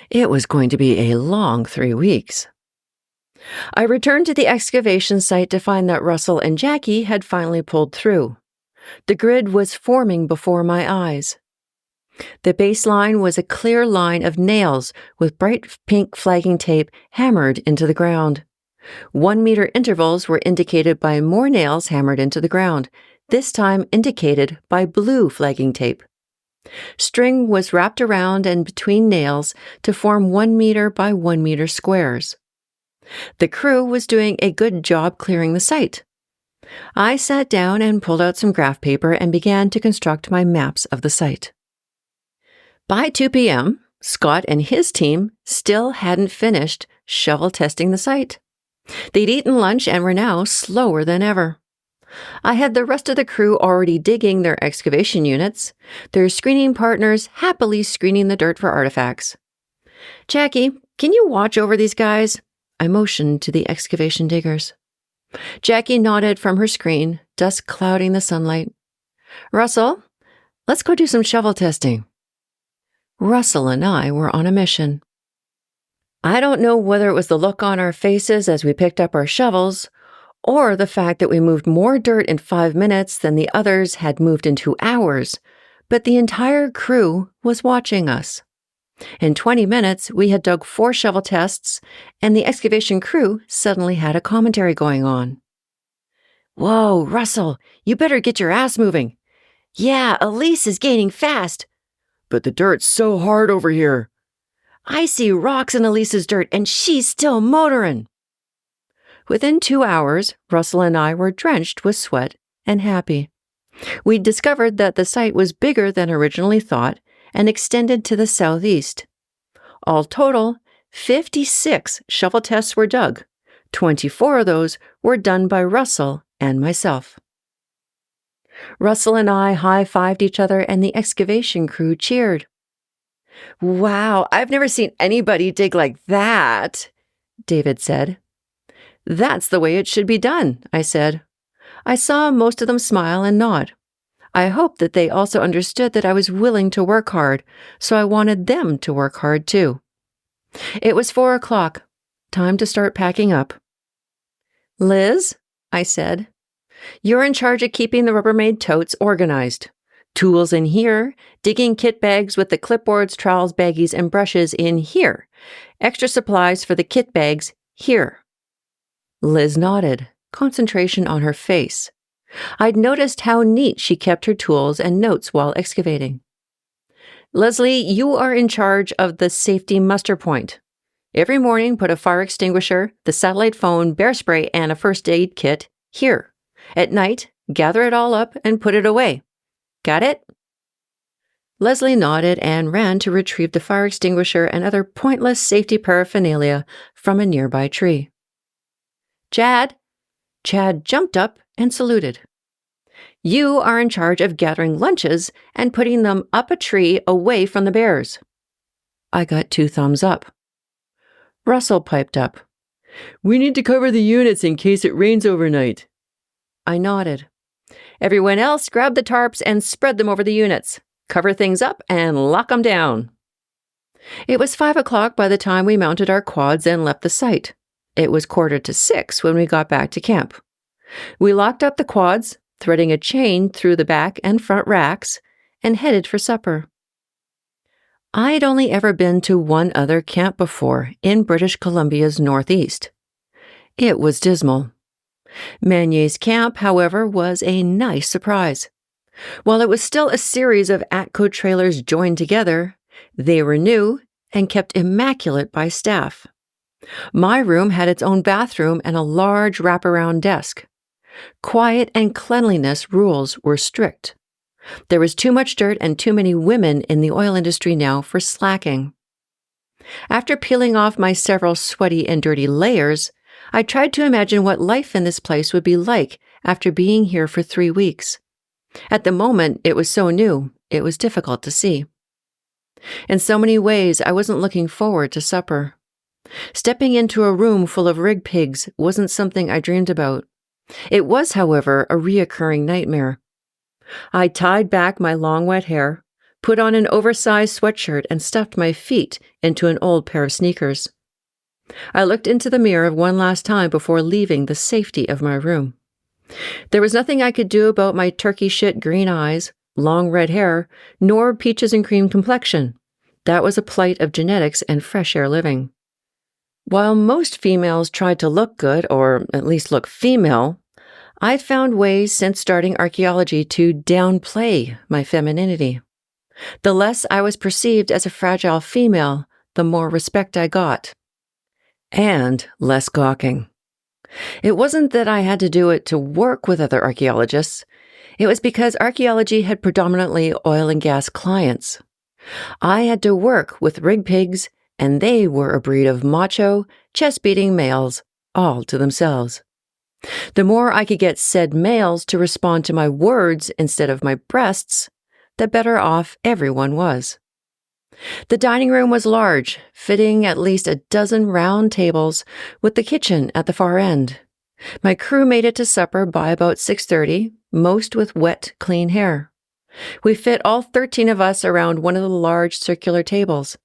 It was going to be a long 3 weeks. I returned to the excavation site to find that Russell and Jackie had finally pulled through. The grid was forming before my eyes. The baseline was a clear line of nails with bright pink flagging tape hammered into the ground. 1-meter intervals were indicated by more nails hammered into the ground, this time indicated by blue flagging tape. String was wrapped around and between nails to form 1-meter by 1-meter squares. The crew was doing a good job clearing the site. I sat down and pulled out some graph paper and began to construct my maps of the site. By 2 p.m., Scott and his team still hadn't finished shovel testing the site. They'd eaten lunch and were now slower than ever. I had the rest of the crew already digging their excavation units, their screening partners happily screening the dirt for artifacts. "Jackie, can you watch over these guys?" I motioned to the excavation diggers. Jackie nodded from her screen, dust clouding the sunlight. "Russell, let's go do some shovel testing." Russell and I were on a mission. I don't know whether it was the look on our faces as we picked up our shovels, or the fact that we moved more dirt in 5 minutes than the others had moved in 2 hours, but the entire crew was watching us. In 20 minutes, we had dug 4 shovel tests, and the excavation crew suddenly had a commentary going on. "Whoa, Russell, you better get your ass moving." "Yeah, Elise is gaining fast." "But the dirt's so hard over here." "I see rocks in Elise's dirt, and she's still motoring." Within 2 hours, Russell and I were drenched with sweat and happy. We discovered that the site was bigger than originally thought and extended to the southeast. All total, 56 shovel tests were dug. 24 of those were done by Russell and myself. Russell and I high-fived each other and the excavation crew cheered. "Wow, I've never seen anybody dig like that," David said. "That's the way it should be done," I said. I saw most of them smile and nod. I hoped that they also understood that I was willing to work hard, so I wanted them to work hard too. It was 4:00. Time to start packing up. "Liz," I said, "you're in charge of keeping the Rubbermaid totes organized. Tools in here, digging kit bags with the clipboards, trowels, baggies, and brushes in here. Extra supplies for the kit bags here." Liz nodded, concentration on her face. I'd noticed how neat she kept her tools and notes while excavating. "Leslie, you are in charge of the safety muster point. Every morning, put a fire extinguisher, the satellite phone, bear spray, and a first aid kit here. At night, gather it all up and put it away. Got it?" Leslie nodded and ran to retrieve the fire extinguisher and other pointless safety paraphernalia from a nearby tree. "Chad!" Chad jumped up and saluted. "You are in charge of gathering lunches and putting them up a tree away from the bears." I got 2 thumbs up. Russell piped up. "We need to cover the units in case it rains overnight." I nodded. "Everyone else grab the tarps and spread them over the units. Cover things up and lock them down." It was 5:00 by the time we mounted our quads and left the site. It was 5:45 when we got back to camp. We locked up the quads, threading a chain through the back and front racks, and headed for supper. I'd only ever been to one other camp before, in British Columbia's northeast. It was dismal. Manier's camp, however, was a nice surprise. While it was still a series of Atco trailers joined together, they were new and kept immaculate by staff. My room had its own bathroom and a large wraparound desk. Quiet and cleanliness rules were strict. There was too much dirt and too many women in the oil industry now for slacking. After peeling off my several sweaty and dirty layers, I tried to imagine what life in this place would be like after being here for 3 weeks. At the moment, it was so new, it was difficult to see. In so many ways, I wasn't looking forward to supper. Stepping into a room full of rig pigs wasn't something I dreamed about. It was, however, a reoccurring nightmare. I tied back my long wet hair, put on an oversized sweatshirt, and stuffed my feet into an old pair of sneakers. I looked into the mirror one last time before leaving the safety of my room. There was nothing I could do about my turkey shit green eyes, long red hair, nor peaches and cream complexion. That was a plight of genetics and fresh air living. While most females tried to look good, or at least look female, I'd found ways since starting archaeology to downplay my femininity. The less I was perceived as a fragile female, the more respect I got. And less gawking. It wasn't that I had to do it to work with other archaeologists. It was because archaeology had predominantly oil and gas clients. I had to work with rig pigs, and they were a breed of macho, chest-beating males, all to themselves. The more I could get said males to respond to my words instead of my breasts, the better off everyone was. The dining room was large, fitting at least a dozen round tables, with the kitchen at the far end. My crew made it to supper by about 6:30, most with wet, clean hair. We fit all 13 of us around one of the large circular tables.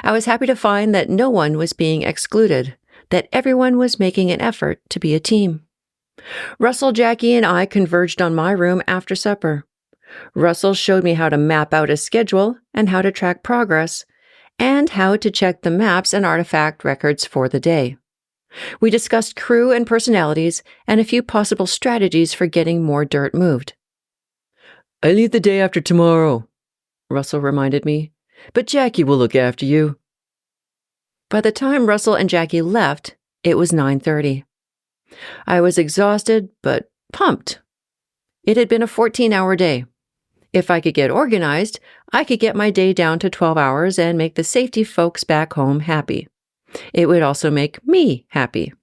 I was happy to find that no one was being excluded, that everyone was making an effort to be a team. Russell, Jackie, and I converged on my room after supper. Russell showed me how to map out a schedule and how to track progress, and how to check the maps and artifact records for the day. We discussed crew and personalities and a few possible strategies for getting more dirt moved. "I leave the day after tomorrow," Russell reminded me, "but Jackie will look after you." By the time Russell and Jackie left, it was 9:30. I was exhausted, but pumped. It had been a 14-hour day. If I could get organized, I could get my day down to 12 hours and make the safety folks back home happy. It would also make me happy.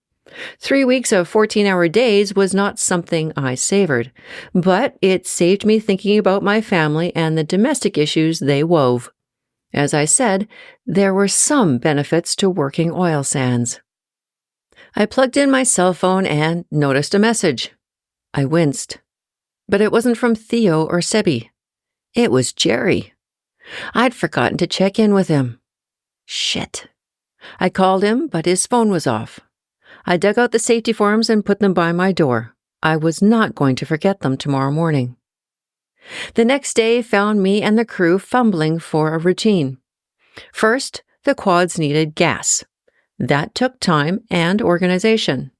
3 weeks of 14-hour days was not something I savored, but it saved me thinking about my family and the domestic issues they wove. As I said, there were some benefits to working oil sands. I plugged in my cell phone and noticed a message. I winced. But it wasn't from Theo or Sebi. It was Jerry. I'd forgotten to check in with him. Shit. I called him, but his phone was off. I dug out the safety forms and put them by my door. I was not going to forget them tomorrow morning. The next day found me and the crew fumbling for a routine. First, the quads needed gas. That took time and organization.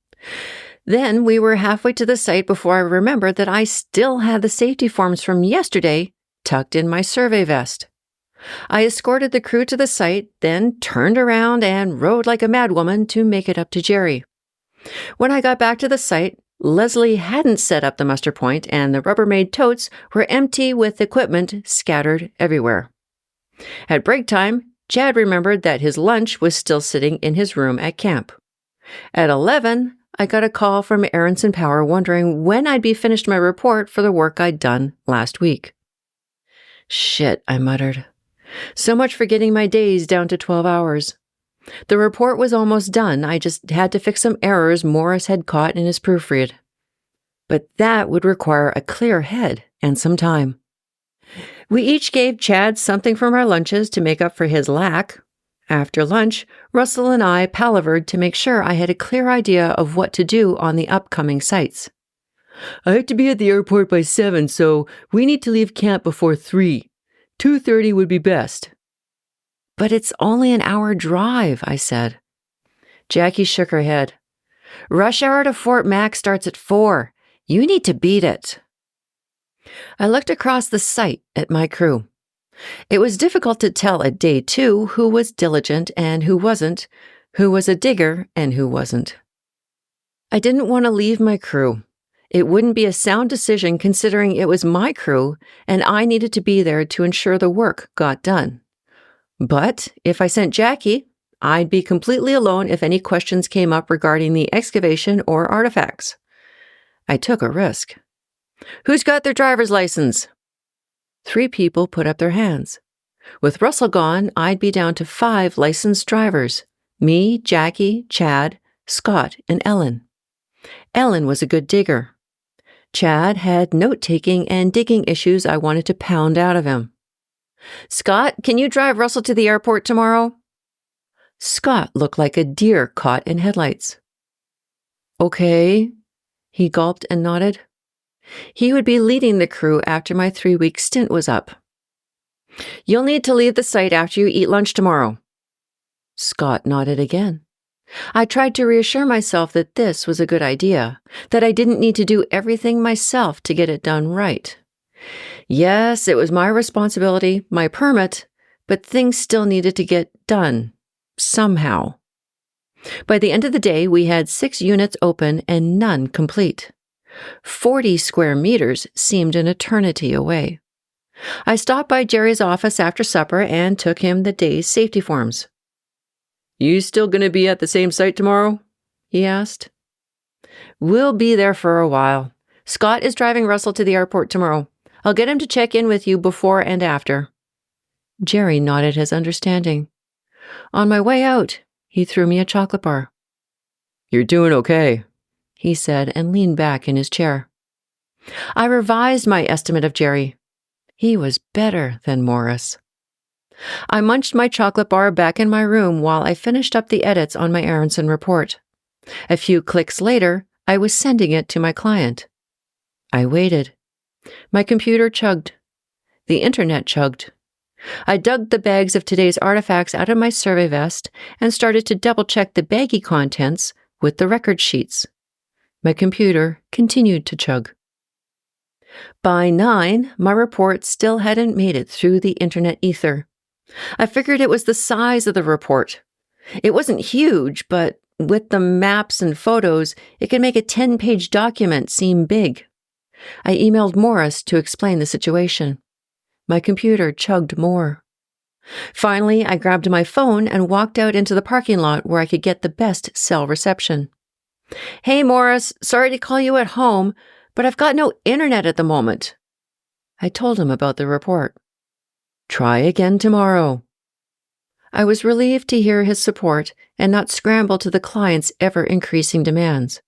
Then we were halfway to the site before I remembered that I still had the safety forms from yesterday tucked in my survey vest. I escorted the crew to the site, then turned around and rode like a madwoman to make it up to Jerry. When I got back to the site, Leslie hadn't set up the muster point, and the Rubbermaid totes were empty with equipment scattered everywhere. At break time, Chad remembered that his lunch was still sitting in his room at camp. At 11, I got a call from Aronson Power wondering when I'd be finished my report for the work I'd done last week. Shit, I muttered. So much for getting my days down to 12 hours. The report was almost done. I just had to fix some errors Morris had caught in his proofread. But that would require a clear head and some time. We each gave Chad something from our lunches to make up for his lack. After lunch, Russell and I palavered to make sure I had a clear idea of what to do on the upcoming sites. I have to be at the airport by 7, so we need to leave camp before 3. 2:30 would be best. But it's only an hour drive, I said. Jackie shook her head. Rush hour to Fort Mac starts at 4. You need to beat it. I looked across the site at my crew. It was difficult to tell at day 2 who was diligent and who wasn't, who was a digger and who wasn't. I didn't want to leave my crew. It wouldn't be a sound decision considering it was my crew and I needed to be there to ensure the work got done. But if I sent Jackie, I'd be completely alone if any questions came up regarding the excavation or artifacts. I took a risk. Who's got their driver's license? 3 people put up their hands. With Russell gone, I'd be down to 5 licensed drivers. Me, Jackie, Chad, Scott, and Ellen. Ellen was a good digger. Chad had note-taking and digging issues I wanted to pound out of him. Scott, can you drive Russell to the airport tomorrow? Scott looked like a deer caught in headlights. Okay. He gulped and nodded. He would be leading the crew after my 3-week stint was up. You'll need to leave the site after you eat lunch tomorrow. Scott nodded again. I tried to reassure myself that this was a good idea, that I didn't need to do everything myself to get it done right. Yes, it was my responsibility, my permit, but things still needed to get done, somehow. By the end of the day, we had 6 units open and none complete. 40 square meters seemed an eternity away. I stopped by Jerry's office after supper and took him the day's safety forms. You still going to be at the same site tomorrow? He asked. We'll be there for a while. Scott is driving Russell to the airport tomorrow. I'll get him to check in with you before and after. Jerry nodded his understanding. On my way out, he threw me a chocolate bar. You're doing okay, he said and leaned back in his chair. I revised my estimate of Jerry. He was better than Morris. I munched my chocolate bar back in my room while I finished up the edits on my Aronson report. A few clicks later, I was sending it to my client. I waited. My computer chugged. The internet chugged. I dug the bags of today's artifacts out of my survey vest and started to double-check the baggy contents with the record sheets. My computer continued to chug. By 9, my report still hadn't made it through the internet ether. I figured it was the size of the report. It wasn't huge, but with the maps and photos, it could make a 10-page document seem big. I emailed Morris to explain the situation. My computer chugged more. Finally, I grabbed my phone and walked out into the parking lot where I could get the best cell reception. Hey, Morris, sorry to call you at home, but I've got no internet at the moment. I told him about the report. Try again tomorrow. I was relieved to hear his support and not scramble to the client's ever-increasing demands.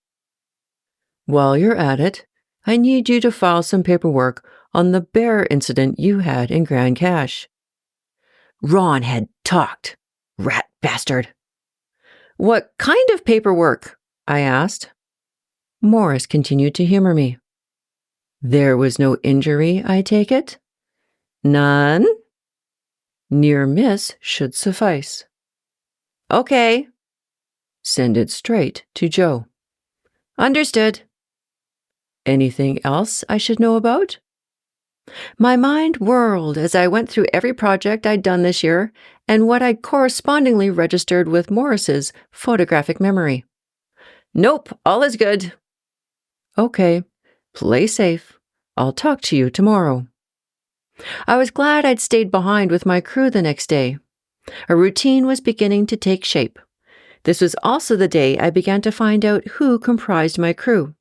While you're at it, I need you to file some paperwork on the bear incident you had in Grand Cache." Ron had talked. Rat bastard. "What kind of paperwork?" I asked. Morris continued to humor me. "There was no injury, I take it?" "None." "Near miss should suffice." "Okay." "Send it straight to Joe." "Understood." "Anything else I should know about?" My mind whirled as I went through every project I'd done this year and what I'd correspondingly registered with Morris's photographic memory. "Nope, all is good." "Okay, play safe. I'll talk to you tomorrow." I was glad I'd stayed behind with my crew the next day. A routine was beginning to take shape. This was also the day I began to find out who comprised my crew.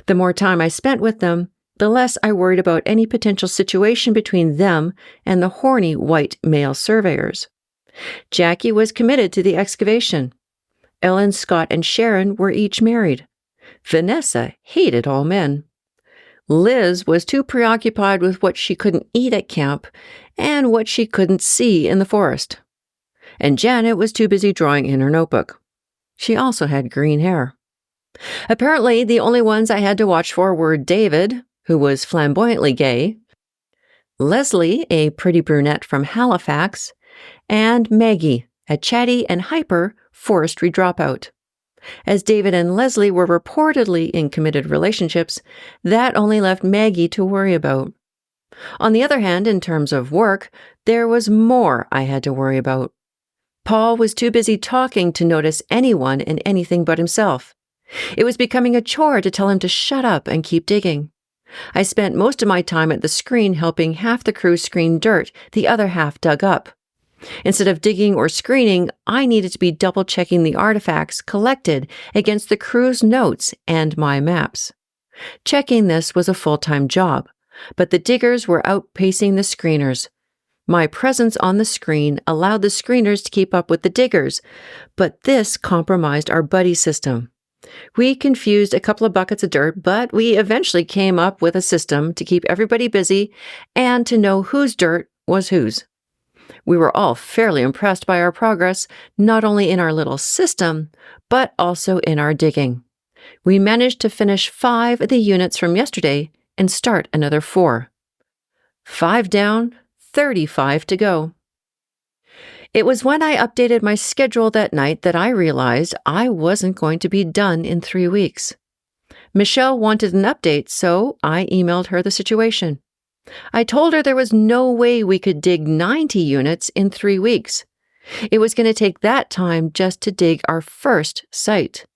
The more time I spent with them, the less I worried about any potential situation between them and the horny white male surveyors. Jackie was committed to the excavation. Ellen, Scott, and Sharon were each married. Vanessa hated all men. Liz was too preoccupied with what she couldn't eat at camp and what she couldn't see in the forest. And Janet was too busy drawing in her notebook. She also had green hair. Apparently, the only ones I had to watch for were David, who was flamboyantly gay, Leslie, a pretty brunette from Halifax, and Maggie, a chatty and hyper forestry dropout. As David and Leslie were reportedly in committed relationships, that only left Maggie to worry about. On the other hand, in terms of work, there was more I had to worry about. Paul was too busy talking to notice anyone and anything but himself. It was becoming a chore to tell him to shut up and keep digging. I spent most of my time at the screen helping half the crew screen dirt the other half dug up. Instead of digging or screening, I needed to be double-checking the artifacts collected against the crew's notes and my maps. Checking this was a full-time job, but the diggers were outpacing the screeners. My presence on the screen allowed the screeners to keep up with the diggers, but this compromised our buddy system. We confused a couple of buckets of dirt, but we eventually came up with a system to keep everybody busy and to know whose dirt was whose. We were all fairly impressed by our progress, not only in our little system, but also in our digging. We managed to finish 5 of the units from yesterday and start another 4. 5 down, 35 to go. It was when I updated my schedule that night that I realized I wasn't going to be done in 3 weeks. Michelle wanted an update, so I emailed her the situation. I told her there was no way we could dig 90 units in 3 weeks. It was going to take that time just to dig our first site.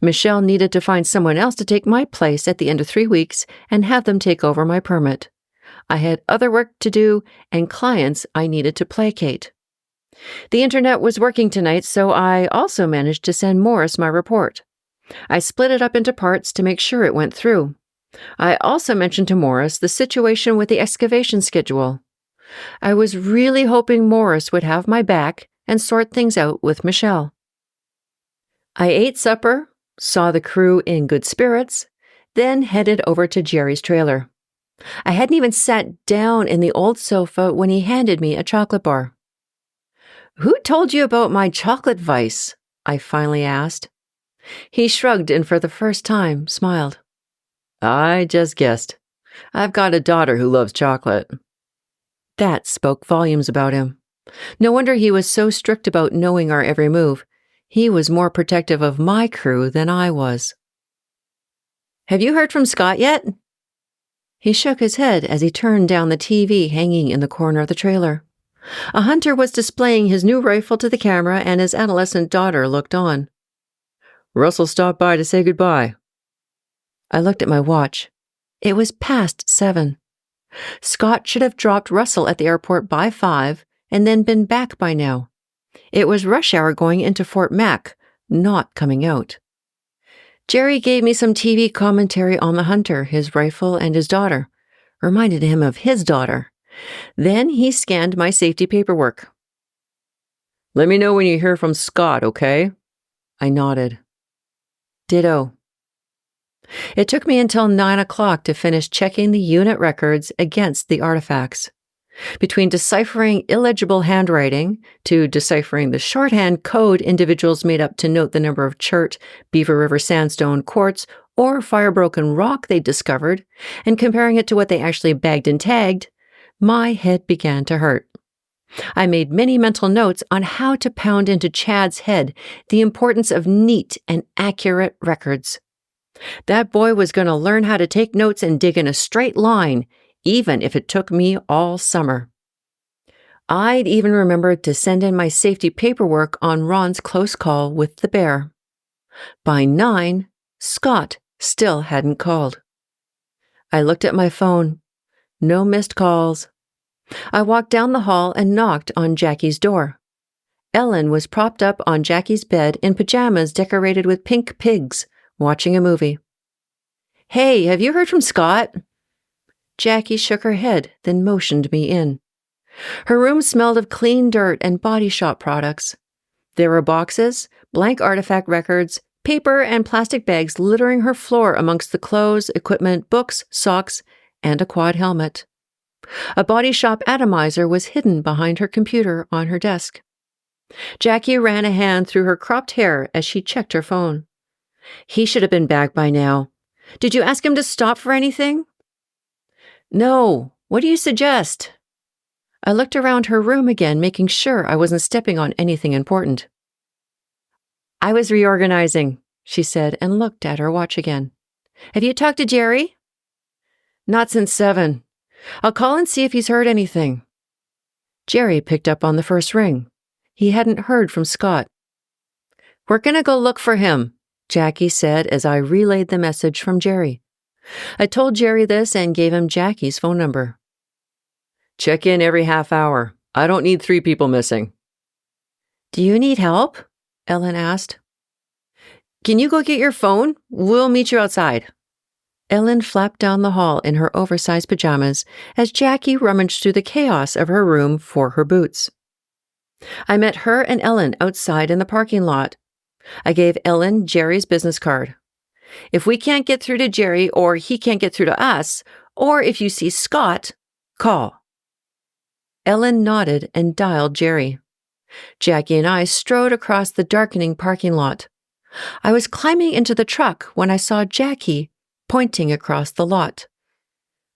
Michelle needed to find someone else to take my place at the end of 3 weeks and have them take over my permit. I had other work to do and clients I needed to placate. The internet was working tonight, so I also managed to send Morris my report. I split it up into parts to make sure it went through. I also mentioned to Morris the situation with the excavation schedule. I was really hoping Morris would have my back and sort things out with Michelle. I ate supper, saw the crew in good spirits, then headed over to Jerry's trailer. I hadn't even sat down in the old sofa when he handed me a chocolate bar. "Who told you about my chocolate vice?" I finally asked. He shrugged and for the first time smiled. "I just guessed. I've got a daughter who loves chocolate." That spoke volumes about him. No wonder he was so strict about knowing our every move. He was more protective of my crew than I was. "Have you heard from Scott yet?" He shook his head as he turned down the TV hanging in the corner of the trailer. A hunter was displaying his new rifle to the camera and his adolescent daughter looked on. "Russell stopped by to say goodbye." I looked at my watch. It was past 7. Scott should have dropped Russell at the airport by 5 and then been back by now. It was rush hour going into Fort Mac, not coming out. Jerry gave me some TV commentary on the hunter, his rifle, and his daughter. Reminded him of his daughter. Then he scanned my safety paperwork. "Let me know when you hear from Scott, okay?" I nodded. "Ditto." It took me until 9 o'clock to finish checking the unit records against the artifacts. Between deciphering illegible handwriting to deciphering the shorthand code individuals made up to note the number of chert, Beaver River sandstone, quartz, or fire-broken rock they discovered, and comparing it to what they actually bagged and tagged, my head began to hurt. I made many mental notes on how to pound into Chad's head the importance of neat and accurate records. That boy was going to learn how to take notes and dig in a straight line, even if it took me all summer. I'd even remembered to send in my safety paperwork on Ron's close call with the bear. By 9, Scott still hadn't called. I looked at my phone. No missed calls. I walked down the hall and knocked on Jackie's door. Ellen was propped up on Jackie's bed in pajamas decorated with pink pigs, watching a movie. "Hey, have you heard from Scott?" Jackie shook her head, then motioned me in. Her room smelled of clean dirt and body shop products. There were boxes, blank artifact records, paper and plastic bags littering her floor amongst the clothes, equipment, books, socks, and a quad helmet. A body shop atomizer was hidden behind her computer on her desk. Jackie ran a hand through her cropped hair as she checked her phone. "He should have been back by now. Did you ask him to stop for anything?" "No. What do you suggest?" I looked around her room again, making sure I wasn't stepping on anything important. "I was reorganizing," she said, and looked at her watch again. "Have you talked to Jerry?" "Not since 7. I'll call and see if he's heard anything." Jerry picked up on the first ring. He hadn't heard from Scott. "We're going to go look for him," Jackie said as I relayed the message from Jerry. I told Jerry this and gave him Jackie's phone number. "Check in every half hour. I don't need 3 people missing." "Do you need help?" Ellen asked. "Can you go get your phone? We'll meet you outside." Ellen flapped down the hall in her oversized pajamas as Jackie rummaged through the chaos of her room for her boots. I met her and Ellen outside in the parking lot. I gave Ellen Jerry's business card. "If we can't get through to Jerry or he can't get through to us, or if you see Scott, call." Ellen nodded and dialed Jerry. Jackie and I strode across the darkening parking lot. I was climbing into the truck when I saw Jackie pointing across the lot.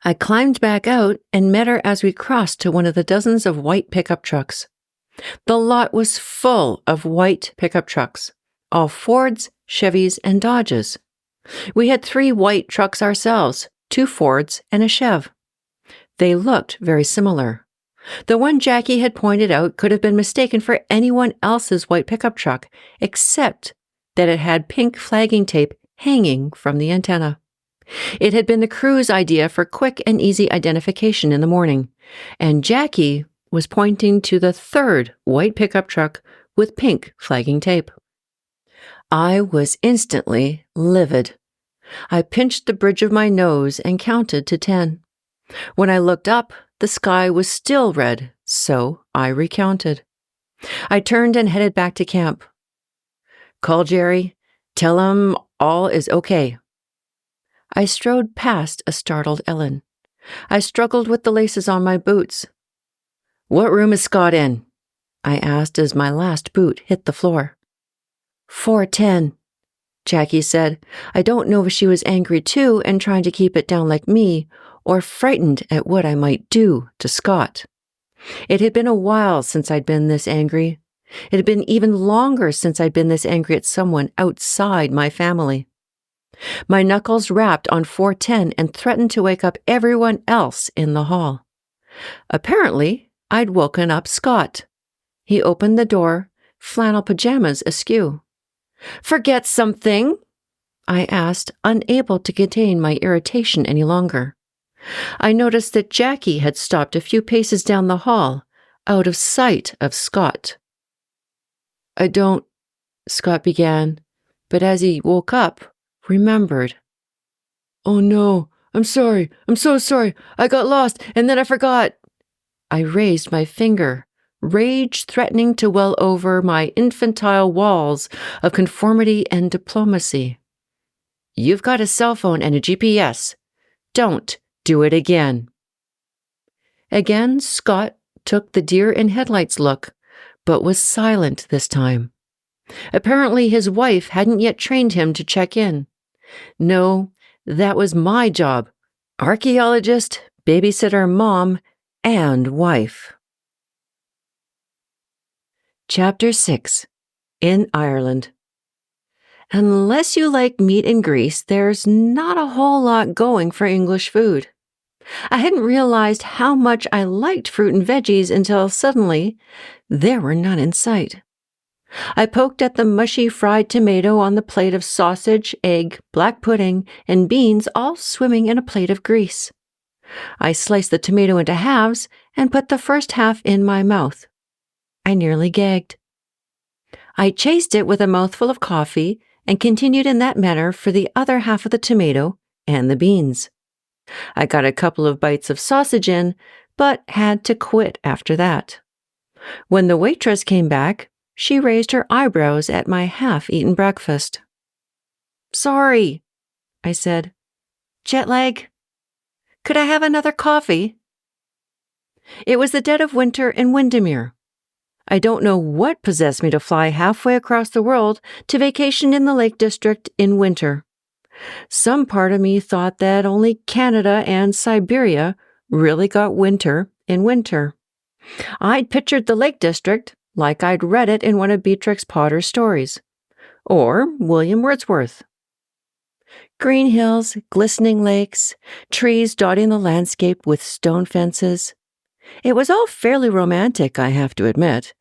I climbed back out and met her as we crossed to one of the dozens of white pickup trucks. The lot was full of white pickup trucks, all Fords, Chevys, and Dodges. We had 3 white trucks ourselves, 2 Fords and a Chev. They looked very similar. The one Jackie had pointed out could have been mistaken for anyone else's white pickup truck, except that it had pink flagging tape hanging from the antenna. It had been the crew's idea for quick and easy identification in the morning, and Jackie was pointing to the 3rd white pickup truck with pink flagging tape. I was instantly livid. I pinched the bridge of my nose and counted to 10. When I looked up, the sky was still red, so I recounted. I turned and headed back to camp. "Call Jerry. Tell him all is okay." I strode past a startled Ellen. I struggled with the laces on my boots. "What room is Scott in?" I asked as my last boot hit the floor. 410, Jackie said. I don't know if she was angry too and trying to keep it down like me, or frightened at what I might do to Scott. It had been a while since I'd been this angry. It had been even longer since I'd been this angry at someone outside my family. My knuckles rapped on 410 and threatened to wake up everyone else in the hall. Apparently, I'd woken up Scott. He opened the door, flannel pajamas askew. "Forget something?" I asked, unable to contain my irritation any longer. I noticed that Jackie had stopped a few paces down the hall, out of sight of Scott. "I don't," Scott began, but as he woke up, remembered. "Oh no, I'm sorry, I'm so sorry, I got lost and then I forgot." I raised my finger, rage threatening to well over my infantile walls of conformity and diplomacy. You've got a cell phone and a GPS. Don't do it again." Again, Scott took the deer in headlights look, but was silent this time. Apparently his wife hadn't yet trained him to check in. No, that was my job. Archaeologist, babysitter, mom, and wife. Chapter 6. In Ireland. Unless you like meat and grease, there's not a whole lot going for English food. I hadn't realized how much I liked fruit and veggies until suddenly there were none in sight. I poked at the mushy fried tomato on the plate of sausage, egg, black pudding, and beans all swimming in a plate of grease. I sliced the tomato into halves and put the first half in my mouth. I nearly gagged. I chased it with a mouthful of coffee and continued in that manner for the other half of the tomato and the beans. I got a couple of bites of sausage in, but had to quit after that. When the waitress came back, she raised her eyebrows at my half-eaten breakfast. "Sorry," I said. "Jet lag? Could I have another coffee?" It was the dead of winter in Windermere. I don't know what possessed me to fly halfway across the world to vacation in the Lake District in winter. Some part of me thought that only Canada and Siberia really got winter in winter. I'd pictured the Lake District like I'd read it in one of Beatrix Potter's stories, or William Wordsworth. Green hills, glistening lakes, trees dotting the landscape with stone fences. It was all fairly romantic, I have to admit,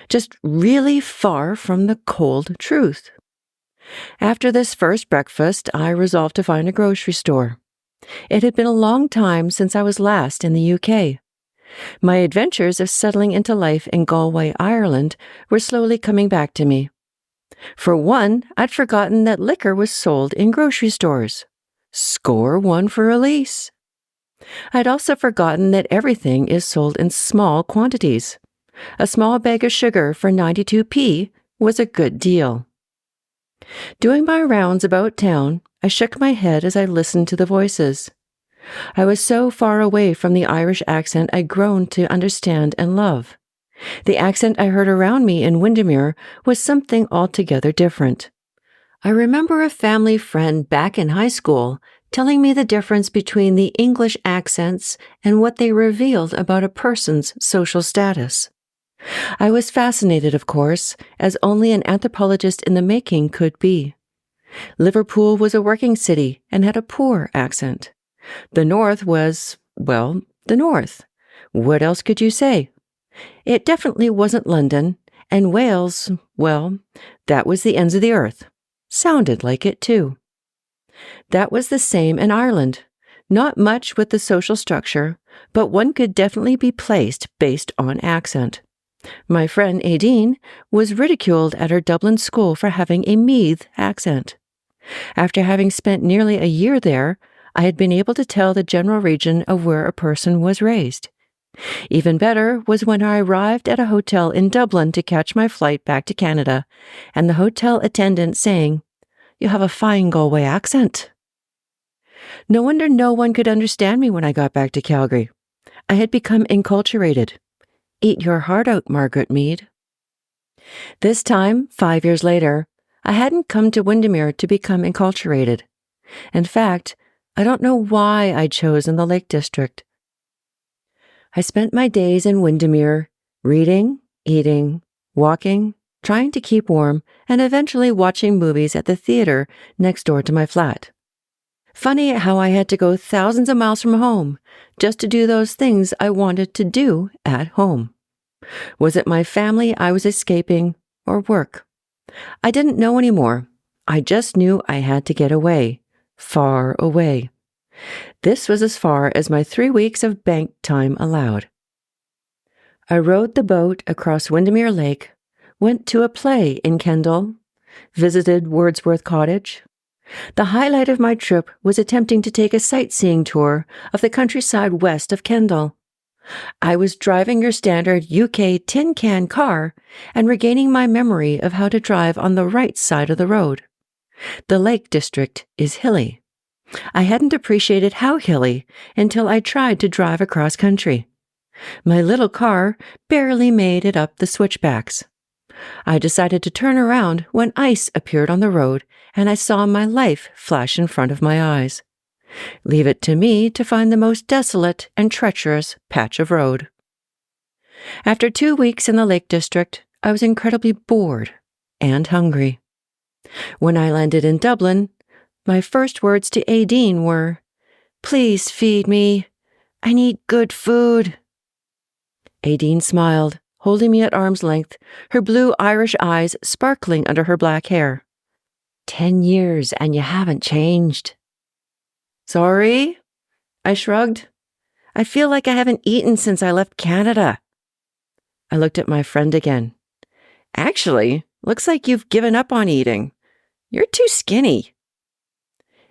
just really far from the cold truth. After this first breakfast, I resolved to find a grocery store. It had been a long time since I was last in the UK. My adventures of settling into life in Galway, Ireland, were slowly coming back to me. For one, I'd forgotten that liquor was sold in grocery stores. Score one for Elise. I'd also forgotten that everything is sold in small quantities. A small bag of sugar for 92p was a good deal. Doing my rounds about town, I shook my head as I listened to the voices. I was so far away from the Irish accent I'd grown to understand and love. The accent I heard around me in Windermere was something altogether different. I remember a family friend back in high school telling me the difference between the English accents and what they revealed about a person's social status. I was fascinated, of course, as only an anthropologist in the making could be. Liverpool was a working city and had a poor accent. The North was, well, the North. What else could you say? It definitely wasn't London, and Wales, well, that was the ends of the earth. Sounded like it, too. That was the same in Ireland. Not much with the social structure, but one could definitely be placed based on accent. My friend Aideen was ridiculed at her Dublin school for having a Meath accent. After having spent nearly a year there, I had been able to tell the general region of where a person was raised. Even better was when I arrived at a hotel in Dublin to catch my flight back to Canada, and the hotel attendant saying, "You have a fine Galway accent." No wonder no one could understand me when I got back to Calgary. I had become enculturated. Eat your heart out, Margaret Mead. This time, 5 years later, I hadn't come to Windermere to become enculturated. In fact, I don't know why I'd chosen the Lake District. I spent my days in Windermere, reading, eating, walking, trying to keep warm, and eventually watching movies at the theater next door to my flat. Funny how I had to go thousands of miles from home just to do those things I wanted to do at home. Was it my family I was escaping, or work? I didn't know anymore. I just knew I had to get away, far away. This was as far as my 3 weeks of bank time allowed. I rowed the boat across Windermere Lake, went to a play in Kendal, visited Wordsworth Cottage. The highlight of my trip was attempting to take a sightseeing tour of the countryside west of Kendal. I was driving your standard UK tin can car and regaining my memory of how to drive on the right side of the road. The Lake District is hilly. I hadn't appreciated how hilly until I tried to drive across country. My little car barely made it up the switchbacks. I decided to turn around when ice appeared on the road and I saw my life flash in front of my eyes. Leave it to me to find the most desolate and treacherous patch of road. After 2 weeks in the Lake District, I was incredibly bored and hungry. When I landed in Dublin, my first words to Aideen were, "Please feed me. I need good food." Aideen smiled, holding me at arm's length, her blue Irish eyes sparkling under her black hair. 10 years and you haven't changed. Sorry? I shrugged. I feel like I haven't eaten since I left Canada. I looked at my friend again. Actually, looks like you've given up on eating. You're too skinny.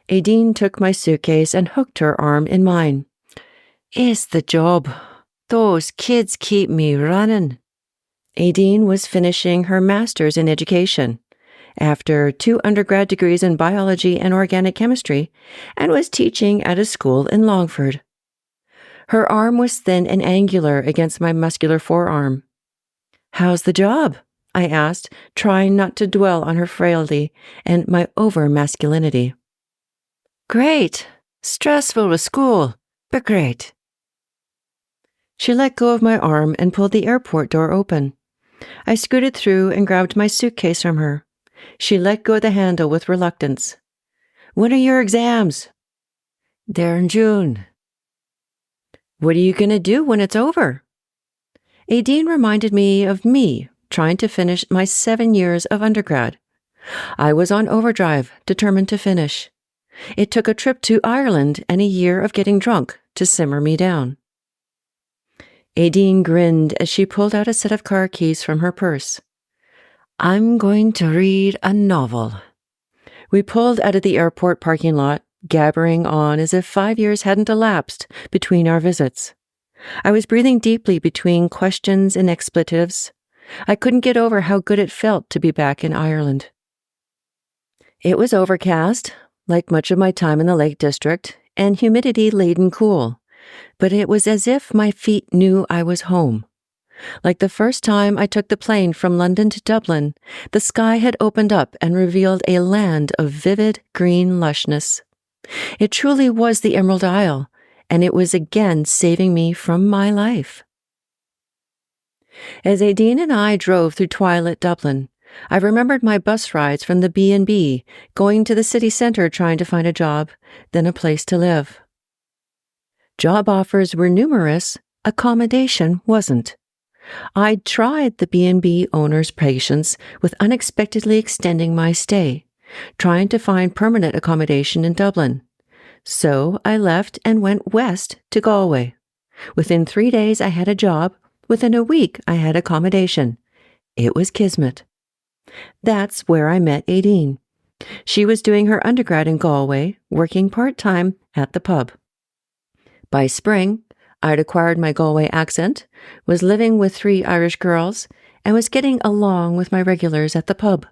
Aideen took my suitcase and hooked her arm in mine. It's the job. Those kids keep me running. Aideen was finishing her master's in education, after 2 undergrad degrees in biology and organic chemistry, and was teaching at a school in Longford. Her arm was thin and angular against my muscular forearm. How's the job? I asked, trying not to dwell on her frailty and my over-masculinity. Great. Stressful with school, but great. She let go of my arm and pulled the airport door open. I scooted through and grabbed my suitcase from her. She let go of the handle with reluctance. When are your exams? They're in June. What are you going to do when it's over? Aideen reminded me of me trying to finish my 7 years of undergrad. I was on overdrive, determined to finish. It took a trip to Ireland and a year of getting drunk to simmer me down. Aideen grinned as she pulled out a set of car keys from her purse. I'm going to read a novel. We pulled out of the airport parking lot, gabbering on as if 5 years hadn't elapsed between our visits. I was breathing deeply between questions and expletives. I couldn't get over how good it felt to be back in Ireland. It was overcast, like much of my time in the Lake District, and humidity-laden cool. But it was as if my feet knew I was home. Like the first time I took the plane from London to Dublin, the sky had opened up and revealed a land of vivid green lushness. It truly was the Emerald Isle, and it was again saving me from my life. As Aideen and I drove through twilit Dublin, I remembered my bus rides from the B&B, going to the city centre trying to find a job, then a place to live. Job offers were numerous, accommodation wasn't. I'd tried the B&B owner's patience with unexpectedly extending my stay, trying to find permanent accommodation in Dublin. So I left and went west to Galway. Within 3 days I had a job. Within a week I had accommodation. It was kismet. That's where I met Aideen. She was doing her undergrad in Galway, working part-time at the pub. By spring, I'd acquired my Galway accent, was living with 3 Irish girls, and was getting along with my regulars at the pub.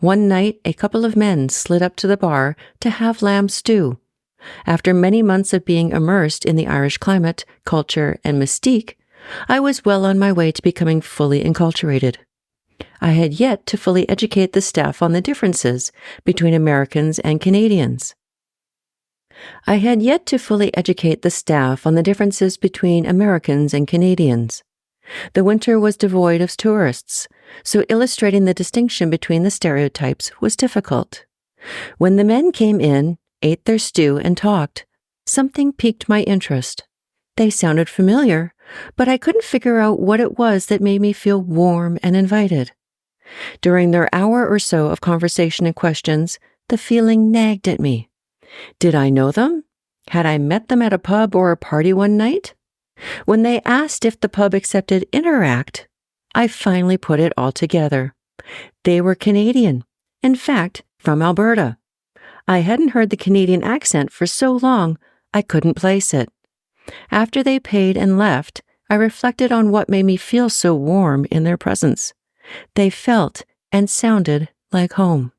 One night, a couple of men slid up to the bar to have lamb stew. After many months of being immersed in the Irish climate, culture, and mystique, I was well on my way to becoming fully enculturated. I had yet to fully educate the staff on the differences between Americans and Canadians. The winter was devoid of tourists, so illustrating the distinction between the stereotypes was difficult. When the men came in, ate their stew, and talked, something piqued my interest. They sounded familiar, but I couldn't figure out what it was that made me feel warm and invited. During their hour or so of conversation and questions, the feeling nagged at me. Did I know them? Had I met them at a pub or a party one night? When they asked if the pub accepted Interact, I finally put it all together. They were Canadian, in fact, from Alberta. I hadn't heard the Canadian accent for so long, I couldn't place it. After they paid and left, I reflected on what made me feel so warm in their presence. They felt and sounded like home.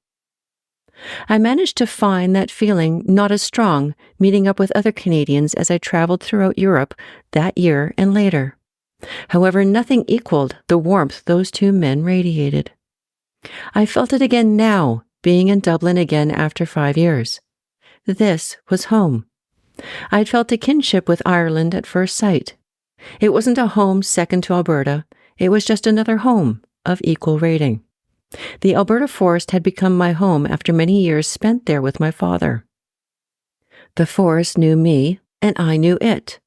I managed to find that feeling not as strong meeting up with other Canadians as I traveled throughout Europe that year and later. However, nothing equaled the warmth those two men radiated. I felt it again now, being in Dublin again after 5 years. This was home. I'd felt a kinship with Ireland at first sight. It wasn't a home second to Alberta, it was just another home of equal rating. The Alberta forest had become my home after many years spent there with my father. The forest knew me, and I knew it.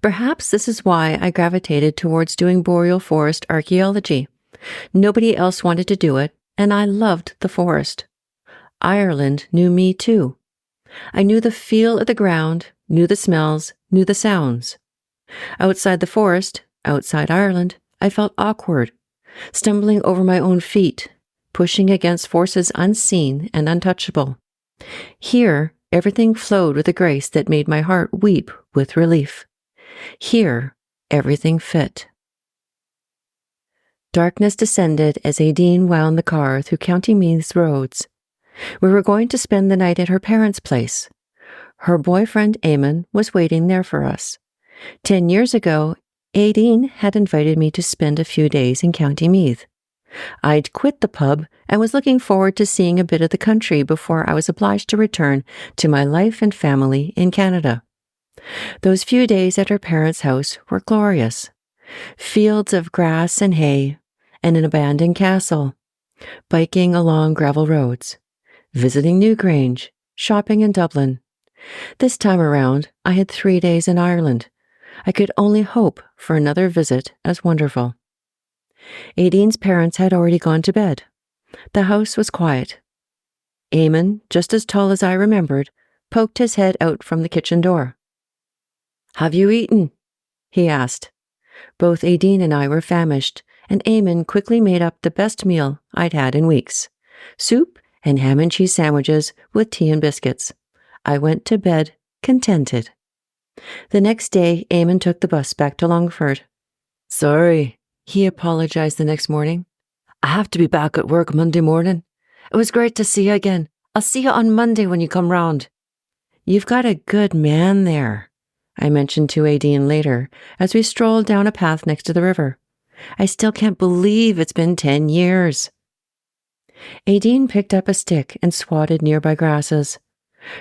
Perhaps this is why I gravitated towards doing boreal forest archaeology. Nobody else wanted to do it, and I loved the forest. Ireland knew me too. I knew the feel of the ground, knew the smells, knew the sounds. Outside the forest, outside Ireland, I felt awkward, stumbling over my own feet, pushing against forces unseen and untouchable. Here, everything flowed with a grace that made my heart weep with relief. Here, everything fit. Darkness descended as Aideen wound the car through County Meath's roads. We were going to spend the night at her parents' place. Her boyfriend, Eamon, was waiting there for us. 10 years ago, Aideen had invited me to spend a few days in County Meath. I'd quit the pub and was looking forward to seeing a bit of the country before I was obliged to return to my life and family in Canada. Those few days at her parents' house were glorious. Fields of grass and hay, and an abandoned castle, biking along gravel roads, visiting Newgrange, shopping in Dublin. This time around, I had 3 days in Ireland. I could only hope for another visit as wonderful. Aideen's parents had already gone to bed. The house was quiet. Eamon, just as tall as I remembered, poked his head out from the kitchen door. "Have you eaten?" he asked. Both Aideen and I were famished, and Eamon quickly made up the best meal I'd had in weeks. Soup and ham and cheese sandwiches with tea and biscuits. I went to bed contented. The next day, Eamon took the bus back to Longford. "Sorry," he apologized the next morning. "I have to be back at work Monday morning. It was great to see you again. I'll see you on Monday when you come round." "You've got a good man there," I mentioned to Aideen later as we strolled down a path next to the river. "I still can't believe it's been 10 years. Aideen picked up a stick and swatted nearby grasses.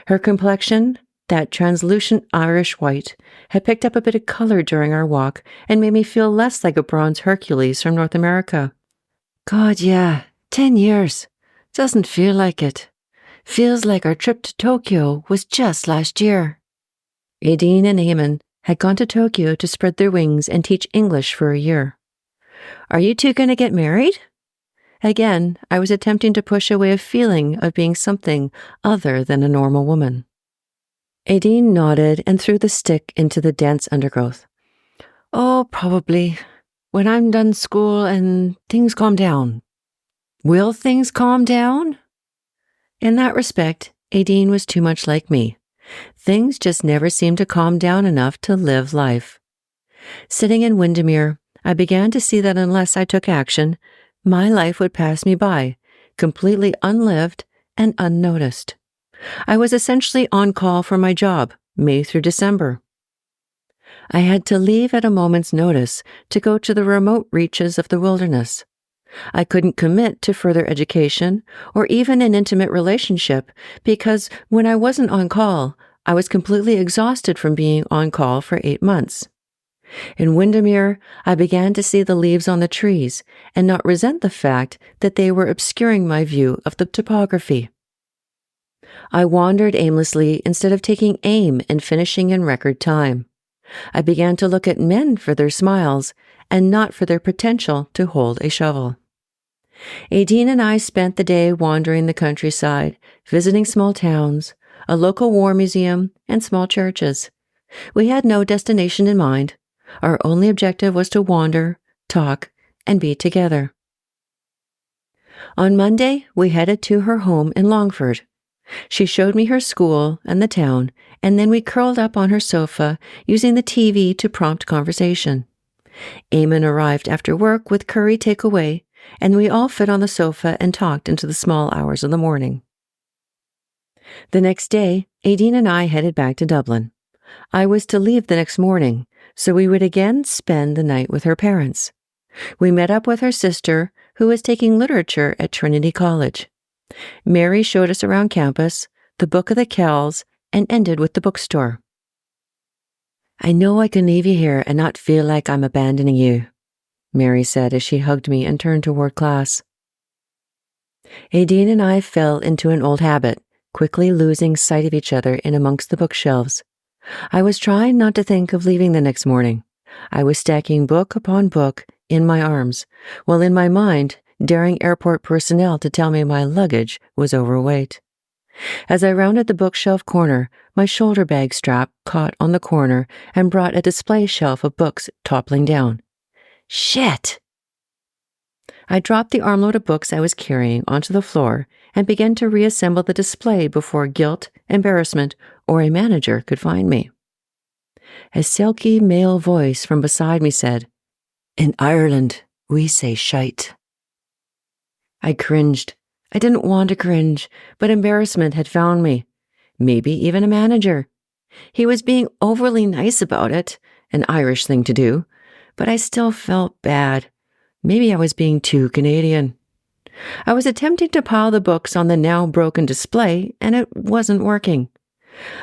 Her complexion, that translucent Irish white, had picked up a bit of color during our walk and made me feel less like a bronze Hercules from North America. "God, yeah, 10 years. Doesn't feel like it. Feels like our trip to Tokyo was just last year." Aideen and Eamon had gone to Tokyo to spread their wings and teach English for a year. "Are you two going to get married?" Again, I was attempting to push away a feeling of being something other than a normal woman. Aideen nodded and threw the stick into the dense undergrowth. "Oh, probably. When I'm done school and things calm down." "Will things calm down?" In that respect, Aideen was too much like me. Things just never seemed to calm down enough to live life. Sitting in Windermere, I began to see that unless I took action, my life would pass me by, completely unlived and unnoticed. I was essentially on call for my job, May through December. I had to leave at a moment's notice to go to the remote reaches of the wilderness. I couldn't commit to further education or even an intimate relationship because when I wasn't on call, I was completely exhausted from being on call for 8 months. In Windermere, I began to see the leaves on the trees and not resent the fact that they were obscuring my view of the topography. I wandered aimlessly instead of taking aim and finishing in record time. I began to look at men for their smiles and not for their potential to hold a shovel. Aideen and I spent the day wandering the countryside, visiting small towns, a local war museum, and small churches. We had no destination in mind. Our only objective was to wander, talk, and be together. On Monday, we headed to her home in Longford. She showed me her school and the town, and then we curled up on her sofa, using the TV to prompt conversation. Eamon arrived after work with curry takeaway, and we all fit on the sofa and talked into the small hours of the morning. The next day, Aideen and I headed back to Dublin. I was to leave the next morning, so we would again spend the night with her parents. We met up with her sister, who was taking literature at Trinity College. Mary showed us around campus, the Book of the Kells, and ended with the bookstore. I know I can leave you here and not feel like I'm abandoning you, Mary said as she hugged me and turned toward class. Aideen and I fell into an old habit, quickly losing sight of each other in amongst the bookshelves. I was trying not to think of leaving the next morning. I was stacking book upon book in my arms, while in my mind daring airport personnel to tell me my luggage was overweight. As I rounded the bookshelf corner, my shoulder bag strap caught on the corner and brought a display shelf of books toppling down. Shit! I dropped the armload of books I was carrying onto the floor and began to reassemble the display before guilt, embarrassment, or a manager could find me. A silky male voice from beside me said, "In Ireland, we say shite." I cringed. I didn't want to cringe, but embarrassment had found me. Maybe even a manager. He was being overly nice about it, an Irish thing to do, but I still felt bad. Maybe I was being too Canadian. I was attempting to pile the books on the now broken display, and it wasn't working.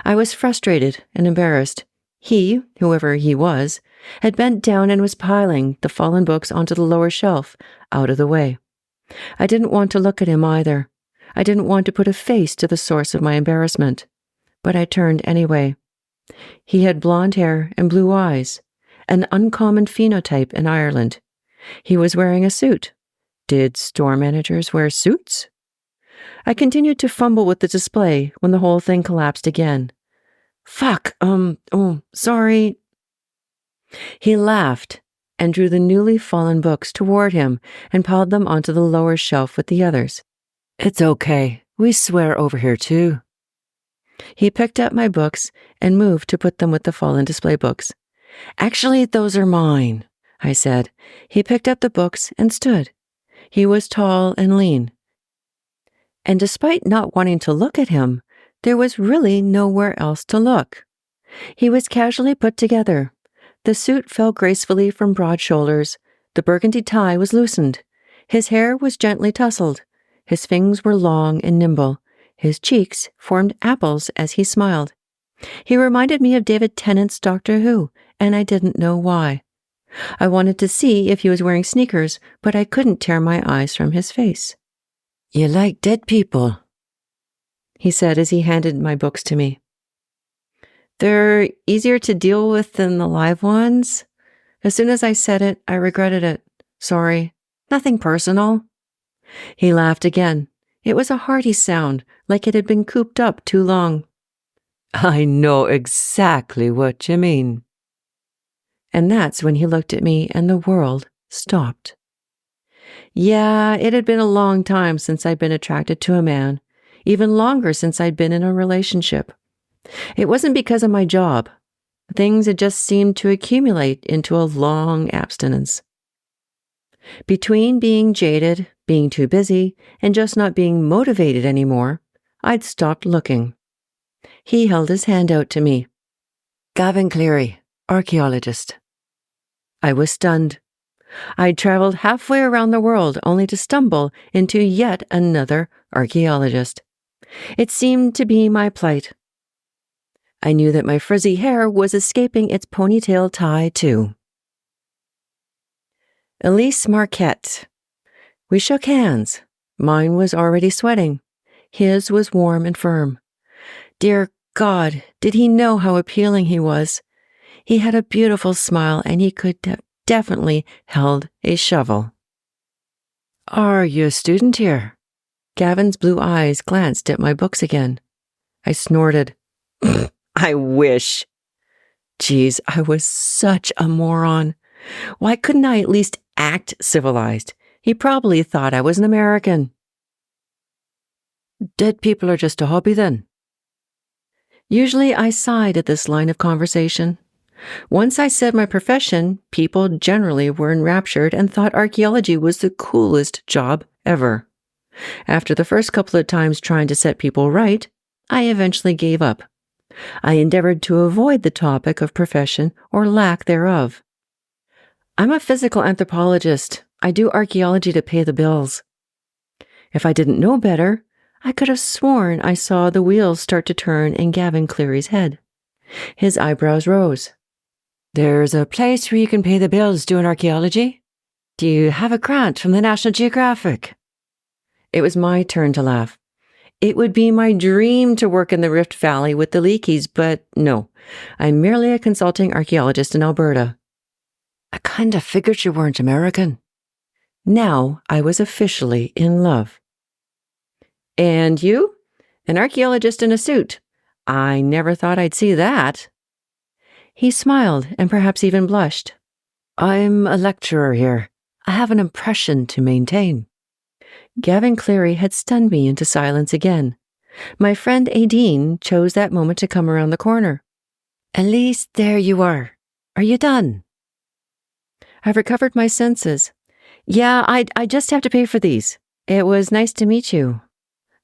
I was frustrated and embarrassed. He, whoever he was, had bent down and was piling the fallen books onto the lower shelf, out of the way. I didn't want to look at him either. I didn't want to put a face to the source of my embarrassment. But I turned anyway. He had blonde hair and blue eyes, an uncommon phenotype in Ireland. He was wearing a suit. Did store managers wear suits? I continued to fumble with the display when the whole thing collapsed again. Fuck, sorry. He laughed and drew the newly fallen books toward him and piled them onto the lower shelf with the others. It's okay. We swear over here too. He picked up my books and moved to put them with the fallen display books. Actually, those are mine, I said. He picked up the books and stood. He was tall and lean. And despite not wanting to look at him, there was really nowhere else to look. He was casually put together. The suit fell gracefully from broad shoulders. The burgundy tie was loosened. His hair was gently tousled. His fangs were long and nimble. His cheeks formed apples as he smiled. He reminded me of David Tennant's Doctor Who, and I didn't know why. I wanted to see if he was wearing sneakers, but I couldn't tear my eyes from his face. You like dead people, he said as he handed my books to me. They're easier to deal with than the live ones. As soon as I said it, I regretted it. Sorry. Nothing personal. He laughed again. It was a hearty sound, like it had been cooped up too long. I know exactly what you mean. And that's when he looked at me and the world stopped. Yeah, it had been a long time since I'd been attracted to a man, even longer since I'd been in a relationship. It wasn't because of my job. Things had just seemed to accumulate into a long abstinence. Between being jaded, being too busy, and just not being motivated anymore, I'd stopped looking. He held his hand out to me. Gavin Cleary, archaeologist. I was stunned. I'd traveled halfway around the world only to stumble into yet another archaeologist. It seemed to be my plight. I knew that my frizzy hair was escaping its ponytail tie, too. Elise Marquette. We shook hands. Mine was already sweating. His was warm and firm. Dear God, did he know how appealing he was? He had a beautiful smile, and he could have definitely held a shovel. Are you a student here? Gavin's blue eyes glanced at my books again. I snorted. I wish. Geez, I was such a moron. Why couldn't I at least act civilized? He probably thought I was an American. Dead people are just a hobby then. Usually I sighed at this line of conversation. Once I said my profession, people generally were enraptured and thought archaeology was the coolest job ever. After the first couple of times trying to set people right, I eventually gave up. I endeavored to avoid the topic of profession or lack thereof. I'm a physical anthropologist. I do archaeology to pay the bills. If I didn't know better, I could have sworn I saw the wheels start to turn in Gavin Cleary's head. His eyebrows rose. There's a place where you can pay the bills doing archaeology. Do you have a grant from the National Geographic? It was my turn to laugh. It would be my dream to work in the Rift Valley with the Leakeys, but no, I'm merely a consulting archaeologist in Alberta. I kind of figured you weren't American. Now I was officially in love. And you? An archaeologist in a suit. I never thought I'd see that. He smiled and perhaps even blushed. I'm a lecturer here. I have an impression to maintain. Gavin Cleary had stunned me into silence again. My friend Aideen chose that moment to come around the corner. Elise, there you are. Are you done? I've recovered my senses. Yeah, I just have to pay for these. It was nice to meet you.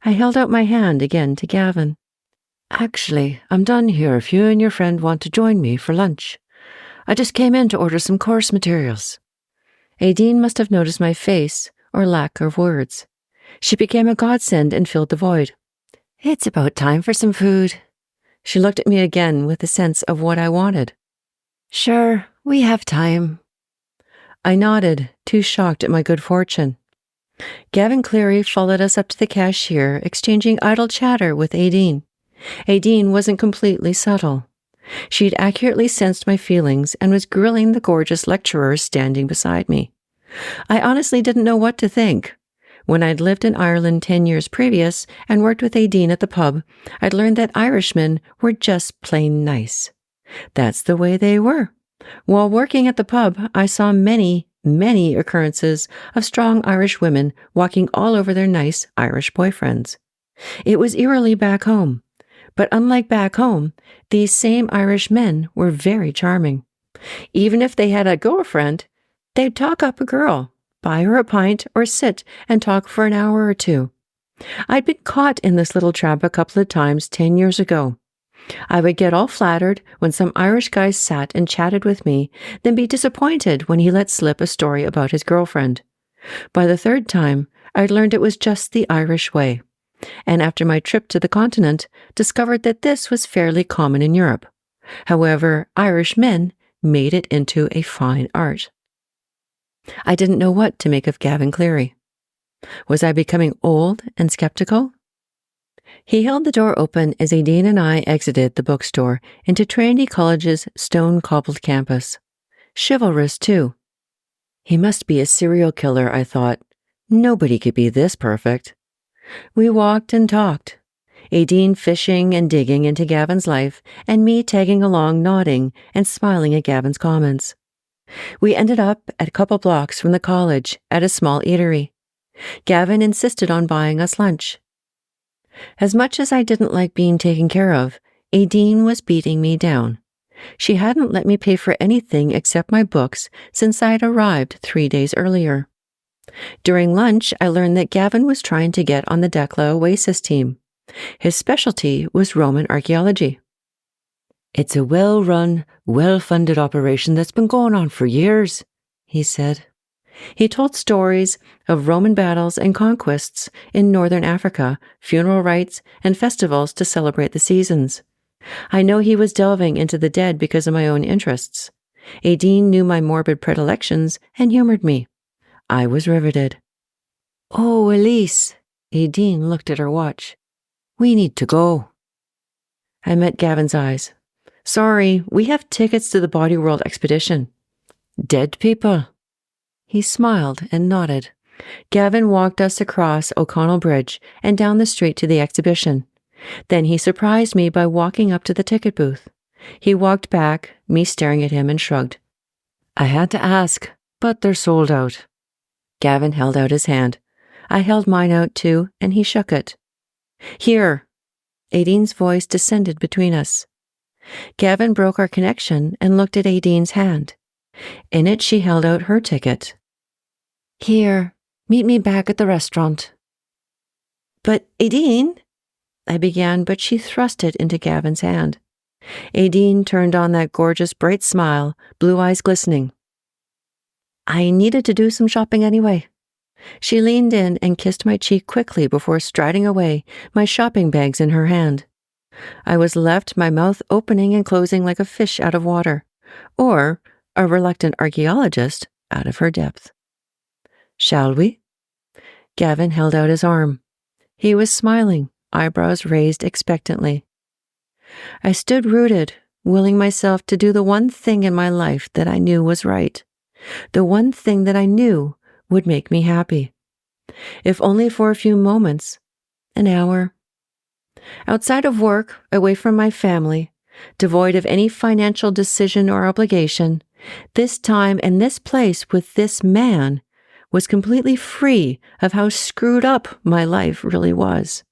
I held out my hand again to Gavin. Actually, I'm done here if you and your friend want to join me for lunch. I just came in to order some course materials. Aideen must have noticed my face or lack of words. She became a godsend and filled the void. It's about time for some food. She looked at me again with a sense of what I wanted. Sure, we have time. I nodded, too shocked at my good fortune. Gavin Cleary followed us up to the cashier, exchanging idle chatter with Aideen. Aideen wasn't completely subtle. She'd accurately sensed my feelings and was grilling the gorgeous lecturer standing beside me. I honestly didn't know what to think. When I'd lived in Ireland 10 years previous and worked with Aideen at the pub, I'd learned that Irishmen were just plain nice. That's the way they were. While working at the pub, I saw many occurrences of strong Irish women walking all over their nice Irish boyfriends. It was eerily back home. But unlike back home, these same Irish men were very charming. Even if they had a girlfriend, they'd talk up a girl, buy her a pint, or sit and talk for an hour or two. I'd been caught in this little trap a couple of times 10 years ago. I would get all flattered when some Irish guy sat and chatted with me, then be disappointed when he let slip a story about his girlfriend. By the third time, I'd learned it was just the Irish way, and after my trip to the continent, discovered that this was fairly common in Europe. However, Irish men made it into a fine art. I didn't know what to make of Gavin Cleary. Was I becoming old and skeptical? He held the door open as Aideen and I exited the bookstore into Trinity College's stone-cobbled campus. Chivalrous, too. He must be a serial killer, I thought. Nobody could be this perfect. We walked and talked, Aideen fishing and digging into Gavin's life, and me tagging along, nodding and smiling at Gavin's comments. We ended up at a couple blocks from the college at a small eatery. Gavin insisted on buying us lunch. As much as I didn't like being taken care of, Aideen was beating me down. She hadn't let me pay for anything except my books since I'd arrived 3 days earlier. During lunch, I learned that Gavin was trying to get on the Decla Wisest team. His specialty was Roman archaeology. It's a well-run, well-funded operation that's been going on for years, he said. He told stories of Roman battles and conquests in northern Africa, funeral rites, and festivals to celebrate the seasons. I know he was delving into the dead because of my own interests. Aideen knew my morbid predilections and humored me. I was riveted. Oh, Elise, Aideen looked at her watch. We need to go. I met Gavin's eyes. Sorry, we have tickets to the Body World expedition. Dead people. He smiled and nodded. Gavin walked us across O'Connell Bridge and down the street to the exhibition. Then he surprised me by walking up to the ticket booth. He walked back, me staring at him, and shrugged. I had to ask, but they're sold out. Gavin held out his hand. I held mine out too, and he shook it. Here. Aideen's voice descended between us. Gavin broke our connection and looked at Aideen's hand. In it, she held out her ticket. Here, meet me back at the restaurant. But Aideen? I began, but she thrust it into Gavin's hand. Aideen turned on that gorgeous, bright smile, blue eyes glistening. I needed to do some shopping anyway. She leaned in and kissed my cheek quickly before striding away, my shopping bags in her hand. I was left, my mouth opening and closing like a fish out of water, or a reluctant archaeologist out of her depth. Shall we? Gavin held out his arm. He was smiling, eyebrows raised expectantly. I stood rooted, willing myself to do the one thing in my life that I knew was right, the one thing that I knew would make me happy. If only for a few moments, an hour. Outside of work, away from my family, devoid of any financial decision or obligation, this time and this place with this man was completely free of how screwed up my life really was.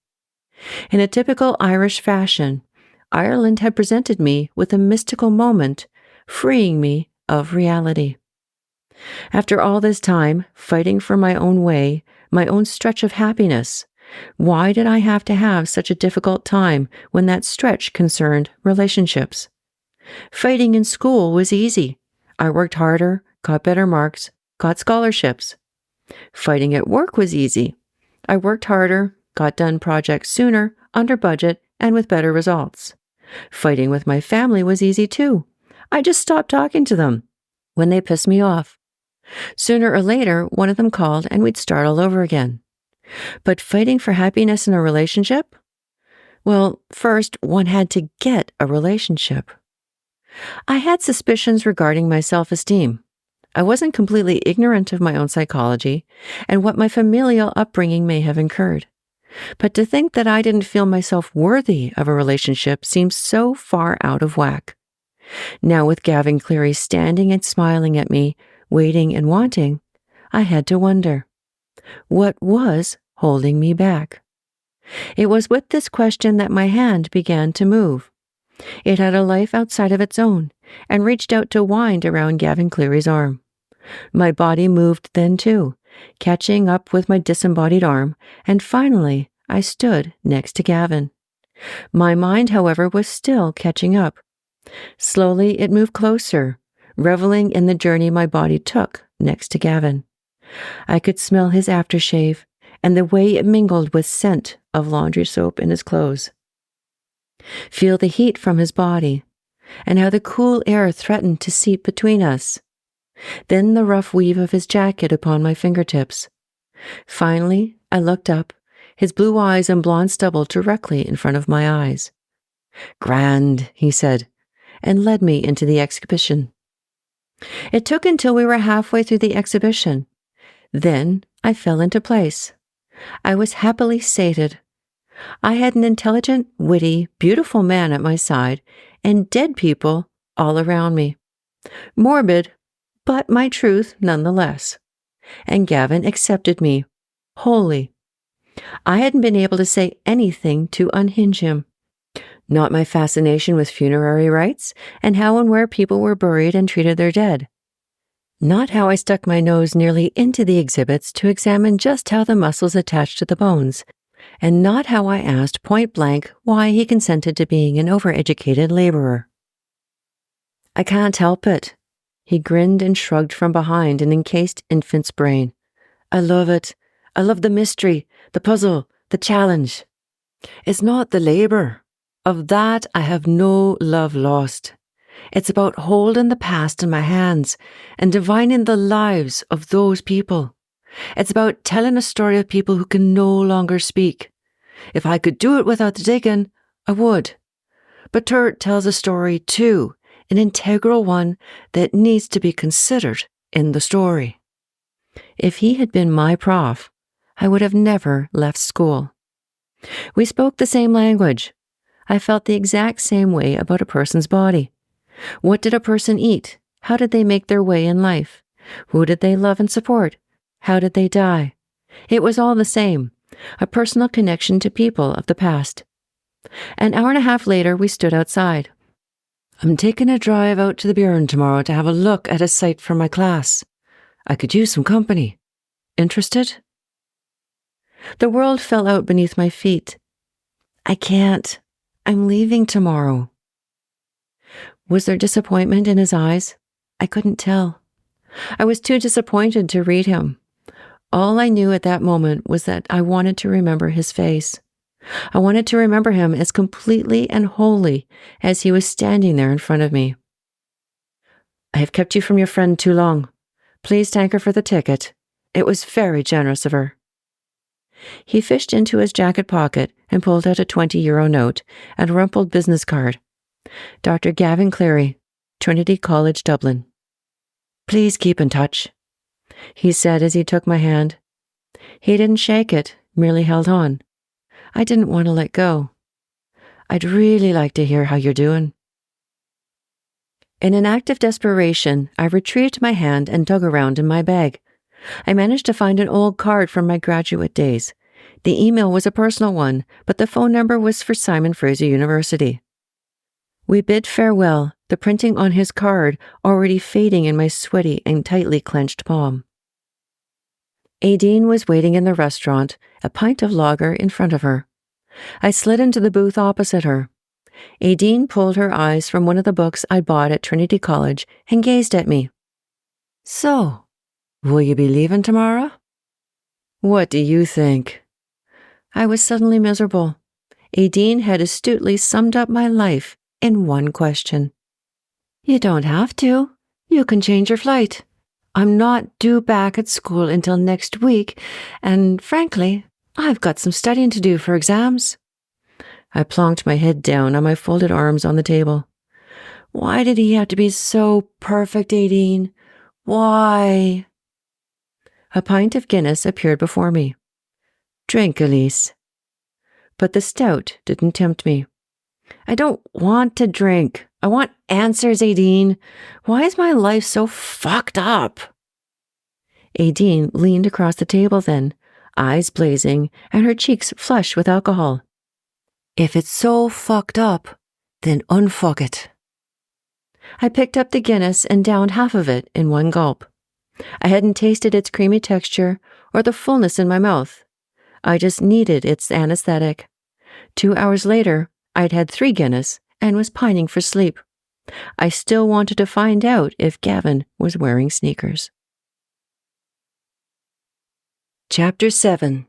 In a typical Irish fashion, Ireland had presented me with a mystical moment, freeing me of reality. After all this time, fighting for my own way, my own stretch of happiness, why did I have to have such a difficult time when that stretch concerned relationships? Fighting in school was easy. I worked harder, got better marks, got scholarships. Fighting at work was easy. I worked harder, got done projects sooner, under budget, and with better results. Fighting with my family was easy too. I just stopped talking to them when they pissed me off. Sooner or later, one of them called and we'd start all over again. But fighting for happiness in a relationship? Well, first, one had to get a relationship. I had suspicions regarding my self-esteem. I wasn't completely ignorant of my own psychology and what my familial upbringing may have incurred. But to think that I didn't feel myself worthy of a relationship seems so far out of whack. Now with Gavin Cleary standing and smiling at me, waiting and wanting, I had to wonder, what was holding me back? It was with this question that my hand began to move. It had a life outside of its own and reached out to wind around Gavin Cleary's arm. My body moved then too, catching up with my disembodied arm, and finally I stood next to Gavin. My mind, however, was still catching up. Slowly it moved closer, reveling in the journey my body took next to Gavin. I could smell his aftershave and the way it mingled with scent of laundry soap in his clothes. Feel the heat from his body and how the cool air threatened to seep between us. Then the rough weave of his jacket upon my fingertips. Finally, I looked up, his blue eyes and blonde stubble directly in front of my eyes. "Grand," he said, and led me into the exhibition. It took until we were halfway through the exhibition. Then I fell into place. I was happily sated. I had an intelligent, witty, beautiful man at my side, and dead people all around me. Morbid, but my truth nonetheless. And Gavin accepted me, wholly. I hadn't been able to say anything to unhinge him. Not my fascination with funerary rites and how and where people were buried and treated their dead. Not how I stuck my nose nearly into the exhibits to examine just how the muscles attached to the bones, and not how I asked point blank why he consented to being an overeducated laborer. "I can't help it." He grinned and shrugged from behind an encased infant's brain. "I love it. I love the mystery, the puzzle, the challenge. It's not the labor. Of that I have no love lost. It's about holding the past in my hands and divining the lives of those people. It's about telling a story of people who can no longer speak. If I could do it without the digging, I would. But Turt tells a story too, an integral one that needs to be considered in the story." If he had been my prof, I would have never left school. We spoke the same language. I felt the exact same way about a person's body. What did a person eat? How did they make their way in life? Who did they love and support? How did they die? It was all the same, a personal connection to people of the past. An hour and a half later, we stood outside. "I'm taking a drive out to the Burren tomorrow to have a look at a site for my class. I could use some company. Interested?" The world fell out beneath my feet. I can't. I'm leaving tomorrow. Was there disappointment in his eyes? I couldn't tell. I was too disappointed to read him. All I knew at that moment was that I wanted to remember his face. I wanted to remember him as completely and wholly as he was standing there in front of me. I have kept you from your friend too long. Please thank her for the ticket. It was very generous of her. He fished into his jacket pocket and pulled out a 20-euro note and a rumpled business card. Dr. Gavin Cleary, Trinity College, Dublin. Please keep in touch, he said as he took my hand. He didn't shake it, merely held on. I didn't want to let go. I'd really like to hear how you're doing. In an act of desperation, I retrieved my hand and dug around in my bag. I managed to find an old card from my graduate days. The email was a personal one, but the phone number was for Simon Fraser University. We bid farewell, the printing on his card already fading in my sweaty and tightly clenched palm. Aideen was waiting in the restaurant, a pint of lager in front of her. I slid into the booth opposite her. Aideen pulled her eyes from one of the books I bought at Trinity College and gazed at me. So, will you be leaving tomorrow? What do you think? I was suddenly miserable. Aideen had astutely summed up my life in one question. You don't have to. You can change your flight. I'm not due back at school until next week, and frankly, I've got some studying to do for exams. I plonked my head down on my folded arms on the table. Why did he have to be so perfect, Aideen? Why? A pint of Guinness appeared before me. Drink, Elise. But the stout didn't tempt me. I don't want to drink. I want answers, Aideen. Why is my life so fucked up? Aideen leaned across the table then, eyes blazing and her cheeks flush with alcohol. If it's so fucked up, then unfuck it. I picked up the Guinness and downed half of it in one gulp. I hadn't tasted its creamy texture or the fullness in my mouth. I just needed its anesthetic. 2 hours later, I'd had 3 Guinness and was pining for sleep. I still wanted to find out if Gavin was wearing sneakers. Chapter 7.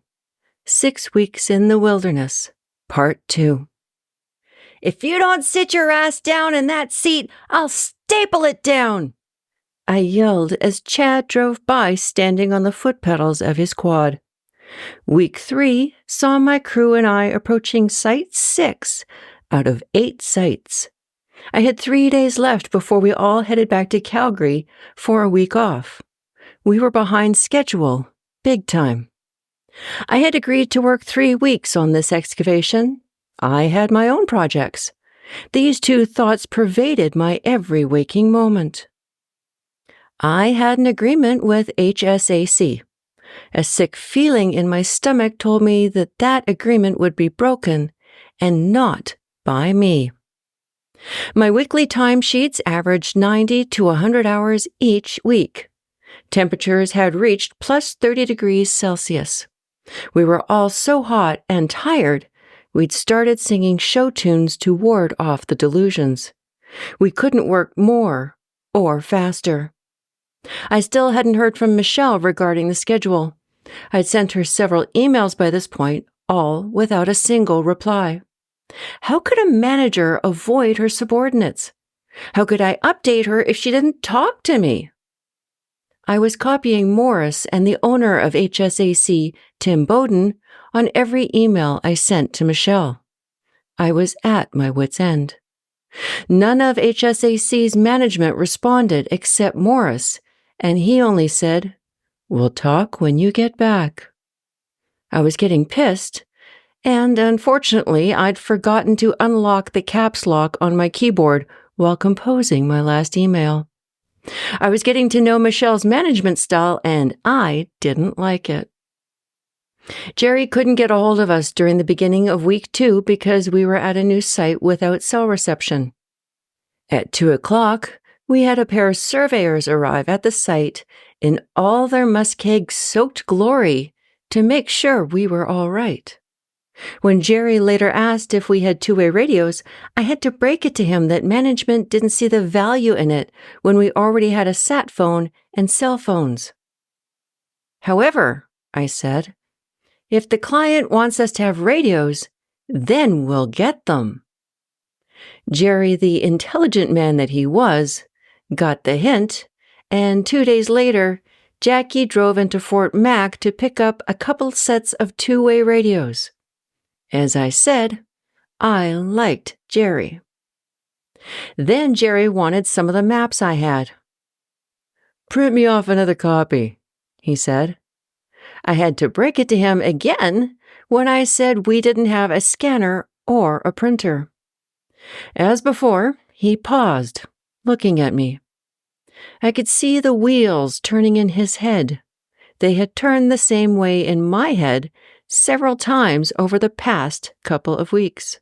6 Weeks in the Wilderness, Part 2. If you don't sit your ass down in that seat, I'll staple it down, I yelled as Chad drove by standing on the foot pedals of his quad. Week 3 saw my crew and I approaching Site 6 out of 8 sites. I had 3 days left before we all headed back to Calgary for a week off. We were behind schedule, big time. I had agreed to work 3 weeks on this excavation. I had my own projects. These 2 thoughts pervaded my every waking moment. I had an agreement with HSAC. A sick feeling in my stomach told me that that agreement would be broken, and not by me. My weekly timesheets averaged 90 to 100 hours each week. Temperatures had reached plus 30 degrees Celsius. We were all so hot and tired, we'd started singing show tunes to ward off the delusions. We couldn't work more or faster. I still hadn't heard from Michelle regarding the schedule. I'd sent her several emails by this point, all without a single reply. How could a manager avoid her subordinates? How could I update her if she didn't talk to me? I was copying Morris and the owner of HSAC, Tim Bowden, on every email I sent to Michelle. I was at my wit's end. None of HSAC's management responded except Morris, and he only said, "We'll talk when you get back." I was getting pissed, and unfortunately, I'd forgotten to unlock the caps lock on my keyboard while composing my last email. I was getting to know Michelle's management style, and I didn't like it. Jerry couldn't get a hold of us during the beginning of week 2 because we were at a new site without cell reception. At 2 o'clock, we had a pair of surveyors arrive at the site in all their muskeg-soaked glory to make sure we were all right. When Jerry later asked if we had two-way radios, I had to break it to him that management didn't see the value in it when we already had a sat phone and cell phones. However, I said, if the client wants us to have radios, then we'll get them. Jerry, the intelligent man that he was, got the hint, and 2 days later, Jackie drove into Fort Mac to pick up a couple sets of two-way radios. As I said, I liked Jerry. Then Jerry wanted some of the maps I had. "Print me off another copy," he said. I had to break it to him again when I said we didn't have a scanner or a printer. As before, he paused, looking at me. I could see the wheels turning in his head. They had turned the same way in my head several times over the past couple of weeks.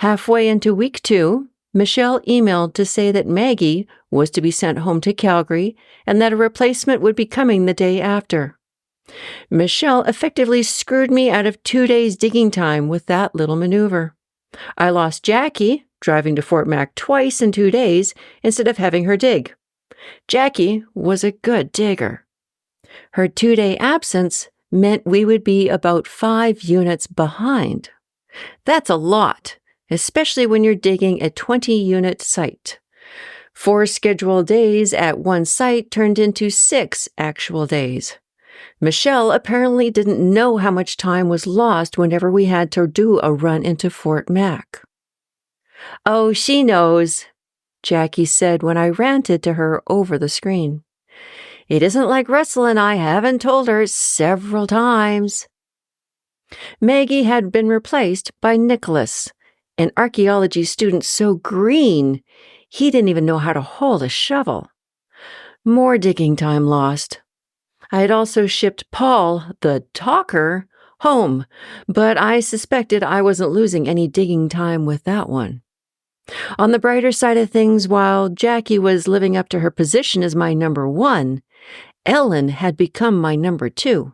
Halfway into week 2, Michelle emailed to say that Maggie was to be sent home to Calgary and that a replacement would be coming the day after. Michelle effectively screwed me out of 2 days digging time with that little maneuver. I lost Jackie, driving to Fort Mac twice in 2 days instead of having her dig. Jackie was a good digger. Her 2-day absence meant we would be about 5 units behind. That's a lot, especially when you're digging a 20-unit site. 4 scheduled days at one site turned into 6 actual days. Michelle apparently didn't know how much time was lost whenever we had to do a run into Fort Mac. "Oh, she knows," Jackie said when I ranted to her over the screen. "It isn't like Russell and I haven't told her several times." Maggie had been replaced by Nicholas, an archaeology student so green he didn't even know how to hold a shovel. More digging time lost. I had also shipped Paul, the talker, home, but I suspected I wasn't losing any digging time with that one. On the brighter side of things, while Jackie was living up to her position as my number 1, Ellen had become my number 2.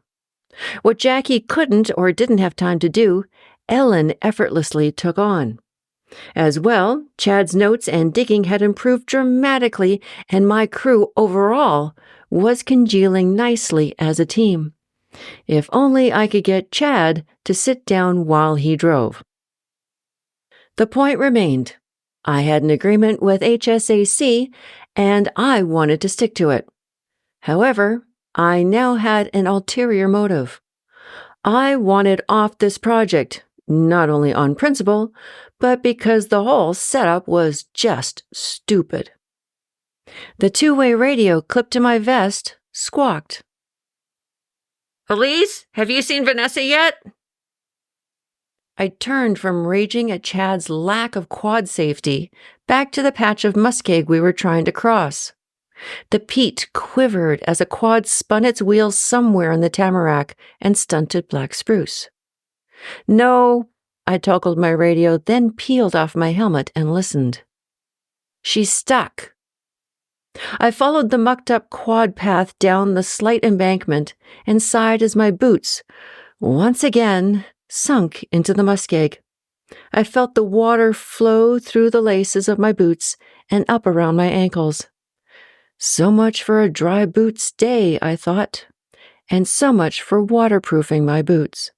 What Jackie couldn't or didn't have time to do, Ellen effortlessly took on. As well, Chad's notes and digging had improved dramatically, and my crew overall was congealing nicely as a team. If only I could get Chad to sit down while he drove. The point remained. I had an agreement with HSAC, and I wanted to stick to it. However, I now had an ulterior motive. I wanted off this project, not only on principle, but because the whole setup was just stupid. The two-way radio clipped to my vest squawked. "Elise, have you seen Vanessa yet?" I turned from raging at Chad's lack of quad safety back to the patch of muskeg we were trying to cross. The peat quivered as a quad spun its wheels somewhere in the tamarack and stunted black spruce. "No," I toggled my radio, then peeled off my helmet and listened. "She's stuck." I followed the mucked-up quad path down the slight embankment and sighed as my boots, once again, sunk into the muskeg. I felt the water flow through the laces of my boots and up around my ankles. So much for a dry boots day, I thought, and so much for waterproofing my boots.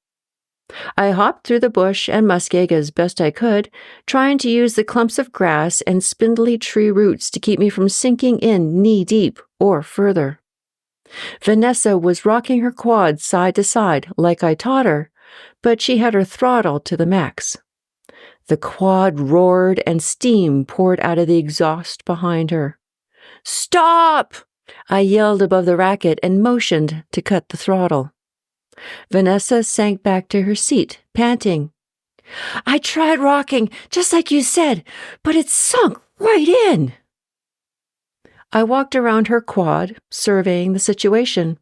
I hopped through the bush and muskeg as best I could, trying to use the clumps of grass and spindly tree roots to keep me from sinking in knee-deep or further. Vanessa was rocking her quad side to side like I taught her, but she had her throttle to the max. The quad roared and steam poured out of the exhaust behind her. "Stop!" I yelled above the racket and motioned to cut the throttle. Vanessa sank back to her seat, panting. "I tried rocking, just like you said, but it sunk right in." I walked around her quad, surveying the situation.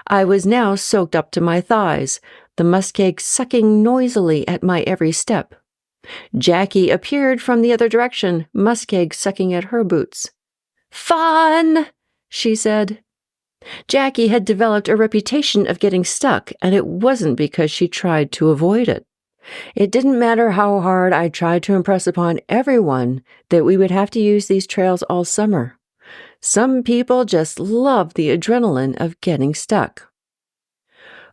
I was now soaked up to my thighs, the muskeg sucking noisily at my every step. Jackie appeared from the other direction, muskeg sucking at her boots. "Fun," she said. Jackie had developed a reputation of getting stuck, and it wasn't because she tried to avoid it. It didn't matter how hard I tried to impress upon everyone that we would have to use these trails all summer. Some people just love the adrenaline of getting stuck.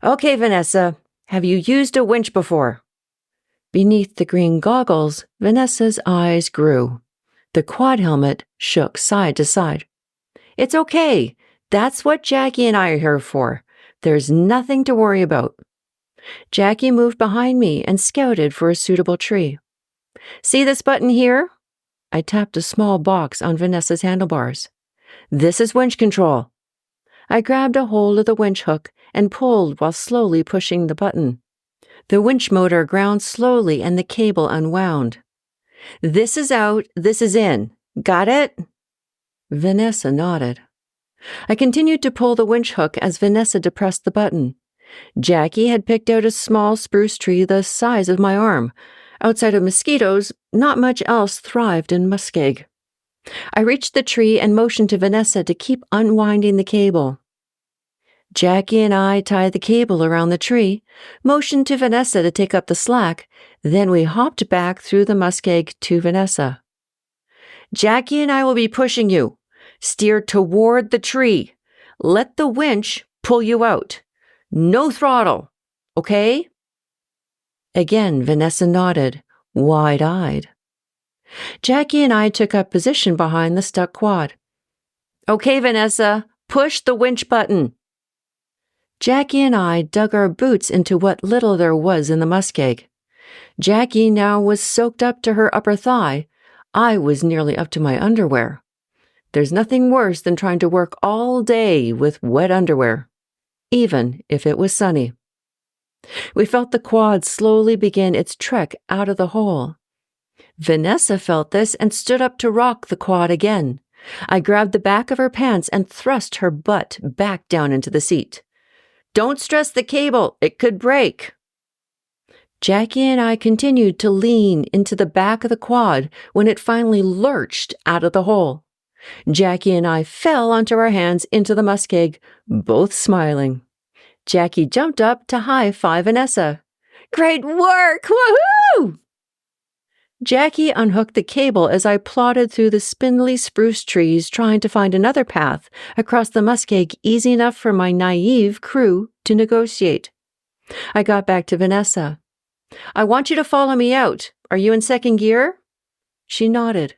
Okay, Vanessa, have you used a winch before? Beneath the green goggles, Vanessa's eyes grew. The quad helmet shook side to side. It's okay. That's what Jackie and I are here for. There's nothing to worry about. Jackie moved behind me and scouted for a suitable tree. See this button here? I tapped a small box on Vanessa's handlebars. This is winch control. I grabbed a hold of the winch hook and pulled while slowly pushing the button. The winch motor ground slowly and the cable unwound. This is out, this is in. Got it? Vanessa nodded. I continued to pull the winch hook as Vanessa depressed the button. Jackie had picked out a small spruce tree the size of my arm. Outside of mosquitoes, not much else thrived in Muskeg. I reached the tree and motioned to Vanessa to keep unwinding the cable. Jackie and I tied the cable around the tree, motioned to Vanessa to take up the slack, then we hopped back through the muskeg to Vanessa. Jackie and I will be pushing you. Steer toward the tree. Let the winch pull you out. No throttle, okay? Again, Vanessa nodded, wide-eyed. Jackie and I took up position behind the stuck quad. Okay, Vanessa, push the winch button. Jackie and I dug our boots into what little there was in the muskeg. Jackie now was soaked up to her upper thigh. I was nearly up to my underwear. There's nothing worse than trying to work all day with wet underwear, even if it was sunny. We felt the quad slowly begin its trek out of the hole. Vanessa felt this and stood up to rock the quad again. I grabbed the back of her pants and thrust her butt back down into the seat. Don't stress the cable, it could break. Jackie and I continued to lean into the back of the quad when it finally lurched out of the hole. Jackie and I fell onto our hands into the muskeg, both smiling. Jackie jumped up to high-five Vanessa. Great work! Woohoo! Jackie unhooked the cable as I plodded through the spindly spruce trees trying to find another path across the muskeg easy enough for my naive crew to negotiate. I got back to Vanessa. I want you to follow me out. Are you in second gear? She nodded.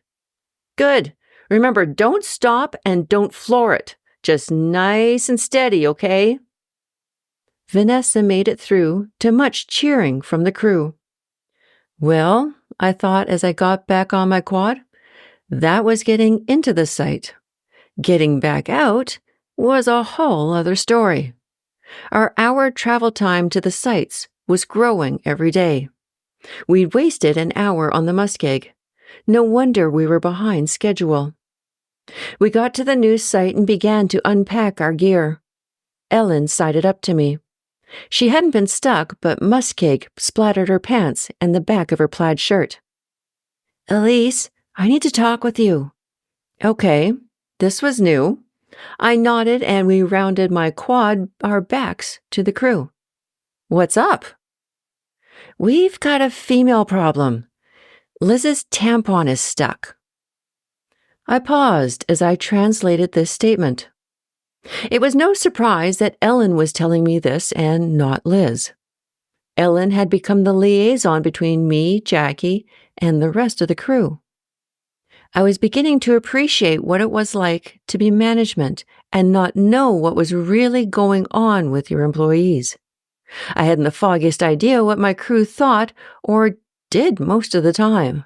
Good. Remember, don't stop and don't floor it. Just nice and steady, okay? Vanessa made it through, to much cheering from the crew. Well, I thought as I got back on my quad, that was getting into the site. Getting back out was a whole other story. Our hour travel time to the sites was growing every day. We'd wasted an hour on the muskeg. No wonder we were behind schedule. We got to the new site and began to unpack our gear. Ellen sided up to me. She hadn't been stuck, but muskeg splattered her pants and the back of her plaid shirt. Elise, I need to talk with you. Okay, this was new. I nodded and we rounded my quad, our backs, to the crew. What's up? We've got a female problem. Liz's tampon is stuck. I paused as I translated this statement. It was no surprise that Ellen was telling me this and not Liz. Ellen had become the liaison between me, Jackie, and the rest of the crew. I was beginning to appreciate what it was like to be management and not know what was really going on with your employees. I hadn't the foggiest idea what my crew thought or did most of the time.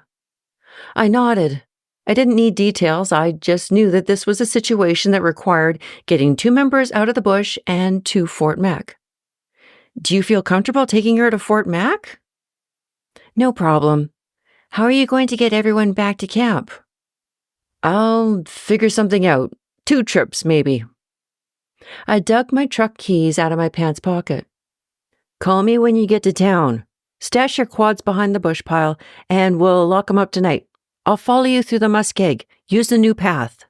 I nodded. I didn't need details. I just knew that this was a situation that required getting 2 members out of the bush and to Fort Mac. Do you feel comfortable taking her to Fort Mac? No problem. How are you going to get everyone back to camp? I'll figure something out. 2 trips, maybe. I dug my truck keys out of my pants pocket. Call me when you get to town. Stash your quads behind the bush pile, and we'll lock them up tonight. I'll follow you through the muskeg. Use the new path.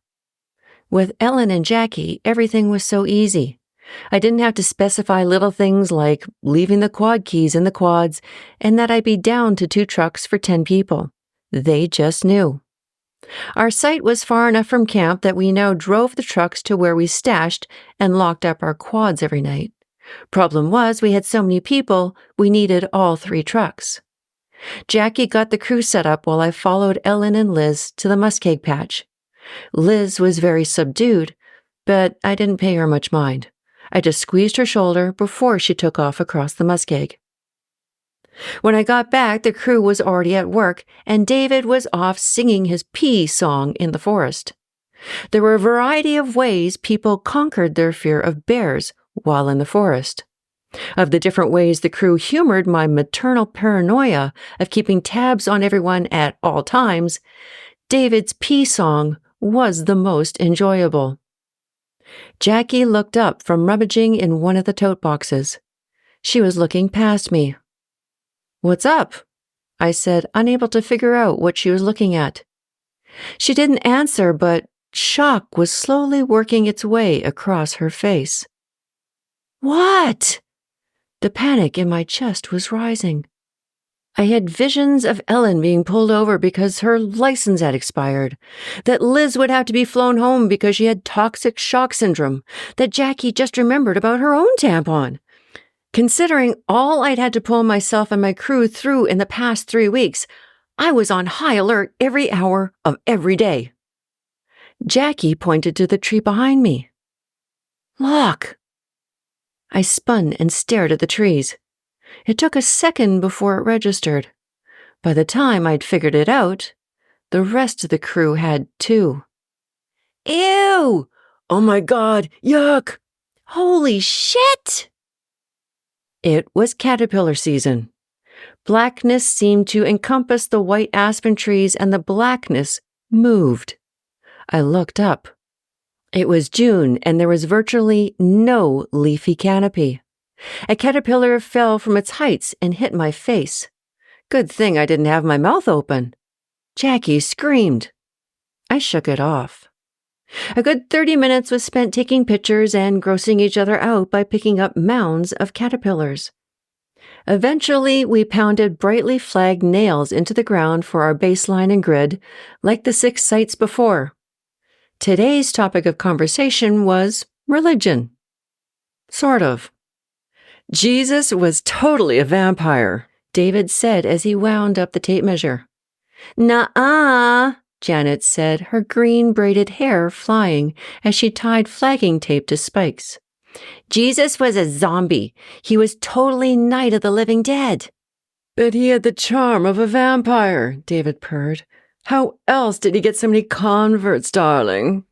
With Ellen and Jackie, everything was so easy. I didn't have to specify little things like leaving the quad keys in the quads and that I'd be down to 2 trucks for 10 people. They just knew. Our site was far enough from camp that we now drove the trucks to where we stashed and locked up our quads every night. Problem was, we had so many people, we needed all 3 trucks. Jackie got the crew set up while I followed Ellen and Liz to the muskeg patch. Liz was very subdued, but I didn't pay her much mind. I just squeezed her shoulder before she took off across the muskeg. When I got back, the crew was already at work, and David was off singing his pea song in the forest. There were a variety of ways people conquered their fear of bears while in the forest. Of the different ways the crew humored my maternal paranoia of keeping tabs on everyone at all times, David's pea song was the most enjoyable. Jackie looked up from rummaging in one of the tote boxes. She was looking past me. "What's up?" I said, unable to figure out what she was looking at. She didn't answer, but shock was slowly working its way across her face. "What?" The panic in my chest was rising. I had visions of Ellen being pulled over because her license had expired, that Liz would have to be flown home because she had toxic shock syndrome, that Jackie just remembered about her own tampon. Considering all I'd had to pull myself and my crew through in the past 3 weeks, I was on high alert every hour of every day. Jackie pointed to the tree behind me. "Look!" I spun and stared at the trees. It took a second before it registered. By the time I'd figured it out, the rest of the crew had too. "Ew! Oh my God, yuck! Holy shit!" It was caterpillar season. Blackness seemed to encompass the white aspen trees, and the blackness moved. I looked up. It was June, and there was virtually no leafy canopy. A caterpillar fell from its heights and hit my face. Good thing I didn't have my mouth open. Jackie screamed. I shook it off. A good 30 minutes was spent taking pictures and grossing each other out by picking up mounds of caterpillars. Eventually, we pounded brightly flagged nails into the ground for our baseline and grid, like the 6 sites before. Today's topic of conversation was religion. Sort of. "Jesus was totally a vampire," David said as he wound up the tape measure. "Nuh-uh," Janet said, her green braided hair flying as she tied flagging tape to spikes. "Jesus was a zombie. He was totally Night of the Living Dead." "But he had the charm of a vampire," David purred. "How else did he get so many converts, darling?"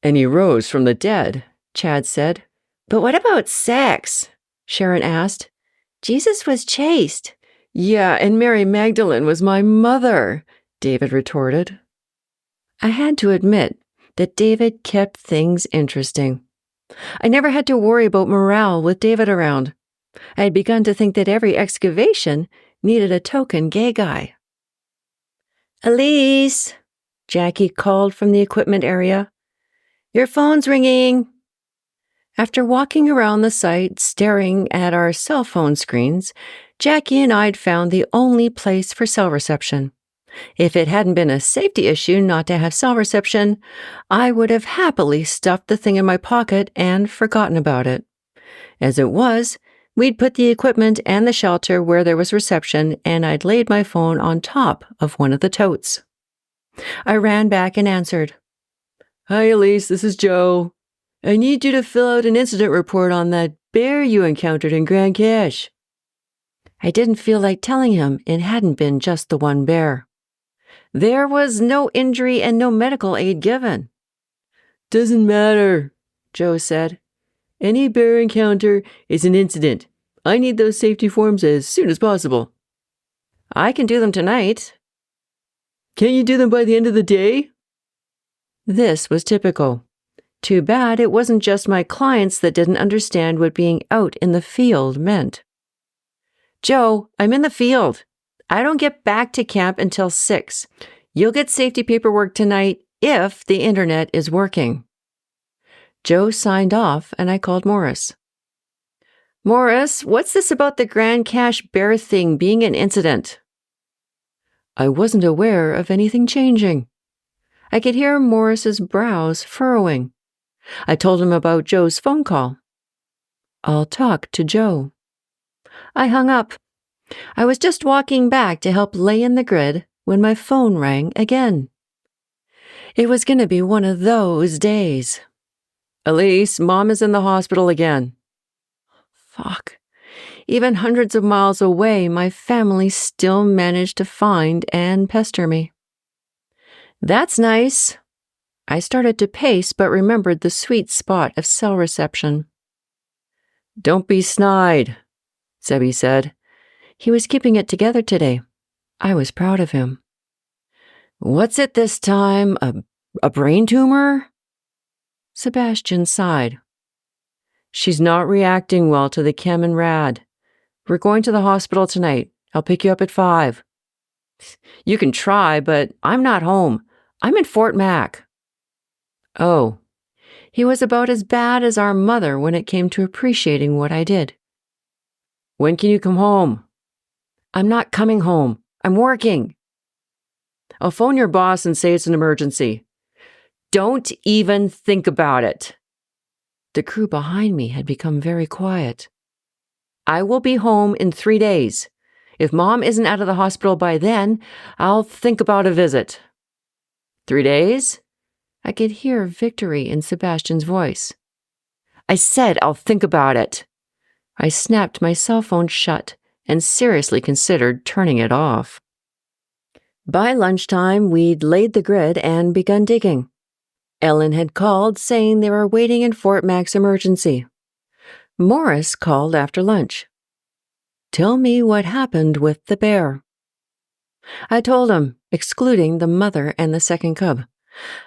"And he rose from the dead," Chad said. "But what about sex?" Sharon asked. "Jesus was chaste." "Yeah, and Mary Magdalene was my mother," David retorted. I had to admit that David kept things interesting. I never had to worry about morale with David around. I had begun to think that every excavation needed a token gay guy. "Elise," Jackie called from the equipment area. "Your phone's ringing." After walking around the site, staring at our cell phone screens, Jackie and I'd found the only place for cell reception. If it hadn't been a safety issue not to have cell reception, I would have happily stuffed the thing in my pocket and forgotten about it. As it was, we'd put the equipment and the shelter where there was reception, and I'd laid my phone on top of one of the totes. I ran back and answered. "Hi, Elise, this is Joe. I need you to fill out an incident report on that bear you encountered in Grand Cache." I didn't feel like telling him it hadn't been just the one bear. There was no injury and no medical aid given. "Doesn't matter," Joe said. "Any bear encounter is an incident. I need those safety forms as soon as possible." "I can do them tonight." "Can't you do them by the end of the day?" This was typical. Too bad it wasn't just my clients that didn't understand what being out in the field meant. "Joe, I'm in the field. I don't get back to camp until 6. You'll get safety paperwork tonight if the internet is working." Joe signed off, and I called Morris. Morris, what's this about the Grand Cache bear thing being an incident? I wasn't aware of anything changing. I could hear Morris's brows furrowing. I told him about Joe's phone call. I'll talk to Joe. I hung up. I was just walking back to help lay in the grid when my phone rang again. It was going to be one of those days. Elise, Mom is in the hospital again. Fuck. Even hundreds of miles away, my family still managed to find and pester me. That's nice. I started to pace but remembered the sweet spot of cell reception. Don't be snide, Sebi said. He was keeping it together today. I was proud of him. What's it this time? A brain tumor? Sebastian sighed. She's not reacting well to the chem and rad. We're going to the hospital tonight. I'll pick you up at 5. You can try, but I'm not home. I'm in Fort Mac. Oh, he was about as bad as our mother when it came to appreciating what I did. When can you come home? I'm not coming home. I'm working. I'll phone your boss and say it's an emergency. Don't even think about it. The crew behind me had become very quiet. I will be home in 3 days. If Mom isn't out of the hospital by then, I'll think about a visit. 3 days? I could hear victory in Sebastian's voice. I said I'll think about it. I snapped my cell phone shut and seriously considered turning it off. By lunchtime, we'd laid the grid and begun digging. Ellen had called saying they were waiting in Fort Mac's emergency. Morris called after lunch. Tell me what happened with the bear. I told him, excluding the mother and the second cub.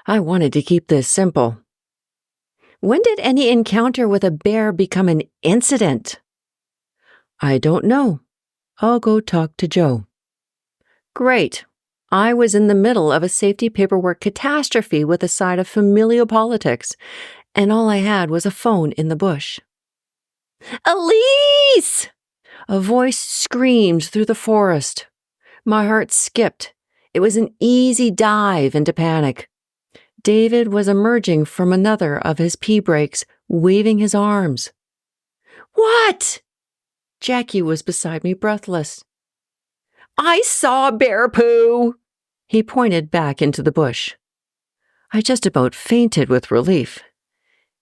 I wanted to keep this simple. When did any encounter with a bear become an incident? I don't know. I'll go talk to Joe. Great. I was in the middle of a safety paperwork catastrophe with a side of familial politics, and all I had was a phone in the bush. Elise! A voice screamed through the forest. My heart skipped. It was an easy dive into panic. David was emerging from another of his pee breaks, waving his arms. What? Jackie was beside me, breathless. I saw bear poo! He pointed back into the bush. I just about fainted with relief.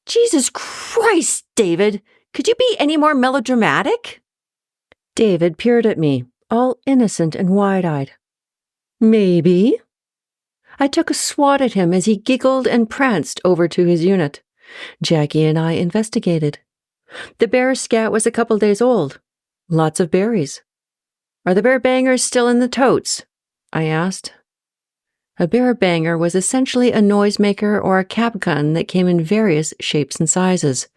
Jesus Christ, David! Could you be any more melodramatic? David peered at me, all innocent and wide-eyed. Maybe. I took a swat at him as he giggled and pranced over to his unit. Jackie and I investigated. The bear scat was a couple days old. Lots of berries. Are the bear bangers still in the totes? I asked. A bear banger was essentially a noisemaker or a cap gun that came in various shapes and sizes.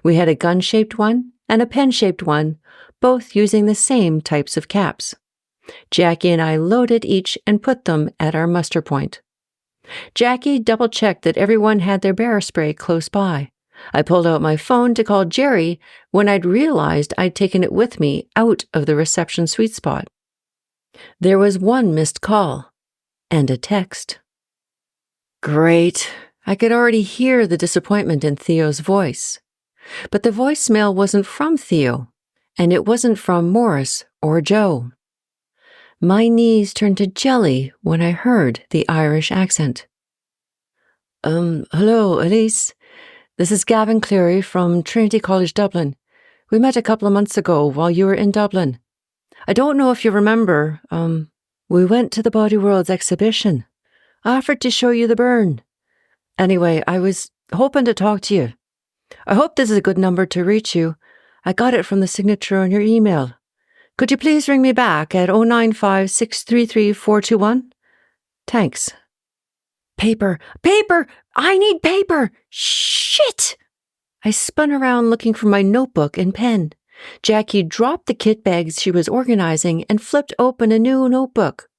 We had a gun-shaped one and a pen-shaped one, both using the same types of caps. Jackie and I loaded each and put them at our muster point. Jackie double-checked that everyone had their bear spray close by. I pulled out my phone to call Jerry when I'd realized I'd taken it with me out of the reception sweet spot. There was one missed call and a text. Great. I could already hear the disappointment in Theo's voice. But the voicemail wasn't from Theo, and it wasn't from Morris or Joe. My knees turned to jelly when I heard the Irish accent. Hello, Elise. This is Gavin Cleary from Trinity College Dublin. We met a couple of months ago while you were in Dublin. I don't know if you remember, we went to the Body Worlds exhibition. I offered to show you the burn. Anyway, I was hoping to talk to you. I hope this is a good number to reach you. I got it from the signature on your email. Could you please ring me back at 095 633 421? Thanks. Paper! Paper! I need paper! Shit! I spun around looking for my notebook and pen. Jackie dropped the kit bags she was organizing and flipped open a new notebook.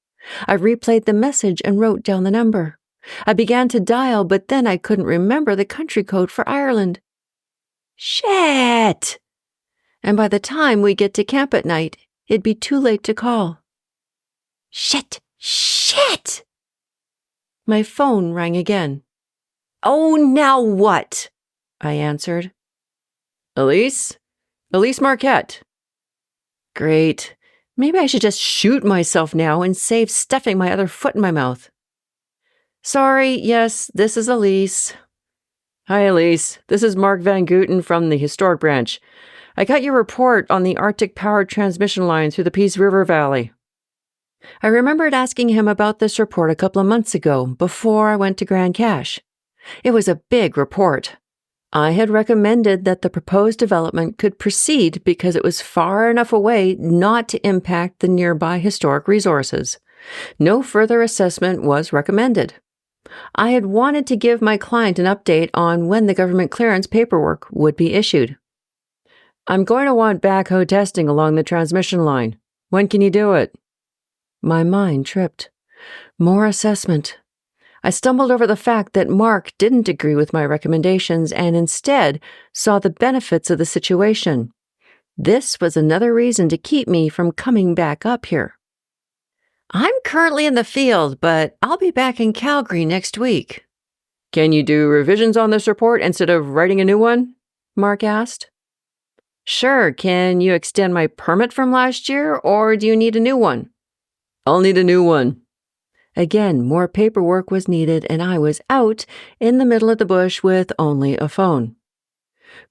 I replayed the message and wrote down the number. I began to dial, but then I couldn't remember the country code for Ireland. Shit! And by the time we get to camp at night, it'd be too late to call. Shit! My phone rang again. Oh, now what? I answered. Elise? Elise Marquette. Great. Maybe I should just shoot myself now and save stuffing my other foot in my mouth. Sorry, yes, this is Elise. Hi, Elise. This is Mark Van Gooten from the Historic Branch. I got your report on the Arctic-powered transmission line through the Peace River Valley. I remembered asking him about this report a couple of months ago, before I went to Grand Cache. It was a big report. I had recommended that the proposed development could proceed because it was far enough away not to impact the nearby historic resources. No further assessment was recommended. I had wanted to give my client an update on when the government clearance paperwork would be issued. I'm going to want backhoe testing along the transmission line. When can you do it? My mind tripped. More assessment. I stumbled over the fact that Mark didn't agree with my recommendations and instead saw the benefits of the situation. This was another reason to keep me from coming back up here. I'm currently in the field, but I'll be back in Calgary next week. Can you do revisions on this report instead of writing a new one? Mark asked. Sure. Can you extend my permit from last year, or do you need a new one? I'll need a new one. Again, more paperwork was needed, and I was out in the middle of the bush with only a phone.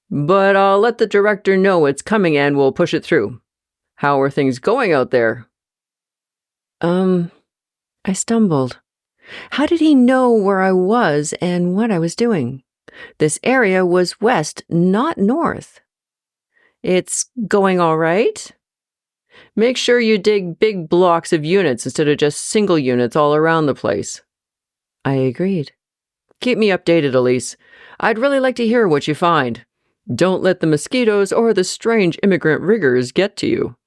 But I'll let the director know it's coming and we'll push it through. How are things going out there? I stumbled. How did he know where I was and what I was doing? This area was west, not north. It's going all right? Make sure you dig big blocks of units instead of just single units all around the place. I agreed. Keep me updated, Elise. I'd really like to hear what you find. Don't let the mosquitoes or the strange immigrant riggers get to you.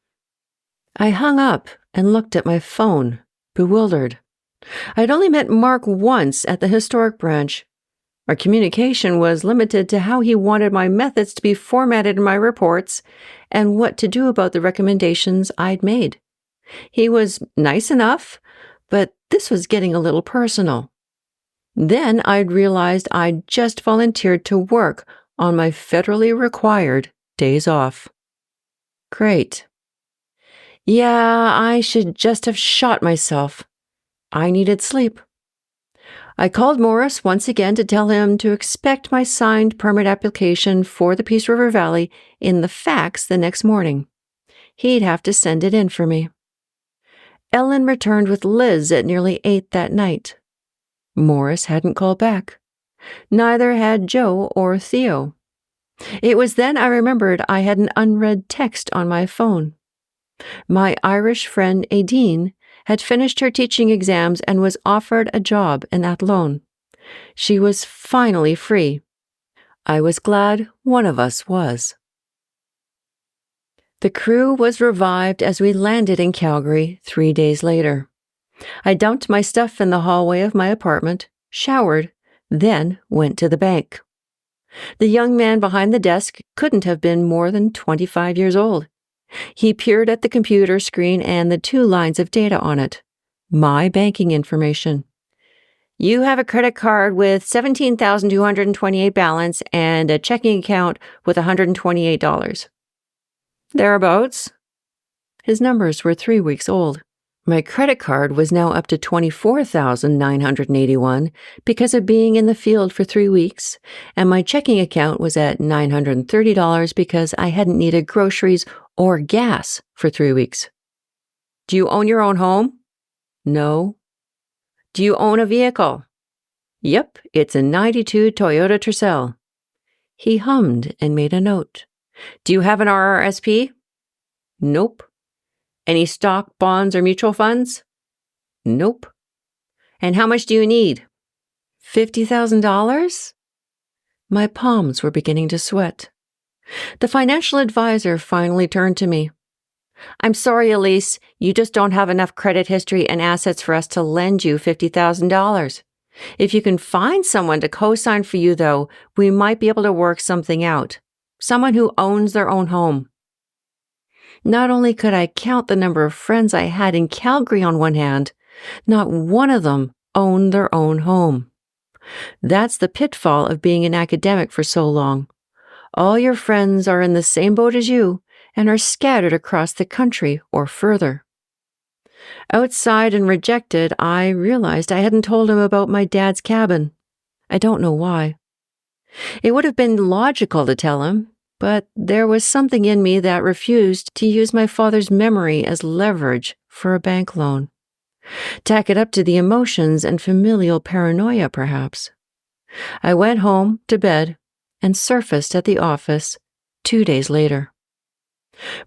I hung up and looked at my phone, bewildered. I'd only met Mark once at the Historic Branch. Our communication was limited to how he wanted my methods to be formatted in my reports and what to do about the recommendations I'd made. He was nice enough, but this was getting a little personal. Then I'd realized I'd just volunteered to work on my federally required days off. Great. Yeah, I should just have shot myself. I needed sleep. I called Morris once again to tell him to expect my signed permit application for the Peace River Valley in the fax the next morning. He'd have to send it in for me. Ellen returned with Liz at nearly 8 that night. Morris hadn't called back. Neither had Joe or Theo. It was then I remembered I had an unread text on my phone. My Irish friend Aideen had finished her teaching exams and was offered a job in Athlone. She was finally free. I was glad one of us was. The crew was revived as we landed in Calgary 3 days later. I dumped my stuff in the hallway of my apartment, showered, then went to the bank. The young man behind the desk couldn't have been more than 25 years old. He peered at the computer screen and the 2 lines of data on it. My banking information. You have a credit card with $17,228 balance and a checking account with $128. Thereabouts. His numbers were 3 weeks old. My credit card was now up to $24,981 because of being in the field for 3 weeks, and my checking account was at $930 because I hadn't needed groceries or gas for 3 weeks. Do you own your own home? No. Do you own a vehicle? Yep, it's a '92 Toyota Tercel. He hummed and made a note. Do you have an RRSP? Nope. Any stock, bonds, or mutual funds? Nope. And how much do you need? $50,000? My palms were beginning to sweat. The financial advisor finally turned to me. I'm sorry, Elise, you just don't have enough credit history and assets for us to lend you $50,000. If you can find someone to co-sign for you, though, we might be able to work something out. Someone who owns their own home. Not only could I count the number of friends I had in Calgary on one hand, not one of them owned their own home. That's the pitfall of being an academic for so long. All your friends are in the same boat as you and are scattered across the country or further. Outside and rejected, I realized I hadn't told him about my dad's cabin. I don't know why. It would have been logical to tell him, but there was something in me that refused to use my father's memory as leverage for a bank loan. Tack it up to the emotions and familial paranoia, perhaps. I went home to bed and surfaced at the office 2 days later.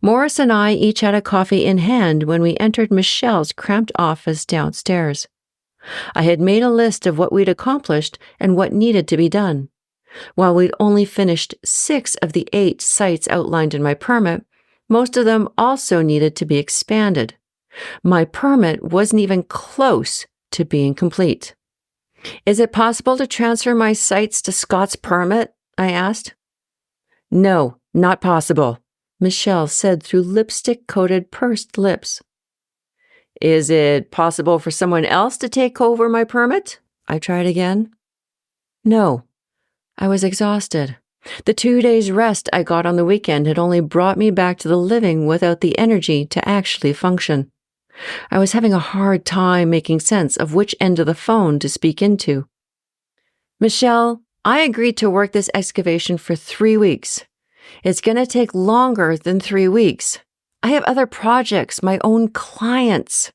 Morris and I each had a coffee in hand when we entered Michelle's cramped office downstairs. I had made a list of what we'd accomplished and what needed to be done. While we'd only finished 6 of the 8 sites outlined in my permit, most of them also needed to be expanded. My permit wasn't even close to being complete. "Is it possible to transfer my sites to Scott's permit?" I asked. "No, not possible," Michelle said through lipstick-coated pursed lips. "Is it possible for someone else to take over my permit?" I tried again. No. I was exhausted. The 2 days rest I got on the weekend had only brought me back to the living without the energy to actually function. I was having a hard time making sense of which end of the phone to speak into. "Michelle, I agreed to work this excavation for 3 weeks. It's going to take longer than 3 weeks. I have other projects, my own clients."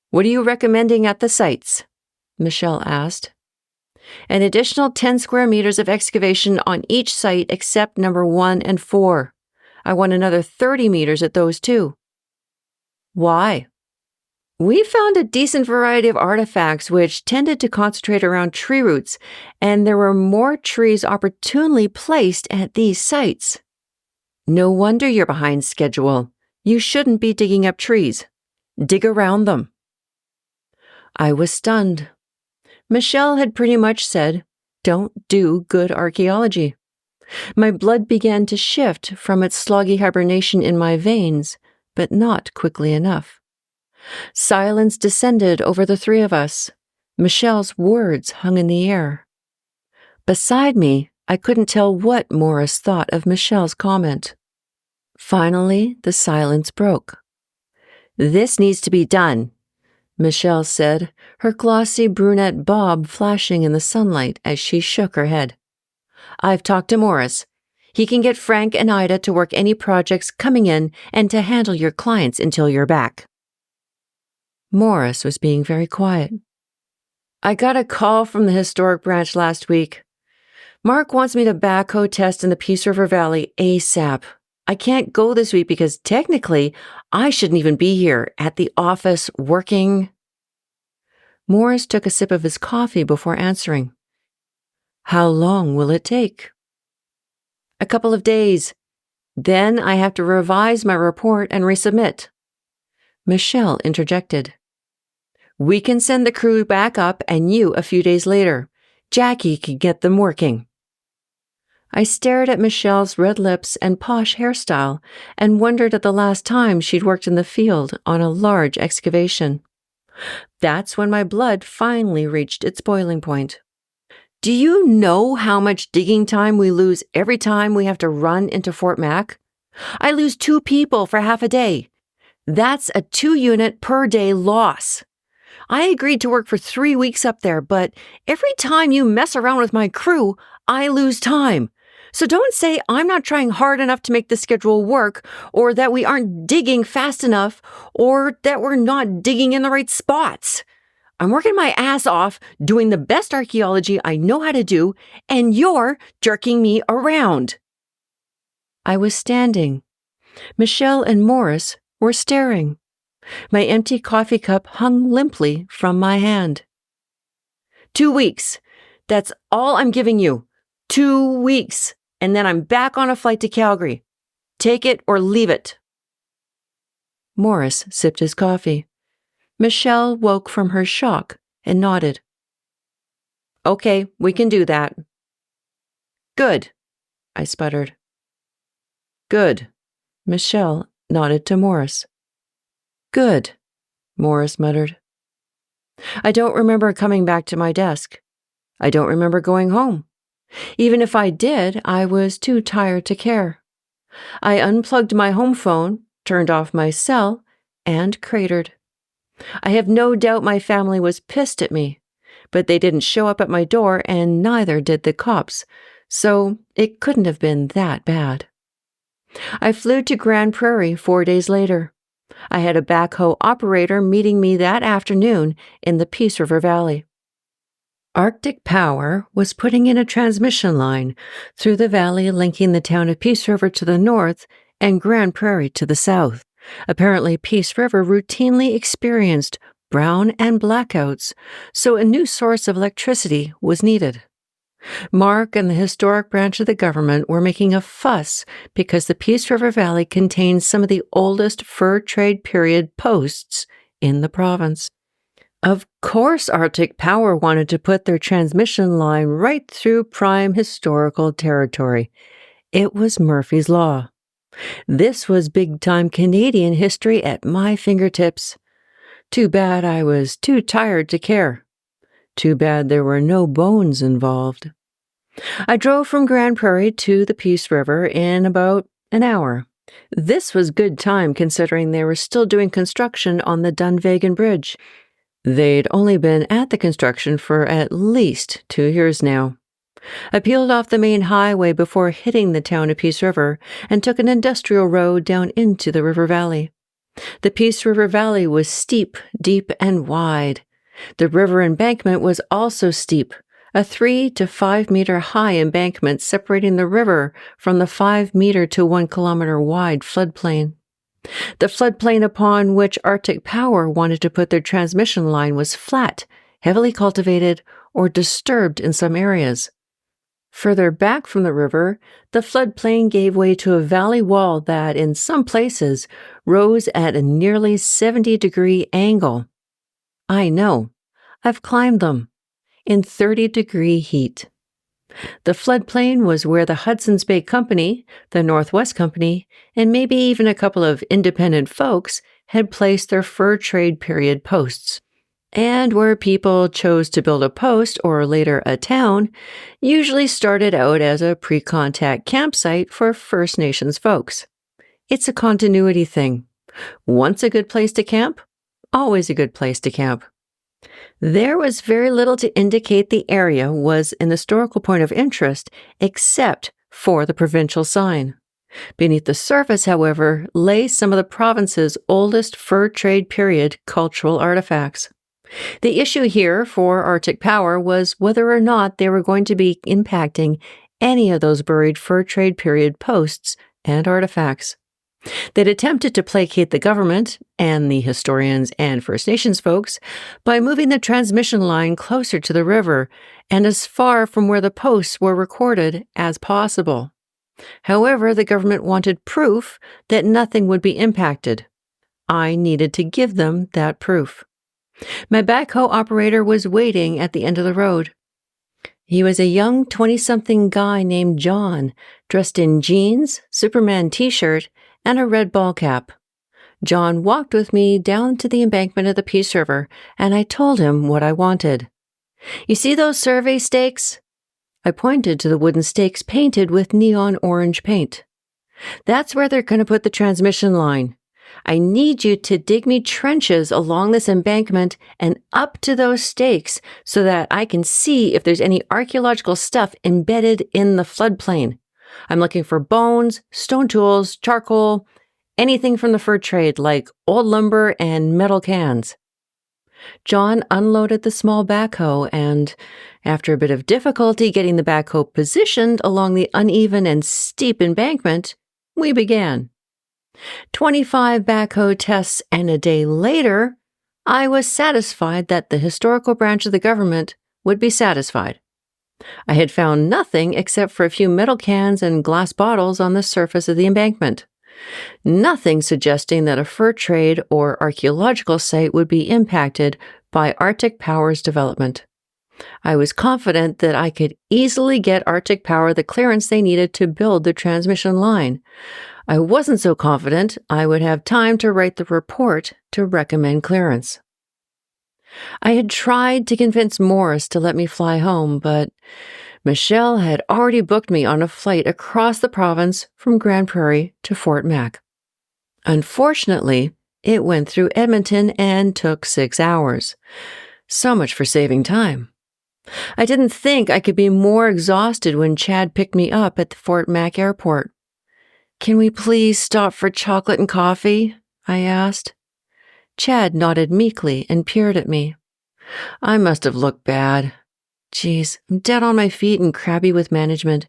"What are you recommending at the sites?" Michelle asked. "An additional 10 square meters of excavation on each site except number 1 and 4. I want another 30 meters at those too." "Why?" "We found a decent variety of artifacts which tended to concentrate around tree roots, and there were more trees opportunely placed at these sites." "No wonder you're behind schedule. You shouldn't be digging up trees. Dig around them." I was stunned. Michelle had pretty much said, "Don't do good archaeology." My blood began to shift from its sloggy hibernation in my veins, but not quickly enough. Silence descended over the 3 of us. Michelle's words hung in the air. Beside me, I couldn't tell what Morris thought of Michelle's comment. Finally, the silence broke. "This needs to be done," Michelle said, her glossy brunette bob flashing in the sunlight as she shook her head. "I've talked to Morris. He can get Frank and Ida to work any projects coming in and to handle your clients until you're back." Morris was being very quiet. "I got a call from the historic branch last week. Mark wants me to backhoe test in the Peace River Valley ASAP. I can't go this week because technically I shouldn't even be here at the office working." Morris took a sip of his coffee before answering. "How long will it take?" "A couple of days. Then I have to revise my report and resubmit." Michelle interjected. "We can send the crew back up and you a few days later. Jackie can get them working." I stared at Michelle's red lips and posh hairstyle and wondered at the last time she'd worked in the field on a large excavation. That's when my blood finally reached its boiling point. "Do you know how much digging time we lose every time we have to run into Fort Mac? I lose 2 people for half a day. That's a 2-unit per day loss. I agreed to work for 3 weeks up there, but every time you mess around with my crew, I lose time. So don't say I'm not trying hard enough to make the schedule work, or that we aren't digging fast enough, or that we're not digging in the right spots. I'm working my ass off, doing the best archaeology I know how to do, and you're jerking me around." I was standing. Michelle and Morris were staring. My empty coffee cup hung limply from my hand. 2 weeks. That's all I'm giving you. 2 weeks. And then I'm back on a flight to Calgary. Take it or leave it." Morris sipped his coffee. Michelle woke from her shock and nodded. Okay, we can do that. Good, I sputtered. Good, Michelle nodded to Morris. Good, Morris muttered. I don't remember coming back to my desk. I don't remember going home. Even if I did, I was too tired to care. I unplugged my home phone, turned off my cell, and cratered. I have no doubt my family was pissed at me, but they didn't show up at my door and neither did the cops, so it couldn't have been that bad. I flew to Grand Prairie 4 days later. I had a backhoe operator meeting me that afternoon in the Peace River Valley. Arctic Power was putting in a transmission line through the valley linking the town of Peace River to the north and Grand Prairie to the south. Apparently, Peace River routinely experienced brown and blackouts, so a new source of electricity was needed. Mark and the historic branch of the government were making a fuss because the Peace River Valley contains some of the oldest fur trade period posts in the province. Of course, Arctic Power wanted to put their transmission line right through prime historical territory. It was Murphy's Law. This was big-time Canadian history at my fingertips. Too bad I was too tired to care. Too bad there were no bones involved. I drove from Grand Prairie to the Peace River in about an hour. This was good time considering they were still doing construction on the Dunvegan Bridge. They'd only been at the construction for at least 2 years now. I peeled off the main highway before hitting the town of Peace River and took an industrial road down into the river valley. The Peace River Valley was steep, deep, and wide. The river embankment was also steep, a 3 to 5 meter high embankment separating the river from the 5 meter to 1 kilometer wide floodplain. The floodplain upon which Arctic Power wanted to put their transmission line was flat, heavily cultivated, or disturbed in some areas. Further back from the river, the floodplain gave way to a valley wall that, in some places, rose at a nearly 70-degree angle. I know. I've climbed them. In 30-degree heat. The floodplain was where the Hudson's Bay Company, the Northwest Company, and maybe even a couple of independent folks had placed their fur trade period posts. And where people chose to build a post, or later a town, usually started out as a pre-contact campsite for First Nations folks. It's a continuity thing. Once a good place to camp, always a good place to camp. There was very little to indicate the area was an historical point of interest except for the provincial sign. Beneath the surface, however, lay some of the province's oldest fur trade period cultural artifacts. The issue here for Arctic Power was whether or not they were going to be impacting any of those buried fur trade period posts and artifacts. They'd attempted to placate the government and the historians and First Nations folks by moving the transmission line closer to the river and as far from where the posts were recorded as possible. However, the government wanted proof that nothing would be impacted. I needed to give them that proof. My backhoe operator was waiting at the end of the road. He was a young 20-something guy named John, dressed in jeans, Superman t-shirt, and a red ball cap. John walked with me down to the embankment of the Peace River, and I told him what I wanted. You see those survey stakes? I pointed to the wooden stakes painted with neon orange paint. That's where they're going to put the transmission line. I need you to dig me trenches along this embankment and up to those stakes so that I can see if there's any archaeological stuff embedded in the floodplain. I'm looking for bones, stone tools, charcoal, anything from the fur trade like old lumber and metal cans. John unloaded the small backhoe and, after a bit of difficulty getting the backhoe positioned along the uneven and steep embankment, we began. 25 backhoe tests and a day later, I was satisfied that the historical branch of the government would be satisfied. I had found nothing except for a few metal cans and glass bottles on the surface of the embankment. Nothing suggesting that a fur trade or archaeological site would be impacted by Arctic Power's development. I was confident that I could easily get Arctic Power the clearance they needed to build the transmission line. I wasn't so confident I would have time to write the report to recommend clearance. I had tried to convince Morris to let me fly home, but Michelle had already booked me on a flight across the province from Grand Prairie to Fort Mac. Unfortunately, it went through Edmonton and took 6 hours. So much for saving time. I didn't think I could be more exhausted when Chad picked me up at the Fort Mac airport. "Can we please stop for chocolate and coffee?" I asked. Chad nodded meekly and peered at me. I must have looked bad. Geez, I'm dead on my feet and crabby with management.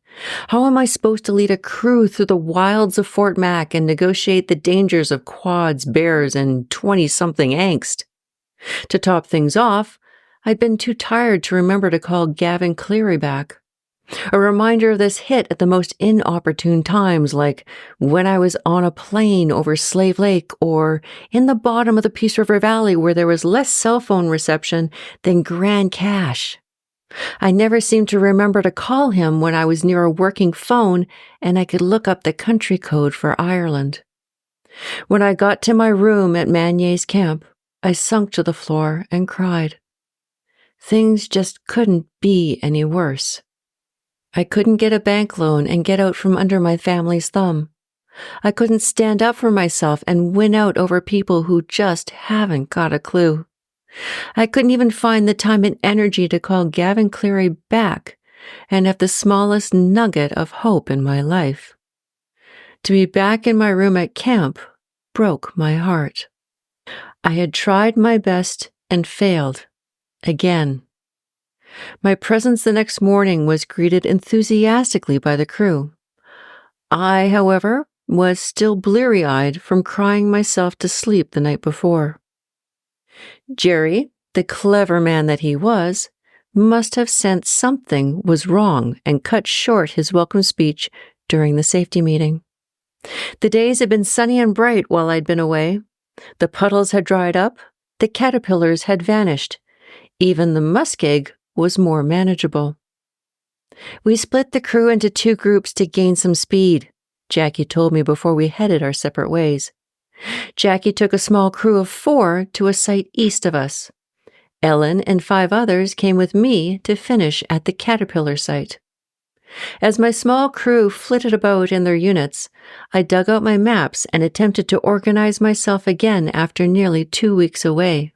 How am I supposed to lead a crew through the wilds of Fort Mac and negotiate the dangers of quads, bears, and 20-something angst? To top things off, I'd been too tired to remember to call Gavin Cleary back. A reminder of this hit at the most inopportune times, like when I was on a plane over Slave Lake or in the bottom of the Peace River Valley where there was less cell phone reception than Grand Cache. I never seemed to remember to call him when I was near a working phone and I could look up the country code for Ireland. When I got to my room at Manier's camp, I sunk to the floor and cried. Things just couldn't be any worse. I couldn't get a bank loan and get out from under my family's thumb. I couldn't stand up for myself and win out over people who just haven't got a clue. I couldn't even find the time and energy to call Gavin Cleary back and have the smallest nugget of hope in my life. To be back in my room at camp broke my heart. I had tried my best and failed again. My presence the next morning was greeted enthusiastically by the crew. I, however, was still bleary-eyed from crying myself to sleep the night before. Jerry, the clever man that he was, must have sensed something was wrong and cut short his welcome speech during the safety meeting. The days had been sunny and bright while I'd been away. The puddles had dried up, the caterpillars had vanished. Even the muskeg was more manageable. We split the crew into 2 groups to gain some speed, Jackie told me before we headed our separate ways. Jackie took a small crew of 4 to a site east of us. Ellen and 5 others came with me to finish at the caterpillar site. As my small crew flitted about in their units, I dug out my maps and attempted to organize myself again after nearly 2 weeks away.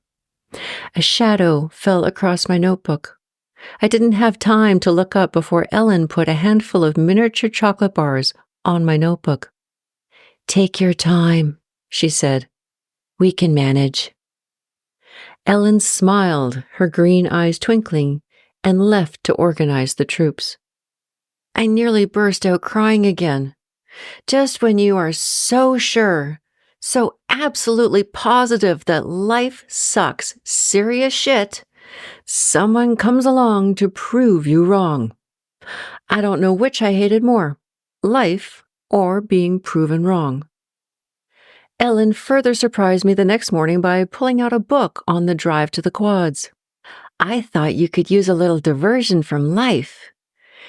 A shadow fell across my notebook. I didn't have time to look up before Ellen put a handful of miniature chocolate bars on my notebook. "Take your time," she said. "We can manage." Ellen smiled, her green eyes twinkling, and left to organize the troops. I nearly burst out crying again. Just when you are so sure, so absolutely positive that life sucks serious shit, someone comes along to prove you wrong. I don't know which I hated more, life or being proven wrong. Ellen further surprised me the next morning by pulling out a book on the drive to the quads. "I thought you could use a little diversion from life."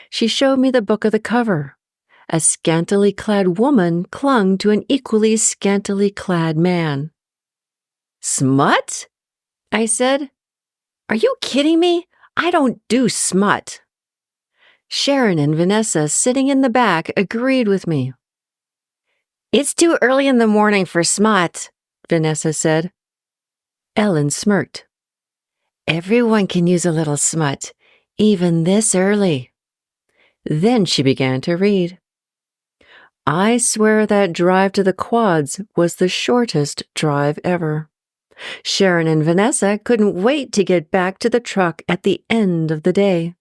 She showed me the book of the cover. A scantily clad woman clung to an equally scantily clad man. "Smut?" I said. "Are you kidding me? I don't do smut." Sharon and Vanessa, sitting in the back, agreed with me. "It's too early in the morning for smut," Vanessa said. Ellen smirked. "Everyone can use a little smut, even this early." Then she began to read. I swear that drive to the quads was the shortest drive ever. Sharon and Vanessa couldn't wait to get back to the truck at the end of the day.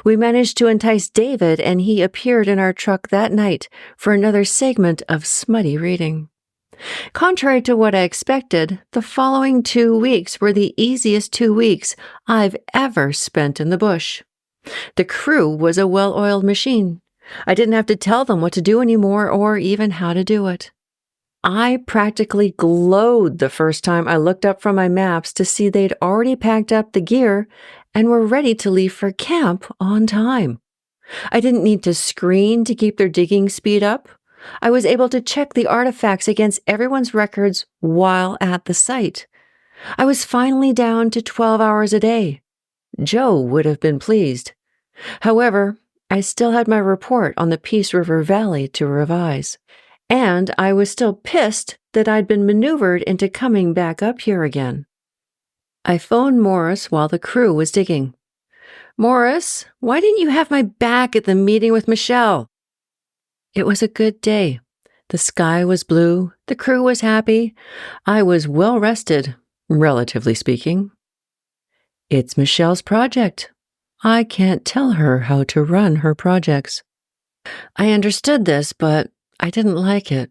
We managed to entice David, and he appeared in our truck that night for another segment of smutty reading. Contrary to what I expected, the following 2 weeks were the easiest 2 weeks I've ever spent in the bush. The crew was a well-oiled machine. I didn't have to tell them what to do anymore or even how to do it. I practically glowed the first time I looked up from my maps to see they'd already packed up the gear and were ready to leave for camp on time. I didn't need to screen to keep their digging speed up. I was able to check the artifacts against everyone's records while at the site. I was finally down to 12 hours a day. Joe would have been pleased. However, I still had my report on the Peace River Valley to revise, and I was still pissed that I'd been maneuvered into coming back up here again. I phoned Morris while the crew was digging. "Morris, why didn't you have my back at the meeting with Michelle?" It was a good day. The sky was blue, the crew was happy, I was well rested, relatively speaking. It's Michelle's project. I can't tell her how to run her projects. I understood this, but I didn't like it.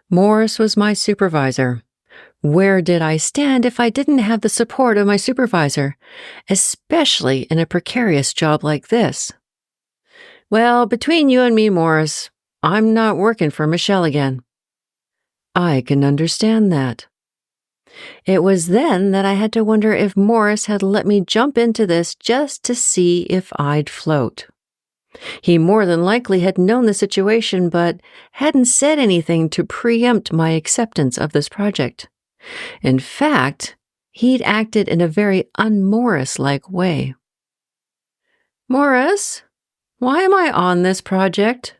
Morris was my supervisor. Where did I stand if I didn't have the support of my supervisor, especially in a precarious job like this? Well, between you and me, Morris, I'm not working for Michelle again. I can understand that. It was then that I had to wonder if Morris had let me jump into this just to see if I'd float. He more than likely had known the situation, but hadn't said anything to preempt my acceptance of this project. In fact, he'd acted in a very un-Morris-like way. "Morris, why am I on this project?"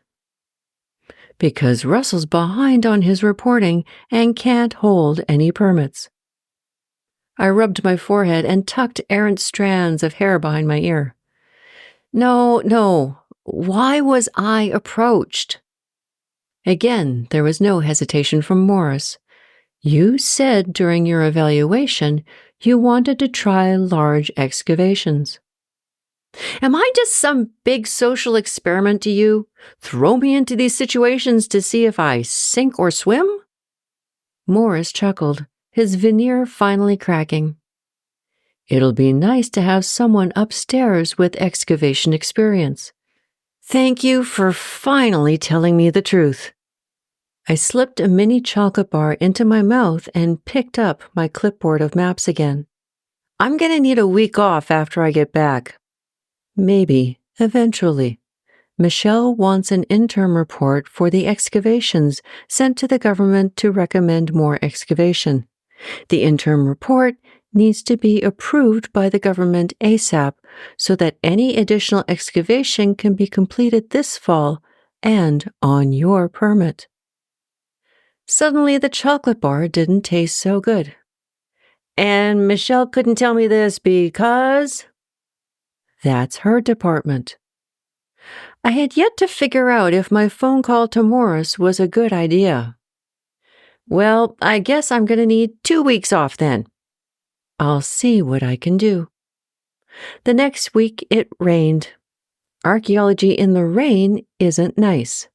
"Because Russell's behind on his reporting and can't hold any permits." I rubbed my forehead and tucked errant strands of hair behind my ear. No. Why was I approached? Again, there was no hesitation from Morris. You said during your evaluation you wanted to try large excavations. Am I just some big social experiment to you? Throw me into these situations to see if I sink or swim? Morris chuckled, his veneer finally cracking. It'll be nice to have someone upstairs with excavation experience. Thank you for finally telling me the truth. I slipped a mini chocolate bar into my mouth and picked up my clipboard of maps again. I'm going to need a week off after I get back. Maybe, eventually. Michelle wants an interim report for the excavations sent to the government to recommend more excavation. The interim report needs to be approved by the government ASAP so that any additional excavation can be completed this fall and on your permit. Suddenly, the chocolate bar didn't taste so good. And Michelle couldn't tell me this because... That's her department. I had yet to figure out if my phone call to Morris was a good idea. Well, I guess I'm going to need 2 weeks off then. I'll see what I can do. The next week it rained. Archaeology in the rain isn't nice.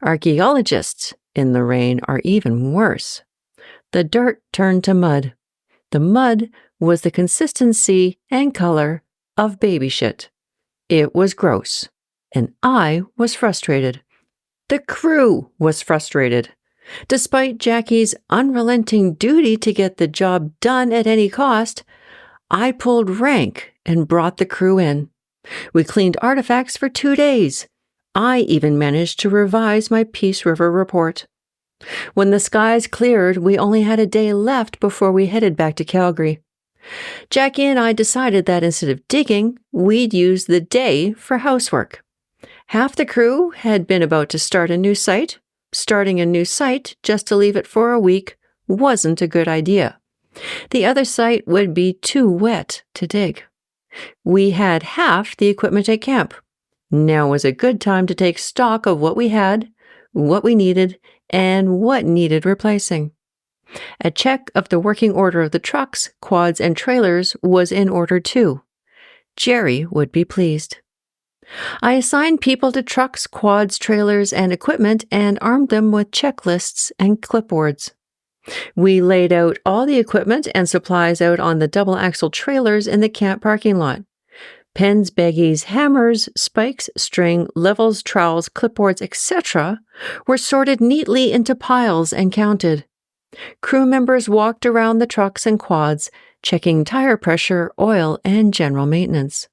Archaeologists in the rain are even worse. The dirt turned to mud. The mud was the consistency and color of baby shit. It was gross, and I was frustrated. The crew was frustrated. Despite Jackie's unrelenting duty to get the job done at any cost, I pulled rank and brought the crew in. We cleaned artifacts for 2 days. I even managed to revise my Peace River report. When the skies cleared, we only had a day left before we headed back to Calgary. Jackie and I decided that instead of digging, we'd use the day for housework. Half the crew had been about to start a new site. Starting a new site just to leave it for a week wasn't a good idea. The other site would be too wet to dig. We had half the equipment at camp. Now was a good time to take stock of what we had, what we needed, and what needed replacing. A check of the working order of the trucks, quads, and trailers was in order too. Jerry would be pleased. I assigned people to trucks, quads, trailers, and equipment and armed them with checklists and clipboards. We laid out all the equipment and supplies out on the double-axle trailers in the camp parking lot. Pens, baggies, hammers, spikes, string, levels, trowels, clipboards, etc. were sorted neatly into piles and counted. Crew members walked around the trucks and quads, checking tire pressure, oil, and general maintenance.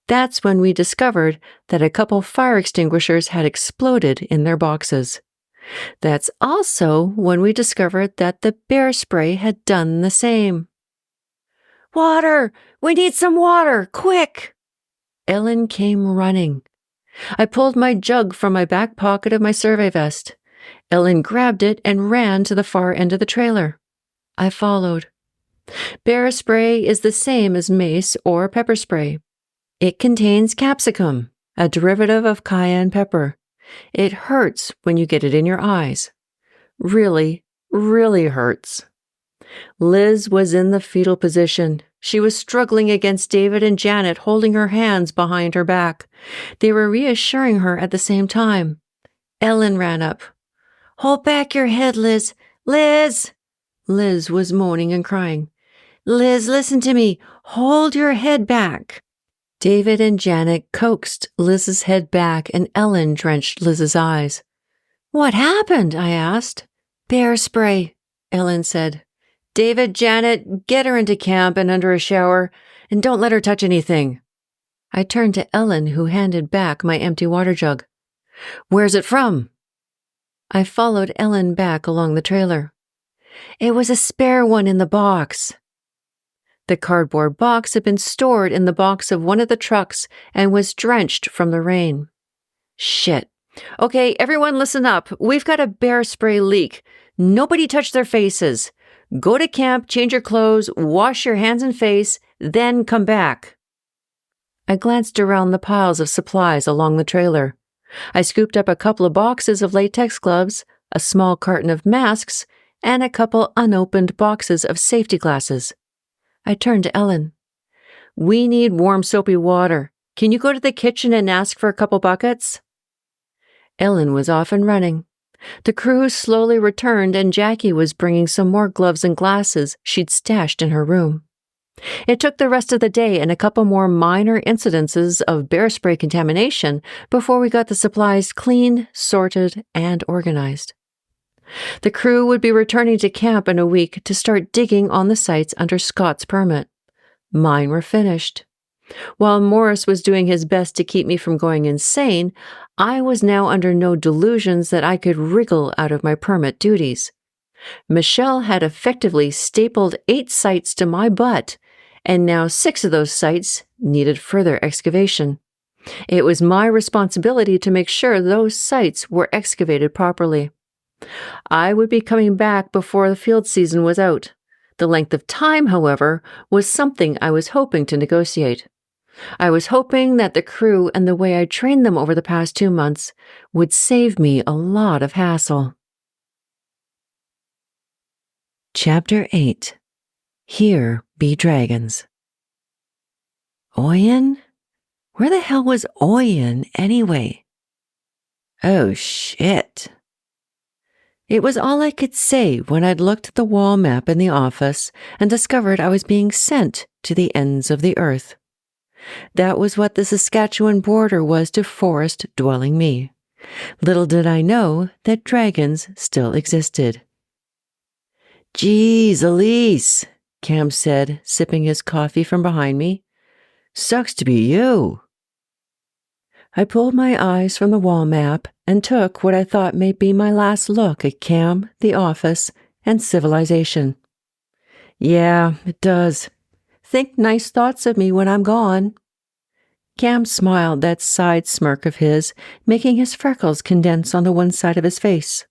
That's when we discovered that a couple fire extinguishers had exploded in their boxes. That's also when we discovered that the bear spray had done the same. "Water! We need some water! Quick!" Ellen came running. I pulled my jug from my back pocket of my survey vest. Ellen grabbed it and ran to the far end of the trailer. I followed. Bear spray is the same as mace or pepper spray. It contains capsicum, a derivative of cayenne pepper. It hurts when you get it in your eyes. Really, really hurts. Liz was in the fetal position. She was struggling against David and Janet, holding her hands behind her back. They were reassuring her at the same time. Ellen ran up. "Hold back your head, Liz. Liz!" Liz was moaning and crying. "Liz, listen to me. Hold your head back." David and Janet coaxed Liz's head back, and Ellen drenched Liz's eyes. "What happened?" I asked. "Bear spray," Ellen said. "David, Janet, get her into camp and under a shower, and don't let her touch anything." I turned to Ellen, who handed back my empty water jug. "Where's it from?" I followed Ellen back along the trailer. "It was a spare one in the box." The cardboard box had been stored in the box of one of the trucks and was drenched from the rain. "Shit. Okay, everyone listen up. We've got a bear spray leak. Nobody touch their faces. Go to camp, change your clothes, wash your hands and face, then come back." I glanced around the piles of supplies along the trailer. I scooped up a couple of boxes of latex gloves, a small carton of masks, and a couple unopened boxes of safety glasses. I turned to Ellen. "We need warm soapy water. Can you go to the kitchen and ask for a couple buckets?" Ellen was off and running. The crew slowly returned, and Jackie was bringing some more gloves and glasses she'd stashed in her room. It took the rest of the day and a couple more minor incidences of bear spray contamination before we got the supplies cleaned, sorted, and organized. The crew would be returning to camp in a week to start digging on the sites under Scott's permit. Mine were finished. While Morris was doing his best to keep me from going insane, I was now under no delusions that I could wriggle out of my permit duties. Michelle had effectively stapled 8 sites to my butt, and now 6 of those sites needed further excavation. It was my responsibility to make sure those sites were excavated properly. I would be coming back before the field season was out. The length of time, however, was something I was hoping to negotiate. I was hoping that the crew and the way I trained them over the past 2 months would save me a lot of hassle. Chapter 8. Here Be Dragons. Oyen? Where the hell was Oyen anyway? Oh shit. It was all I could say when I'd looked at the wall map in the office and discovered I was being sent to the ends of the earth. That was what the Saskatchewan border was to forest-dwelling me. Little did I know that dragons still existed. "Geez, Elise," Cam said, sipping his coffee from behind me. "Sucks to be you." I pulled my eyes from the wall map and took what I thought may be my last look at Cam, the office, and civilization. "Yeah, it does. Think nice thoughts of me when I'm gone." Cam smiled that side smirk of his, making his freckles condense on the one side of his face.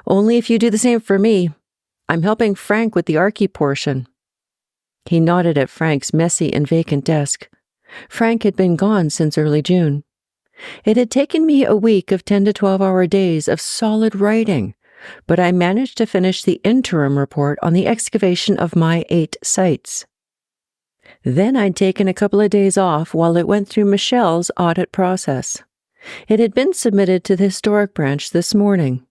"Only if you do the same for me. I'm helping Frank with the Archie portion." He nodded at Frank's messy and vacant desk. Frank had been gone since early June. It had taken me a week of 10 to 12-hour days of solid writing, but I managed to finish the interim report on the excavation of my 8 sites. Then I'd taken a couple of days off while it went through Michelle's audit process. It had been submitted to the historic branch this morning.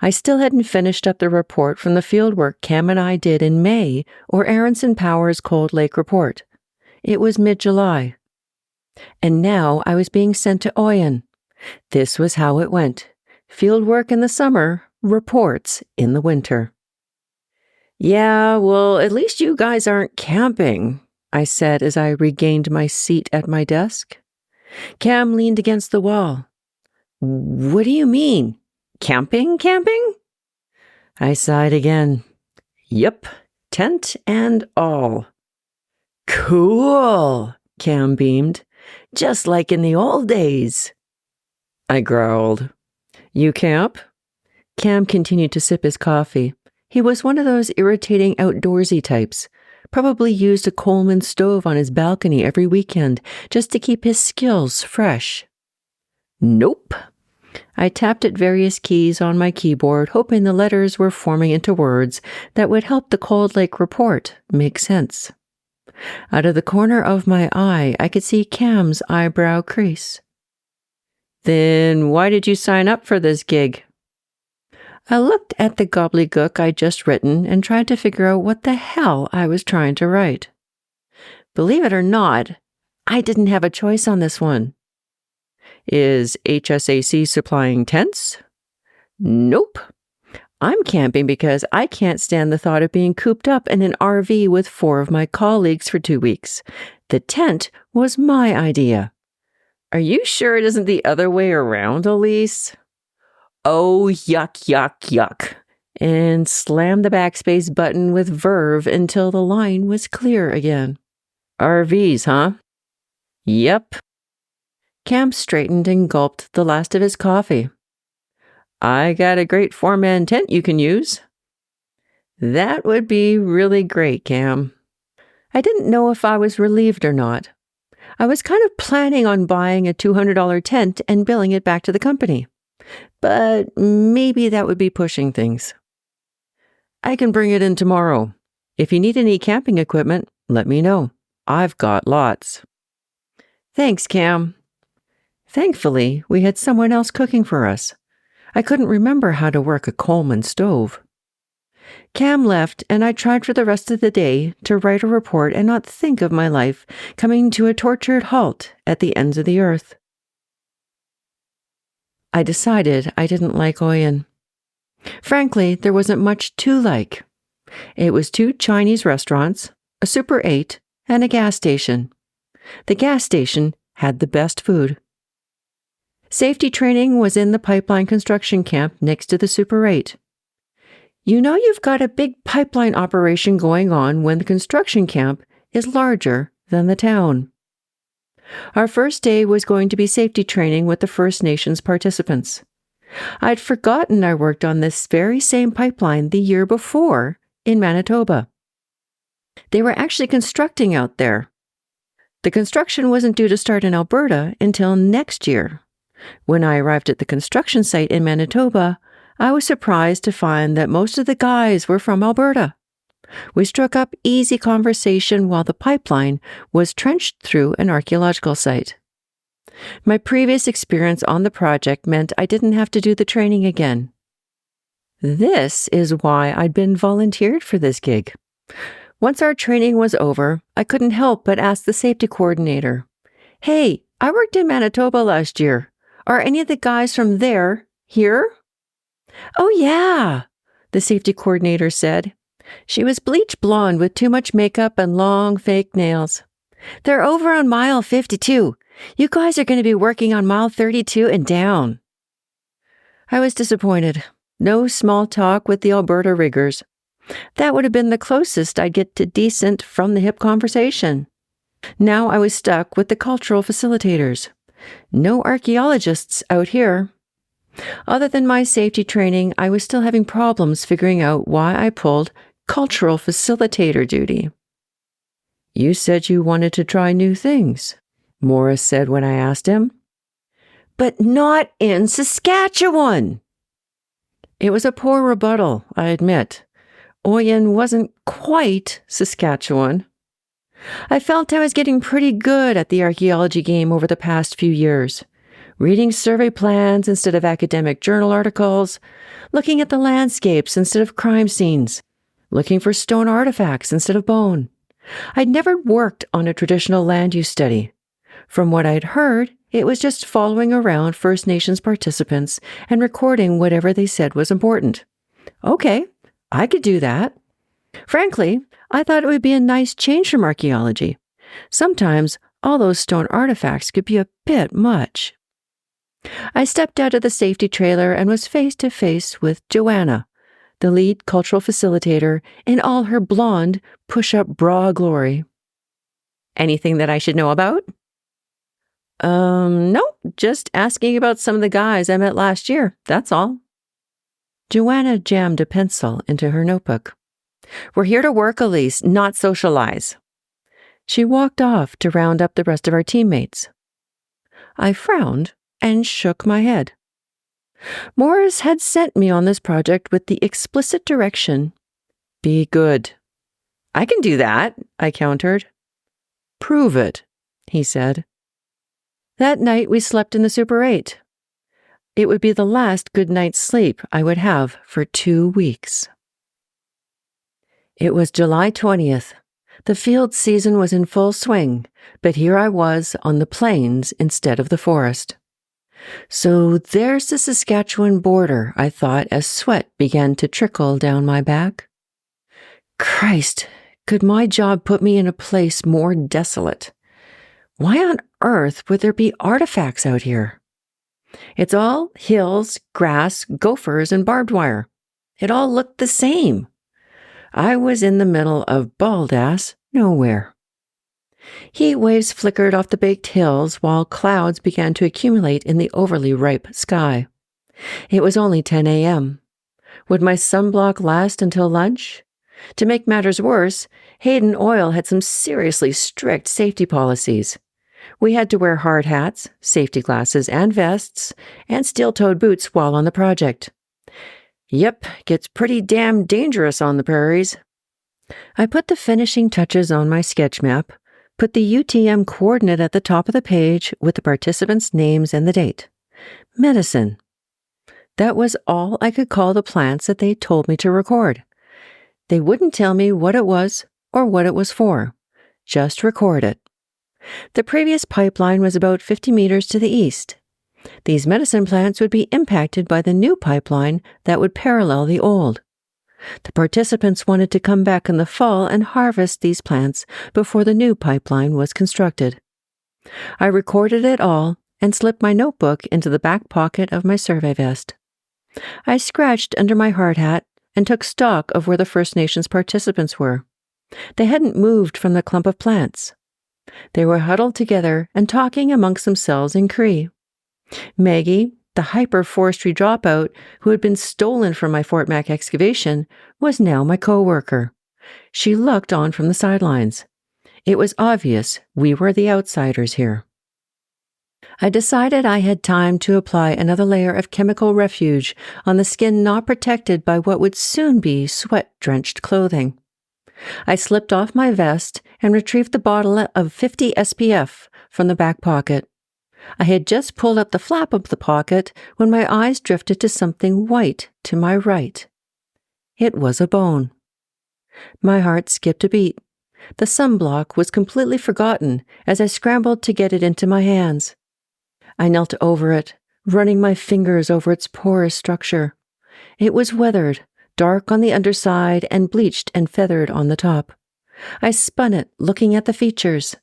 I still hadn't finished up the report from the fieldwork Cam and I did in May, or Aronson Power's Cold Lake report. It was mid-July. And now I was being sent to Oyen. This was how it went. Fieldwork in the summer, reports in the winter. Yeah, well, at least you guys aren't camping, I said as I regained my seat at my desk. Cam leaned against the wall. What do you mean? Camping? I sighed again. Yep, tent and all. Cool, Cam beamed. Just like in the old days. I growled. You camp? Cam continued to sip his coffee. He was one of those irritating outdoorsy types. Probably used a Coleman stove on his balcony every weekend just to keep his skills fresh. Nope. I tapped at various keys on my keyboard, hoping the letters were forming into words that would help the Cold Lake report make sense. Out of the corner of my eye, I could see Cam's eyebrow crease. Then why did you sign up for this gig? I looked at the gobbledygook I'd just written and tried to figure out what the hell I was trying to write. Believe it or not, I didn't have a choice on this one. Is HSAC supplying tents? Nope. I'm camping because I can't stand the thought of being cooped up in an RV with 4 of my colleagues for 2 weeks. The tent was my idea. Are you sure it isn't the other way around, Elise? Oh, yuck, and slammed the backspace button with verve until the line was clear again. RVs, huh? Yep. Cam straightened and gulped the last of his coffee. I got a great 4-man tent you can use. That would be really great, Cam. I didn't know if I was relieved or not. I was kind of planning on buying a $200 tent and billing it back to the company. But maybe that would be pushing things. I can bring it in tomorrow. If you need any camping equipment, let me know. I've got lots. Thanks, Cam. Thankfully, we had someone else cooking for us. I couldn't remember how to work a Coleman stove. Cam left, and I tried for the rest of the day to write a report and not think of my life coming to a tortured halt at the ends of the earth. I decided I didn't like Oyen. Frankly, there wasn't much to like. It was 2 Chinese restaurants, a Super 8, and a gas station. The gas station had the best food. Safety training was in the pipeline construction camp next to the Super 8. You know you've got a big pipeline operation going on when the construction camp is larger than the town. Our first day was going to be safety training with the First Nations participants. I'd forgotten I worked on this very same pipeline the year before in Manitoba. They were actually constructing out there. The construction wasn't due to start in Alberta until next year. When I arrived at the construction site in Manitoba, I was surprised to find that most of the guys were from Alberta. We struck up easy conversation while the pipeline was trenched through an archaeological site. My previous experience on the project meant I didn't have to do the training again. This is why I'd been volunteered for this gig. Once our training was over, I couldn't help but ask the safety coordinator, "Hey, I worked in Manitoba last year. Are any of the guys from there here?" "Oh yeah," the safety coordinator said. She was bleach blonde with too much makeup and long fake nails. "They're over on mile 52. You guys are going to be working on mile 32 and down." I was disappointed. No small talk with the Alberta riggers. That would have been the closest I'd get to decent from-the-hip conversation. Now I was stuck with the cultural facilitators. No archaeologists out here. Other than my safety training, I was still having problems figuring out why I pulled cultural facilitator duty. "You said you wanted to try new things," Morris said when I asked him. "But not in Saskatchewan!" It was a poor rebuttal, I admit. Oyen wasn't quite Saskatchewan. I felt I was getting pretty good at the archaeology game over the past few years. Reading survey plans instead of academic journal articles, looking at the landscapes instead of crime scenes, looking for stone artifacts instead of bone. I'd never worked on a traditional land use study. From what I'd heard, it was just following around First Nations participants and recording whatever they said was important. Okay, I could do that. Frankly, I thought it would be a nice change from archaeology. Sometimes all those stone artifacts could be a bit much. I stepped out of the safety trailer and was face to face with Joanna, the lead cultural facilitator, in all her blonde, push-up bra glory. Anything that I should know about? No, just asking about some of the guys I met last year, that's all. Joanna jammed a pencil into her notebook. We're here to work, Elise, not socialize. She walked off to round up the rest of our teammates. I frowned and shook my head. Morris had sent me on this project with the explicit direction, be good. I can do that, I countered. Prove it, he said. That night we slept in the Super 8. It would be the last good night's sleep I would have for 2 weeks. It was July 20th. The field season was in full swing, but here I was on the plains instead of the forest. So there's the Saskatchewan border, I thought as sweat began to trickle down my back. Christ, could my job put me in a place more desolate? Why on earth would there be artifacts out here? It's all hills, grass, gophers, and barbed wire. It all looked the same. I was in the middle of bald-ass nowhere. Heat waves flickered off the baked hills while clouds began to accumulate in the overly ripe sky. It was only 10 a.m. Would my sunblock last until lunch? To make matters worse, Hayden Oil had some seriously strict safety policies. We had to wear hard hats, safety glasses, and vests, and steel-toed boots while on the project. Yep, gets pretty damn dangerous on the prairies. I put the finishing touches on my sketch map, put the UTM coordinate at the top of the page with the participants' names and the date. Medicine. That was all I could call the plants that they told me to record. They wouldn't tell me what it was or what it was for. Just record it. The previous pipeline was about 50 meters to the east. These medicine plants would be impacted by the new pipeline that would parallel the old. The participants wanted to come back in the fall and harvest these plants before the new pipeline was constructed. I recorded it all and slipped my notebook into the back pocket of my survey vest. I scratched under my hard hat and took stock of where the First Nations participants were. They hadn't moved from the clump of plants. They were huddled together and talking amongst themselves in Cree. Maggie, the hyper-forestry dropout who had been stolen from my Fort Mac excavation, was now my co-worker. She looked on from the sidelines. It was obvious we were the outsiders here. I decided I had time to apply another layer of chemical refuge on the skin not protected by what would soon be sweat-drenched clothing. I slipped off my vest and retrieved the bottle of 50 SPF from the back pocket. I had just pulled up the flap of the pocket when my eyes drifted to something white to my right. It was a bone. My heart skipped a beat. The sunblock was completely forgotten as I scrambled to get it into my hands. I knelt over it, running my fingers over its porous structure. It was weathered, dark on the underside and bleached and feathered on the top. I spun it, looking at the features.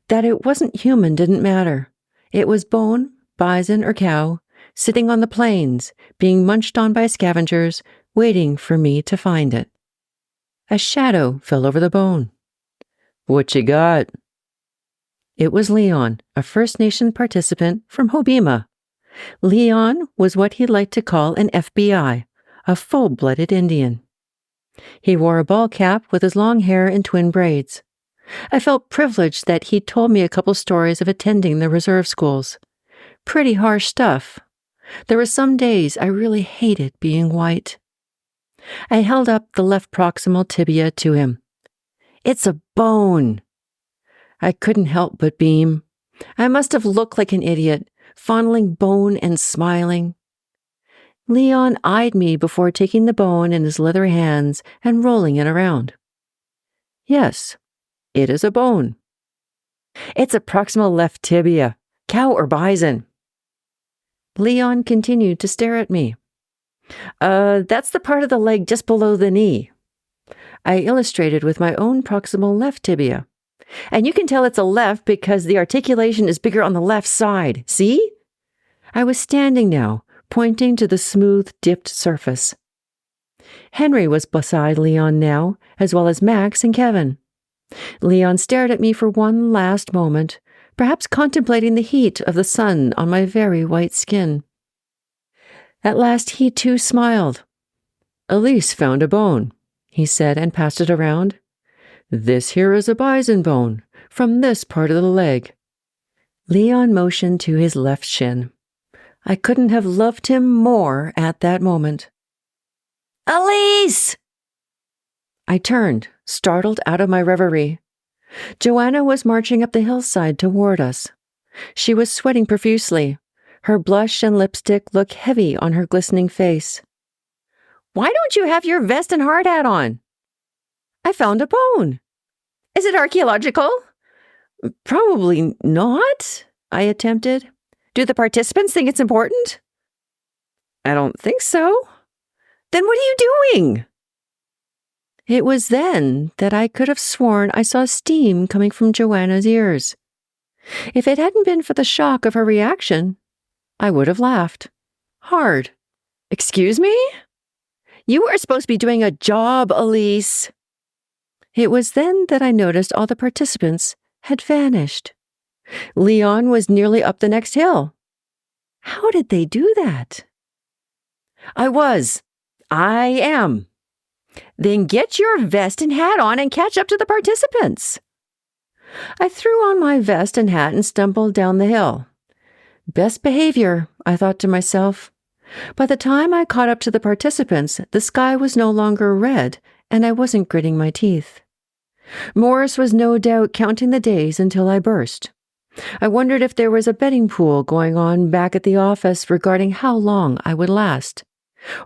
That it wasn't human didn't matter. It was bone, bison or cow, sitting on the plains, being munched on by scavengers, waiting for me to find it. A shadow fell over the bone. "What you got?" It was Leon, a First Nation participant from Hobbema. Leon was what he liked to call an FBI, a full-blooded Indian. He wore a ball cap with his long hair in twin braids. I felt privileged that he'd told me a couple stories of attending the reserve schools. Pretty harsh stuff. There were some days I really hated being white. I held up the left proximal tibia to him. "It's a bone." I couldn't help but beam. I must have looked like an idiot, fondling bone and smiling. Leon eyed me before taking the bone in his leathery hands and rolling it around. "Yes, it is a bone." "It's a proximal left tibia, cow or bison." Leon continued to stare at me. That's the part of the leg just below the knee." I illustrated with my own proximal left tibia. And you can tell it's a left because the articulation is bigger on the left side. See? I was standing now, pointing to the smooth, dipped surface. Henry was beside Leon now, as well as Max and Kevin. Leon stared at me for one last moment, perhaps contemplating the heat of the sun on my very white skin. At last he too smiled. "Elise found a bone," he said, and passed it around. "This here is a bison bone, from this part of the leg." Leon motioned to his left shin. I couldn't have loved him more at that moment. "Elise!" I turned, startled out of my reverie. Joanna was marching up the hillside toward us. She was sweating profusely. Her blush and lipstick looked heavy on her glistening face. "Why don't you have your vest and hard hat on?" "I found a bone." "Is it archaeological?" "Probably not," I attempted. "Do the participants think it's important?" "I don't think so." "Then what are you doing?" It was then that I could have sworn I saw steam coming from Joanna's ears. If it hadn't been for the shock of her reaction, I would have laughed. Hard. "Excuse me? You are supposed to be doing a job, Elise." It was then that I noticed all the participants had vanished. Leon was nearly up the next hill. How did they do that? I am. "Then get your vest and hat on and catch up to the participants." I threw on my vest and hat and stumbled down the hill. Best behavior, I thought to myself. By the time I caught up to the participants, the sky was no longer red, and I wasn't gritting my teeth. Morris was no doubt counting the days until I burst. I wondered if there was a betting pool going on back at the office regarding how long I would last.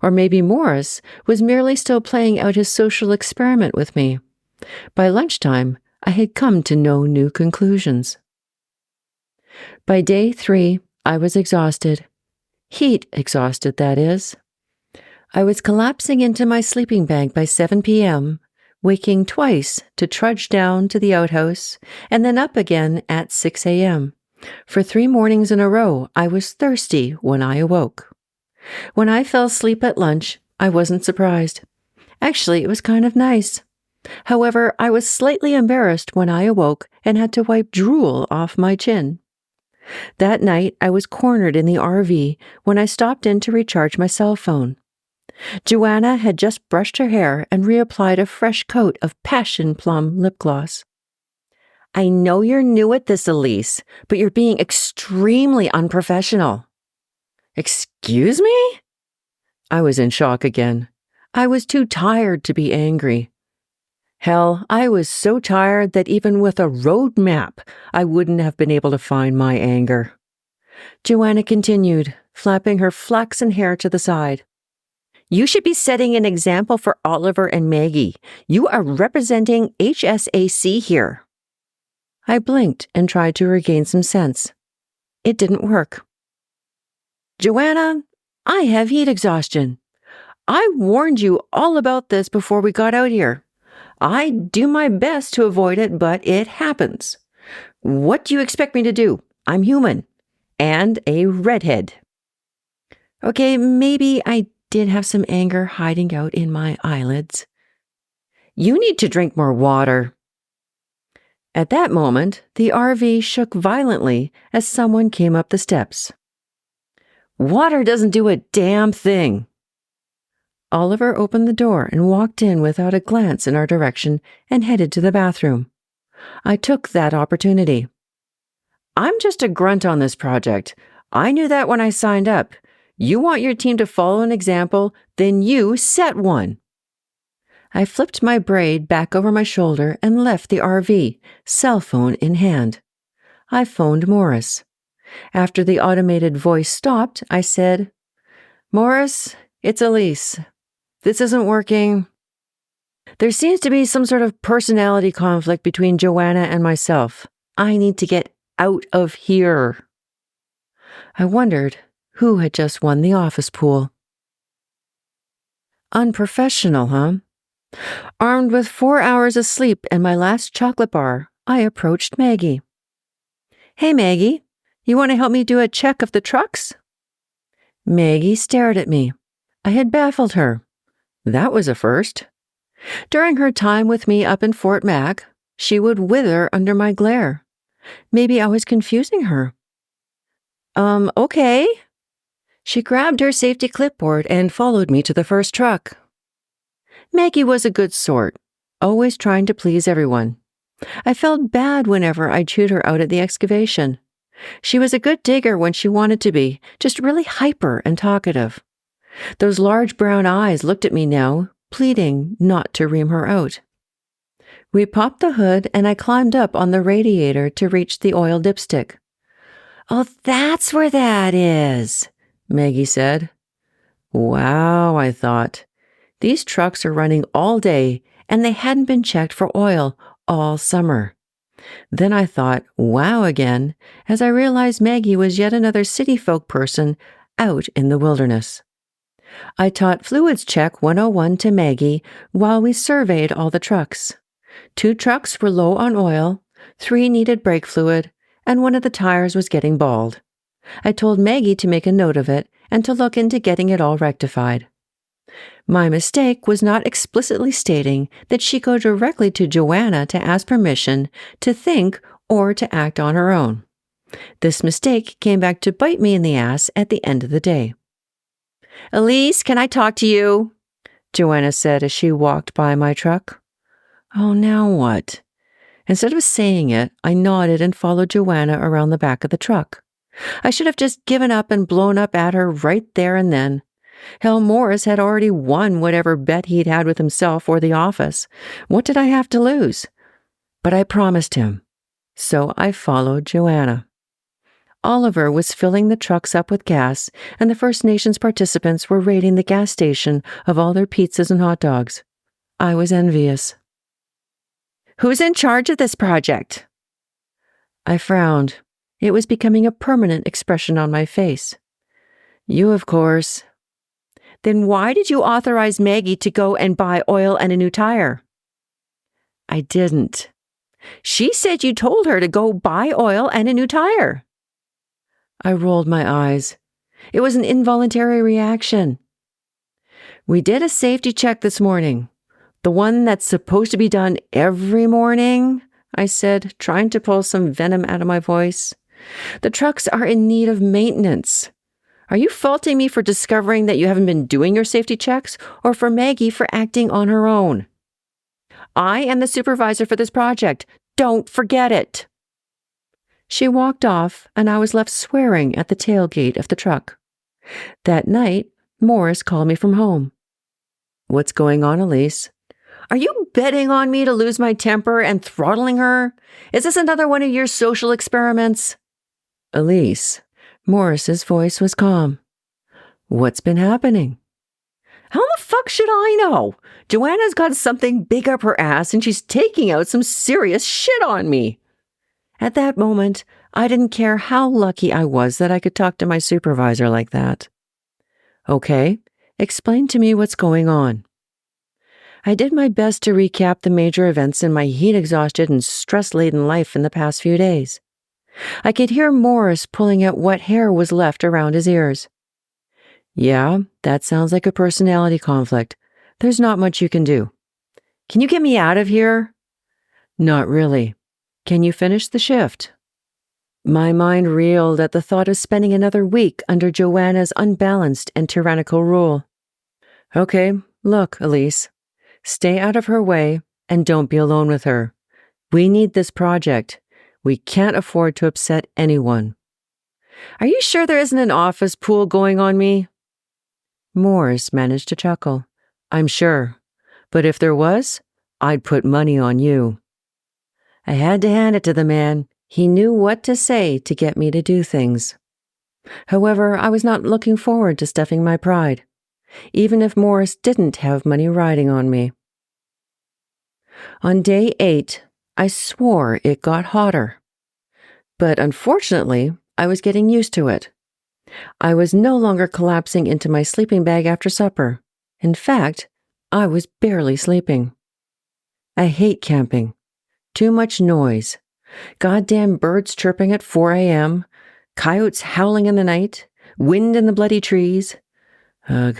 Or maybe Morris was merely still playing out his social experiment with me. By lunchtime, I had come to no new conclusions. By day 3, I was exhausted. Heat exhausted, that is. I was collapsing into my sleeping bag by 7 p.m., waking twice to trudge down to the outhouse and then up again at 6 a.m. For 3 mornings in a row, I was thirsty when I awoke. When I fell asleep at lunch, I wasn't surprised. Actually, it was kind of nice. However, I was slightly embarrassed when I awoke and had to wipe drool off my chin. That night, I was cornered in the RV when I stopped in to recharge my cell phone. Joanna had just brushed her hair and reapplied a fresh coat of passion plum lip gloss. "I know you're new at this, Elise, but you're being extremely unprofessional." "Excuse me?" I was in shock again. I was too tired to be angry. Hell, I was so tired that even with a road map, I wouldn't have been able to find my anger. Joanna continued, flapping her flaxen hair to the side. "You should be setting an example for Oliver and Maggie. You are representing HSAC here." I blinked and tried to regain some sense. It didn't work. "Joanna, I have heat exhaustion. I warned you all about this before we got out here. I do my best to avoid it, but it happens. What do you expect me to do? I'm human. And a redhead." Okay, maybe I did have some anger hiding out in my eyelids. "You need to drink more water." At that moment, the RV shook violently as someone came up the steps. "Water doesn't do a damn thing." Oliver opened the door and walked in without a glance in our direction and headed to the bathroom. I took that opportunity. "I'm just a grunt on this project. I knew that when I signed up. You want your team to follow an example, then you set one." I flipped my braid back over my shoulder and left the RV, cell phone in hand. I phoned Morris. After the automated voice stopped, I said, "Morris, it's Elise. This isn't working. There seems to be some sort of personality conflict between Joanna and myself. I need to get out of here." I wondered who had just won the office pool. Unprofessional, huh? Armed with 4 hours of sleep and my last chocolate bar, I approached Maggie. "Hey, Maggie, you want to help me do a check of the trucks?" Maggie stared at me. I had baffled her. That was a first. During her time with me up in Fort Mac, she would wither under my glare. Maybe I was confusing her. Okay." She grabbed her safety clipboard and followed me to the first truck. Maggie was a good sort, always trying to please everyone. I felt bad whenever I chewed her out at the excavation. She was a good digger when she wanted to be, just really hyper and talkative. Those large brown eyes looked at me now, pleading not to ream her out. We popped the hood and I climbed up on the radiator to reach the oil dipstick. "Oh, that's where that is," Maggie said. Wow, I thought. These trucks are running all day and they hadn't been checked for oil all summer. Then I thought, wow again, as I realized Maggie was yet another city folk person out in the wilderness. I taught Fluids Check 101 to Maggie while we surveyed all the trucks. 2 trucks were low on oil, 3 needed brake fluid, and one of the tires was getting bald. I told Maggie to make a note of it and to look into getting it all rectified. My mistake was not explicitly stating that she go directly to Joanna to ask permission to think or to act on her own. This mistake came back to bite me in the ass at the end of the day. "Elise, can I talk to you?" Joanna said as she walked by my truck. Oh, now what? Instead of saying it, I nodded and followed Joanna around the back of the truck. I should have just given up and blown up at her right there and then. Hell, Morris had already won whatever bet he'd had with himself or the office. What did I have to lose? But I promised him. So I followed Joanna. Oliver was filling the trucks up with gas, and the First Nations participants were raiding the gas station of all their pizzas and hot dogs. I was envious. "Who's in charge of this project?" I frowned. It was becoming a permanent expression on my face. "You, of course." "Then why did you authorize Maggie to go and buy oil and a new tire?" I didn't. "She said you told her to go buy oil and a new tire." I rolled my eyes. It was an involuntary reaction. "We did a safety check this morning. The one that's supposed to be done every morning," I said, trying to pull some venom out of my voice. "The trucks are in need of maintenance. Are you faulting me for discovering that you haven't been doing your safety checks, or for Maggie for acting on her own?" "I am the supervisor for this project. Don't forget it." She walked off, and I was left swearing at the tailgate of the truck. That night, Morris called me from home. "What's going on, Elise?" "Are you betting on me to lose my temper and throttling her? Is this another one of your social experiments?" "Elise," Morris's voice was calm. "What's been happening?" "How the fuck should I know? Joanna's got something big up her ass and she's taking out some serious shit on me." At that moment, I didn't care how lucky I was that I could talk to my supervisor like that. "Okay, explain to me what's going on." I did my best to recap the major events in my heat-exhausted and stress-laden life in the past few days. I could hear Morris pulling at what hair was left around his ears. "Yeah, that sounds like a personality conflict. There's not much you can do." "Can you get me out of here?" "Not really. Can you finish the shift?" My mind reeled at the thought of spending another week under Joanna's unbalanced and tyrannical rule. "Okay, look, Elise. Stay out of her way and don't be alone with her. We need this project. We can't afford to upset anyone." "Are you sure there isn't an office pool going on me?" Morris managed to chuckle. "I'm sure. But if there was, I'd put money on you." I had to hand it to the man. He knew what to say to get me to do things. However, I was not looking forward to stuffing my pride, even if Morris didn't have money riding on me. On day 8, I swore it got hotter. But unfortunately, I was getting used to it. I was no longer collapsing into my sleeping bag after supper. In fact, I was barely sleeping. I hate camping. Too much noise. Goddamn birds chirping at 4 a.m., coyotes howling in the night, wind in the bloody trees. Ugh,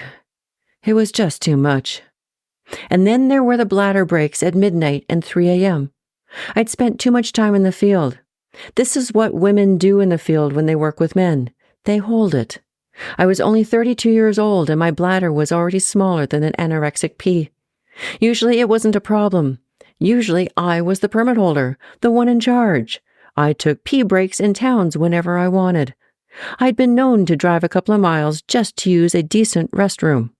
it was just too much. And then there were the bladder breaks at midnight and 3 a.m. I'd spent too much time in the field. This is what women do in the field when they work with men. They hold it. I was only 32 years old and my bladder was already smaller than an anorexic pea. Usually it wasn't a problem. Usually I was the permit holder, the one in charge. I took pee breaks in towns whenever I wanted. I'd been known to drive a couple of miles just to use a decent restroom.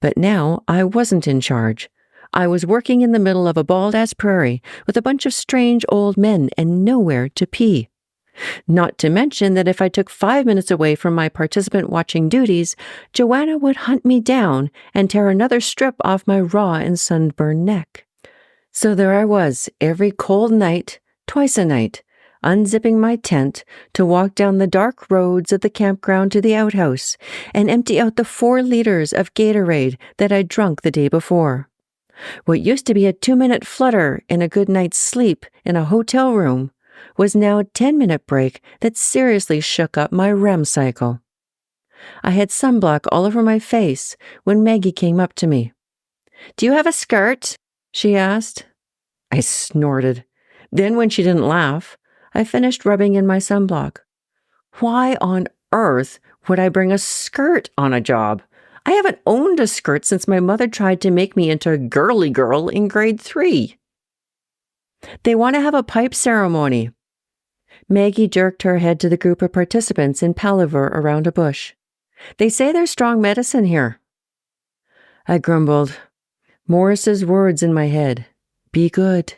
But now I wasn't in charge. I was working in the middle of a bald-ass prairie with a bunch of strange old men and nowhere to pee. Not to mention that if I took 5 minutes away from my participant-watching duties, Joanna would hunt me down and tear another strip off my raw and sunburned neck. So there I was, every cold night, twice a night, unzipping my tent to walk down the dark roads of the campground to the outhouse and empty out the 4 liters of Gatorade that I'd drunk the day before. What used to be a 2-minute flutter in a good night's sleep in a hotel room was now a 10-minute break that seriously shook up my REM cycle. I had sunblock all over my face when Maggie came up to me. "Do you have a skirt?" she asked. I snorted. Then when she didn't laugh, I finished rubbing in my sunblock. Why on earth would I bring a skirt on a job? I haven't owned a skirt since my mother tried to make me into a girly girl in grade 3. "They want to have a pipe ceremony." Maggie jerked her head to the group of participants in palaver around a bush. "They say there's strong medicine here." I grumbled. Morris's words in my head. Be good.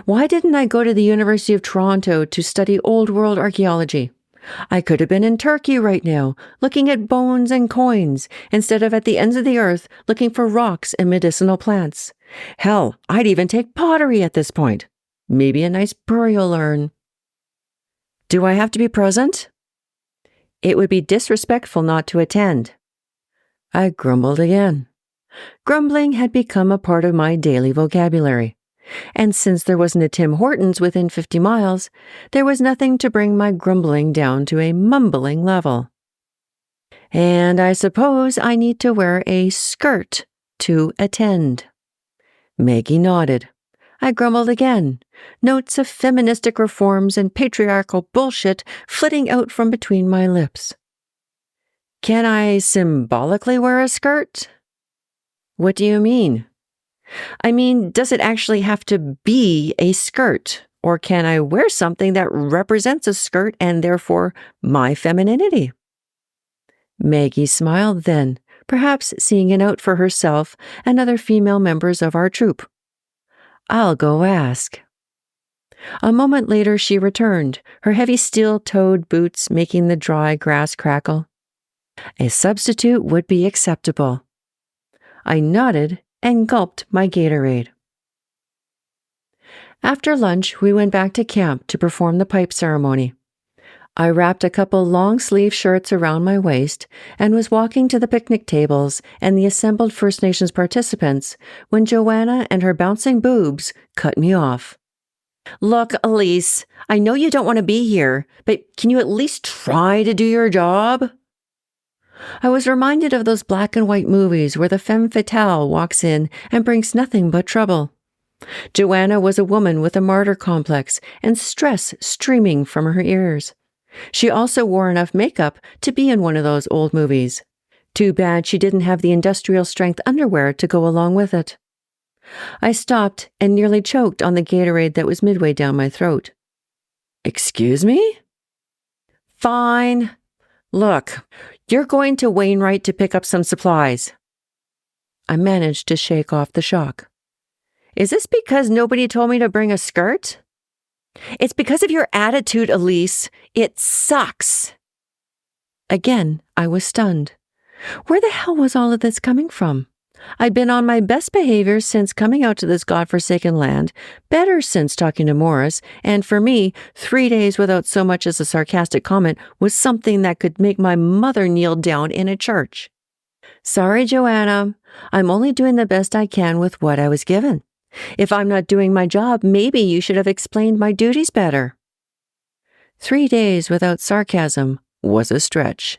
Why didn't I go to the University of Toronto to study Old World archaeology? I could have been in Turkey right now, looking at bones and coins, instead of at the ends of the earth looking for rocks and medicinal plants. Hell, I'd even take pottery at this point. Maybe a nice burial urn. Do I have to be present? It would be disrespectful not to attend. I grumbled again. Grumbling had become a part of my daily vocabulary. And since there wasn't a Tim Hortons within 50 miles, there was nothing to bring my grumbling down to a mumbling level. And I suppose I need to wear a skirt to attend. Maggie nodded. I grumbled again, notes of feministic reforms and patriarchal bullshit flitting out from between my lips. Can I symbolically wear a skirt? What do you mean? I mean, does it actually have to be a skirt? Or can I wear something that represents a skirt and therefore my femininity? Maggie smiled then, perhaps seeing it out for herself and other female members of our troop. I'll go ask. A moment later she returned, her heavy steel-toed boots making the dry grass crackle. A substitute would be acceptable. I nodded and gulped my Gatorade. After lunch, we went back to camp to perform the pipe ceremony. I wrapped a couple long-sleeve shirts around my waist and was walking to the picnic tables and the assembled First Nations participants when Joanna and her bouncing boobs cut me off. Look, Elise, I know you don't want to be here, but can you at least try to do your job? I was reminded of those black and white movies where the femme fatale walks in and brings nothing but trouble. Joanna was a woman with a martyr complex and stress streaming from her ears. She also wore enough makeup to be in one of those old movies. Too bad she didn't have the industrial strength underwear to go along with it. I stopped and nearly choked on the Gatorade that was midway down my throat. Excuse me? Fine. Look, you're going to Wainwright to pick up some supplies. I managed to shake off the shock. Is this because nobody told me to bring a skirt? It's because of your attitude, Elise. It sucks. Again, I was stunned. Where the hell was all of this coming from? I'd been on my best behavior since coming out to this godforsaken land, better since talking to Morris, and for me, 3 days without so much as a sarcastic comment was something that could make my mother kneel down in a church. Sorry, Joanna. I'm only doing the best I can with what I was given. If I'm not doing my job, maybe you should have explained my duties better. 3 days without sarcasm was a stretch.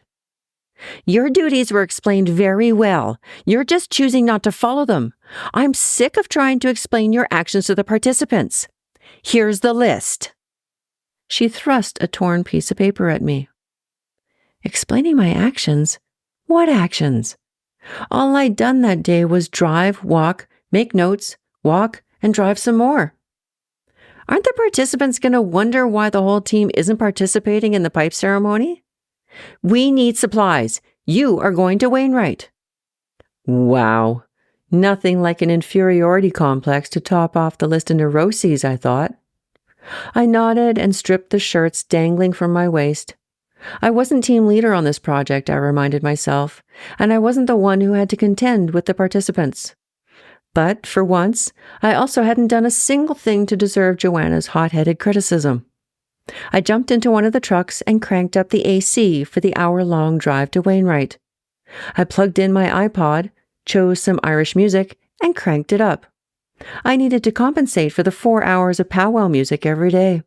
Your duties were explained very well. You're just choosing not to follow them. I'm sick of trying to explain your actions to the participants. Here's the list. She thrust a torn piece of paper at me. Explaining my actions? What actions? All I'd done that day was drive, walk, make notes, walk, and drive some more. Aren't the participants going to wonder why the whole team isn't participating in the pipe ceremony? We need supplies. You are going to Wainwright. Wow. Nothing like an inferiority complex to top off the list of neuroses, I thought. I nodded and stripped the shirts dangling from my waist. I wasn't team leader on this project, I reminded myself, and I wasn't the one who had to contend with the participants. But, for once, I also hadn't done a single thing to deserve Joanna's hot-headed criticism. I jumped into one of the trucks and cranked up the AC for the hour-long drive to Wainwright. I plugged in my iPod, chose some Irish music, and cranked it up. I needed to compensate for the 4 hours of powwow music every day.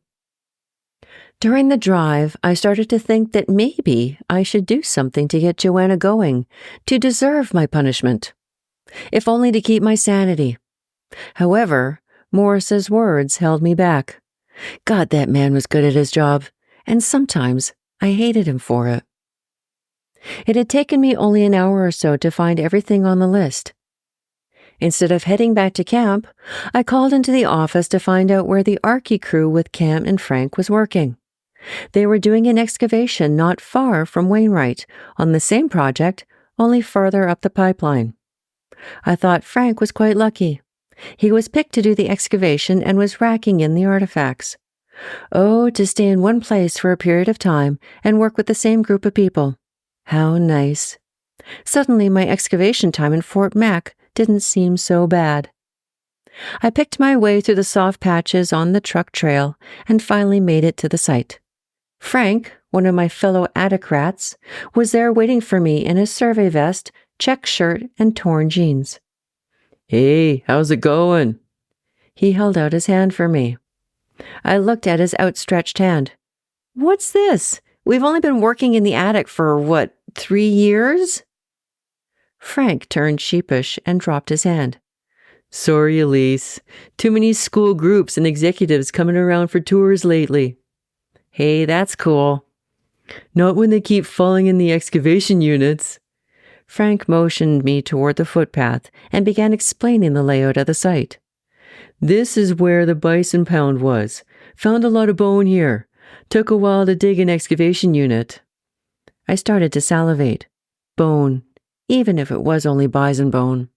During the drive, I started to think that maybe I should do something to get Joanna going, to deserve my punishment, if only to keep my sanity. However, Morris's words held me back. God, that man was good at his job, and sometimes I hated him for it. It had taken me only an hour or so to find everything on the list. Instead of heading back to camp, I called into the office to find out where the Archie crew with Cam and Frank was working. They were doing an excavation not far from Wainwright, on the same project, only farther up the pipeline. I thought Frank was quite lucky. He was picked to do the excavation and was racking in the artifacts. Oh, to stay in one place for a period of time and work with the same group of people. How nice. Suddenly my excavation time in Fort Mac didn't seem so bad. I picked my way through the soft patches on the truck trail and finally made it to the site. Frank, one of my fellow Adocrats, was there waiting for me in his survey vest, check shirt, and torn jeans. Hey, how's it going? He held out his hand for me. I looked at his outstretched hand. What's this? We've only been working in the attic for, 3 years? Frank turned sheepish and dropped his hand. Sorry, Elise. Too many school groups and executives coming around for tours lately. Hey, that's cool. Not when they keep falling in the excavation units. Frank motioned me toward the footpath and began explaining the layout of the site. This is where the bison pound was. Found a lot of bone here. Took a while to dig an excavation unit. I started to salivate. Bone, even if it was only bison bone.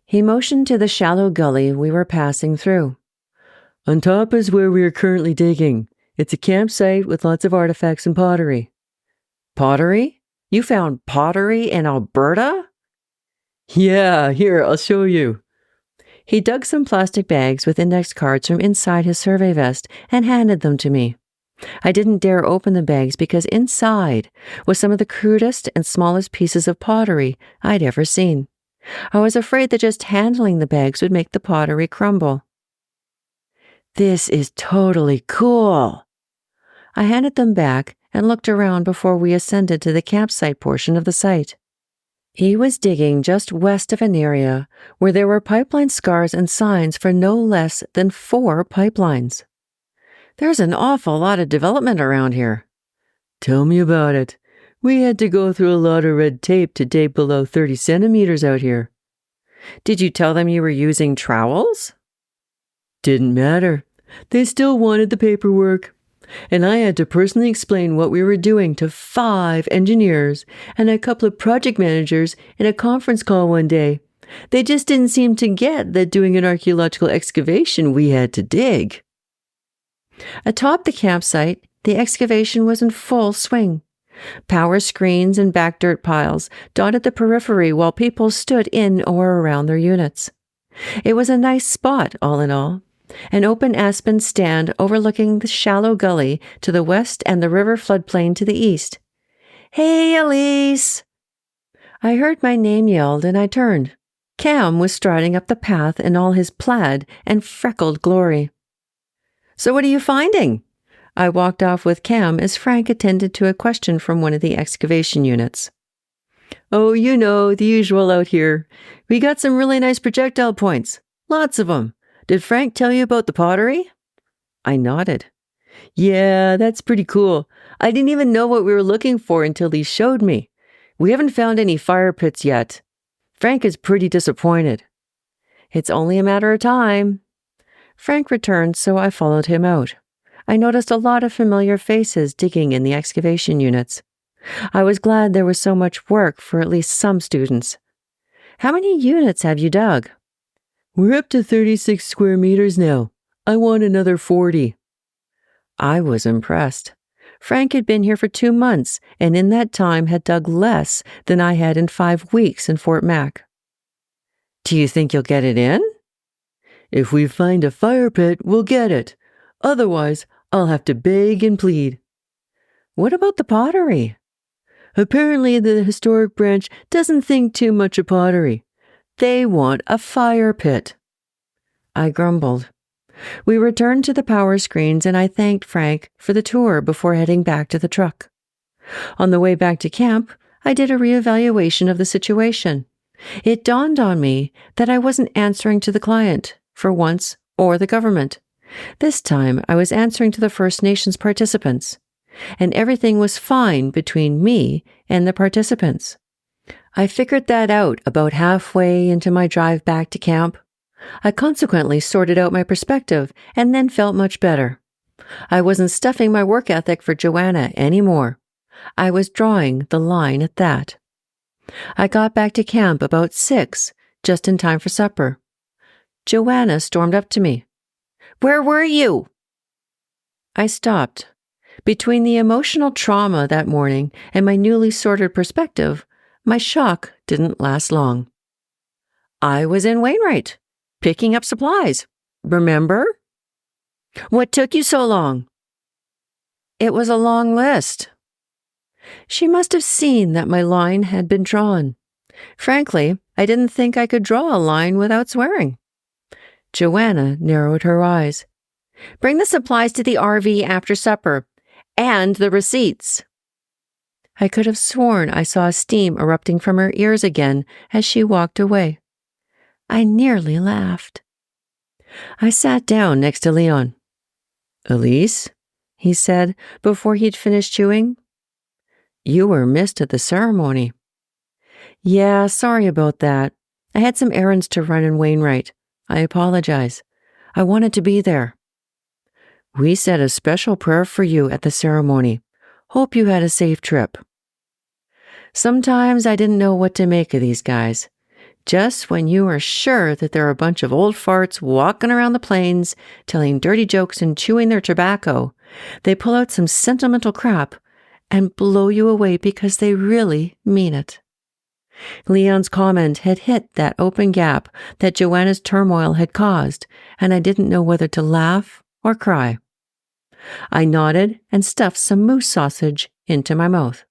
He motioned to the shallow gully we were passing through. On top is where we are currently digging. It's a campsite with lots of artifacts and pottery. Pottery? You found pottery in Alberta? Yeah, here, I'll show you. He dug some plastic bags with index cards from inside his survey vest and handed them to me. I didn't dare open the bags because inside was some of the crudest and smallest pieces of pottery I'd ever seen. I was afraid that just handling the bags would make the pottery crumble. This is totally cool. I handed them back and looked around before we ascended to the campsite portion of the site. He was digging just west of an area where there were pipeline scars and signs for no less than 4 pipelines. There's an awful lot of development around here. Tell me about it. We had to go through a lot of red tape to dig below 30 centimeters out here. Did you tell them you were using trowels? Didn't matter. They still wanted the paperwork. And I had to personally explain what we were doing to 5 engineers and a couple of project managers in a conference call one day. They just didn't seem to get that doing an archaeological excavation we had to dig. Atop the campsite, the excavation was in full swing. Power screens and back dirt piles dotted the periphery while people stood in or around their units. It was a nice spot, all in all. An open aspen stand overlooking the shallow gully to the west and the river floodplain to the east. Hey, Elise! I heard my name yelled and I turned. Cam was striding up the path in all his plaid and freckled glory. "So what are you finding?" I walked off with Cam as Frank attended to a question from one of the excavation units. "Oh, you know, the usual out here. We got some really nice projectile points. Lots of them. Did Frank tell you about the pottery?" I nodded. "Yeah, that's pretty cool. I didn't even know what we were looking for until he showed me. We haven't found any fire pits yet. Frank is pretty disappointed." "It's only a matter of time." Frank returned, so I followed him out. I noticed a lot of familiar faces digging in the excavation units. I was glad there was so much work for at least some students. "How many units have you dug?" "We're up to 36 square meters now. I want another 40. I was impressed. Frank had been here for 2 months, and in that time had dug less than I had in 5 weeks in Fort Mac. "Do you think you'll get it in?" "If we find a fire pit, we'll get it. Otherwise, I'll have to beg and plead." "What about the pottery?" "Apparently, the historic branch doesn't think too much of pottery. They want a fire pit." I grumbled. We returned to the power screens and I thanked Frank for the tour before heading back to the truck. On the way back to camp, I did a reevaluation of the situation. It dawned on me that I wasn't answering to the client, for once, or the government. This time I was answering to the First Nations participants, and everything was fine between me and the participants. I figured that out about halfway into my drive back to camp. I consequently sorted out my perspective and then felt much better. I wasn't stuffing my work ethic for Joanna anymore. I was drawing the line at that. I got back to camp about 6, just in time for supper. Joanna stormed up to me. "Where were you?" I stopped. Between the emotional trauma that morning and my newly sorted perspective, my shock didn't last long. "I was in Wainwright, picking up supplies. Remember?" "What took you so long?" "It was a long list." She must have seen that my line had been drawn. Frankly, I didn't think I could draw a line without swearing. Joanna narrowed her eyes. "Bring the supplies to the RV after supper, and the receipts." I could have sworn I saw steam erupting from her ears again as she walked away. I nearly laughed. I sat down next to Leon. "Elise," he said before he'd finished chewing, "you were missed at the ceremony." "Yeah, sorry about that. I had some errands to run in Wainwright. I apologize. I wanted to be there." "We said a special prayer for you at the ceremony. Hope you had a safe trip." Sometimes I didn't know what to make of these guys. Just when you are sure that they're a bunch of old farts walking around the plains, telling dirty jokes and chewing their tobacco, they pull out some sentimental crap and blow you away because they really mean it. Leon's comment had hit that open gap that Joanna's turmoil had caused, and I didn't know whether to laugh or cry. I nodded and stuffed some moose sausage into my mouth.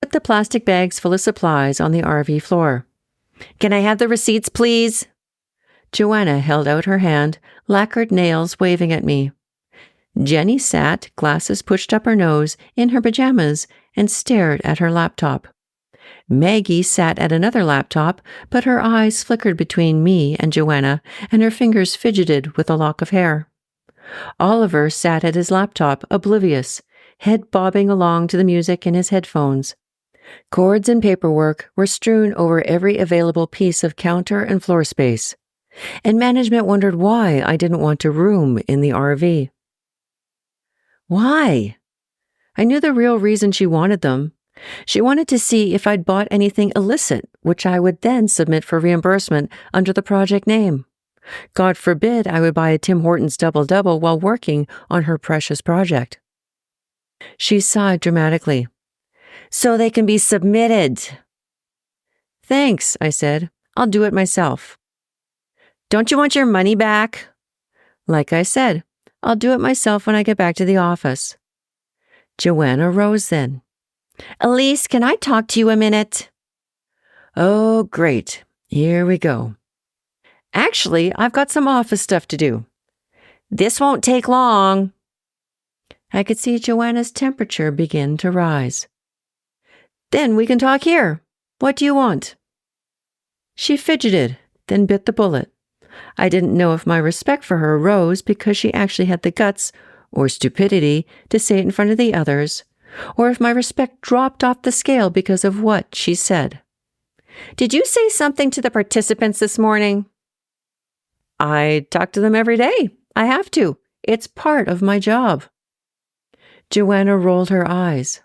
Put the plastic bags full of supplies on the RV floor. "Can I have the receipts, please?" Joanna held out her hand, lacquered nails waving at me. Jenny sat, glasses pushed up her nose, in her pajamas, and stared at her laptop. Maggie sat at another laptop, but her eyes flickered between me and Joanna, and her fingers fidgeted with a lock of hair. Oliver sat at his laptop, oblivious, head bobbing along to the music in his headphones. Cords and paperwork were strewn over every available piece of counter and floor space, and management wondered why I didn't want to room in the RV. Why? I knew the real reason she wanted them. She wanted to see if I'd bought anything illicit, which I would then submit for reimbursement under the project name. God forbid I would buy a Tim Hortons double-double while working on her precious project. She sighed dramatically. "So they can be submitted." "Thanks," I said. "I'll do it myself." "Don't you want your money back?" "Like I said, I'll do it myself when I get back to the office." Joanna rose then. Elise, can I talk to you a minute? Oh, great. Here we go. Actually, I've got some office stuff to do. This won't take long. I could see Joanna's temperature begin to rise. Then we can talk here. What do you want? She fidgeted, then bit the bullet. I didn't know if my respect for her rose because she actually had the guts or stupidity to say it in front of the others, or if my respect dropped off the scale because of what she said. Did you say something to the participants this morning? I talk to them every day. I have to. It's part of my job. Joanna rolled her eyes.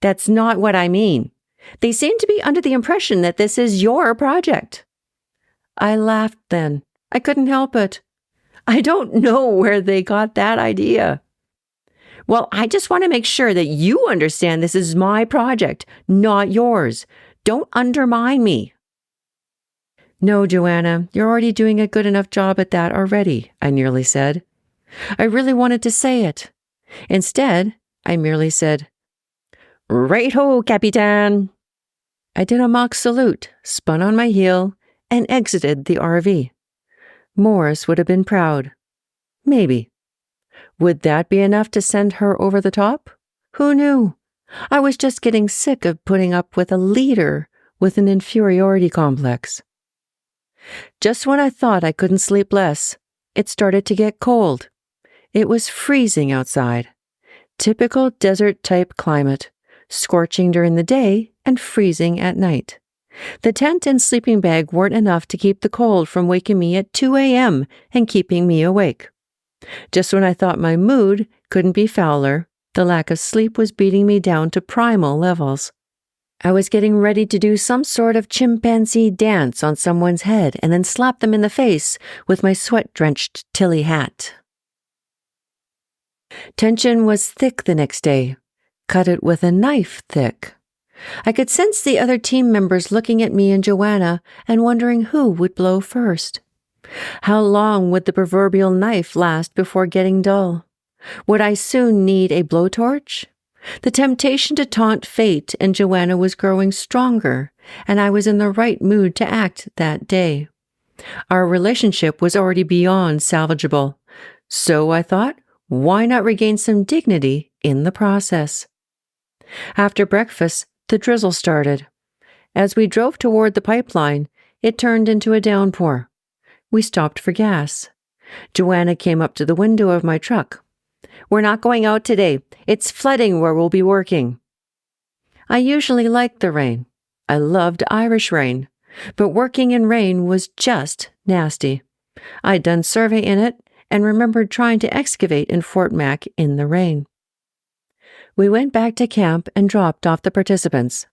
That's not what I mean. They seem to be under the impression that this is your project. I laughed then. I couldn't help it. I don't know where they got that idea. Well, I just want to make sure that you understand this is my project, not yours. Don't undermine me. No, Joanna, you're already doing a good enough job at that already, I nearly said. I really wanted to say it. Instead, I merely said, Right-ho, Capitan. I did a mock salute, spun on my heel, and exited the RV. Morris would have been proud. Maybe. Would that be enough to send her over the top? Who knew? I was just getting sick of putting up with a leader with an inferiority complex. Just when I thought I couldn't sleep less, it started to get cold. It was freezing outside. Typical desert-type climate, scorching during the day and freezing at night. The tent and sleeping bag weren't enough to keep the cold from waking me at 2 a.m. and keeping me awake. Just when I thought my mood couldn't be fouler, the lack of sleep was beating me down to primal levels. I was getting ready to do some sort of chimpanzee dance on someone's head and then slap them in the face with my sweat-drenched Tilly hat. Tension was thick the next day. Cut it with a knife thick. I could sense the other team members looking at me and Joanna and wondering who would blow first. How long would the proverbial knife last before getting dull? Would I soon need a blowtorch? The temptation to taunt fate and Joanna was growing stronger, and I was in the right mood to act that day. Our relationship was already beyond salvageable, so I thought, why not regain some dignity in the process? After breakfast, the drizzle started. As we drove toward the pipeline, it turned into a downpour. We stopped for gas. Joanna came up to the window of my truck. We're not going out today. It's flooding where we'll be working. I usually liked the rain. I loved Irish rain. But working in rain was just nasty. I'd done survey in it and remembered trying to excavate in Fort Mac in the rain. We went back to camp and dropped off the participants.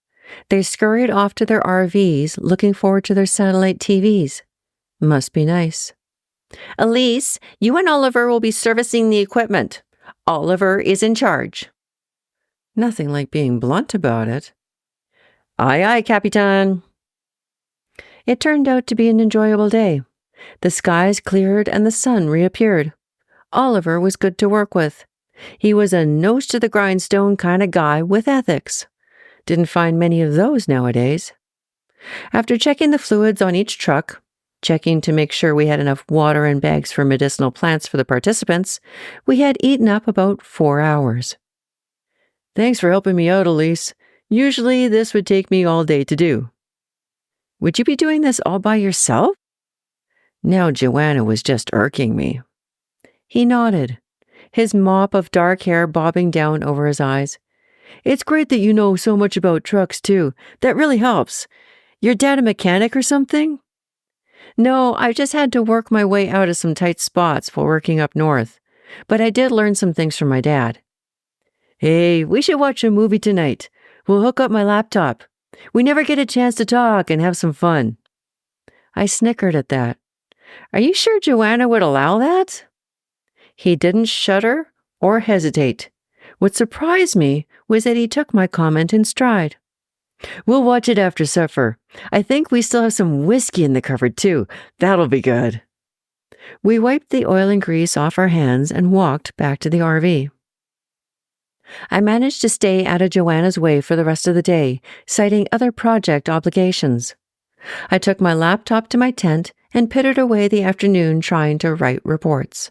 They scurried off to their RVs, looking forward to their satellite TVs. Must be nice. Elise, you and Oliver will be servicing the equipment. Oliver is in charge. Nothing like being blunt about it. Aye, aye, Capitan. It turned out to be an enjoyable day. The skies cleared and the sun reappeared. Oliver was good to work with. He was a nose-to-the-grindstone kind of guy with ethics. Didn't find many of those nowadays. After checking the fluids on each truck, checking to make sure we had enough water and bags for medicinal plants for the participants, we had eaten up about 4 hours. Thanks for helping me out, Elise. Usually this would take me all day to do. Would you be doing this all by yourself? Now Joanna was just irking me. He nodded, his mop of dark hair bobbing down over his eyes. It's great that you know so much about trucks, too. That really helps. Your dad a mechanic or something? No, I just had to work my way out of some tight spots while working up north. But I did learn some things from my dad. Hey, we should watch a movie tonight. We'll hook up my laptop. We never get a chance to talk and have some fun. I snickered at that. Are you sure Joanna would allow that? He didn't shudder or hesitate. What surprised me was that he took my comment in stride. We'll watch it after supper. I think we still have some whiskey in the cupboard, too. That'll be good. We wiped the oil and grease off our hands and walked back to the RV. I managed to stay out of Joanna's way for the rest of the day, citing other project obligations. I took my laptop to my tent and pittered away the afternoon trying to write reports.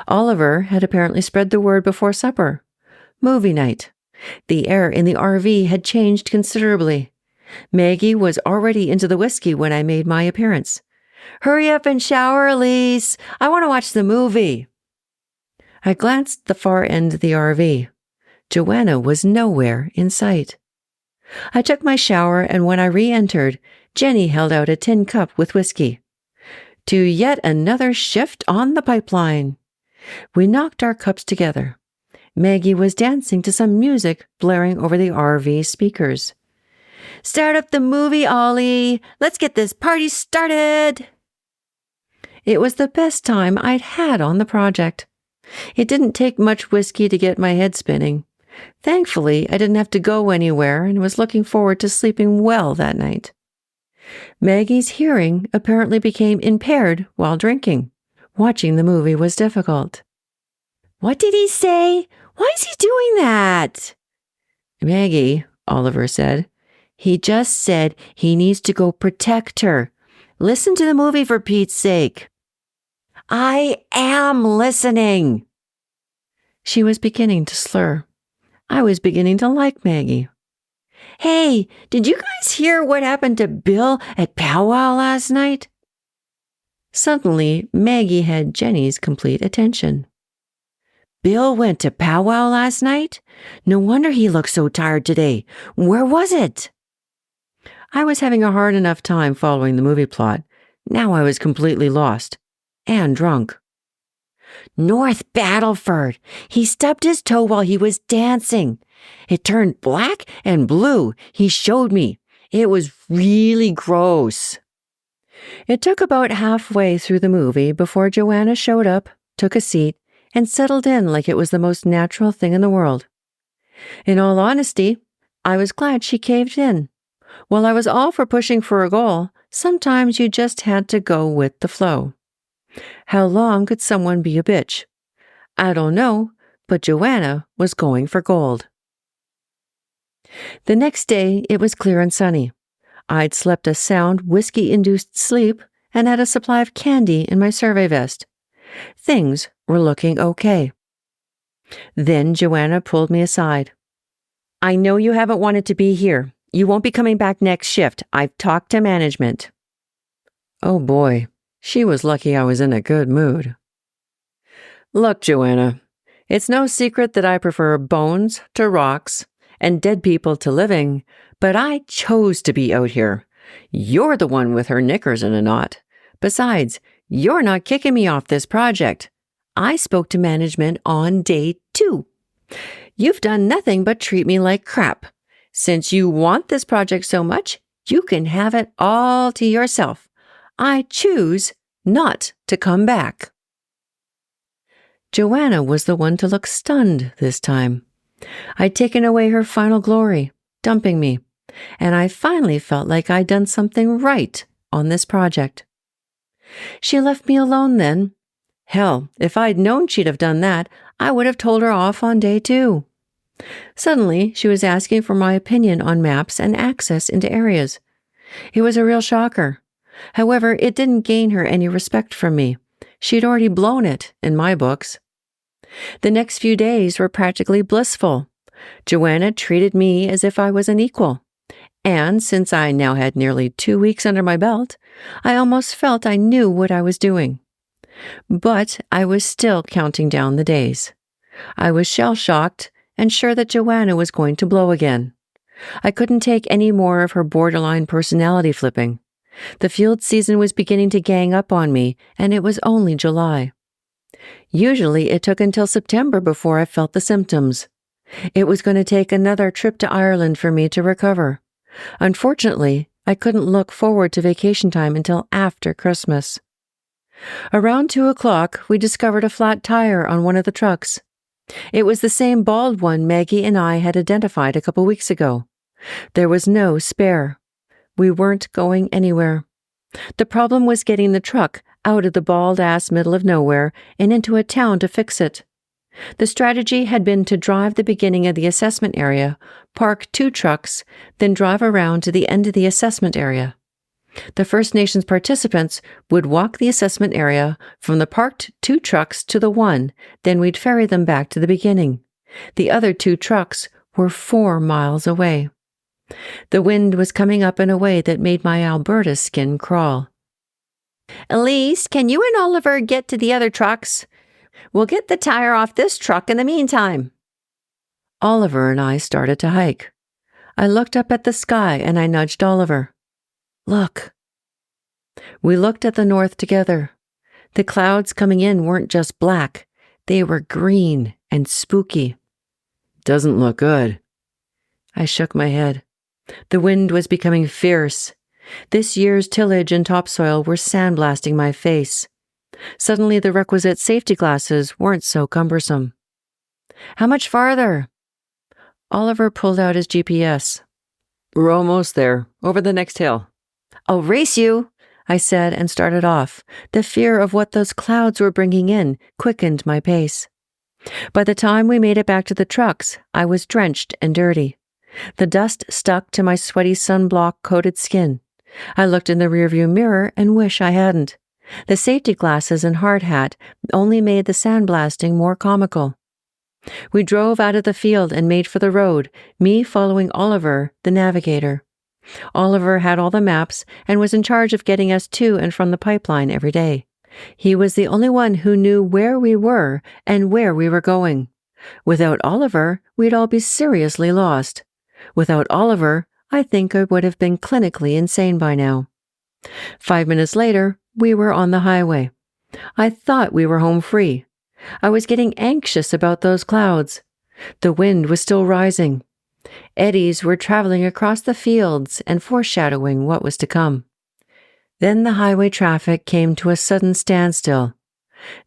Oliver had apparently spread the word before supper. Movie night. The air in the RV had changed considerably. Maggie was already into the whiskey when I made my appearance. "Hurry up and shower, Elise. I want to watch the movie." I glanced at the far end of the RV. Joanna was nowhere in sight. I took my shower, and when I re-entered, Jenny held out a tin cup with whiskey. To yet another shift on the pipeline. We knocked our cups together. Maggie was dancing to some music blaring over the RV speakers. "Start up the movie, Ollie. Let's get this party started." It was the best time I'd had on the project. It didn't take much whiskey to get my head spinning. Thankfully, I didn't have to go anywhere and was looking forward to sleeping well that night. Maggie's hearing apparently became impaired while drinking. Watching the movie was difficult. "What did he say? Why is he doing that?" "Maggie," Oliver said, "he just said he needs to go protect her. Listen to the movie for Pete's sake." "I am listening." She was beginning to slur. I was beginning to like Maggie. "Hey, did you guys hear what happened to Bill at powwow last night?" Suddenly, Maggie had Jenny's complete attention. "Bill went to powwow last night? No wonder he looked so tired today. Where was it?" I was having a hard enough time following the movie plot. Now I was completely lost. And drunk. "North Battleford. He stubbed his toe while he was dancing. It turned black and blue. He showed me. It was really gross." It took about halfway through the movie before Joanna showed up, took a seat, and settled in like it was the most natural thing in the world. In all honesty, I was glad she caved in. While I was all for pushing for a goal, sometimes you just had to go with the flow. How long could someone be a bitch? I don't know, but Joanna was going for gold. The next day, it was clear and sunny. I'd slept a sound, whiskey-induced sleep and had a supply of candy in my survey vest. Things were looking okay. Then Joanna pulled me aside. "I know you haven't wanted to be here. You won't be coming back next shift. I've talked to management." Oh boy, she was lucky I was in a good mood. "Look, Joanna, it's no secret that I prefer bones to rocks and dead people to living, but I chose to be out here. You're the one with her knickers in a knot. Besides, you're not kicking me off this project. I spoke to management on day 2. You've done nothing but treat me like crap. Since you want this project so much, you can have it all to yourself. I choose not to come back." Joanna was the one to look stunned this time. I'd taken away her final glory, dumping me, and I finally felt like I'd done something right on this project. She left me alone then. Hell, if I'd known she'd have done that, I would have told her off on day 2. Suddenly, she was asking for my opinion on maps and access into areas. It was a real shocker. However, it didn't gain her any respect from me. She'd already blown it in my books. The next few days were practically blissful. Joanna treated me as if I was an equal. And since I now had nearly 2 weeks under my belt, I almost felt I knew what I was doing. But I was still counting down the days. I was shell-shocked and sure that Joanna was going to blow again. I couldn't take any more of her borderline personality flipping. The field season was beginning to gang up on me, and it was only July. Usually it took until September before I felt the symptoms. It was going to take another trip to Ireland for me to recover. Unfortunately, I couldn't look forward to vacation time until after Christmas. Around 2 o'clock, we discovered a flat tire on one of the trucks. It was the same bald one Maggie and I had identified a couple weeks ago. There was no spare. We weren't going anywhere. The problem was getting the truck out of the bald-ass middle of nowhere and into a town to fix it. The strategy had been to drive the beginning of the assessment area, park 2 trucks, then drive around to the end of the assessment area. The First Nations participants would walk the assessment area from the parked 2 trucks to the one, then we'd ferry them back to the beginning. The other 2 trucks were 4 miles away. The wind was coming up in a way that made my Alberta skin crawl. "Elise, can you and Oliver get to the other trucks? We'll get the tire off this truck in the meantime." Oliver and I started to hike. I looked up at the sky and I nudged Oliver. "Look." We looked at the north together. The clouds coming in weren't just black. They were green and spooky. Doesn't look good. I shook my head. The wind was becoming fierce. This year's tillage and topsoil were sandblasting my face. Suddenly the requisite safety glasses weren't so cumbersome. "How much farther?" Oliver pulled out his GPS. We're almost there, over the next hill. "I'll race you," I said and started off. The fear of what those clouds were bringing in quickened my pace. By the time we made it back to the trucks, I was drenched and dirty. The dust stuck to my sweaty sunblock-coated skin. I looked in the rearview mirror and wish I hadn't. The safety glasses and hard hat only made the sandblasting more comical. We drove out of the field and made for the road, me following Oliver, the navigator. Oliver had all the maps and was in charge of getting us to and from the pipeline every day. He was the only one who knew where we were and where we were going. Without Oliver, we'd all be seriously lost. Without Oliver, I think I would have been clinically insane by now. 5 minutes later, we were on the highway. I thought we were home free. I was getting anxious about those clouds. The wind was still rising. Eddies were traveling across the fields and foreshadowing what was to come. Then the highway traffic came to a sudden standstill.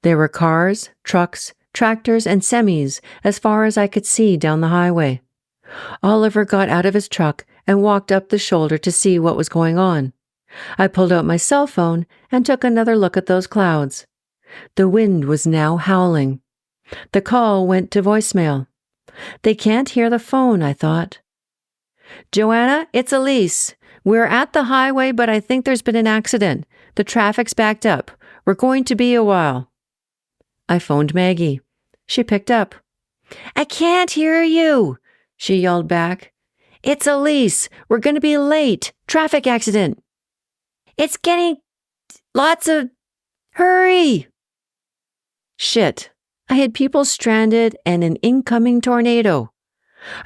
There were cars, trucks, tractors, and semis as far as I could see down the highway. Oliver got out of his truck and walked up the shoulder to see what was going on. I pulled out my cell phone and took another look at those clouds. The wind was now howling. The call went to voicemail. They can't hear the phone, I thought. "Joanna, it's Elise. We're at the highway, but I think there's been an accident. The traffic's backed up. We're going to be a while." I phoned Maggie. She picked up. "I can't hear you," she yelled back. "It's Elise. We're going to be late. Traffic accident." "It's getting lots of... Hurry!" Shit. I had people stranded and an incoming tornado.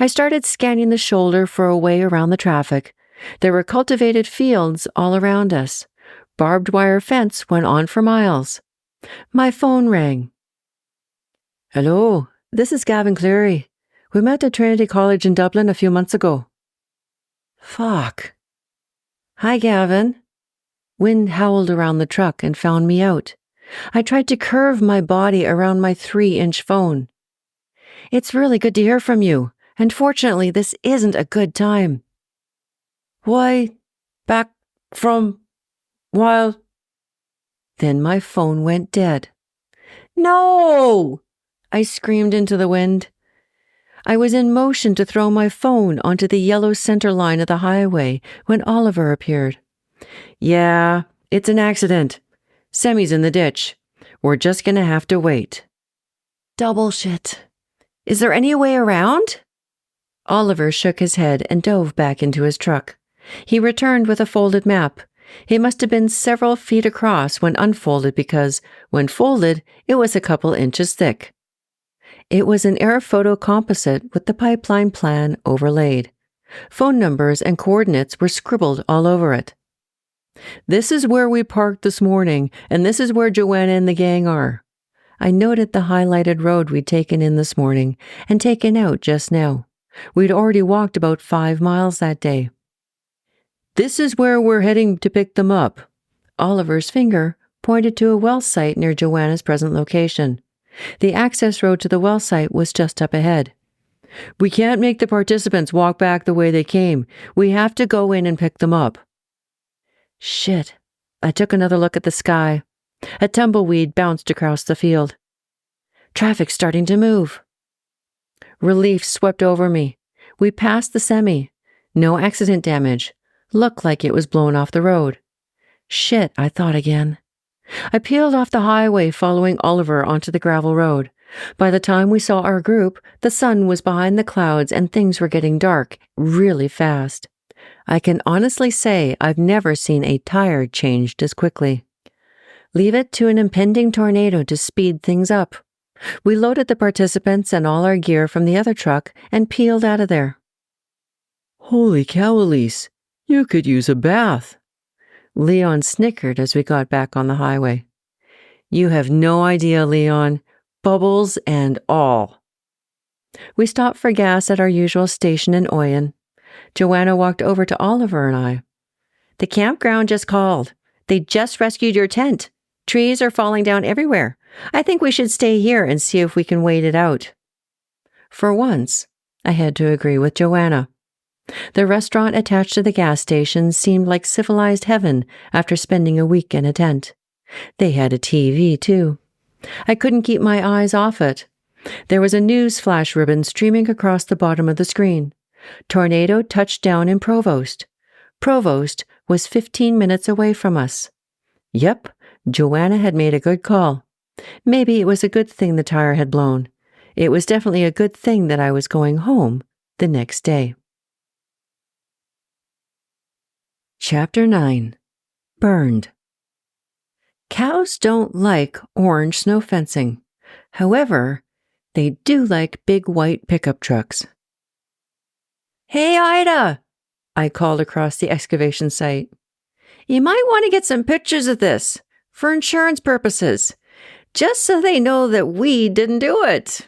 I started scanning the shoulder for a way around the traffic. There were cultivated fields all around us. Barbed wire fence went on for miles. My phone rang. "Hello, this is Gavin Cleary. We met at Trinity College in Dublin a few months ago." Fuck. "Hi, Gavin." Wind howled around the truck and found me out. I tried to curve my body around my 3-inch phone. "It's really good to hear from you. Unfortunately, this isn't a good time." "Why, back from while..." Then my phone went dead. "No!" I screamed into the wind. I was in motion to throw my phone onto the yellow center line of the highway when Oliver appeared. "Yeah, it's an accident. Semi's in the ditch. We're just gonna have to wait." Double shit. "Is there any way around?" Oliver shook his head and dove back into his truck. He returned with a folded map. It must have been several feet across when unfolded because, when folded, it was a couple inches thick. It was an airphoto composite with the pipeline plan overlaid. Phone numbers and coordinates were scribbled all over it. "This is where we parked this morning, and this is where Joanna and the gang are." I noted the highlighted road we'd taken in this morning and taken out just now. We'd already walked about 5 miles that day. "This is where we're heading to pick them up." Oliver's finger pointed to a well site near Joanna's present location. The access road to the well site was just up ahead. "We can't make the participants walk back the way they came. We have to go in and pick them up." Shit. I took another look at the sky. A tumbleweed bounced across the field. Traffic's starting to move. Relief swept over me. We passed the semi. No accident damage. Looked like it was blown off the road. Shit, I thought again. I peeled off the highway following Oliver onto the gravel road. By the time we saw our group, the sun was behind the clouds and things were getting dark really fast. I can honestly say I've never seen a tire changed as quickly. Leave it to an impending tornado to speed things up. We loaded the participants and all our gear from the other truck and peeled out of there. Holy cow, Elise, you could use a bath. Leon snickered as we got back on the highway. You have no idea, Leon. Bubbles and all. We stopped for gas at our usual station in Oyen. Joanna walked over to Oliver and I. The campground just called. They just rescued your tent. Trees are falling down everywhere. I think we should stay here and see if we can wait it out. For once, I had to agree with Joanna. The restaurant attached to the gas station seemed like civilized heaven after spending a week in a tent. They had a TV, too. I couldn't keep my eyes off it. There was a news flash ribbon streaming across the bottom of the screen. Tornado touched down in Provost. Provost was 15 minutes away from us. Yep, Joanna had made a good call. Maybe it was a good thing the tire had blown. It was definitely a good thing that I was going home the next day. Chapter 9. Burned. Cows don't like orange snow fencing. However, they do like big white pickup trucks. Hey, Ida, I called across the excavation site. You might want to get some pictures of this for insurance purposes, just so they know that we didn't do it.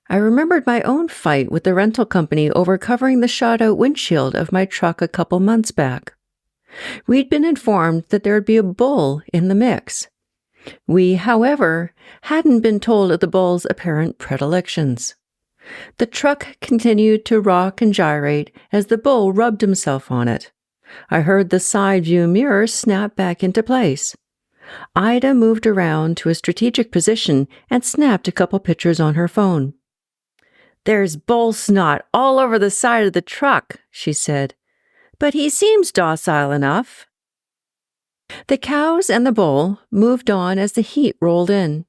I remembered my own fight with the rental company over covering the shot-out windshield of my truck a couple months back. We'd been informed that there'd be a bull in the mix. We, however, hadn't been told of the bull's apparent predilections. The truck continued to rock and gyrate as the bull rubbed himself on it. I heard the side view mirror snap back into place. Ida moved around to a strategic position and snapped a couple pictures on her phone. There's bull snot all over the side of the truck, she said. But he seems docile enough. The cows and the bull moved on as the heat rolled in.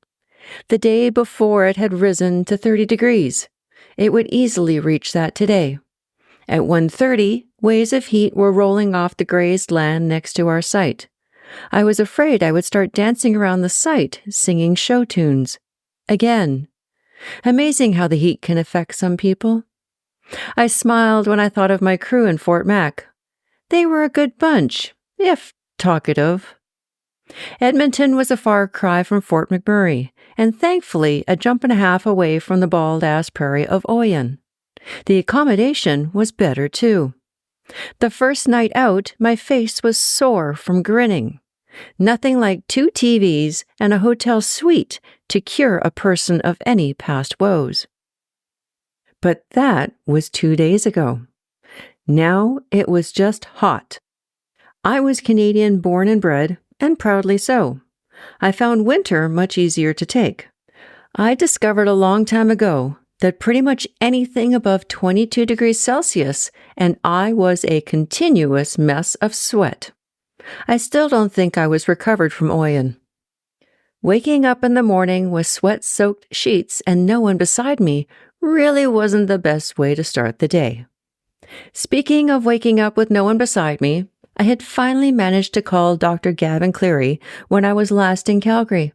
The day before it had risen to 30 degrees. It would easily reach that today. At 1:30, waves of heat were rolling off the grazed land next to our site. I was afraid I would start dancing around the site, singing show tunes. Again. Amazing how the heat can affect some people. I smiled when I thought of my crew in Fort Mac. They were a good bunch, if talkative. Edmonton was a far cry from Fort McMurray, and thankfully a jump and a half away from the bald-ass prairie of Oyen. The accommodation was better, too. The first night out, my face was sore from grinning. Nothing like 2 TVs and a hotel suite to cure a person of any past woes. But that was 2 days ago. Now it was just hot. I was Canadian born and bred, and proudly so. I found winter much easier to take. I discovered a long time ago that pretty much anything above 22 degrees Celsius, and I was a continuous mess of sweat. I still don't think I was recovered from Oyen. Waking up in the morning with sweat-soaked sheets and no one beside me really wasn't the best way to start the day. Speaking of waking up with no one beside me, I had finally managed to call Dr. Gavin Cleary when I was last in Calgary.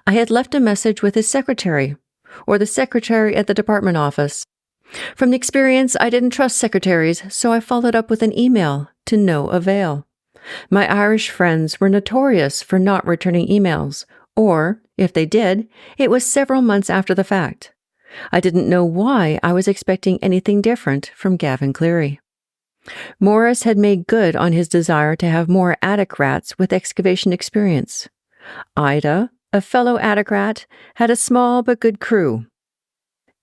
I had left a message with his secretary, or the secretary at the department office. From the experience, I didn't trust secretaries, so I followed up with an email to no avail. My Irish friends were notorious for not returning emails, or, if they did, it was several months after the fact. I didn't know why I was expecting anything different from Gavin Cleary. Morris had made good on his desire to have more attic rats with excavation experience. Ida, a fellow attic rat, had a small but good crew.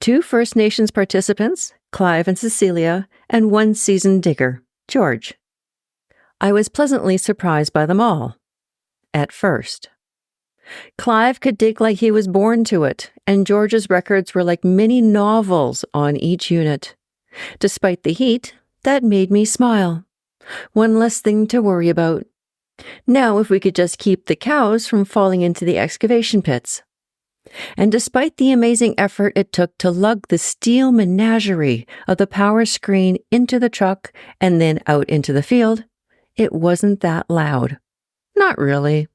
2 First Nations participants, Clive and Cecilia, and 1 seasoned digger, George. I was pleasantly surprised by them all. At first. Clive could dig like he was born to it, and George's records were like mini novels on each unit. Despite the heat, that made me smile. One less thing to worry about. Now, if we could just keep the cows from falling into the excavation pits. And despite the amazing effort it took to lug the steel menagerie of the power screen into the truck and then out into the field, it wasn't that loud. Not really.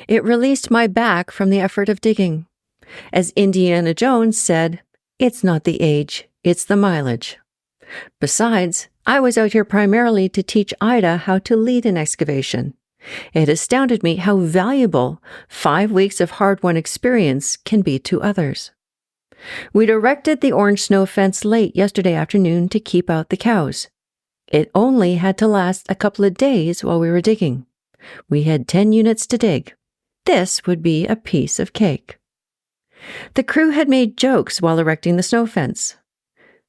It released my back from the effort of digging. As Indiana Jones said, it's not the age, it's the mileage. Besides, I was out here primarily to teach Ida how to lead an excavation. It astounded me how valuable 5 weeks of hard-won experience can be to others. We'd erected the orange snow fence late yesterday afternoon to keep out the cows. It only had to last a couple of days while we were digging. We had 10 units to dig. This would be a piece of cake. The crew had made jokes while erecting the snow fence.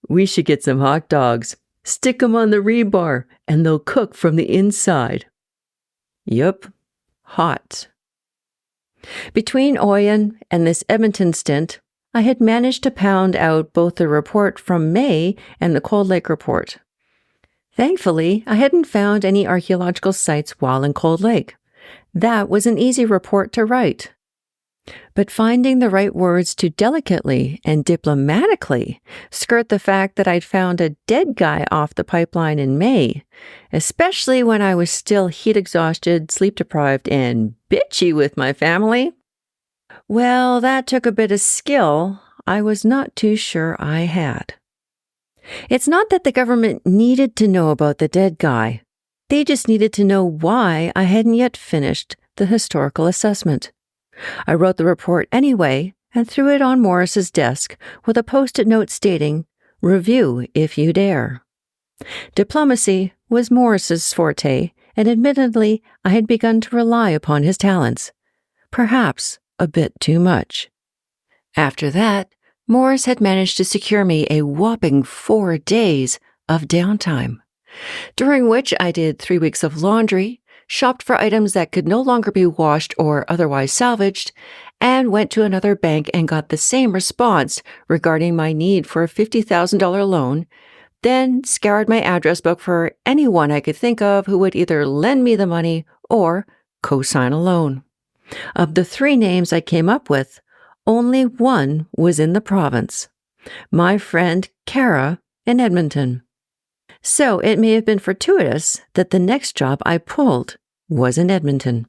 We should get some hot dogs, stick 'em on the rebar, and they'll cook from the inside. Yup, hot. Between Oyen and this Edmonton stint, I had managed to pound out both the report from May and the Cold Lake report. Thankfully, I hadn't found any archaeological sites while in Cold Lake. That was an easy report to write. But finding the right words to delicately and diplomatically skirt the fact that I'd found a dead guy off the pipeline in May, especially when I was still heat-exhausted, sleep-deprived, and bitchy with my family, well, that took a bit of skill I was not too sure I had. It's not that the government needed to know about the dead guy. They just needed to know why I hadn't yet finished the historical assessment. I wrote the report anyway and threw it on Morris's desk with a post-it note stating, "Review if you dare." Diplomacy was Morris's forte, and admittedly, I had begun to rely upon his talents. Perhaps a bit too much. After that, Morris had managed to secure me a whopping 4 days of downtime, during which I did 3 weeks of laundry, shopped for items that could no longer be washed or otherwise salvaged, and went to another bank and got the same response regarding my need for a $50,000 loan, then scoured my address book for anyone I could think of who would either lend me the money or co-sign a loan. Of the 3 names I came up with, only one was in the province. My friend Kara in Edmonton. So it may have been fortuitous that the next job I pulled was in Edmonton.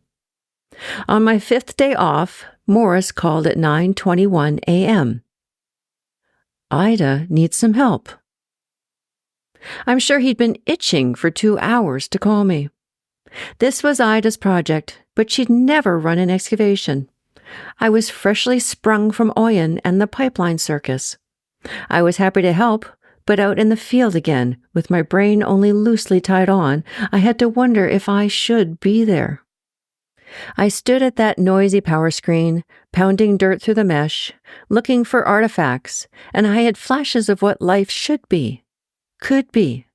On my 5th day off, Morris called at 9:21 a.m. Ida needs some help. I'm sure he'd been itching for 2 hours to call me. This was Ida's project, but she'd never run an excavation. I was freshly sprung from Oyen and the pipeline circus. I was happy to help, but out in the field again, with my brain only loosely tied on, I had to wonder if I should be there. I stood at that noisy power screen, pounding dirt through the mesh, looking for artifacts, and I had flashes of what life should be, could be.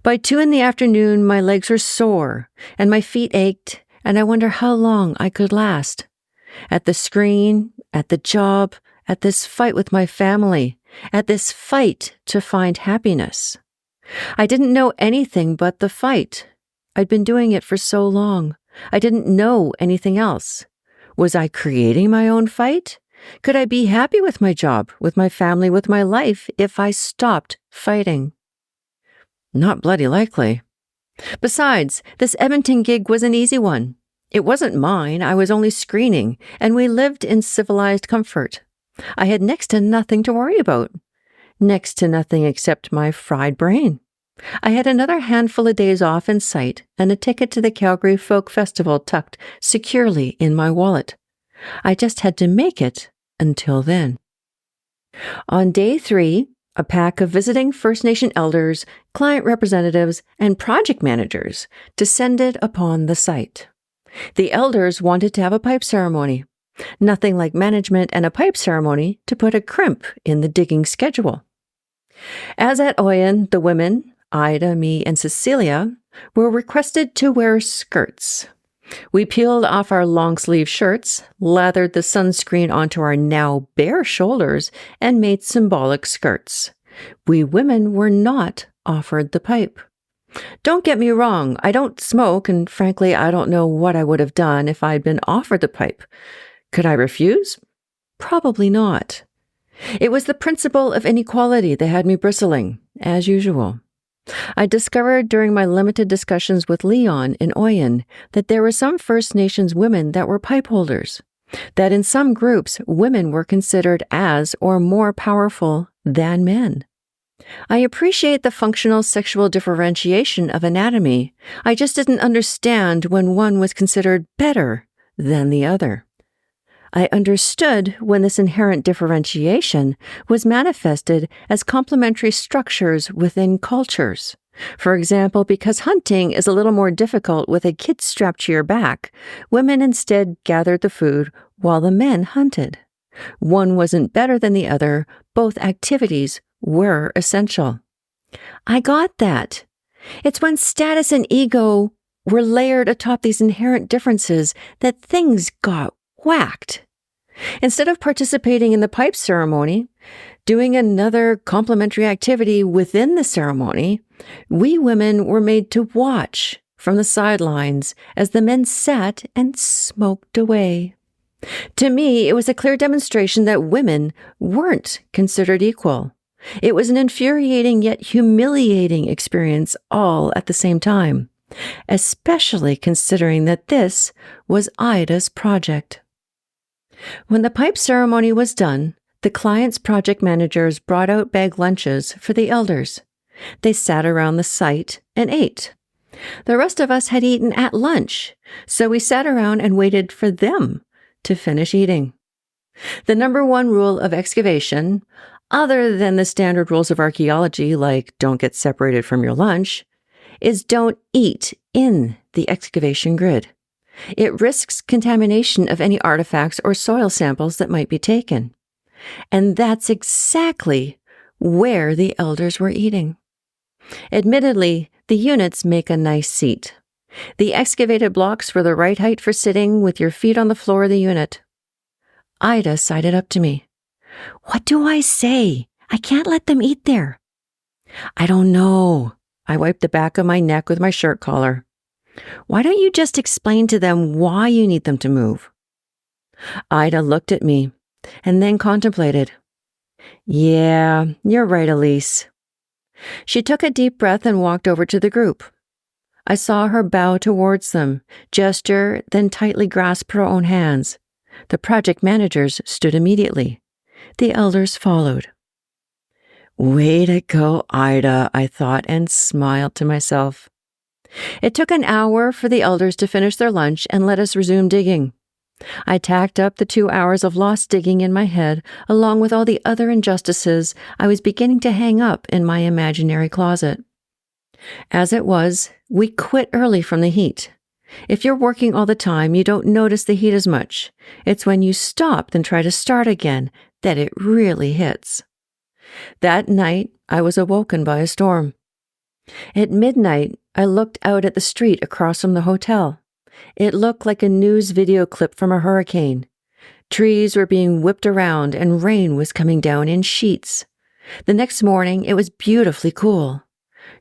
By 2 in the afternoon, my legs were sore, and my feet ached, and I wonder how long I could last. At the screen, at the job, at this fight with my family, at this fight to find happiness. I didn't know anything but the fight. I'd been doing it for so long. I didn't know anything else. Was I creating my own fight? Could I be happy with my job, with my family, with my life, if I stopped fighting? Not bloody likely. Besides, this Edmonton gig was an easy one. It wasn't mine, I was only screening, and we lived in civilized comfort. I had next to nothing to worry about. Next to nothing except my fried brain. I had another handful of days off in sight and a ticket to the Calgary Folk Festival tucked securely in my wallet. I just had to make it until then. On day 3, a pack of visiting First Nation elders, client representatives, and project managers descended upon the site. The elders wanted to have a pipe ceremony. Nothing like management and a pipe ceremony to put a crimp in the digging schedule. As at Oyen, the women, Ida, me, and Cecilia, were requested to wear skirts. We peeled off our long-sleeve shirts, lathered the sunscreen onto our now bare shoulders, and made symbolic skirts. We women were not offered the pipe. Don't get me wrong, I don't smoke, and frankly, I don't know what I would have done if I'd been offered the pipe. Could I refuse? Probably not. It was the principle of inequality that had me bristling, as usual. I discovered during my limited discussions with Leon in Oyen that there were some First Nations women that were pipe holders, that in some groups women were considered as or more powerful than men. I appreciate the functional sexual differentiation of anatomy. I just didn't understand when one was considered better than the other. I understood when this inherent differentiation was manifested as complementary structures within cultures. For example, because hunting is a little more difficult with a kid strapped to your back, women instead gathered the food while the men hunted. One wasn't better than the other, both activities were essential. I got that. It's when status and ego were layered atop these inherent differences that things got whacked. Instead of participating in the pipe ceremony, doing another complementary activity within the ceremony, we women were made to watch from the sidelines as the men sat and smoked away. To me, it was a clear demonstration that women weren't considered equal. It was an infuriating yet humiliating experience all at the same time, especially considering that this was Ida's project. When the pipe ceremony was done, the client's project managers brought out bag lunches for the elders. They sat around the site and ate. The rest of us had eaten at lunch, so we sat around and waited for them to finish eating. The number one rule of excavation, other than the standard rules of archaeology like don't get separated from your lunch, is don't eat in the excavation grid. It risks contamination of any artifacts or soil samples that might be taken. And that's exactly where the elders were eating. Admittedly, the units make a nice seat. The excavated blocks were the right height for sitting with your feet on the floor of the unit. Ida sided up to me. What do I say? I can't let them eat there. I don't know. I wiped the back of my neck with my shirt collar. Why don't you just explain to them why you need them to move? Ida looked at me and then contemplated. Yeah, you're right, Elise. She took a deep breath and walked over to the group. I saw her bow towards them, gesture, then tightly grasp her own hands. The project managers stood immediately. The elders followed. Way to go, Ida, I thought, and smiled to myself. It took an hour for the elders to finish their lunch and let us resume digging. I tacked up the 2 hours of lost digging in my head, along with all the other injustices I was beginning to hang up in my imaginary closet. As it was, we quit early from the heat. If you're working all the time, you don't notice the heat as much. It's when you stop and try to start again that it really hits. That night, I was awoken by a storm. At midnight, I looked out at the street across from the hotel. It looked like a news video clip from a hurricane. Trees were being whipped around and rain was coming down in sheets. The next morning, it was beautifully cool.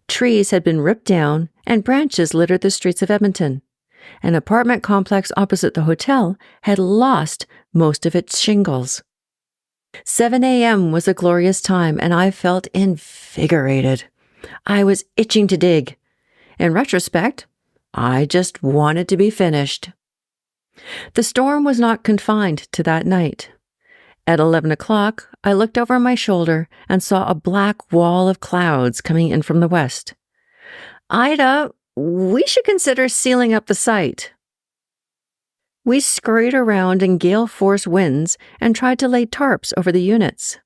Trees had been ripped down and branches littered the streets of Edmonton. An apartment complex opposite the hotel had lost most of its shingles. 7 a.m. was a glorious time and I felt invigorated. I was itching to dig. In retrospect, I just wanted to be finished. The storm was not confined to that night. At 11 o'clock, I looked over my shoulder and saw a black wall of clouds coming in from the west. Ida, we should consider sealing up the site. We scurried around in gale-force winds and tried to lay tarps over the units.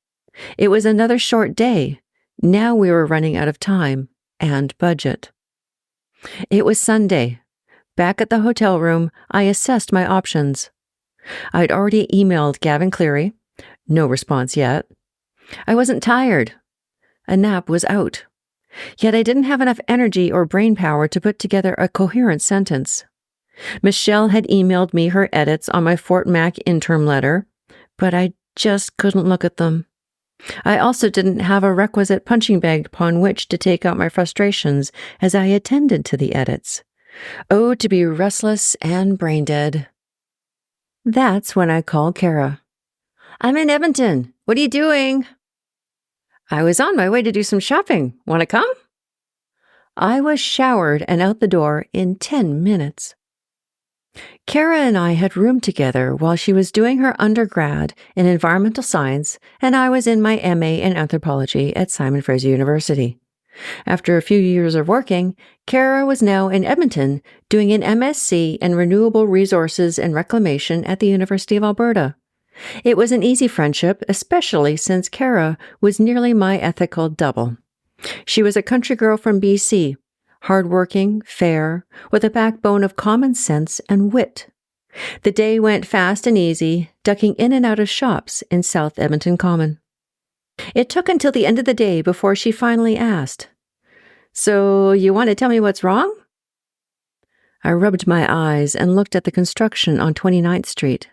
It was another short day. Now we were running out of time and budget. It was Sunday. Back at the hotel room, I assessed my options. I'd already emailed Gavin Cleary. No response yet. I wasn't tired. A nap was out. Yet I didn't have enough energy or brain power to put together a coherent sentence. Michelle had emailed me her edits on my Fort Mac interim letter, but I just couldn't look at them. I also didn't have a requisite punching bag upon which to take out my frustrations as I attended to the edits. Oh, to be restless and brain-dead. That's when I called Kara. "I'm in Edmonton. What are you doing?" "I was on my way to do some shopping. Want to come?" I was showered and out the door in 10 minutes. Kara and I had roomed together while she was doing her undergrad in environmental science and I was in my MA in anthropology at Simon Fraser University. After a few years of working, Kara was now in Edmonton doing an MSc in Renewable Resources and Reclamation at the University of Alberta. It was an easy friendship, especially since Kara was nearly my ethical double. She was a country girl from BC, hardworking, fair, with a backbone of common sense and wit. The day went fast and easy, ducking in and out of shops in South Edmonton Common. It took until the end of the day before she finally asked, "So, you want to tell me what's wrong?" I rubbed my eyes and looked at the construction on 29th Street.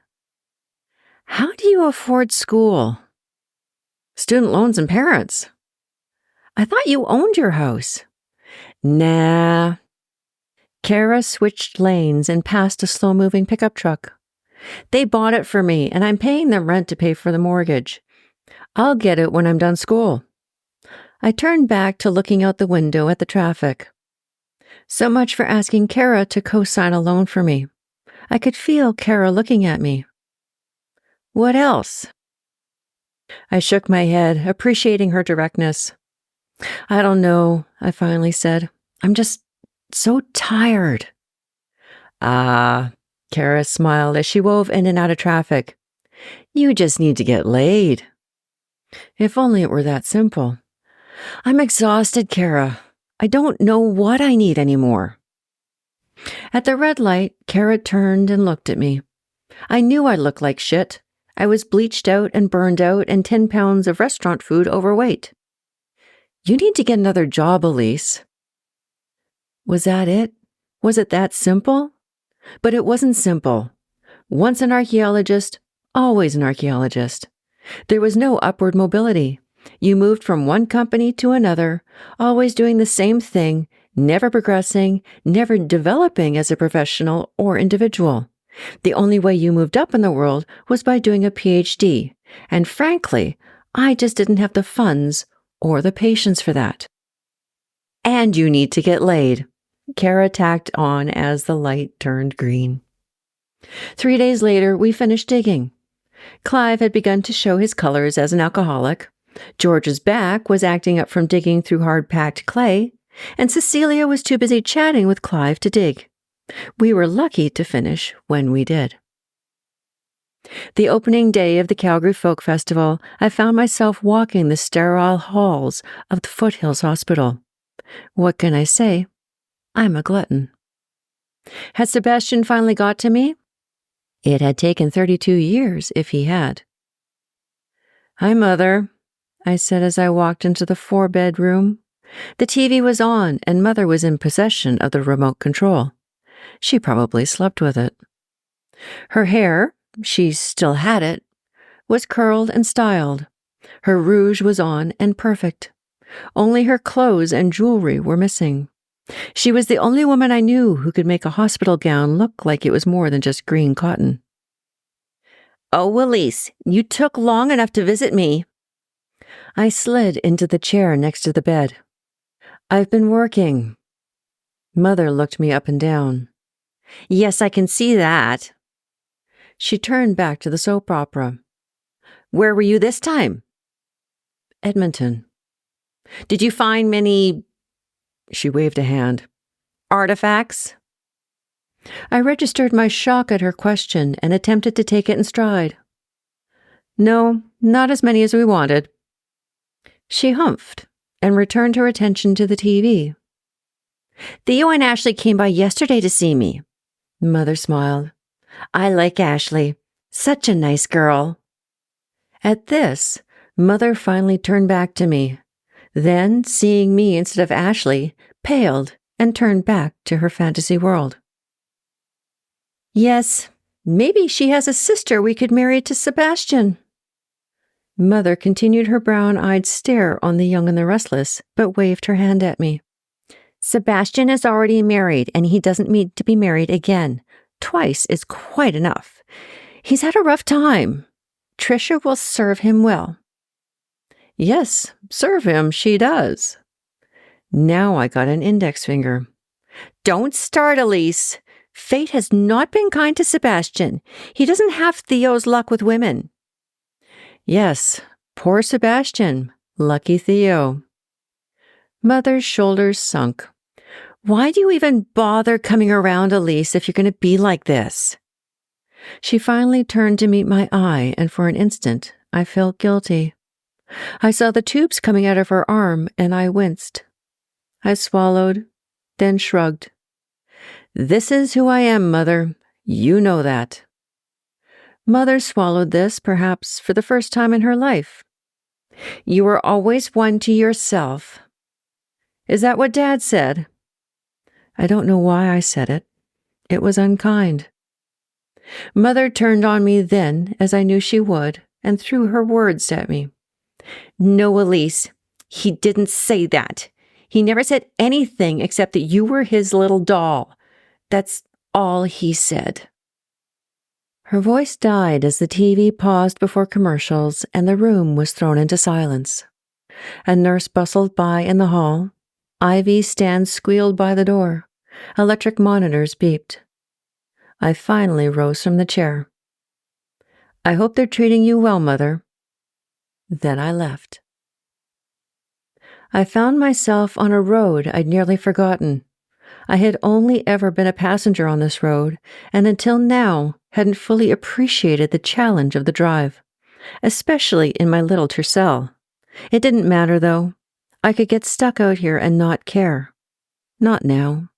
"How do you afford school?" "Student loans and parents." "I thought you owned your house." "Nah." Kara switched lanes and passed a slow-moving pickup truck. "They bought it for me, and I'm paying them rent to pay for the mortgage. I'll get it when I'm done school." I turned back to looking out the window at the traffic. So much for asking Kara to co-sign a loan for me. I could feel Kara looking at me. "What else?" I shook my head, appreciating her directness. "I don't know," I finally said. "I'm just so tired." "Ah," Kara smiled as she wove in and out of traffic. "You just need to get laid." If only it were that simple. "I'm exhausted, Kara. I don't know what I need anymore." At the red light, Kara turned and looked at me. I knew I looked like shit. I was bleached out and burned out and 10 pounds of restaurant food overweight. "You need to get another job, Elise." Was that it? Was it that simple? But it wasn't simple. Once an archaeologist, always an archaeologist. There was no upward mobility. You moved from one company to another, always doing the same thing, never progressing, never developing as a professional or individual. The only way you moved up in the world was by doing a PhD, and frankly, I just didn't have the funds or the patience for that. "And you need to get laid," Kara tacked on as the light turned green. 3 days later, we finished digging. Clive had begun to show his colors as an alcoholic. George's back was acting up from digging through hard-packed clay, and Cecilia was too busy chatting with Clive to dig. We were lucky to finish when we did. The opening day of the Calgary Folk Festival, I found myself walking the sterile halls of the Foothills Hospital. What can I say? I'm a glutton. Had Sebastian finally got to me? It had taken 32 years if he had. "Hi, Mother," I said as I walked into the 4-bedroom. The TV was on and Mother was in possession of the remote control. She probably slept with it. Her hair, she still had it, was curled and styled. Her rouge was on and perfect. Only her clothes and jewelry were missing. She was the only woman I knew who could make a hospital gown look like it was more than just green cotton. "Oh, Elise, you took long enough to visit me." I slid into the chair next to the bed. "I've been working." Mother looked me up and down. "Yes, I can see that." She turned back to the soap opera. "Where were you this time?" "Edmonton." "Did you find many—" She waved a hand. "Artifacts?" I registered my shock at her question and attempted to take it in stride. "No, not as many as we wanted." She humphed and returned her attention to the TV. "Theo and Ashley came by yesterday to see me." Mother smiled. "I like Ashley. Such a nice girl." At this, Mother finally turned back to me. Then, seeing me instead of Ashley, paled and turned back to her fantasy world. Yes, maybe she has a sister we could marry to Sebastian. Mother continued her brown-eyed stare on the young and the restless, but waved her hand at me. Sebastian is already married, and he doesn't need to be married again. Twice is quite enough. He's had a rough time. Tricia will serve him well. Yes, serve him she does. Now I got an index finger. Don't start, Elise. Fate has not been kind to Sebastian. He doesn't have Theo's luck with women. Yes, poor Sebastian. Lucky Theo. Mother's shoulders sunk. Why do you even bother coming around, Elise, if you're going to be like this? She finally turned to meet my eye, and for an instant, I felt guilty. I saw the tubes coming out of her arm, and I winced. I swallowed, then shrugged. This is who I am, Mother. You know that. Mother swallowed this, perhaps for the first time in her life. You were always one to yourself. Is that what Dad said? I don't know why I said it. It was unkind. Mother turned on me then, as I knew she would, and threw her words at me. No, Elise, he didn't say that. He never said anything except that you were his little doll. That's all he said. Her voice died as the TV paused before commercials and the room was thrown into silence. A nurse bustled by in the hall. IV stands squealed by the door. Electric monitors beeped. I finally rose from the chair. I hope they're treating you well, Mother. Then I left. I found myself on a road I'd nearly forgotten. I had only ever been a passenger on this road, and until now hadn't fully appreciated the challenge of the drive, especially in my little Tercel. It didn't matter, though. I could get stuck out here and not care. Not now.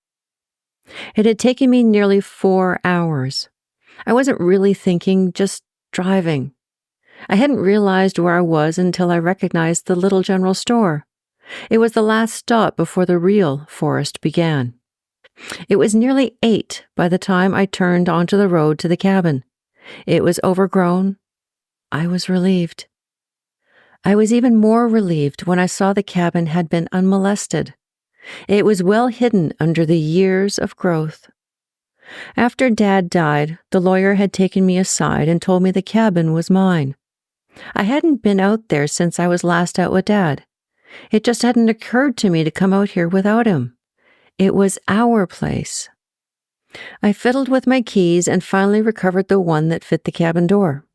It had taken me nearly 4 hours. I wasn't really thinking, just driving. I hadn't realized where I was until I recognized the little general store. It was the last stop before the real forest began. It was nearly 8 by the time I turned onto the road to the cabin. It was overgrown. I was relieved. I was even more relieved when I saw the cabin had been unmolested. It was well hidden under the years of growth. After Dad died, the lawyer had taken me aside and told me the cabin was mine. I hadn't been out there since I was last out with Dad. It just hadn't occurred to me to come out here without him. It was our place. I fiddled with my keys and finally recovered the one that fit the cabin door.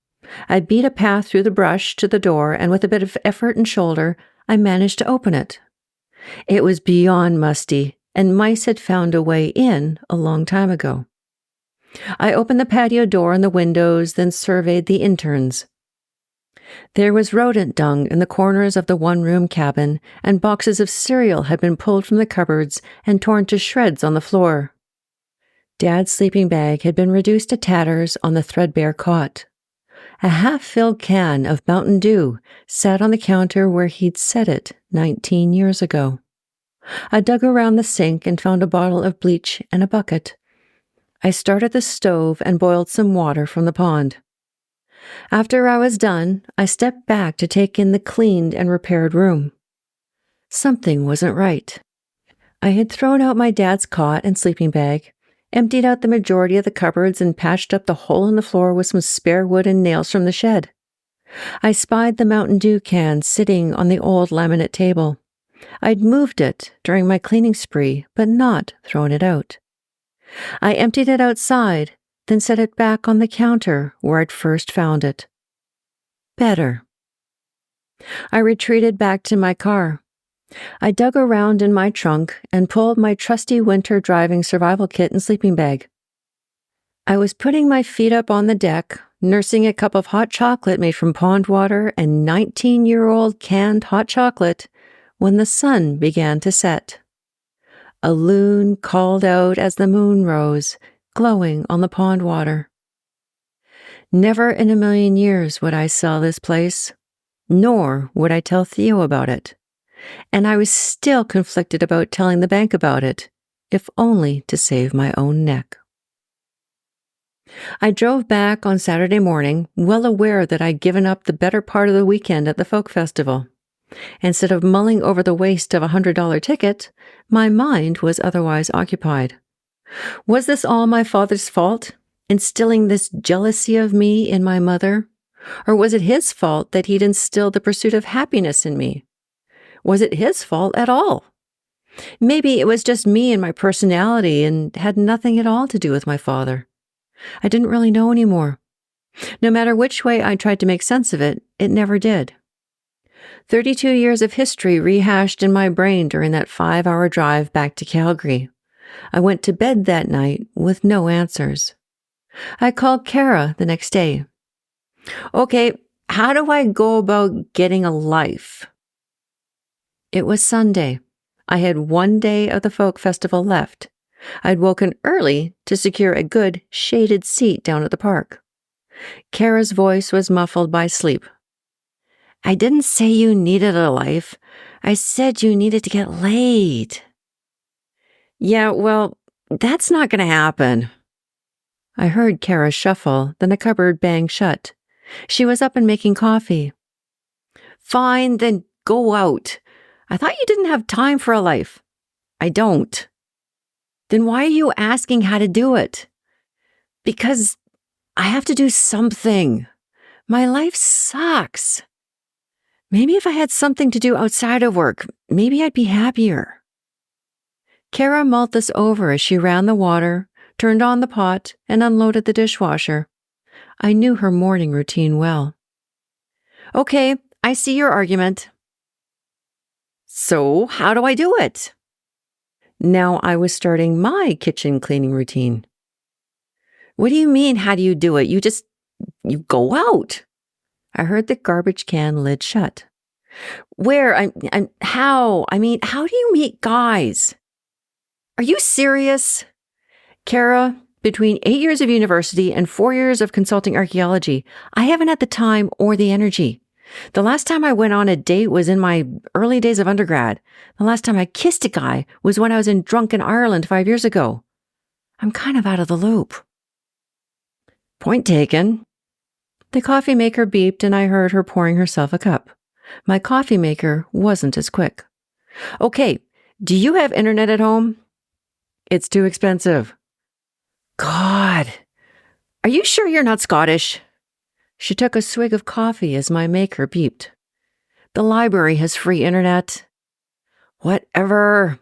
I beat a path through the brush to the door, and with a bit of effort and shoulder, I managed to open it. It was beyond musty, and mice had found a way in a long time ago. I opened the patio door and the windows, then surveyed the interns. There was rodent dung in the corners of the one-room cabin, and boxes of cereal had been pulled from the cupboards and torn to shreds on the floor. Dad's sleeping bag had been reduced to tatters on the threadbare cot. A half-filled can of Mountain Dew sat on the counter where he'd set it 19 years ago. I dug around the sink and found a bottle of bleach and a bucket. I started the stove and boiled some water from the pond. After I was done, I stepped back to take in the cleaned and repaired room. Something wasn't right. I had thrown out my dad's cot and sleeping bag, emptied out the majority of the cupboards, and patched up the hole in the floor with some spare wood and nails from the shed. I spied the Mountain Dew can sitting on the old laminate table. I'd moved it during my cleaning spree, but not thrown it out. I emptied it outside, then set it back on the counter where I'd first found it. Better. I retreated back to my car. I dug around in my trunk and pulled my trusty winter driving survival kit and sleeping bag. I was putting my feet up on the deck, nursing a cup of hot chocolate made from pond water and 19-year-old canned hot chocolate, when the sun began to set. A loon called out as the moon rose, glowing on the pond water. Never in a million years would I sell this place, nor would I tell Theo about it. And I was still conflicted about telling the bank about it, if only to save my own neck. I drove back on Saturday morning, well aware that I'd given up the better part of the weekend at the folk festival. Instead of mulling over the waste of $100 ticket, my mind was otherwise occupied. Was this all my father's fault, instilling this jealousy of me in my mother? Or was it his fault that he'd instilled the pursuit of happiness in me? Was it his fault at all? Maybe it was just me and my personality and had nothing at all to do with my father. I didn't really know anymore. No matter which way I tried to make sense of it, it never did. 32 years of history rehashed in my brain during that 5-hour drive back to Calgary. I went to bed that night with no answers. I called Kara the next day. Okay, how do I go about getting a life? It was Sunday. I had one day of the folk festival left. I'd woken early to secure a good, shaded seat down at the park. Kara's voice was muffled by sleep. I didn't say you needed a life. I said you needed to get laid. Yeah, well, that's not going to happen. I heard Kara shuffle, then the cupboard bang shut. She was up and making coffee. Fine, then go out. I thought you didn't have time for a life. I don't. Then why are you asking how to do it? Because I have to do something. My life sucks. Maybe if I had something to do outside of work, maybe I'd be happier. Kara mulled this over as she ran the water, turned on the pot, and unloaded the dishwasher. I knew her morning routine well. Okay, I see your argument. So, how do I do it? Now I was starting my kitchen cleaning routine. What do you mean, how do you do it? You go out. I heard the garbage can lid shut. Where? How? How do you meet guys? Are you serious? Kara, between 8 years of university and 4 years of consulting archaeology, I haven't had the time or the energy. The last time I went on a date was in my early days of undergrad. The last time I kissed a guy was when I was in drunken Ireland 5 years ago. I'm kind of out of the loop. Point taken. The coffee maker beeped and I heard her pouring herself a cup. My coffee maker wasn't as quick. Okay, do you have internet at home? It's too expensive. God, are you sure you're not Scottish? She took a swig of coffee as my maker beeped. The library has free internet. Whatever.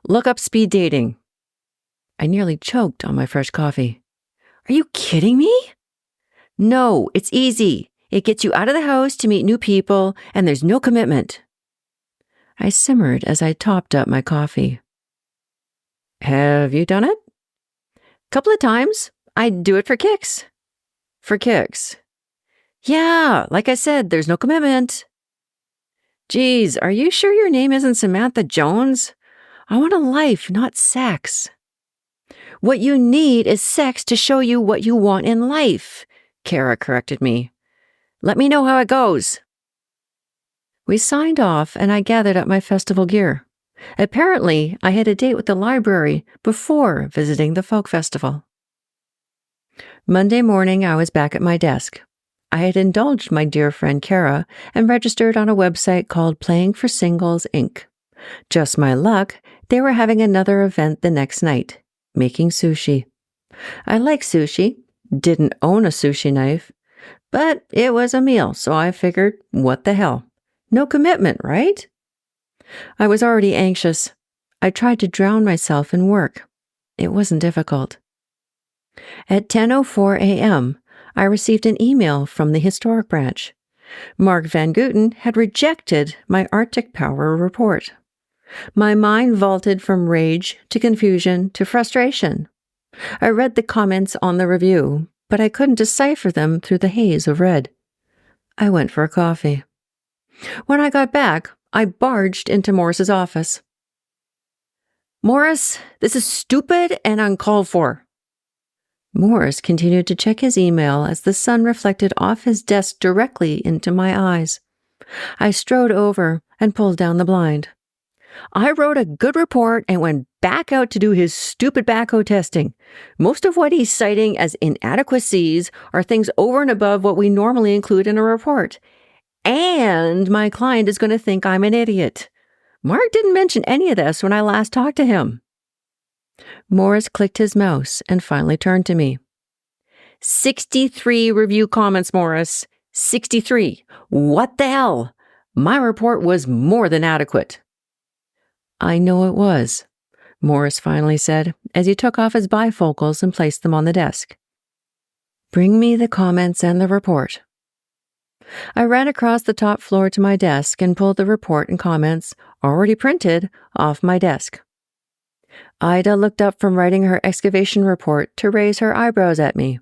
Look up speed dating. I nearly choked on my fresh coffee. Are you kidding me? No, it's easy. It gets you out of the house to meet new people, and there's no commitment. I simmered as I topped up my coffee. Have you done it? Couple of times. I'd do it for kicks. For kicks. Yeah, like I said, there's no commitment. Geez, are you sure your name isn't Samantha Jones? I want a life, not sex. What you need is sex to show you what you want in life, Kara corrected me. Let me know how it goes. We signed off and I gathered up my festival gear. Apparently, I had a date with the library before visiting the folk festival. Monday morning, I was back at my desk. I had indulged my dear friend Kara and registered on a website called Playing for Singles, Inc. Just my luck, they were having another event the next night, making sushi. I like sushi, didn't own a sushi knife, but it was a meal, so I figured, what the hell? No commitment, right? I was already anxious. I tried to drown myself in work. It wasn't difficult. At 10:04 a.m., I received an email from the historic branch. Mark Van Guten had rejected my Arctic Power report. My mind vaulted from rage to confusion to frustration. I read the comments on the review, but I couldn't decipher them through the haze of red. I went for a coffee. When I got back, I barged into Morris's office. Morris, this is stupid and uncalled for. Morris continued to check his email as the sun reflected off his desk directly into my eyes. I strode over and pulled down the blind. I wrote a good report and went back out to do his stupid backhoe testing. Most of what he's citing as inadequacies are things over and above what we normally include in a report. And my client is going to think I'm an idiot. Mark didn't mention any of this when I last talked to him. Morris clicked his mouse and finally turned to me. 63 review comments, Morris. 63. What the hell? My report was more than adequate. I know it was, Morris finally said as he took off his bifocals and placed them on the desk. Bring me the comments and the report. I ran across the top floor to my desk and pulled the report and comments, already printed, off my desk. Ida looked up from writing her excavation report to raise her eyebrows at me.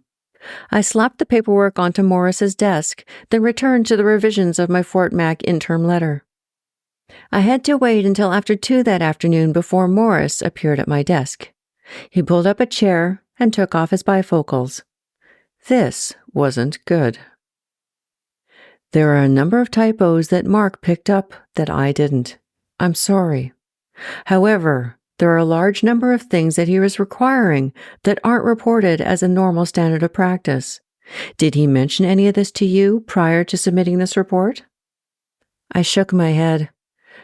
I slapped the paperwork onto Morris's desk, then returned to the revisions of my Fort Mac interim letter. I had to wait until after 2 that afternoon before Morris appeared at my desk. He pulled up a chair and took off his bifocals. This wasn't good. There are a number of typos that Mark picked up that I didn't. I'm sorry. However, there are a large number of things that he was requiring that aren't reported as a normal standard of practice. Did he mention any of this to you prior to submitting this report? I shook my head.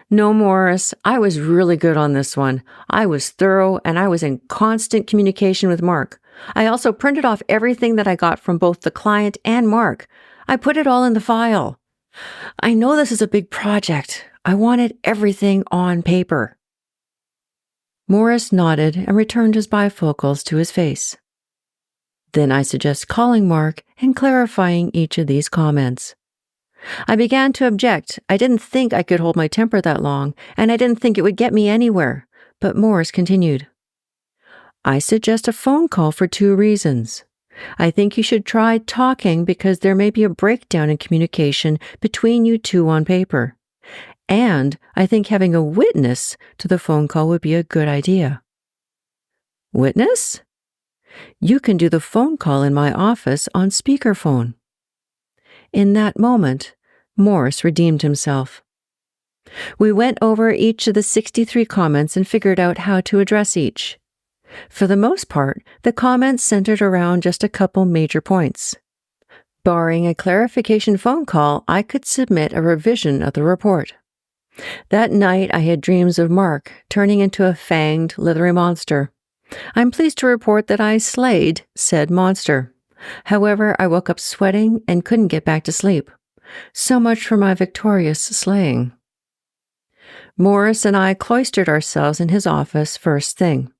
No, Morris, I was really good on this one. I was thorough and I was in constant communication with Mark. I also printed off everything that I got from both the client and Mark. I put it all in the file. I know this is a big project. I wanted everything on paper. Morris nodded and returned his bifocals to his face. Then I suggest calling Mark and clarifying each of these comments. I began to object. I didn't think I could hold my temper that long, and I didn't think it would get me anywhere. But Morris continued. I suggest a phone call for 2 reasons. I think you should try talking because there may be a breakdown in communication between you two on paper. And I think having a witness to the phone call would be a good idea. Witness? You can do the phone call in my office on speakerphone. In that moment, Morris redeemed himself. We went over each of the 63 comments and figured out how to address each. For the most part, the comments centered around just a couple major points. Barring a clarification phone call, I could submit a revision of the report. That night, I had dreams of Mark turning into a fanged, leathery monster. I'm pleased to report that I slayed said monster. However, I woke up sweating and couldn't get back to sleep. So much for my victorious slaying. Morris and I cloistered ourselves in his office first thing.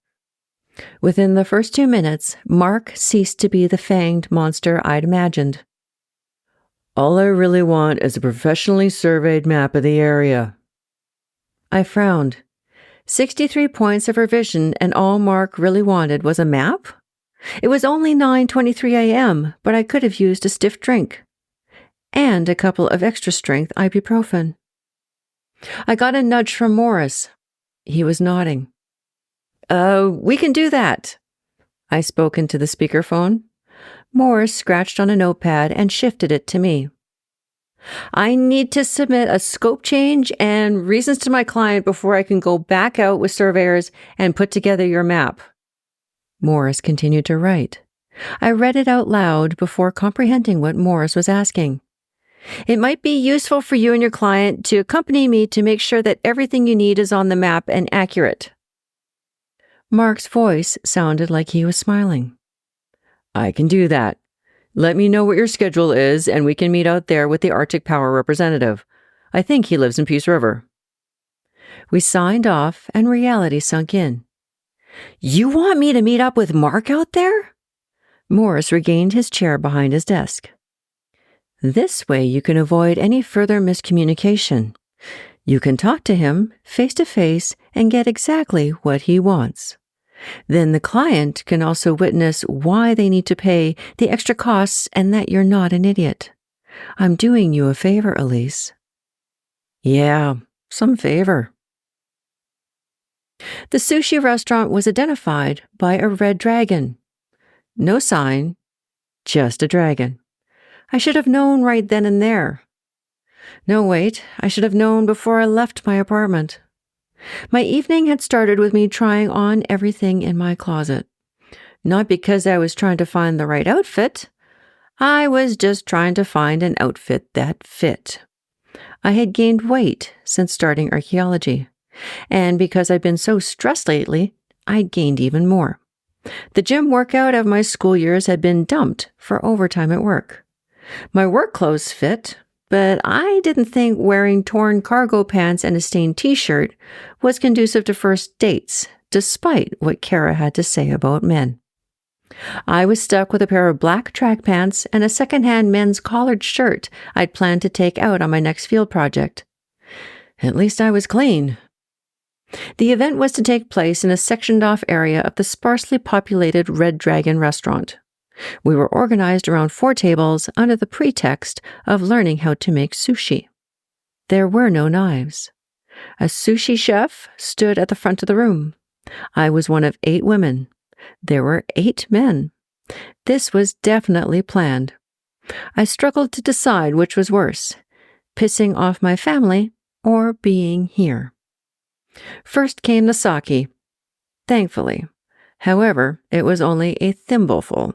Within the first 2 minutes, Mark ceased to be the fanged monster I'd imagined. All I really want is a professionally surveyed map of the area. I frowned. 63 points of revision, and all Mark really wanted was a map? It was only 9:23 a.m., but I could have used a stiff drink. And a couple of extra-strength ibuprofen. I got a nudge from Morris. He was nodding. We can do that. I spoke into the speakerphone. Morris scratched on a notepad and shifted it to me. I need to submit a scope change and reasons to my client before I can go back out with surveyors and put together your map. Morris continued to write. I read it out loud before comprehending what Morris was asking. It might be useful for you and your client to accompany me to make sure that everything you need is on the map and accurate. Mark's voice sounded like he was smiling. I can do that. Let me know what your schedule is and we can meet out there with the Arctic Power representative. I think he lives in Peace River. We signed off and reality sunk in. You want me to meet up with Mark out there? Morris regained his chair behind his desk. This way you can avoid any further miscommunication. You can talk to him face to face and get exactly what he wants. Then the client can also witness why they need to pay the extra costs and that you're not an idiot. I'm doing you a favor, Elise. Yeah, some favor. The sushi restaurant was identified by a red dragon. No sign, just a dragon. I should have known right then and there. No, wait, I should have known before I left my apartment. My evening had started with me trying on everything in my closet. Not because I was trying to find the right outfit. I was just trying to find an outfit that fit. I had gained weight since starting archaeology. And because I'd been so stressed lately, I'd gained even more. The gym workout of my school years had been dumped for overtime at work. My work clothes fit, but I didn't think wearing torn cargo pants and a stained t-shirt was conducive to first dates, despite what Kara had to say about men. I was stuck with a pair of black track pants and a secondhand men's collared shirt I'd planned to take out on my next field project. At least I was clean. The event was to take place in a sectioned-off area of the sparsely populated Red Dragon restaurant. We were organized around 4 tables under the pretext of learning how to make sushi. There were no knives. A sushi chef stood at the front of the room. I was one of 8 women. There were 8 men. This was definitely planned. I struggled to decide which was worse, pissing off my family or being here. First came the sake. Thankfully. However, it was only a thimbleful.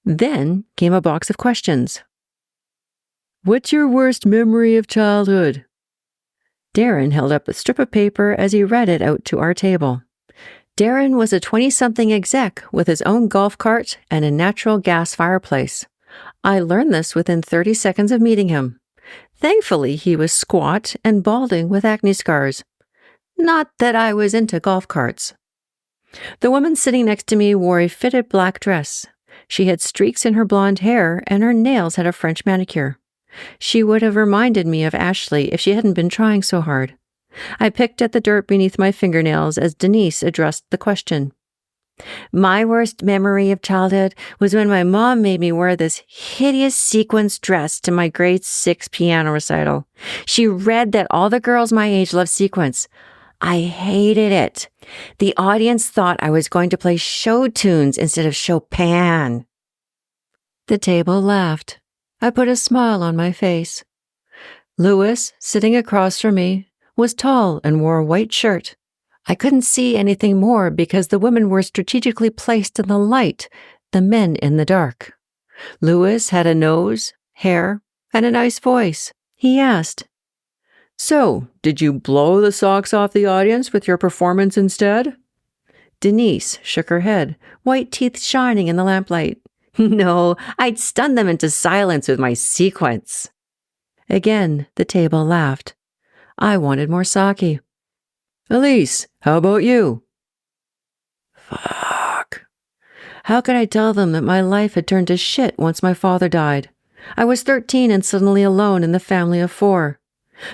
Then came a box of questions. What's your worst memory of childhood? Darren held up a strip of paper as he read it out to our table. Darren was a 20-something exec with his own golf cart and a natural gas fireplace. I learned this within 30 seconds of meeting him. Thankfully, he was squat and balding with acne scars. Not that I was into golf carts. The woman sitting next to me wore a fitted black dress. She had streaks in her blonde hair, and her nails had a French manicure. She would have reminded me of Ashley if she hadn't been trying so hard. I picked at the dirt beneath my fingernails as Denise addressed the question. My worst memory of childhood was when my mom made me wear this hideous sequins dress to my grade 6 piano recital. She read that all the girls my age love sequins. I hated it. The audience thought I was going to play show tunes instead of Chopin. The table laughed. I put a smile on my face. Louis, sitting across from me, was tall and wore a white shirt. I couldn't see anything more because the women were strategically placed in the light, the men in the dark. Louis had a nose, hair, and a nice voice. He asked, So, did you blow the socks off the audience with your performance instead? Denise shook her head, white teeth shining in the lamplight. No, I'd stun them into silence with my sequence. Again, the table laughed. I wanted more sake. Elise, how about you? Fuck. How could I tell them that my life had turned to shit once my father died? I was 13 and suddenly alone in the family of 4.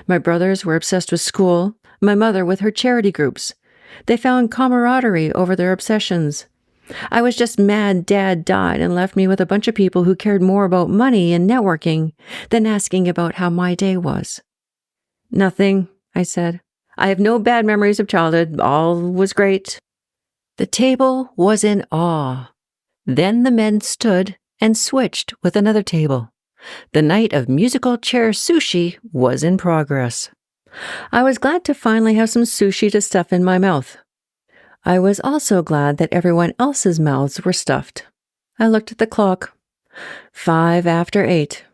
My brothers were obsessed with school, my mother with her charity groups. They found camaraderie over their obsessions. I was just mad Dad died and left me with a bunch of people who cared more about money and networking than asking about how my day was. Nothing, I said. I have no bad memories of childhood. All was great. The table was in awe. Then the men stood and switched with another table. The night of musical chair sushi was in progress. I was glad to finally have some sushi to stuff in my mouth. I was also glad that everyone else's mouths were stuffed. I looked at the clock. 5 after 8.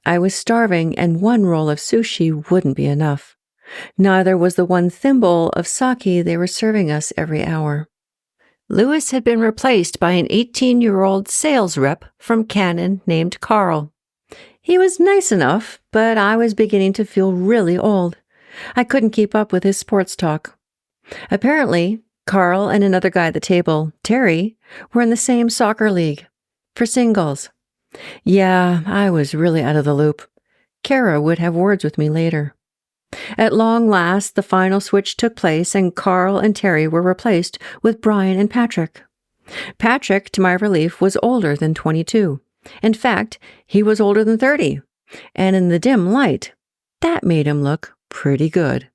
I was starving, and 1 roll of sushi wouldn't be enough. Neither was the 1 thimble of sake they were serving us every hour. Louis had been replaced by an 18-year-old sales rep from Canon named Carl. He was nice enough, but I was beginning to feel really old. I couldn't keep up with his sports talk. Apparently, Carl and another guy at the table, Terry, were in the same soccer league. For singles. Yeah, I was really out of the loop. Kara would have words with me later. At long last, the final switch took place and Carl and Terry were replaced with Brian and Patrick. Patrick, to my relief, was older than 22. In fact, he was older than 30. And in the dim light, that made him look pretty good.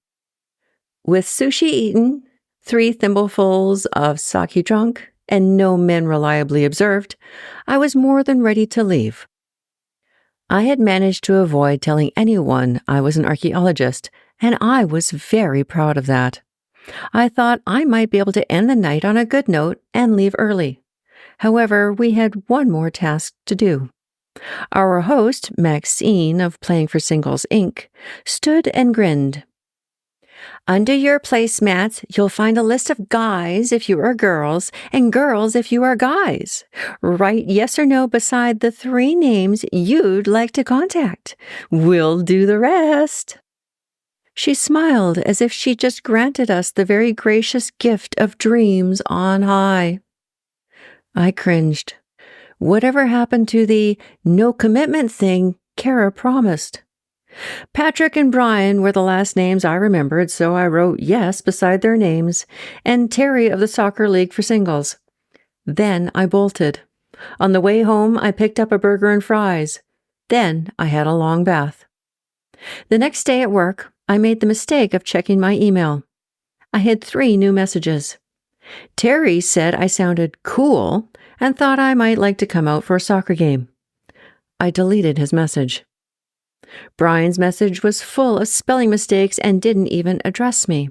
With sushi eaten, 3 thimblefuls of sake drunk, and no men reliably observed, I was more than ready to leave. I had managed to avoid telling anyone I was an archaeologist, and I was very proud of that. I thought I might be able to end the night on a good note and leave early. However, we had one more task to do. Our host, Maxine of Playing for Singles Inc., stood and grinned. Under your placemats, you'll find a list of guys if you are girls and girls if you are guys. Write yes or no beside the 3 names you'd like to contact. We'll do the rest. She smiled as if she just granted us the very gracious gift of dreams on high. I cringed. Whatever happened to the no commitment thing Kara promised? Patrick and Brian were the last names I remembered, so I wrote yes beside their names, and Terry of the soccer league for singles. Then I bolted. On the way home, I picked up a burger and fries. Then I had a long bath. The next day at work, I made the mistake of checking my email. I had 3 new messages. Terry said I sounded cool and thought I might like to come out for a soccer game. I deleted his message. Brian's message was full of spelling mistakes and didn't even address me.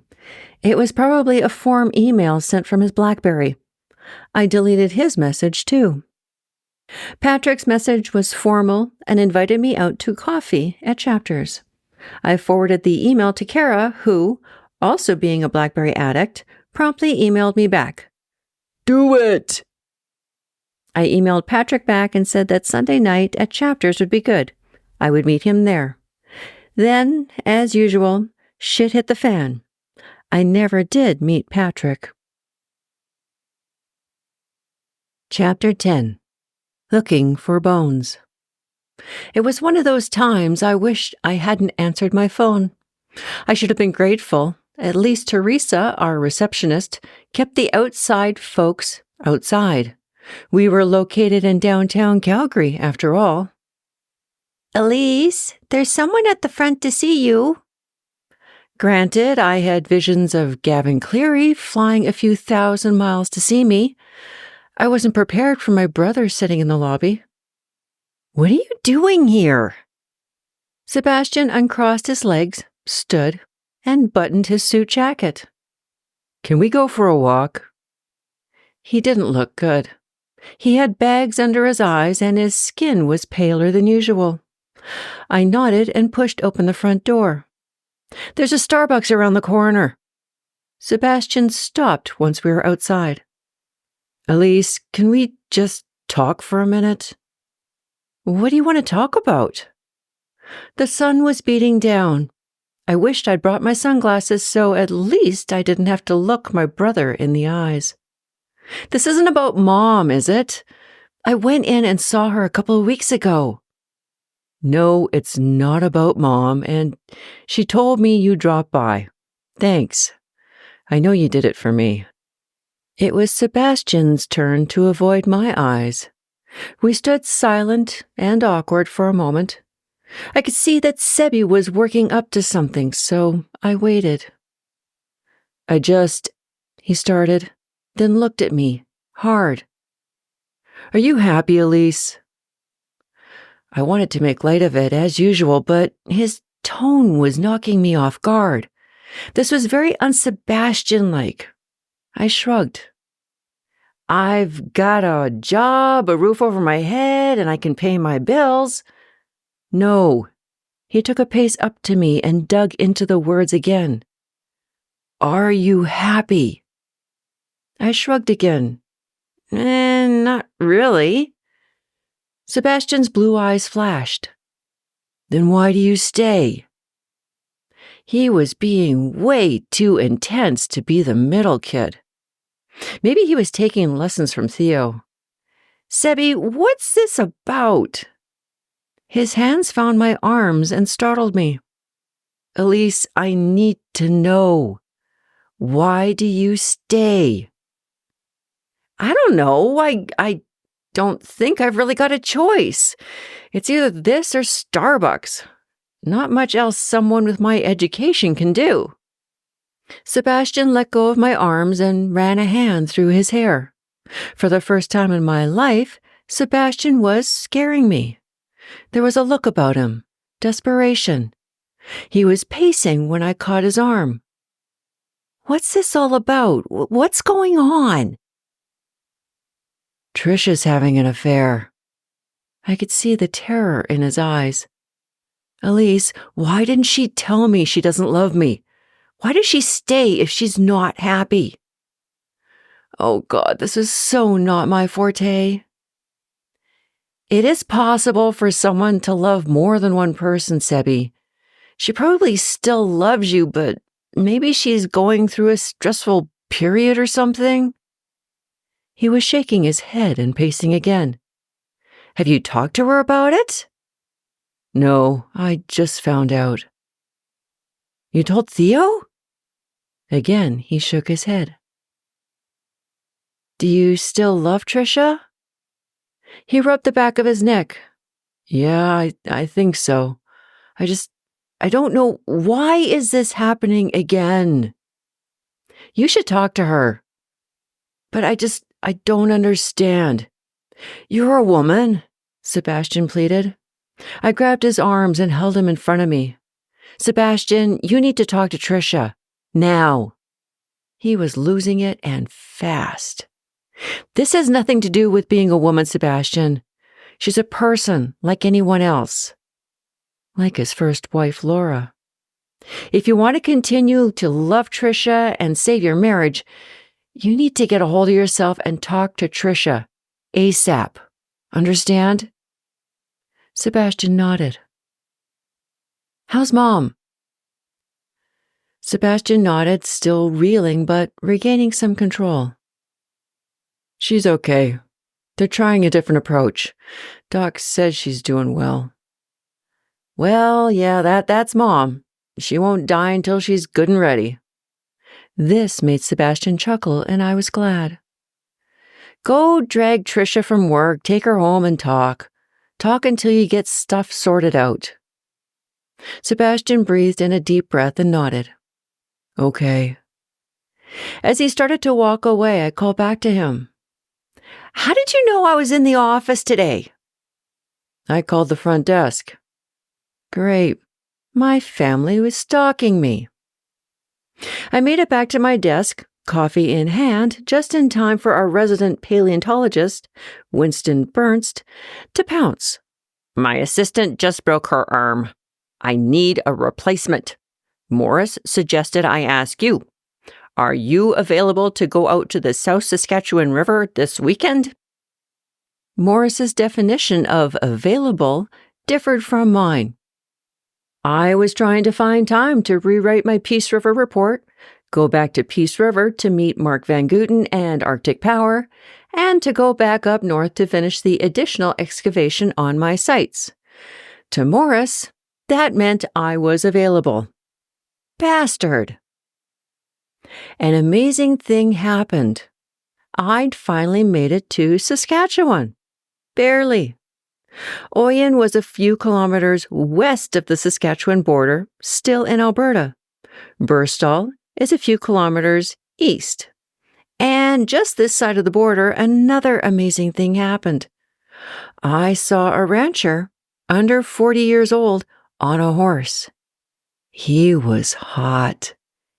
It was probably a form email sent from his BlackBerry. I deleted his message too. Patrick's message was formal and invited me out to coffee at Chapters. I forwarded the email to Kara, who, also being a BlackBerry addict, promptly emailed me back. Do it! I emailed Patrick back and said that Sunday night at Chapters would be good. I would meet him there. Then, as usual, shit hit the fan. I never did meet Patrick. Chapter 10. Looking for Bones. It was one of those times I wished I hadn't answered my phone. I should have been grateful. At least Teresa, our receptionist, kept the outside folks outside. We were located in downtown Calgary, after all. Elise, there's someone at the front to see you. Granted, I had visions of Gavin Cleary flying a few thousand miles to see me. I wasn't prepared for my brother sitting in the lobby. What are you doing here? Sebastian uncrossed his legs, stood, and buttoned his suit jacket. Can we go for a walk? He didn't look good. He had bags under his eyes and his skin was paler than usual. I nodded and pushed open the front door. There's a Starbucks around the corner. Sebastian stopped once we were outside. Elise, can we just talk for a minute? What do you want to talk about? The sun was beating down. I wished I'd brought my sunglasses so at least I didn't have to look my brother in the eyes. This isn't about Mom, is it? I went in and saw her a couple of weeks ago. No, it's not about Mom, and she told me you dropped by. Thanks. I know you did it for me. It was Sebastian's turn to avoid my eyes. We stood silent and awkward for a moment. I could see that Sebi was working up to something, so I waited. He started, then looked at me, hard. Are you happy, Elise? I wanted to make light of it, as usual, but his tone was knocking me off guard. This was very un-Sebastian-like. I shrugged. I've got a job, a roof over my head, and I can pay my bills. No. He took a pace up to me and dug into the words again. Are you happy? I shrugged again. Not really. Sebastian's blue eyes flashed. Then why do you stay? He was being way too intense to be the middle kid. Maybe he was taking lessons from Theo. Sebi, what's this about? His hands found my arms and startled me. Elise, I need to know. Why do you stay? I don't know. I don't think I've really got a choice. It's either this or Starbucks. Not much else someone with my education can do. Sebastian let go of my arms and ran a hand through his hair. For the first time in my life, Sebastian was scaring me. There was a look about him, desperation. He was pacing when I caught his arm. What's this all about? What's going on? Trisha's having an affair. I could see the terror in his eyes. Elise, why didn't she tell me she doesn't love me? Why does she stay if she's not happy? Oh God, this is so not my forte. It is possible for someone to love more than one person, Sebi. She probably still loves you, but maybe she's going through a stressful period or something. He was shaking his head and pacing again. Have you talked to her about it? No, I just found out. You told Theo? Again, he shook his head. Do you still love Trisha? He rubbed the back of his neck. Yeah, I think so. I don't know. Why is this happening again? You should talk to her. But I don't understand. You're a woman, Sebastian pleaded. I grabbed his arms and held him in front of me. Sebastian, you need to talk to Trisha. Now. He was losing it and fast. This has nothing to do with being a woman, Sebastian. She's a person like anyone else. Like his first wife, Laura. If you want to continue to love Trisha and save your marriage, you need to get a hold of yourself and talk to Trisha ASAP. Understand? Sebastian nodded. How's Mom? Sebastian nodded, still reeling but regaining some control. She's okay. They're trying a different approach. Doc says she's doing well. Well, yeah, that's Mom. She won't die until she's good and ready. This made Sebastian chuckle, and I was glad. Go drag Trisha from work, take her home and talk. Talk until you get stuff sorted out. Sebastian breathed in a deep breath and nodded. Okay. As he started to walk away, I called back to him. How did you know I was in the office today? I called the front desk. Great. My family was stalking me. I made it back to my desk, coffee in hand, just in time for our resident paleontologist, Winston Bernst, to pounce. My assistant just broke her arm. I need a replacement. Morris suggested I ask you. Are you available to go out to the South Saskatchewan River this weekend? Morris's definition of available differed from mine. I was trying to find time to rewrite my Peace River report, go back to Peace River to meet Mark Van Guten and Arctic Power, and to go back up north to finish the additional excavation on my sites. To Morris, that meant I was available. Bastard! An amazing thing happened. I'd finally made it to Saskatchewan. Barely. Oyen was a few kilometers west of the Saskatchewan border, still in Alberta. Burstall is a few kilometers east. And just this side of the border, another amazing thing happened. I saw a rancher, under 40 years old, on a horse. He was hot.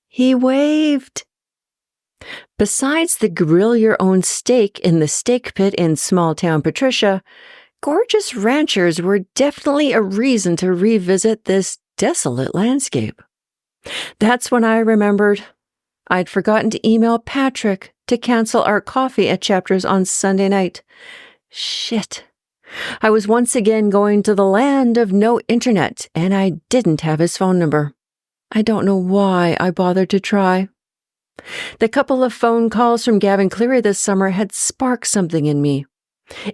He waved. Besides the grill your own steak in the steak pit in small town Patricia, gorgeous ranchers were definitely a reason to revisit this desolate landscape. That's when I remembered I'd forgotten to email Patrick to cancel our coffee at Chapters on Sunday night. Shit. I was once again going to the land of no internet, and I didn't have his phone number. I don't know why I bothered to try. The couple of phone calls from Gavin Cleary this summer had sparked something in me.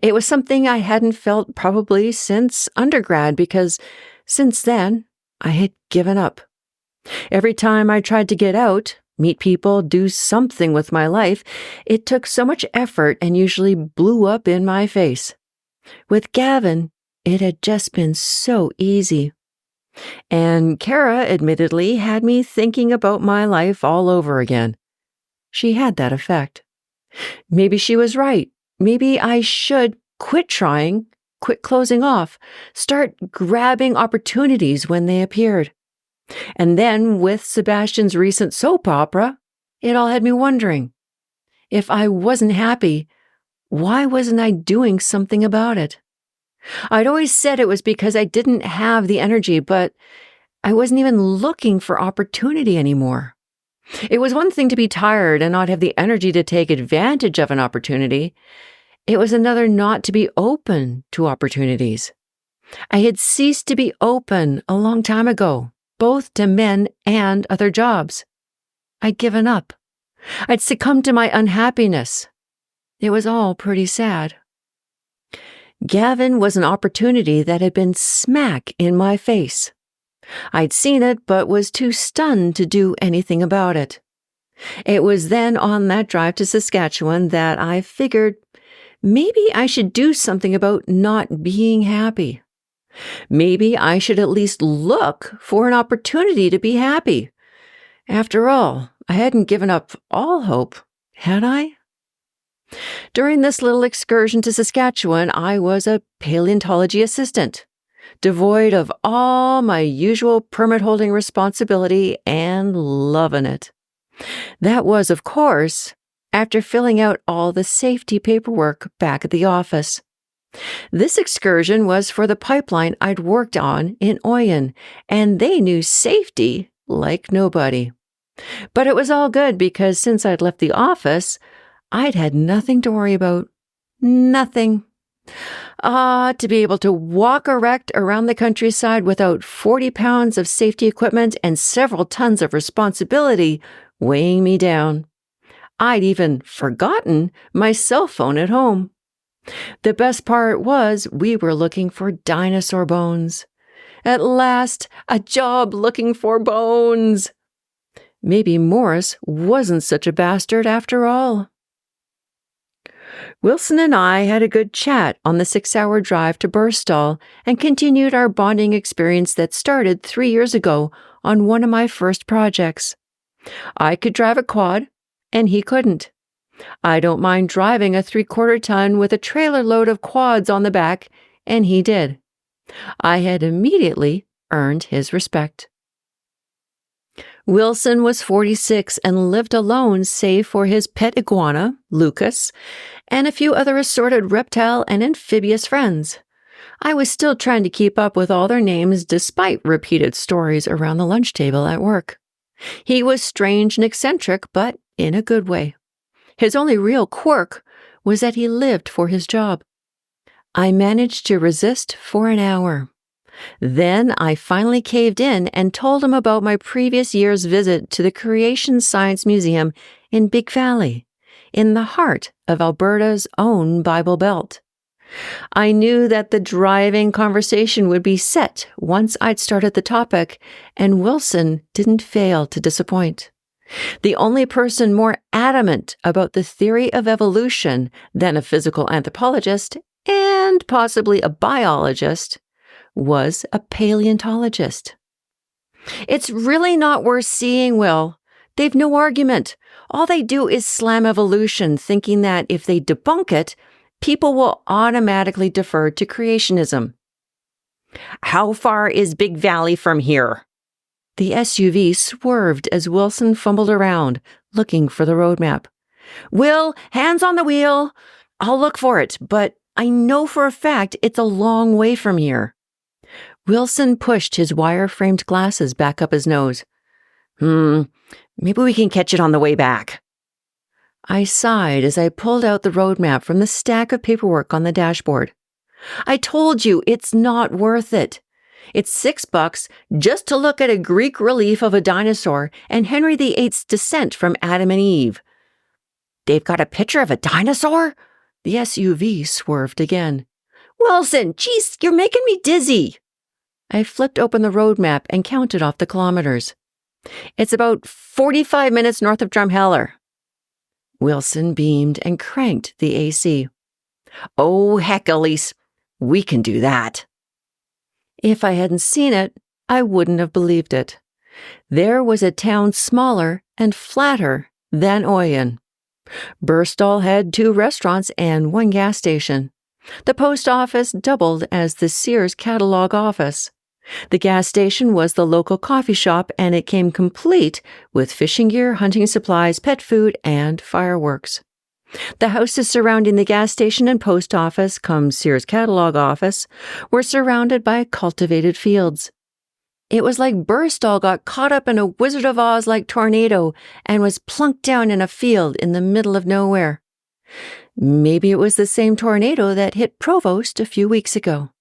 It was something I hadn't felt probably since undergrad, because since then, I had given up. Every time I tried to get out, meet people, do something with my life, it took so much effort and usually blew up in my face. With Gavin, it had just been so easy. And Kara, admittedly, had me thinking about my life all over again. She had that effect. Maybe she was right. Maybe I should quit trying, quit closing off, start grabbing opportunities when they appeared. And then, with Sebastian's recent soap opera, It all had me wondering. If I wasn't happy, why wasn't I doing something about it? I'd always said it was because I didn't have the energy, but I wasn't even looking for opportunity anymore. It was one thing to be tired and not have the energy to take advantage of an opportunity. It was another not to be open to opportunities. I had ceased to be open a long time ago, both to men and other jobs. I'd given up. I'd succumbed to my unhappiness. It was all pretty sad. Gavin was an opportunity that had been smack in my face. I'd seen it, but was too stunned to do anything about it. It was then on that drive to Saskatchewan that I figured maybe I should do something about not being happy. Maybe I should at least look for an opportunity to be happy. After all, I hadn't given up all hope, had I? During this little excursion to Saskatchewan, I was a paleontology assistant, devoid of all my usual permit-holding responsibility and loving it. That was, of course, after filling out all the safety paperwork back at the office. This excursion was for the pipeline I'd worked on in Oyen, and they knew safety like nobody. But it was all good because since I'd left the office, I'd had nothing to worry about. Nothing. To be able to walk erect around the countryside without 40 pounds of safety equipment and several tons of responsibility weighing me down. I'd even forgotten my cell phone at home. The best part was we were looking for dinosaur bones. At last, a job looking for bones. Maybe Morris wasn't such a bastard after all. Wilson and I had a good chat on the 6-hour drive to Birstall and continued our bonding experience that started 3 years ago on one of my first projects. I could drive a quad, and he couldn't. I don't mind driving a 3/4 ton with a trailer load of quads on the back, and he did. I had immediately earned his respect. Wilson was 46 and lived alone save for his pet iguana, Lucas, and a few other assorted reptile and amphibious friends. I was still trying to keep up with all their names despite repeated stories around the lunch table at work. He was strange and eccentric, but in a good way. His only real quirk was that he lived for his job. I managed to resist for an hour. Then I finally caved in and told him about my previous year's visit to the Creation Science Museum in Big Valley, in the heart of Alberta's own Bible Belt. I knew that the driving conversation would be set once I'd started the topic, and Wilson didn't fail to disappoint. The only person more adamant about the theory of evolution than a physical anthropologist, and possibly a biologist, was a paleontologist. It's really not worth seeing, Will. They've no argument. All they do is slam evolution, thinking that if they debunk it, people will automatically defer to creationism. How far is Big Valley from here? The SUV swerved as Wilson fumbled around, looking for the roadmap. Will, hands on the wheel. I'll look for it, but I know for a fact it's a long way from here. Wilson pushed his wire-framed glasses back up his nose. Maybe we can catch it on the way back. I sighed as I pulled out the roadmap from the stack of paperwork on the dashboard. I told you it's not worth it. It's $6 just to look at a Greek relief of a dinosaur and Henry VIII's descent from Adam and Eve. They've got a picture of a dinosaur? The SUV swerved again. Wilson, geez, you're making me dizzy. I flipped open the road map and counted off the kilometers. It's about 45 minutes north of Drumheller. Wilson beamed and cranked the AC. Oh, heck, Elise, we can do that. If I hadn't seen it, I wouldn't have believed it. There was a town smaller and flatter than Oyen. Birstall had 2 restaurants and 1 gas station. The post office doubled as the Sears catalog office. The gas station was the local coffee shop, and it came complete with fishing gear, hunting supplies, pet food, and fireworks. The houses surrounding the gas station and post office, cum Sears catalog office, were surrounded by cultivated fields. It was like Burstall got caught up in a Wizard of Oz-like tornado and was plunked down in a field in the middle of nowhere. Maybe it was the same tornado that hit Provost a few weeks ago.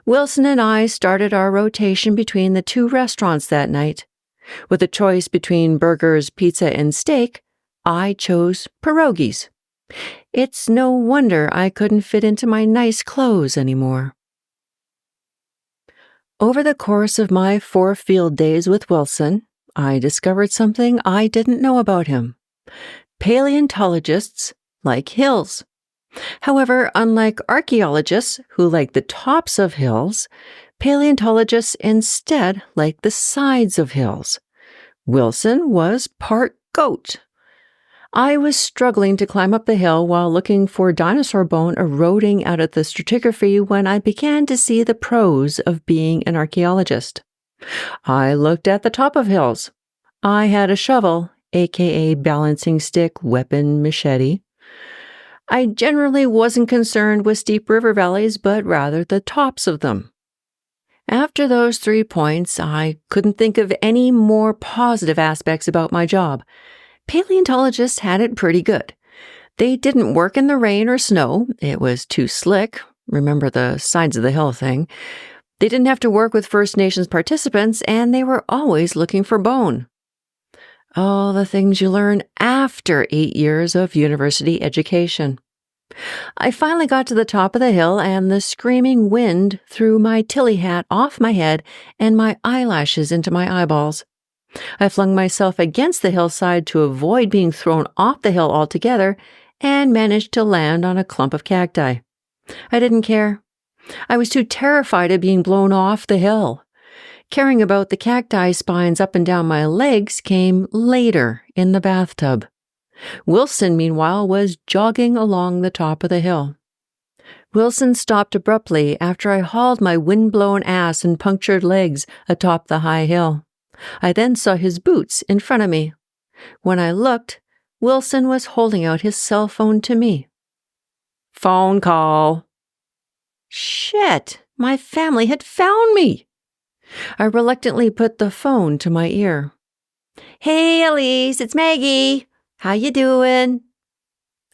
Wilson and I started our rotation between the two restaurants that night. With a choice between burgers, pizza, and steak, I chose pierogies. It's no wonder I couldn't fit into my nice clothes anymore. Over the course of my 4 field days with Wilson, I discovered something I didn't know about him. Paleontologists like hills. However, unlike archaeologists who like the tops of hills, paleontologists instead like the sides of hills. Wilson was part goat. I was struggling to climb up the hill while looking for dinosaur bone eroding out of the stratigraphy when I began to see the pros of being an archaeologist. I looked at the top of hills. I had a shovel, aka balancing stick, weapon, machete. I generally wasn't concerned with steep river valleys, but rather the tops of them. After those 3 points, I couldn't think of any more positive aspects about my job. Paleontologists had it pretty good. They didn't work in the rain or snow. It was too slick. Remember the sides of the hill thing. They didn't have to work with First Nations participants, and they were always looking for bone. All the things you learn after 8 years of university education. I finally got to the top of the hill, and the screaming wind threw my tilly hat off my head and my eyelashes into my eyeballs. I flung myself against the hillside to avoid being thrown off the hill altogether and managed to land on a clump of cacti. I didn't care. I was too terrified of being blown off the hill. Caring about the cacti spines up and down my legs came later in the bathtub. Wilson, meanwhile, was jogging along the top of the hill. Wilson stopped abruptly after I hauled my wind-blown ass and punctured legs atop the high hill. I then saw his boots in front of me. When I looked, Wilson was holding out his cell phone to me. Phone call. Shit, my family had found me. I reluctantly put the phone to my ear. Hey, Elise, it's Maggie. How you doing?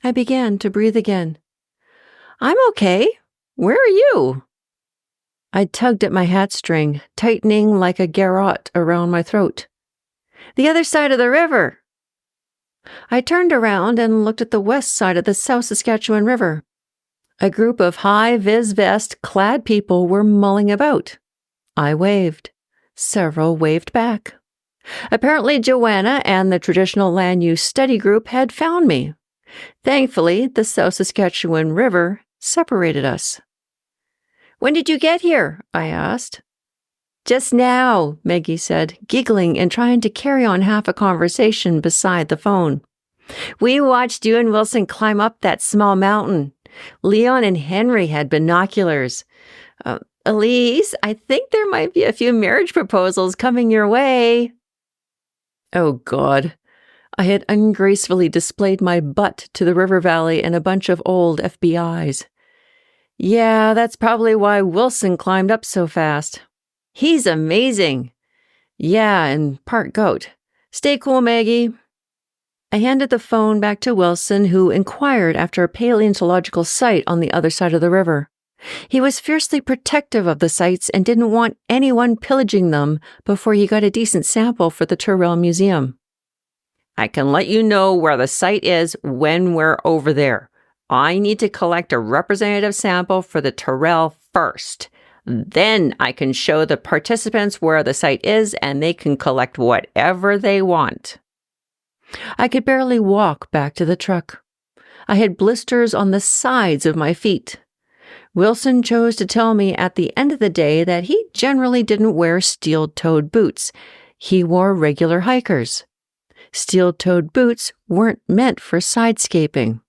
I began to breathe again. I'm okay. Where are you? I tugged at my hat string, tightening like a garrote around my throat. The other side of the river. I turned around and looked at the west side of the South Saskatchewan River. A group of high-vis-vest clad people were mulling about. I waved. Several waved back. Apparently, Joanna and the Traditional Land Use Study Group had found me. Thankfully, the South Saskatchewan River separated us. When did you get here? I asked. Just now, Maggie said, giggling and trying to carry on half a conversation beside the phone. We watched you and Wilson climb up that small mountain. Leon and Henry had binoculars. Elise, I think there might be a few marriage proposals coming your way. Oh, God. I had ungracefully displayed my butt to the river valley and a bunch of old FBIs. Yeah, that's probably why Wilson climbed up so fast. He's amazing. Yeah, and part goat. Stay cool, Maggie. I handed the phone back to Wilson, who inquired after a paleontological site on the other side of the river. He was fiercely protective of the sites and didn't want anyone pillaging them before he got a decent sample for the Tyrrell Museum. I can let you know where the site is when we're over there. I need to collect a representative sample for the Tyrrell first. Then I can show the participants where the site is and they can collect whatever they want. I could barely walk back to the truck. I had blisters on the sides of my feet. Wilson chose to tell me at the end of the day that he generally didn't wear steel-toed boots. He wore regular hikers. Steel-toed boots weren't meant for sidescaping.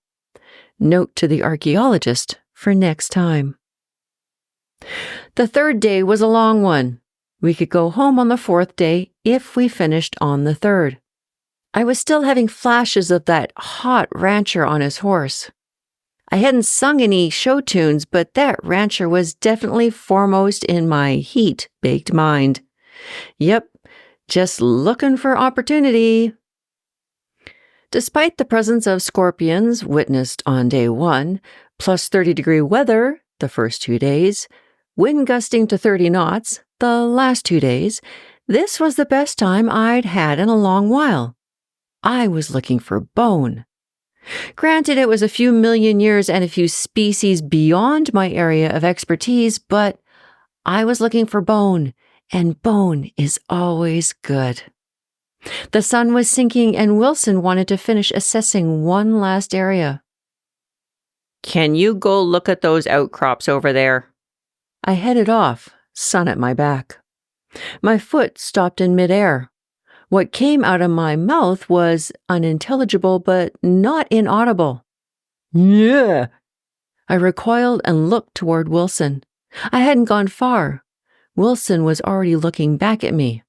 Note to the archaeologist for next time. The third day was a long one. We could go home on the fourth day if we finished on the third. I was still having flashes of that hot rancher on his horse. I hadn't sung any show tunes, but that rancher was definitely foremost in my heat-baked mind. Yep, just looking for opportunity. Despite the presence of scorpions witnessed on day 1, plus 30-degree weather the first 2 days, wind gusting to 30 knots the last 2 days, this was the best time I'd had in a long while. I was looking for bone. Granted, it was a few million years and a few species beyond my area of expertise, but I was looking for bone, and bone is always good. The sun was sinking, and Wilson wanted to finish assessing one last area. Can you go look at those outcrops over there? I headed off, sun at my back. My foot stopped in midair. What came out of my mouth was unintelligible but not inaudible. Yeah. I recoiled and looked toward Wilson. I hadn't gone far. Wilson was already looking back at me.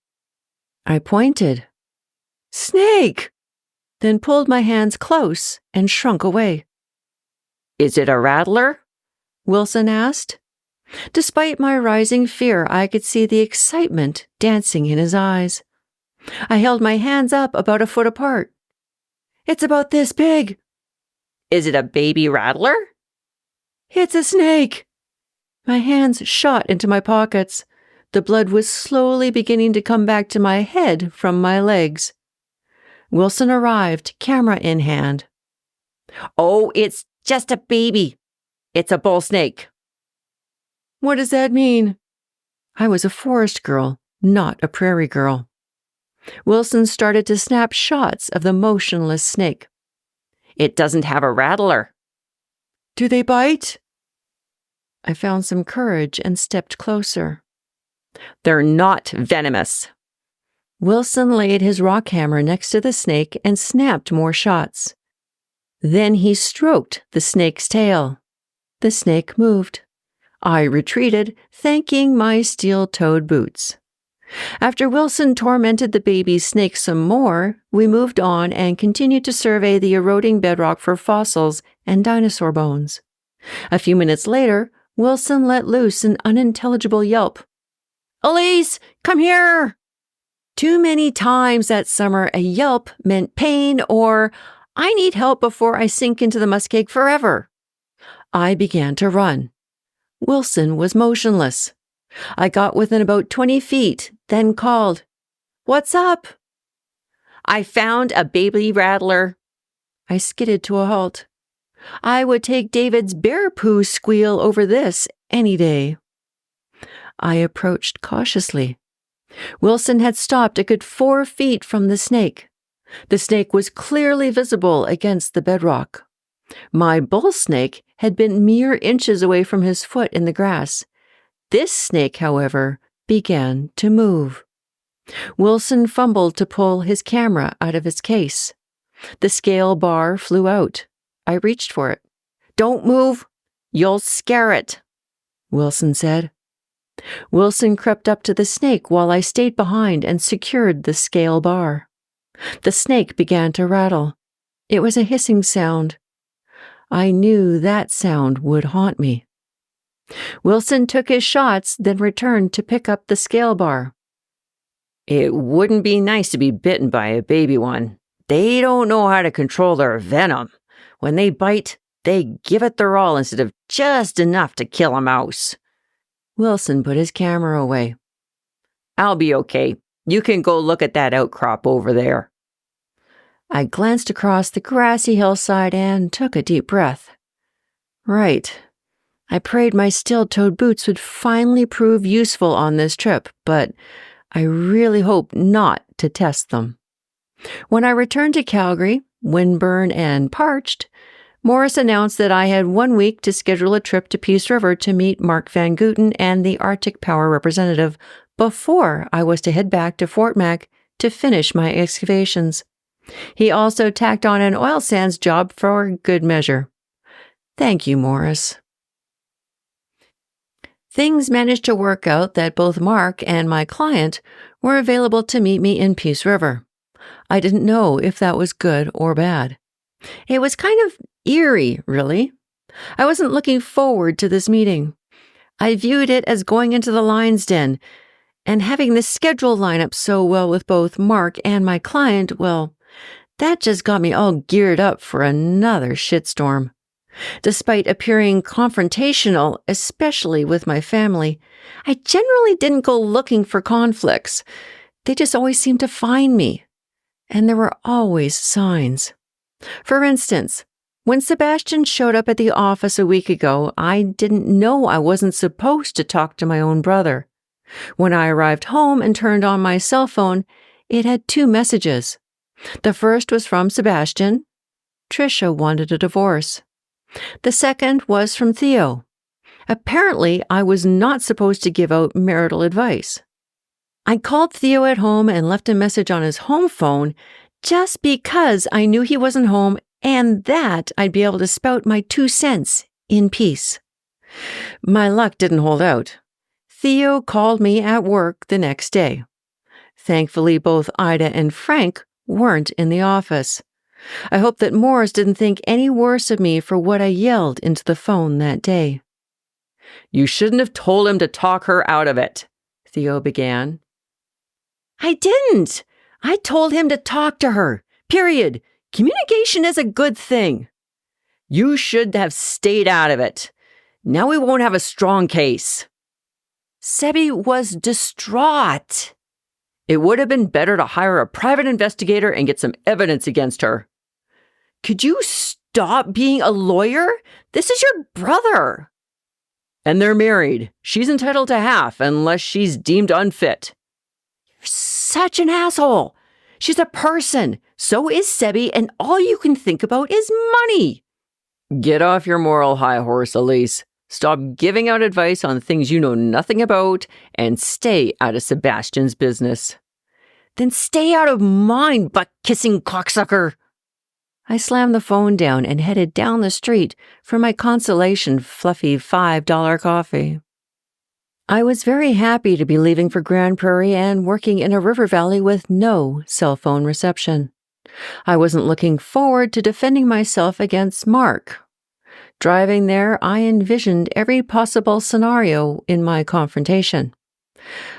I pointed. Snake! Then pulled my hands close and shrunk away. Is it a rattler? Wilson asked. Despite my rising fear, I could see the excitement dancing in his eyes. I held my hands up about a foot apart. It's about this big. Is it a baby rattler? It's a snake. My hands shot into my pockets. The blood was slowly beginning to come back to my head from my legs. Wilson arrived, camera in hand. Oh, it's just a baby. It's a bull snake. What does that mean? I was a forest girl, not a prairie girl. Wilson started to snap shots of the motionless snake. It doesn't have a rattler. Do they bite? I found some courage and stepped closer. They're not venomous. Wilson laid his rock hammer next to the snake and snapped more shots. Then he stroked the snake's tail. The snake moved. I retreated, thanking my steel-toed boots. After Wilson tormented the baby snake some more, we moved on and continued to survey the eroding bedrock for fossils and dinosaur bones. A few minutes later, Wilson let loose an unintelligible yelp. Elise, come here! Too many times that summer, a yelp meant pain or I need help before I sink into the muskeg forever. I began to run. Wilson was motionless. I got within about 20 feet, then called, What's up? I found a baby rattler. I skidded to a halt. I would take David's bear poo squeal over this any day. I approached cautiously. Wilson had stopped a good 4 feet from the snake. The snake was clearly visible against the bedrock. My bull snake had been mere inches away from his foot in the grass. This snake, however, began to move. Wilson fumbled to pull his camera out of its case. The scale bar flew out. I reached for it. Don't move. You'll scare it, Wilson said. Wilson crept up to the snake while I stayed behind and secured the scale bar. The snake began to rattle. It was a hissing sound. I knew that sound would haunt me. Wilson took his shots, then returned to pick up the scale bar. It wouldn't be nice to be bitten by a baby one. They don't know how to control their venom. When they bite, they give it their all instead of just enough to kill a mouse. Wilson put his camera away. I'll be okay. You can go look at that outcrop over there. I glanced across the grassy hillside and took a deep breath. Right. I prayed my steel-toed boots would finally prove useful on this trip, but I really hoped not to test them. When I returned to Calgary, windburned and parched, Morris announced that I had 1 week to schedule a trip to Peace River to meet Mark Van Gooten and the Arctic Power representative before I was to head back to Fort Mac to finish my excavations. He also tacked on an oil sands job for good measure. Thank you, Morris. Things managed to work out that both Mark and my client were available to meet me in Peace River. I didn't know if that was good or bad. It was kind of eerie, really. I wasn't looking forward to this meeting. I viewed it as going into the lion's den, and having the schedule line up so well with both Mark and my client, well, that just got me all geared up for another shitstorm. Despite appearing confrontational, especially with my family, I generally didn't go looking for conflicts. They just always seemed to find me. And there were always signs. For instance, when Sebastian showed up at the office a week ago, I didn't know I wasn't supposed to talk to my own brother. When I arrived home and turned on my cell phone, it had 2 messages. The first was from Sebastian. Trisha wanted a divorce. The second was from Theo. Apparently, I was not supposed to give out marital advice. I called Theo at home and left a message on his home phone just because I knew he wasn't home and that I'd be able to spout my 2 cents in peace. My luck didn't hold out. Theo called me at work the next day. Thankfully, both Ida and Frank weren't in the office. I hope that Morris didn't think any worse of me for what I yelled into the phone that day. You shouldn't have told him to talk her out of it, Theo began. I didn't. I told him to talk to her. Period. Communication is a good thing. You should have stayed out of it. Now we won't have a strong case. Sebi was distraught. It would have been better to hire a private investigator and get some evidence against her. Could you stop being a lawyer? This is your brother. And they're married. She's entitled to half unless she's deemed unfit. You're such an asshole. She's a person. So is Sebi, and all you can think about is money. Get off your moral high horse, Elise. Stop giving out advice on things you know nothing about and stay out of Sebastian's business. Then stay out of mine, butt-kissing cocksucker. I slammed the phone down and headed down the street for my consolation fluffy $5 coffee. I was very happy to be leaving for Grand Prairie and working in a river valley with no cell phone reception. I wasn't looking forward to defending myself against Mark. Driving there, I envisioned every possible scenario in my confrontation.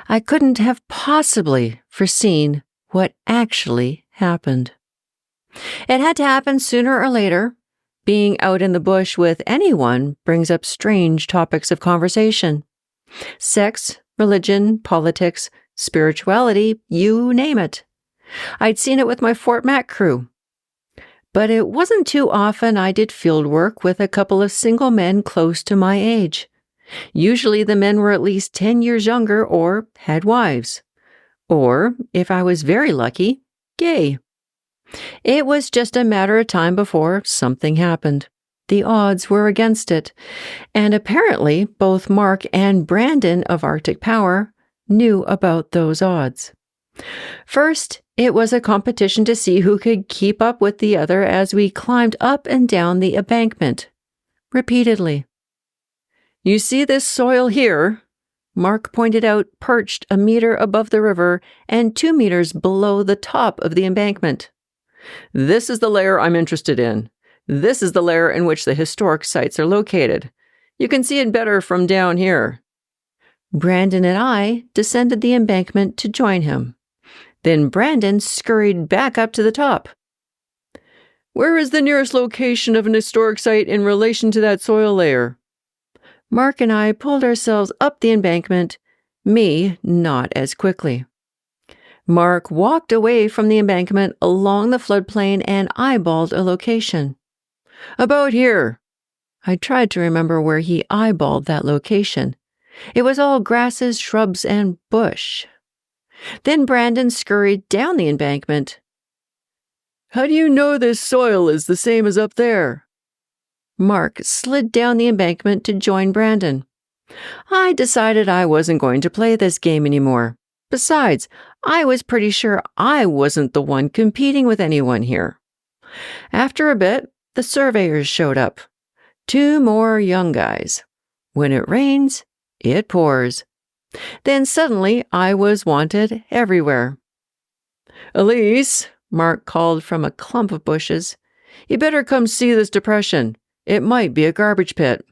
I couldn't have possibly foreseen what actually happened. It had to happen sooner or later. Being out in the bush with anyone brings up strange topics of conversation. Sex, religion, politics, spirituality, you name it. I'd seen it with my Fort Mac crew. But it wasn't too often I did field work with a couple of single men close to my age. Usually the men were at least 10 years younger or had wives. Or, if I was very lucky, gay. It was just a matter of time before something happened. The odds were against it, and apparently both Mark and Brandon of Arctic Power knew about those odds. First, it was a competition to see who could keep up with the other as we climbed up and down the embankment, repeatedly. You see this soil here? Mark pointed out, perched a meter above the river and 2 meters below the top of the embankment. This is the layer I'm interested in. This is the layer in which the historic sites are located. You can see it better from down here. Brandon and I descended the embankment to join him. Then Brandon scurried back up to the top. Where is the nearest location of an historic site in relation to that soil layer? Mark and I pulled ourselves up the embankment, me not as quickly. Mark walked away from the embankment along the floodplain and eyeballed a location. About here. I tried to remember where he eyeballed that location. It was all grasses, shrubs, and bush. Then Brandon scurried down the embankment. How do you know this soil is the same as up there? Mark slid down the embankment to join Brandon. I decided I wasn't going to play this game anymore. Besides, I was pretty sure I wasn't the one competing with anyone here. After a bit, the surveyors showed up. 2 more young guys. When it rains, It pours. Then suddenly I was wanted everywhere. "Elise," Mark called from a clump of bushes, "you better come see this depression. It might be a garbage pit."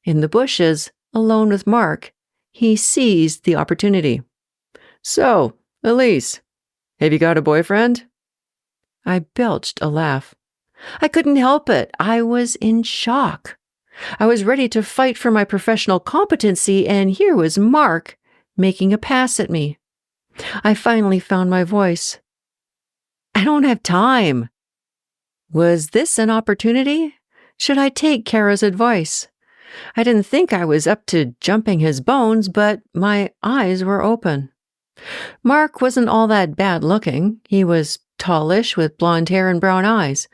In the bushes, alone with Mark, he seized the opportunity. "So, Elise, have you got a boyfriend?" I belched a laugh. I couldn't help it. I was in shock. I was ready to fight for my professional competency, and here was Mark making a pass at me. I finally found my voice. "I don't have time." Was this an opportunity? Should I take Kara's advice? I didn't think I was up to jumping his bones, but my eyes were open. Mark wasn't all that bad looking. He was tallish with blonde hair and brown eyes.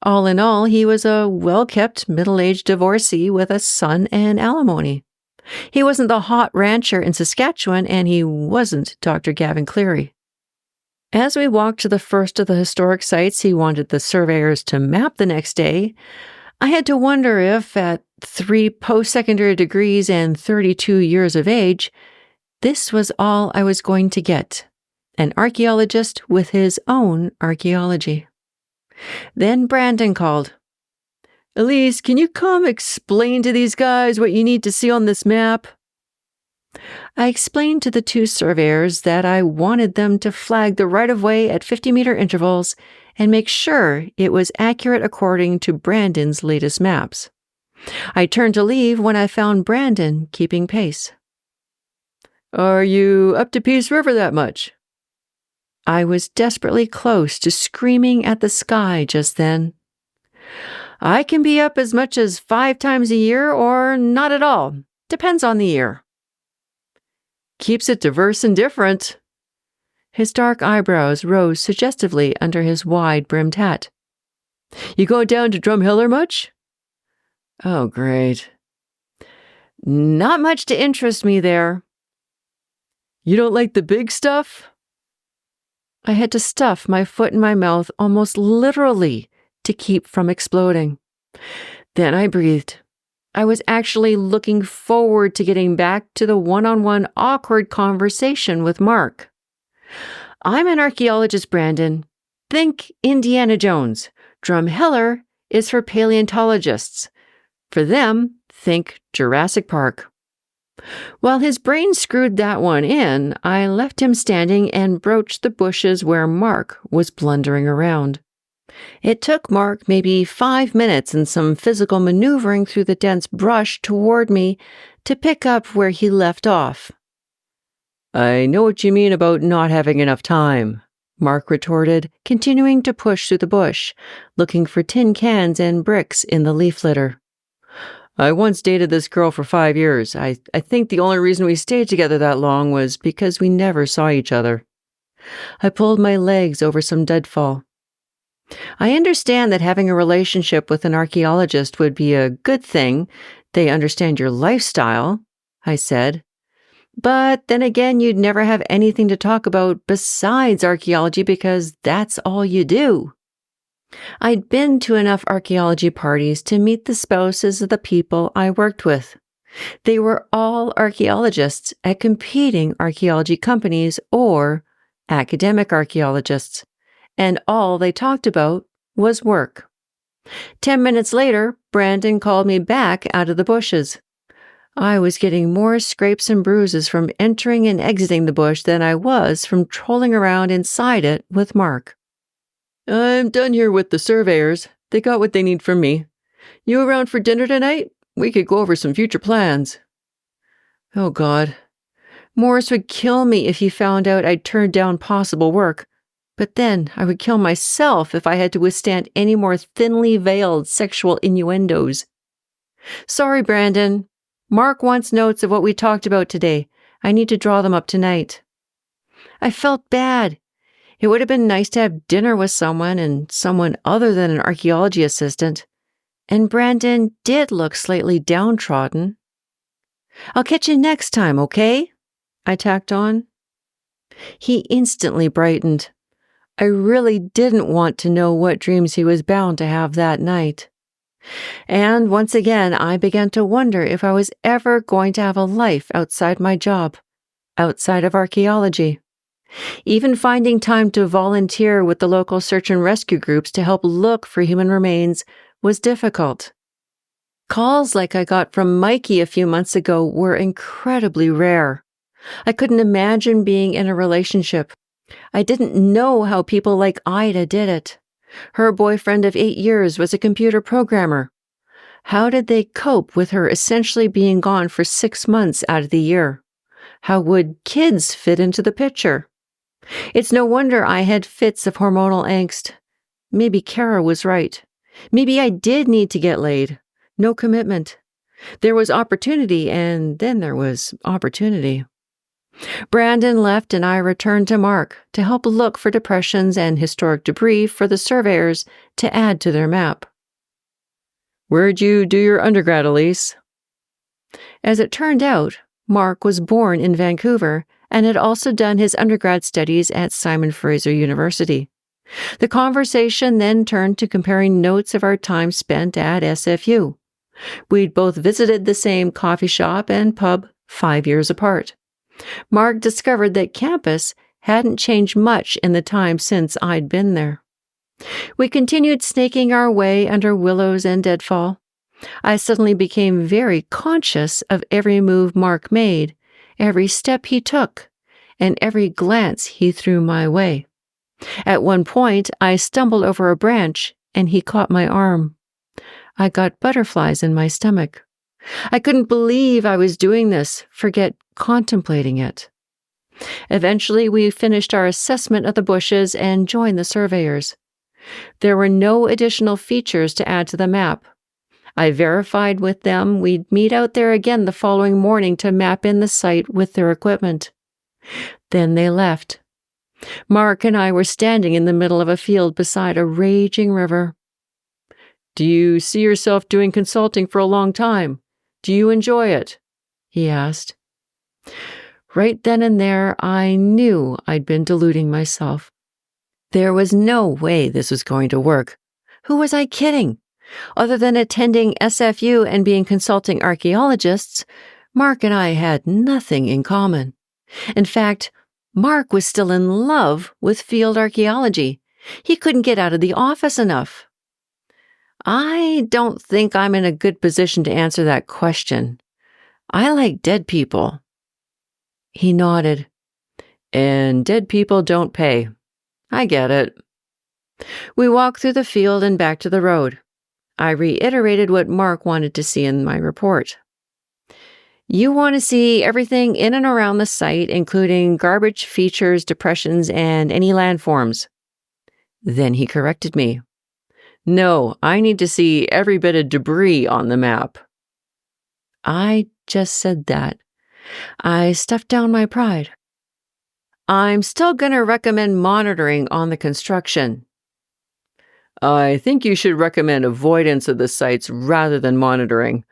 All in all, he was a well-kept, middle-aged divorcee with a son and alimony. He wasn't the hot rancher in Saskatchewan, and he wasn't Dr. Gavin Cleary. As we walked to the first of the historic sites he wanted the surveyors to map the next day, I had to wonder if, at 3 post-secondary degrees and 32 years of age, this was all I was going to get, an archaeologist with his own archaeology. Then Brandon called. "Elise, can you come explain to these guys what you need to see on this map?" I explained to the 2 surveyors that I wanted them to flag the right-of-way at 50-meter intervals and make sure it was accurate according to Brandon's latest maps. I turned to leave when I found Brandon keeping pace. "Are you up to Peace River that much?" I was desperately close to screaming at the sky just then. "I can be up as much as 5 times a year or not at all. Depends on the year." "Keeps it diverse and different." His dark eyebrows rose suggestively under his wide-brimmed hat. "You go down to Drumheller much?" "Oh, great." "Not much to interest me there." "You don't like the big stuff?" I had to stuff my foot in my mouth almost literally to keep from exploding. Then I breathed. I was actually looking forward to getting back to the one-on-one awkward conversation with Mark. "I'm an archaeologist, Brandon. Think Indiana Jones. Drumheller is for paleontologists. For them, think Jurassic Park." While his brain screwed that one in, I left him standing and broached the bushes where Mark was blundering around. It took Mark maybe 5 minutes and some physical maneuvering through the dense brush toward me to pick up where he left off. "I know what you mean about not having enough time," Mark retorted, continuing to push through the bush, looking for tin cans and bricks in the leaf litter. "I once dated this girl for 5 years. I think the only reason we stayed together that long was because we never saw each other." I pulled my legs over some deadfall. "I understand that having a relationship with an archaeologist would be a good thing. They understand your lifestyle," I said. "But then again, you'd never have anything to talk about besides archaeology because that's all you do." I'd been to enough archaeology parties to meet the spouses of the people I worked with. They were all archaeologists at competing archaeology companies or academic archaeologists, and all they talked about was work. 10 minutes later, Brandon called me back out of the bushes. I was getting more scrapes and bruises from entering and exiting the bush than I was from trolling around inside it with Mark. "I'm done here with the surveyors. They got what they need from me. You around for dinner tonight? We could go over some future plans." Oh, God. Morris would kill me if he found out I'd turned down possible work. But then I would kill myself if I had to withstand any more thinly veiled sexual innuendos. "Sorry, Brandon. Mark wants notes of what we talked about today. I need to draw them up tonight." I felt bad. It would have been nice to have dinner with someone and someone other than an archaeology assistant. And Brandon did look slightly downtrodden. "I'll catch you next time, okay?" I tacked on. He instantly brightened. I really didn't want to know what dreams he was bound to have that night. And once again, I began to wonder if I was ever going to have a life outside my job, outside of archaeology. Even finding time to volunteer with the local search and rescue groups to help look for human remains was difficult. Calls like I got from Mikey a few months ago were incredibly rare. I couldn't imagine being in a relationship. I didn't know how people like Ida did it. Her boyfriend of 8 years was a computer programmer. How did they cope with her essentially being gone for 6 months out of the year? How would kids fit into the picture? It's no wonder I had fits of hormonal angst. Maybe Kara was right. Maybe I did need to get laid. No commitment. There was opportunity, and then there was opportunity. Brandon left and I returned to Mark to help look for depressions and historic debris for the surveyors to add to their map. Where'd you do your undergrad, Elise? As it turned out, Mark was born in Vancouver and had also done his undergrad studies at Simon Fraser University. The conversation then turned to comparing notes of our time spent at SFU. We'd both visited the same coffee shop and pub 5 years apart. Mark discovered that campus hadn't changed much in the time since I'd been there. We continued snaking our way under willows and deadfall. I suddenly became very conscious of every move Mark made, every step he took, and every glance he threw my way. At one point, I stumbled over a branch, and he caught my arm. I got butterflies in my stomach. I couldn't believe I was doing this, forget contemplating it. Eventually, we finished our assessment of the bushes and joined the surveyors. There were no additional features to add to the map. I verified with them we'd meet out there again the following morning to map in the site with their equipment. Then they left. Mark and I were standing in the middle of a field beside a raging river. Do you see yourself doing consulting for a long time? Do you enjoy it? He asked. Right then and there, I knew I'd been deluding myself. There was no way this was going to work. Who was I kidding? Other than attending SFU and being consulting archaeologists, Mark and I had nothing in common. In fact, Mark was still in love with field archaeology. He couldn't get out of the office enough. I don't think I'm in a good position to answer that question. I like dead people. He nodded. And dead people don't pay. I get it. We walked through the field and back to the road. I reiterated what Mark wanted to see in my report. You want to see everything in and around the site, including garbage, features, depressions, and any landforms. Then he corrected me. No, I need to see every bit of debris on the map. I just said that. I stuffed down my pride. I'm still going to recommend monitoring on the construction. I think you should recommend avoidance of the sites rather than monitoring.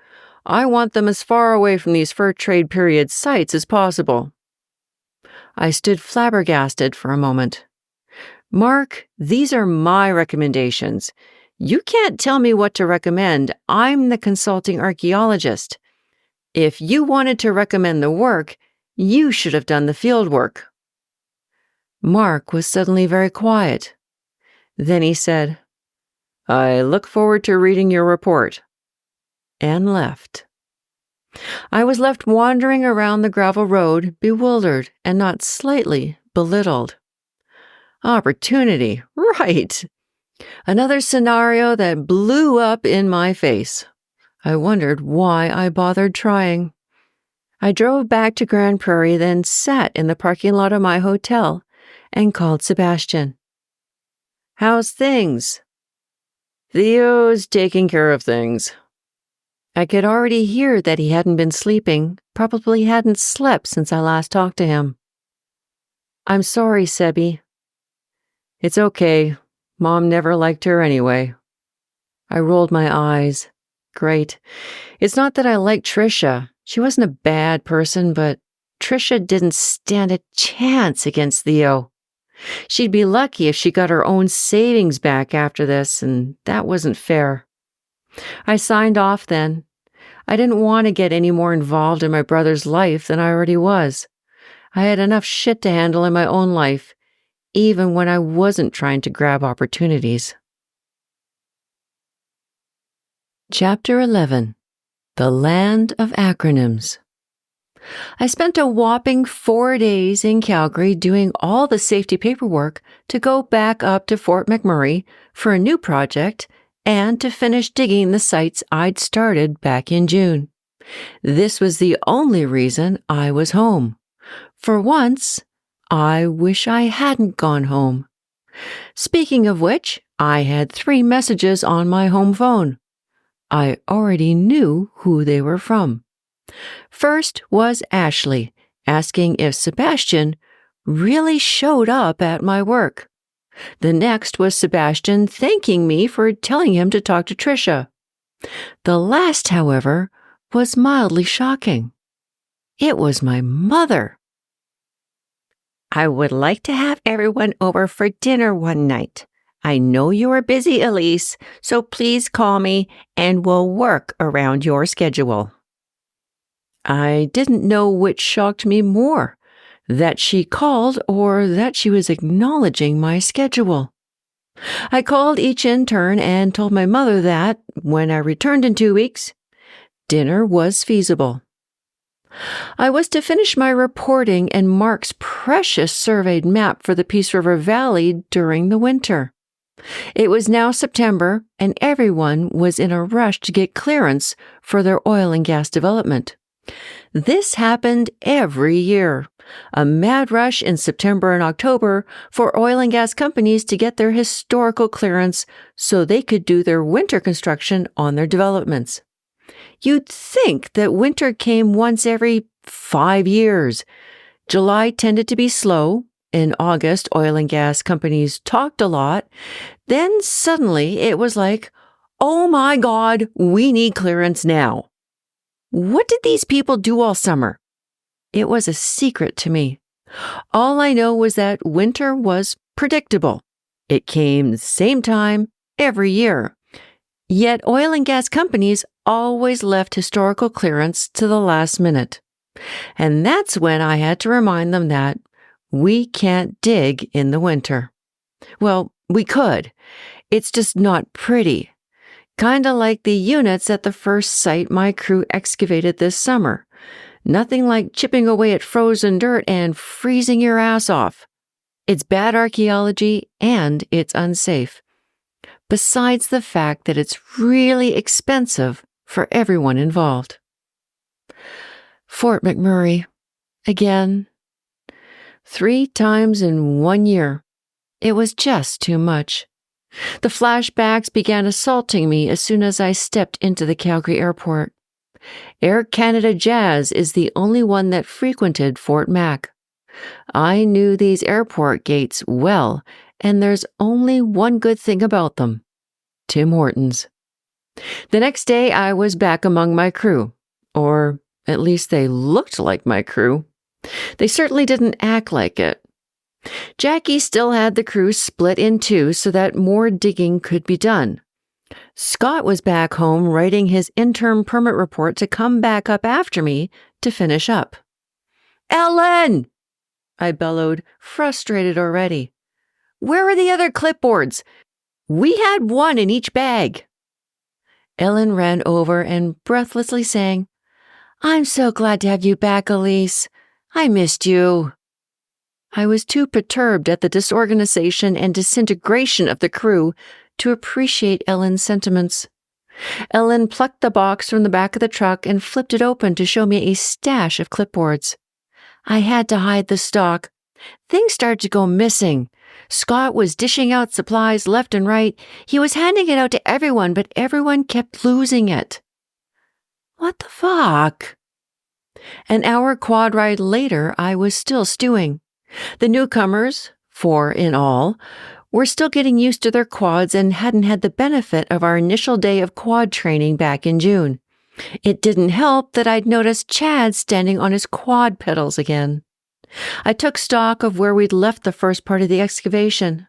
I want them as far away from these fur trade period sites as possible. I stood flabbergasted for a moment. Mark, these are my recommendations. You can't tell me what to recommend. I'm the consulting archaeologist. If you wanted to recommend the work, you should have done the field work. Mark was suddenly very quiet. Then he said, I look forward to reading your report. And left. I was left wandering around the gravel road, bewildered and not slightly belittled. Opportunity, right. Another scenario that blew up in my face. I wondered why I bothered trying. I drove back to Grand Prairie, then sat in the parking lot of my hotel and called Sebastian. How's things? Theo's taking care of things. I could already hear that he hadn't been sleeping, probably hadn't slept since I last talked to him. I'm sorry, Sebi. It's okay. Mom never liked her anyway. I rolled my eyes. Great. It's not that I liked Trisha. She wasn't a bad person, but Trisha didn't stand a chance against Theo. She'd be lucky if she got her own savings back after this, and that wasn't fair. I signed off then. I didn't want to get any more involved in my brother's life than I already was. I had enough shit to handle in my own life, even when I wasn't trying to grab opportunities. Chapter 11. The Land of Acronyms. I spent a whopping 4 days in Calgary doing all the safety paperwork to go back up to Fort McMurray for a new project and to finish digging the sites I'd started back in June. This was the only reason I was home. For once, I wish I hadn't gone home. Speaking of which, I had 3 messages on my home phone. I already knew who they were from. First was Ashley, asking if Sebastian really showed up at my work. The next was Sebastian thanking me for telling him to talk to Tricia. The last, however, was mildly shocking. It was my mother. I would like to have everyone over for dinner one night. I know you are busy, Elise, so please call me and we'll work around your schedule. I didn't know which shocked me more, that she called or that she was acknowledging my schedule. I called each in turn and told my mother that, when I returned in 2 weeks, dinner was feasible. I was to finish my reporting and Mark's precious surveyed map for the Peace River Valley during the winter. It was now September, and everyone was in a rush to get clearance for their oil and gas development. This happened every year. A mad rush in September and October for oil and gas companies to get their historical clearance so they could do their winter construction on their developments. You'd think that winter came once every 5 years. July tended to be slow. In August, oil and gas companies talked a lot. Then suddenly it was like, oh my God, we need clearance now. What did these people do all summer? It was a secret to me. All I know was that winter was predictable. It came the same time every year. Yet oil and gas companies always left historical clearance to the last minute. And that's when I had to remind them that we can't dig in the winter. Well, we could. It's just not pretty. Kinda like the units at the first site my crew excavated this summer. Nothing like chipping away at frozen dirt and freezing your ass off. It's bad archaeology and it's unsafe. Besides the fact that it's really expensive for everyone involved. Fort McMurray. Again. 3 times in 1 year. It was just too much. The flashbacks began assaulting me as soon as I stepped into the Calgary airport. Air Canada Jazz is the only one that frequented Fort Mac. I knew these airport gates well, and there's only one good thing about them. Tim Hortons. The next day I was back among my crew, or at least they looked like my crew. They certainly didn't act like it. Jackie still had the crew split in 2 so that more digging could be done. Scott was back home writing his interim permit report to come back up after me to finish up. "Ellen!" I bellowed, frustrated already. "Where are the other clipboards? We had 1 in each bag." Ellen ran over and breathlessly sang, "I'm so glad to have you back, Elise. I missed you." I was too perturbed at the disorganization and disintegration of the crew to appreciate Ellen's sentiments. Ellen plucked the box from the back of the truck and flipped it open to show me a stash of clipboards. I had to hide the stock. Things started to go missing. Scott was dishing out supplies left and right. He was handing it out to everyone, but everyone kept losing it. What the fuck? An hour quad ride later, I was still stewing. The newcomers, 4 in all, were still getting used to their quads and hadn't had the benefit of our initial day of quad training back in June. It didn't help that I'd noticed Chad standing on his quad pedals again. I took stock of where we'd left the first part of the excavation.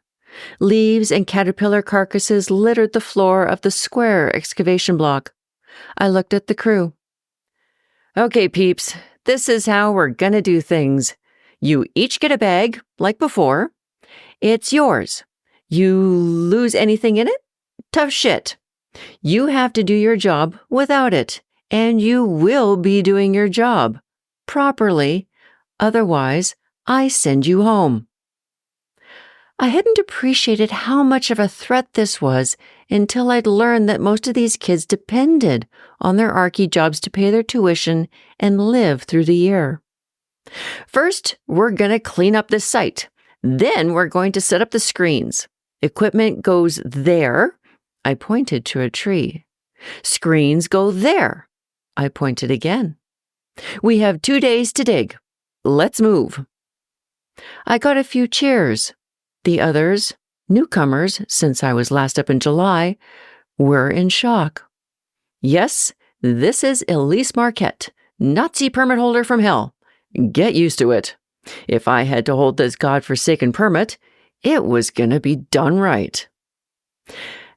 Leaves and caterpillar carcasses littered the floor of the square excavation block. I looked at the crew. "Okay, peeps, this is how we're gonna do things. You each get a bag, like before. It's yours. You lose anything in it? Tough shit. You have to do your job without it, and you will be doing your job properly. Otherwise, I send you home." I hadn't appreciated how much of a threat this was until I'd learned that most of these kids depended on their archae jobs to pay their tuition and live through the year. "First, we're going to clean up this site. Then we're going to set up the screens. Equipment goes there." I pointed to a tree. "Screens go there." I pointed again. "We have 2 days to dig. Let's move." I got a few cheers. The others, newcomers since I was last up in July, were in shock. "Yes, this is Elise Marquette, Nazi permit holder from hell. Get used to it. If I had to hold this godforsaken permit, it was gonna be done right."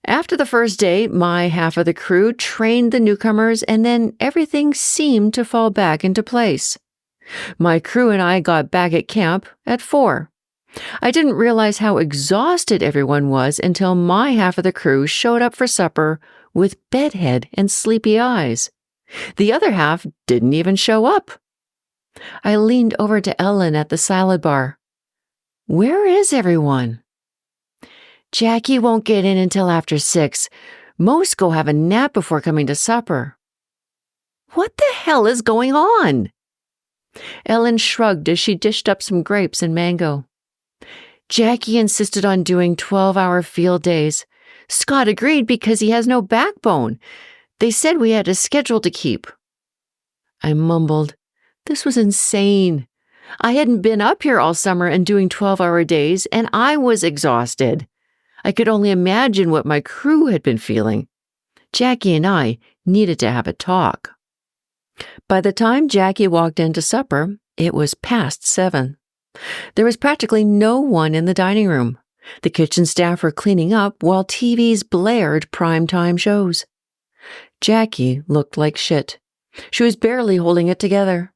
After the first day, my half of the crew trained the newcomers, and then everything seemed to fall back into place. My crew and I got back at camp at 4. I didn't realize how exhausted everyone was until my half of the crew showed up for supper with bedhead and sleepy eyes. The other half didn't even show up. I leaned over to Ellen at the salad bar. "Where is everyone?" "Jackie won't get in until after 6. Most go have a nap before coming to supper." "What the hell is going on?" Ellen shrugged as she dished up some grapes and mango. "Jackie insisted on doing 12-hour field days. Scott agreed because he has no backbone. They said we had a schedule to keep." I mumbled. This was insane. I hadn't been up here all summer and doing 12-hour days, and I was exhausted. I could only imagine what my crew had been feeling. Jackie and I needed to have a talk. By the time Jackie walked in to supper, it was past 7. There was practically no one in the dining room. The kitchen staff were cleaning up while TVs blared primetime shows. Jackie looked like shit. She was barely holding it together.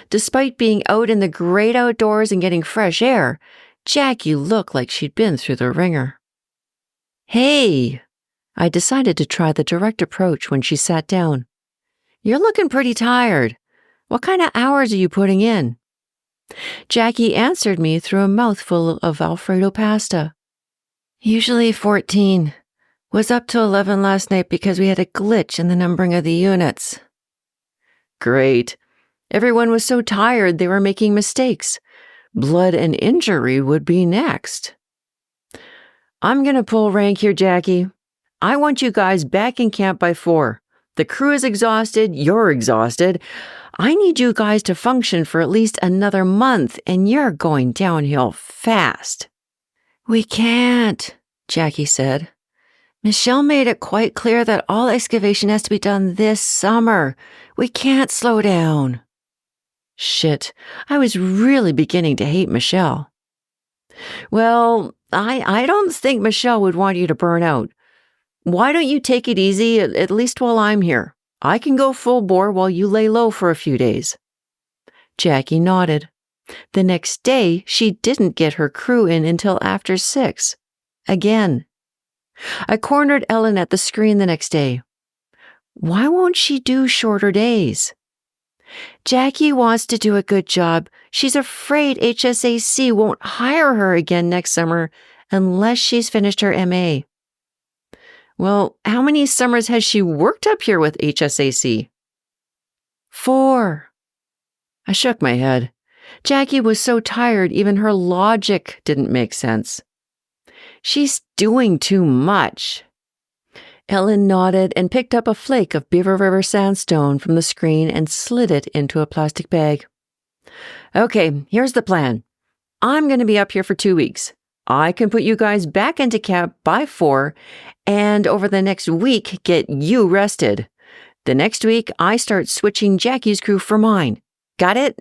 Despite being out in the great outdoors and getting fresh air, Jackie looked like she'd been through the ringer. "Hey!" I decided to try the direct approach when she sat down. "You're looking pretty tired. What kind of hours are you putting in?" Jackie answered me through a mouthful of Alfredo pasta. "Usually 14. Was up till 11 last night because we had a glitch in the numbering of the units." "Great. Everyone was so tired they were making mistakes. Blood and injury would be next." "I'm going to pull rank here, Jackie. I want you guys back in camp by 4. The crew is exhausted, you're exhausted. I need you guys to function for at least another month, and you're going downhill fast." "We can't," Jackie said. "Michelle made it quite clear that all excavation has to be done this summer. We can't slow down." Shit, I was really beginning to hate Michelle. "Well, I don't think Michelle would want you to burn out. Why don't you take it easy, at least while I'm here? I can go full bore while you lay low for a few days." Jackie nodded. The next day, she didn't get her crew in until after 6. Again. I cornered Ellen at the screen the next day. "Why won't she do shorter days?" "Jackie wants to do a good job. She's afraid HSAC won't hire her again next summer unless she's finished her MA." "Well, how many summers has she worked up here with HSAC?" 4. I shook my head. Jackie was so tired, even her logic didn't make sense. "She's doing too much." Ellen nodded and picked up a flake of Beaver River sandstone from the screen and slid it into a plastic bag. "Okay, here's the plan. I'm going to be up here for 2 weeks. I can put you guys back into camp by 4, and over the next week, get you rested. The next week, I start switching Jackie's crew for mine. Got it?"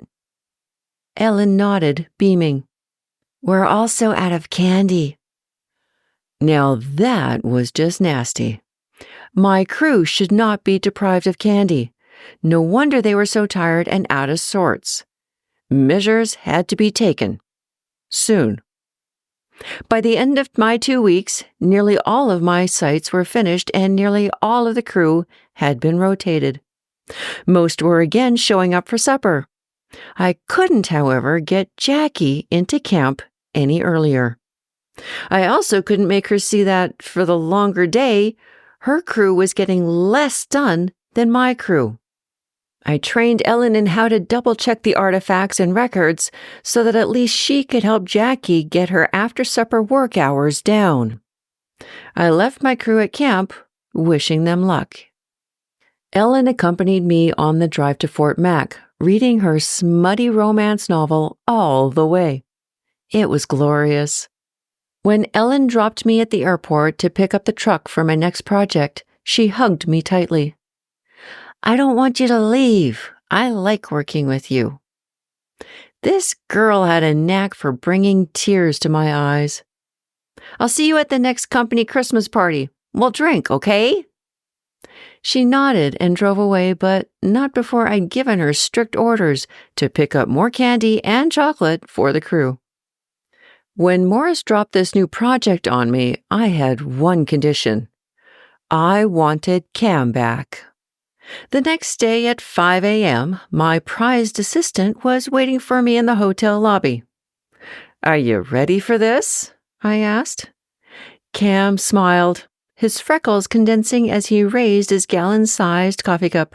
Ellen nodded, beaming. "We're also out of candy." Now that was just nasty. My crew should not be deprived of candy. No wonder they were so tired and out of sorts. Measures had to be taken. Soon. By the end of my 2 weeks, nearly all of my sites were finished and nearly all of the crew had been rotated. Most were again showing up for supper. I couldn't, however, get Jackie into camp any earlier. I also couldn't make her see that, for the longer day, her crew was getting less done than my crew. I trained Ellen in how to double-check the artifacts and records so that at least she could help Jackie get her after-supper work hours down. I left my crew at camp, wishing them luck. Ellen accompanied me on the drive to Fort Mac, reading her smutty romance novel all the way. It was glorious. When Ellen dropped me at the airport to pick up the truck for my next project, she hugged me tightly. I don't want you to leave. I like working with you. This girl had a knack for bringing tears to my eyes. I'll see you at the next company Christmas party. We'll drink, okay? She nodded and drove away, but not before I'd given her strict orders to pick up more candy and chocolate for the crew. When Morris dropped this new project on me, I had one condition. I wanted Cam back. The next day at 5 a.m., my prized assistant was waiting for me in the hotel lobby. Are you ready for this? I asked. Cam smiled, his freckles condensing as he raised his gallon-sized coffee cup.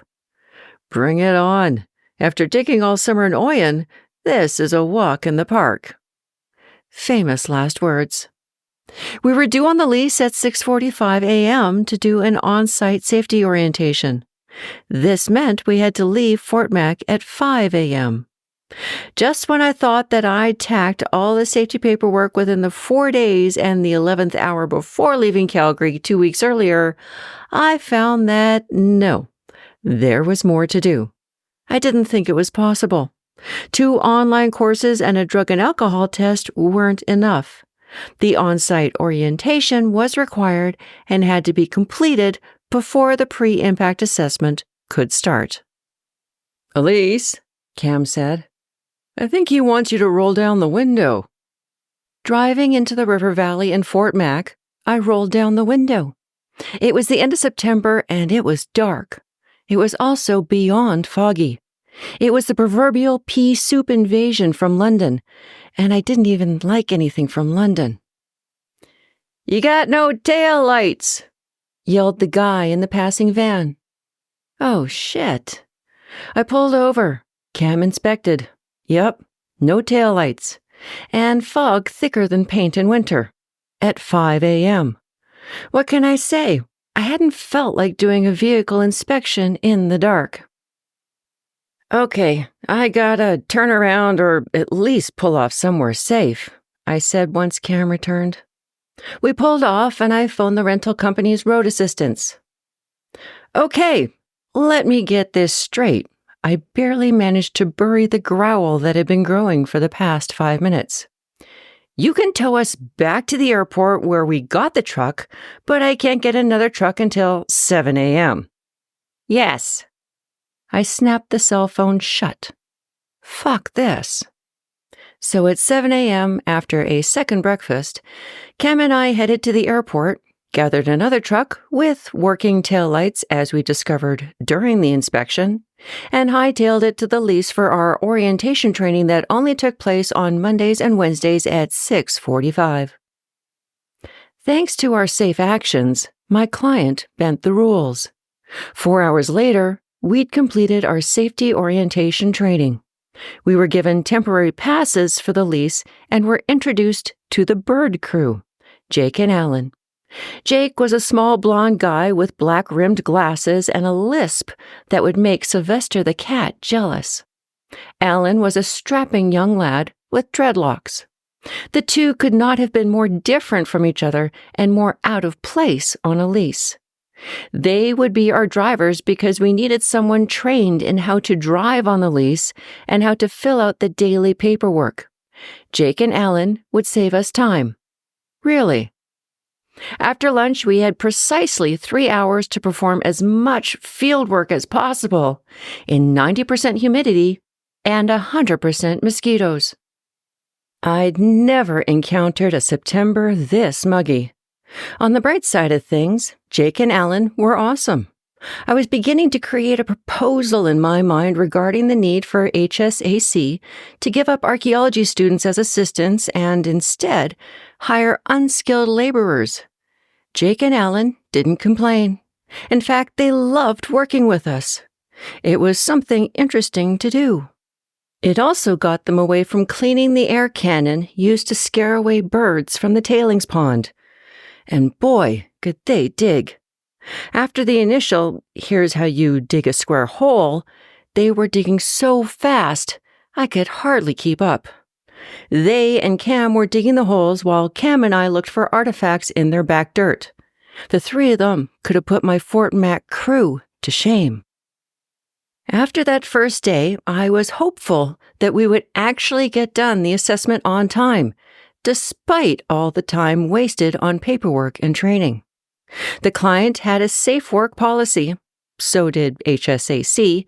Bring it on. After digging all summer in Oyen, this is a walk in the park. Famous last words. We were due on the lease at 6:45 a.m. to do an on-site safety orientation. This meant we had to leave Fort Mac at 5 a.m. Just when I thought that I'd tacked all the safety paperwork within the 4 days and the 11th hour before leaving Calgary 2 weeks earlier, I found that no, there was more to do. I didn't think it was possible. 2 online courses and a drug and alcohol test weren't enough. The on-site orientation was required and had to be completed before the pre-impact assessment could start. Elise, Cam said, I think he wants you to roll down the window. Driving into the river valley in Fort Mac, I rolled down the window. It was the end of September and it was dark. It was also beyond foggy. It was the proverbial pea soup invasion from London, and I didn't even like anything from London. You got no tail lights, yelled the guy in the passing van. Oh, shit. I pulled over. Cam inspected. Yep, no taillights. And fog thicker than paint in winter. At 5 a.m. What can I say? I hadn't felt like doing a vehicle inspection in the dark. Okay, I gotta turn around or at least pull off somewhere safe, I said once Cam returned. We pulled off and I phoned the rental company's road assistants. Okay, let me get this straight. I barely managed to bury the growl that had been growing for the past 5 minutes. You can tow us back to the airport where we got the truck, but I can't get another truck until 7 a.m. Yes. I snapped the cell phone shut. Fuck this. So at 7 a.m., after a second breakfast, Cam and I headed to the airport, gathered another truck with working taillights as we discovered during the inspection, and hightailed it to the lease for our orientation training that only took place on Mondays and Wednesdays at 6:45. Thanks to our safe actions, my client bent the rules. 4 hours later, we'd completed our safety orientation training. We were given temporary passes for the lease and were introduced to the bird crew, Jake and Alan. Jake was a small blonde guy with black-rimmed glasses and a lisp that would make Sylvester the cat jealous. Alan was a strapping young lad with dreadlocks. The two could not have been more different from each other and more out of place on a lease. They would be our drivers because we needed someone trained in how to drive on the lease and how to fill out the daily paperwork. Jake and Alan would save us time. Really. After lunch, we had precisely 3 hours to perform as much field work as possible in 90% humidity and 100% mosquitoes. I'd never encountered a September this muggy. On the bright side of things, Jake and Alan were awesome. I was beginning to create a proposal in my mind regarding the need for HSAC to give up archaeology students as assistants and instead hire unskilled laborers. Jake and Alan didn't complain. In fact, they loved working with us. It was something interesting to do. It also got them away from cleaning the air cannon used to scare away birds from the tailings pond. And boy, could they dig. After the initial, here's how you dig a square hole, they were digging so fast, I could hardly keep up. They and Cam were digging the holes while Cam and I looked for artifacts in their back dirt. The three of them could have put my Fort Mac crew to shame. After that first day, I was hopeful that we would actually get done the assessment on time, despite all the time wasted on paperwork and training. The client had a safe work policy, so did HSAC,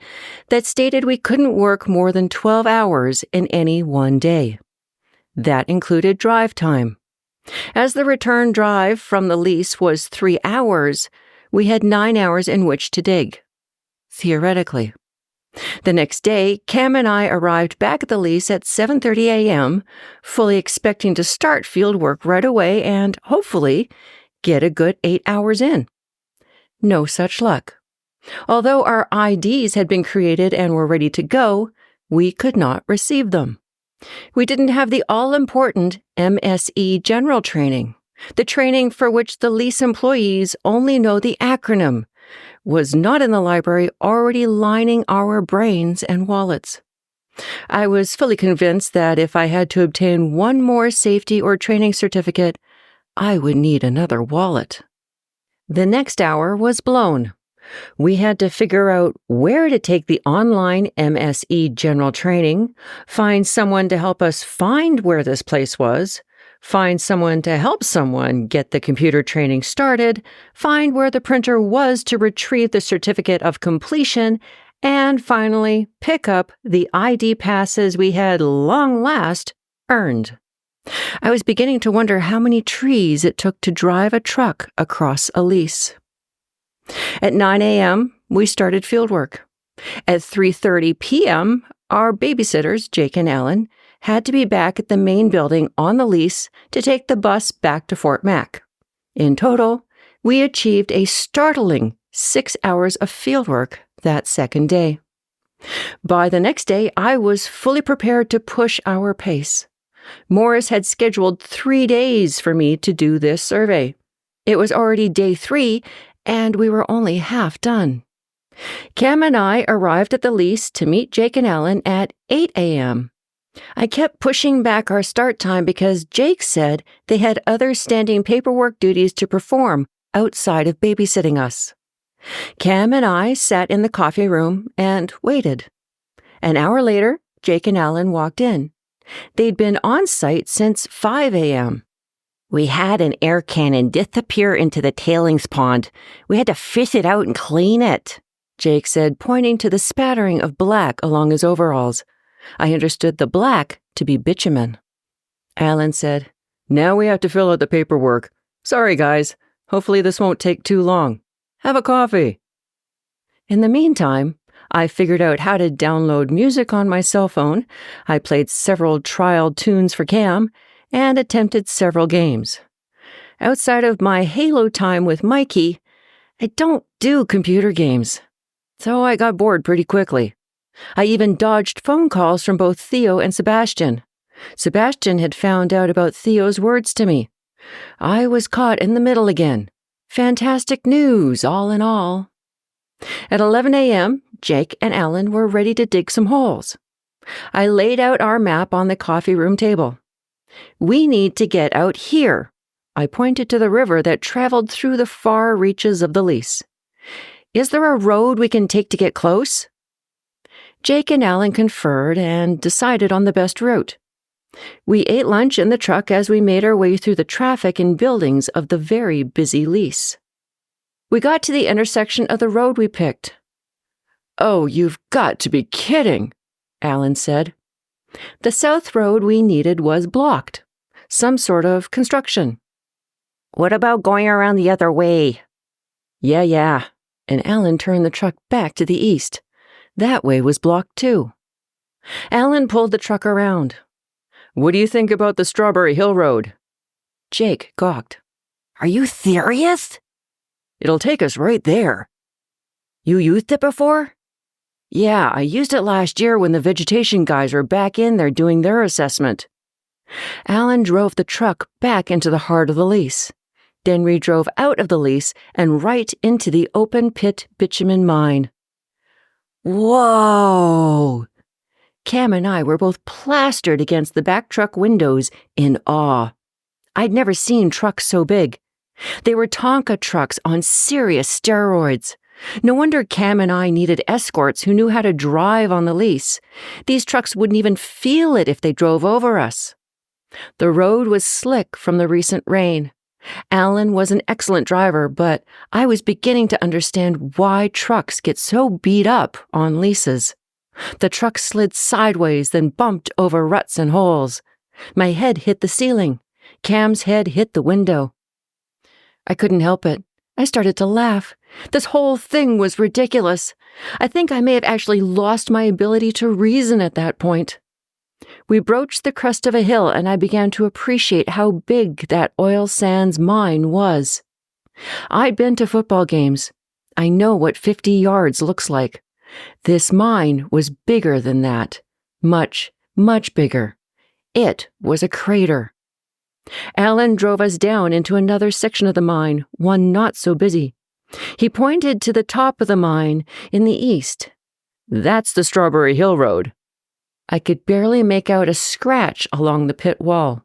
that stated we couldn't work more than 12 hours in any one day. That included drive time. As the return drive from the lease was 3 hours, we had 9 hours in which to dig. Theoretically. The next day, Cam and I arrived back at the lease at 7:30 a.m., fully expecting to start field work right away and, hopefully, get a good 8 hours in. No such luck. Although our IDs had been created and were ready to go, we could not receive them. We didn't have the all-important MSE general training. The training for which the lease employees only know the acronym was not in the library, already lining our brains and wallets. I was fully convinced that if I had to obtain one more safety or training certificate, I would need another wallet. The next hour was blown. We had to figure out where to take the online MSE general training, find someone to help us find where this place was, find someone to help someone get the computer training started, find where the printer was to retrieve the certificate of completion, and finally pick up the ID passes we had long last earned. I was beginning to wonder how many trees it took to drive a truck across a lease. At 9 a.m., we started fieldwork. At 3:30 p.m., our babysitters, Jake and Alan, had to be back at the main building on the lease to take the bus back to Fort Mac. In total, we achieved a startling 6 hours of fieldwork that second day. By the next day, I was fully prepared to push our pace. Morris had scheduled 3 days for me to do this survey. It was already day 3, and we were only half done. Cam and I arrived at the lease to meet Jake and Alan at 8 a.m. I kept pushing back our start time because Jake said they had other standing paperwork duties to perform outside of babysitting us. Cam and I sat in the coffee room and waited. An hour later, Jake and Alan walked in. They'd been on site since 5 a.m. We had an air cannon disappear into the tailings pond. We had to fish it out and clean it, Jake said, pointing to the spattering of black along his overalls. I understood the black to be bitumen. Alan said, "Now we have to fill out the paperwork. Sorry, guys. Hopefully this won't take too long. Have a coffee." In the meantime, I figured out how to download music on my cell phone. I played several trial tunes for Cam and attempted several games. Outside of my Halo time with Mikey, I don't do computer games. So I got bored pretty quickly. I even dodged phone calls from both Theo and Sebastian. Sebastian had found out about Theo's words to me. I was caught in the middle again. Fantastic news, all in all. At 11 a.m., Jake and Alan were ready to dig some holes. I laid out our map on the coffee room table. "We need to get out here." I pointed to the river that traveled through the far reaches of the lease. "Is there a road we can take to get close?" Jake and Alan conferred and decided on the best route. We ate lunch in the truck as we made our way through the traffic and buildings of the very busy lease. We got to the intersection of the road we picked. "Oh, you've got to be kidding," Alan said. The south road we needed was blocked. Some sort of construction. What about going around the other way? Yeah. And Alan turned the truck back to the east. That way was blocked too. Alan pulled the truck around. "What do you think about the Strawberry Hill Road?" Jake gawked. Are you serious? "It'll take us right there." You used it before? Yeah, I used it last year when the vegetation guys were back in there doing their assessment. Alan drove the truck back into the heart of the lease. Then we drove out of the lease and right into the open pit bitumen mine. Whoa! Cam and I were both plastered against the back truck windows in awe. I'd never seen trucks so big. They were Tonka trucks on serious steroids. No wonder Cam and I needed escorts who knew how to drive on the lease. These trucks wouldn't even feel it if they drove over us. The road was slick from the recent rain. Alan was an excellent driver, but I was beginning to understand why trucks get so beat up on leases. The truck slid sideways, then bumped over ruts and holes. My head hit the ceiling. Cam's head hit the window. I couldn't help it. I started to laugh. This whole thing was ridiculous. I think I may have actually lost my ability to reason at that point. We broached the crest of a hill, and I began to appreciate how big that oil sands mine was. I'd been to football games. I know what 50 yards looks like. This mine was bigger than that. Much, much bigger. It was a crater. Alan drove us down into another section of the mine, one not so busy. He pointed to the top of the mine in the east. "That's the Strawberry Hill Road." I could barely make out a scratch along the pit wall.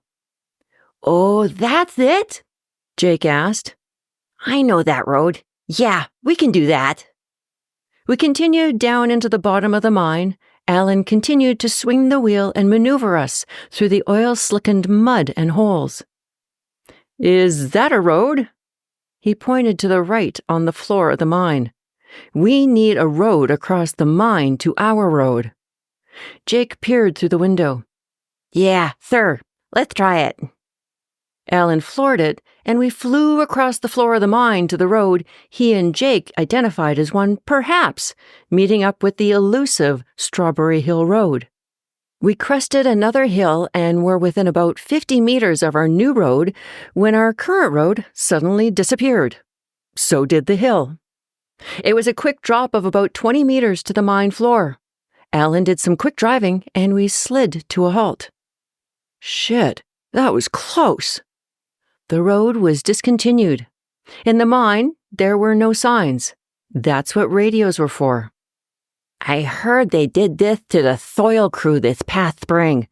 Oh, that's it? Jake asked. I know that road. Yeah, we can do that. We continued down into the bottom of the mine. Alan continued to swing the wheel and maneuver us through the oil-slickened mud and holes. "Is that a road?" He pointed to the right on the floor of the mine. "We need a road across the mine to our road." Jake peered through the window. Yeah, sir. Let's try it. Alan floored it, and we flew across the floor of the mine to the road he and Jake identified as one, perhaps, meeting up with the elusive Strawberry Hill Road. We crested another hill and were within about 50 meters of our new road when our current road suddenly disappeared. So did the hill. It was a quick drop of about 20 meters to the mine floor. Alan did some quick driving, and we slid to a halt. Shit, that was close. The road was discontinued. In the mine, there were no signs. That's what radios were for. I heard they did this to the soil crew this past spring.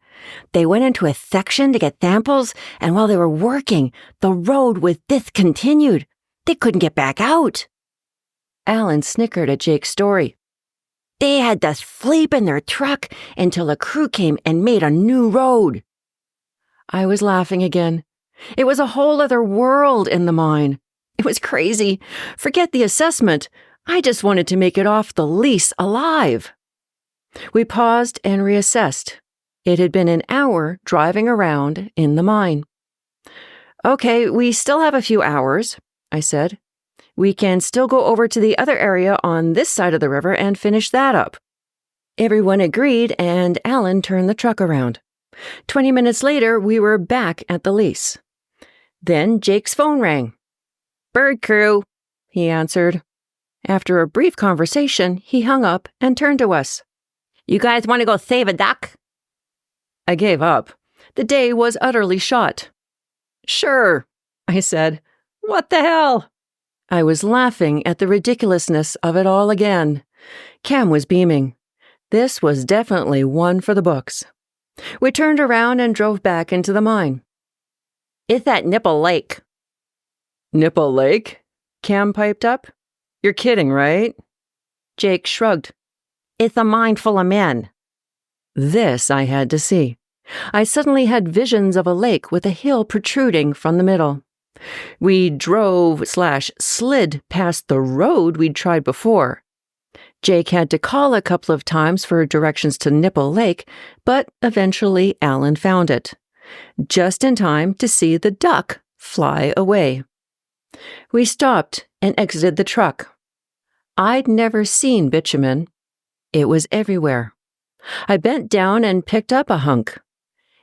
They went into a section to get samples, and while they were working, the road was discontinued. They couldn't get back out. Alan snickered at Jake's story. They had to sleep in their truck until the crew came and made a new road. I was laughing again. It was a whole other world in the mine. It was crazy. Forget the assessment. I just wanted to make it off the lease alive. We paused and reassessed. It had been an hour driving around in the mine. Okay, we still have a few hours, I said. We can still go over to the other area on this side of the river and finish that up. Everyone agreed, and Alan turned the truck around. 20 minutes later, we were back at the lease. Then Jake's phone rang. "Bird crew," he answered. After a brief conversation, he hung up and turned to us. You guys want to go save a duck? I gave up. The day was utterly shot. "Sure," I said. "What the hell?" I was laughing at the ridiculousness of it all again. Cam was beaming. This was definitely one for the books. We turned around and drove back into the mine. It's at Nipple Lake. "Nipple Lake?" Cam piped up. "You're kidding, right?" Jake shrugged. It's a mine full of men. This I had to see. I suddenly had visions of a lake with a hill protruding from the middle. We drove/slid past the road we'd tried before. Jake had to call a couple of times for directions to Nipple Lake, but eventually Alan found it, just in time to see the duck fly away. We stopped and exited the truck. I'd never seen bitumen. It was everywhere. I bent down and picked up a hunk.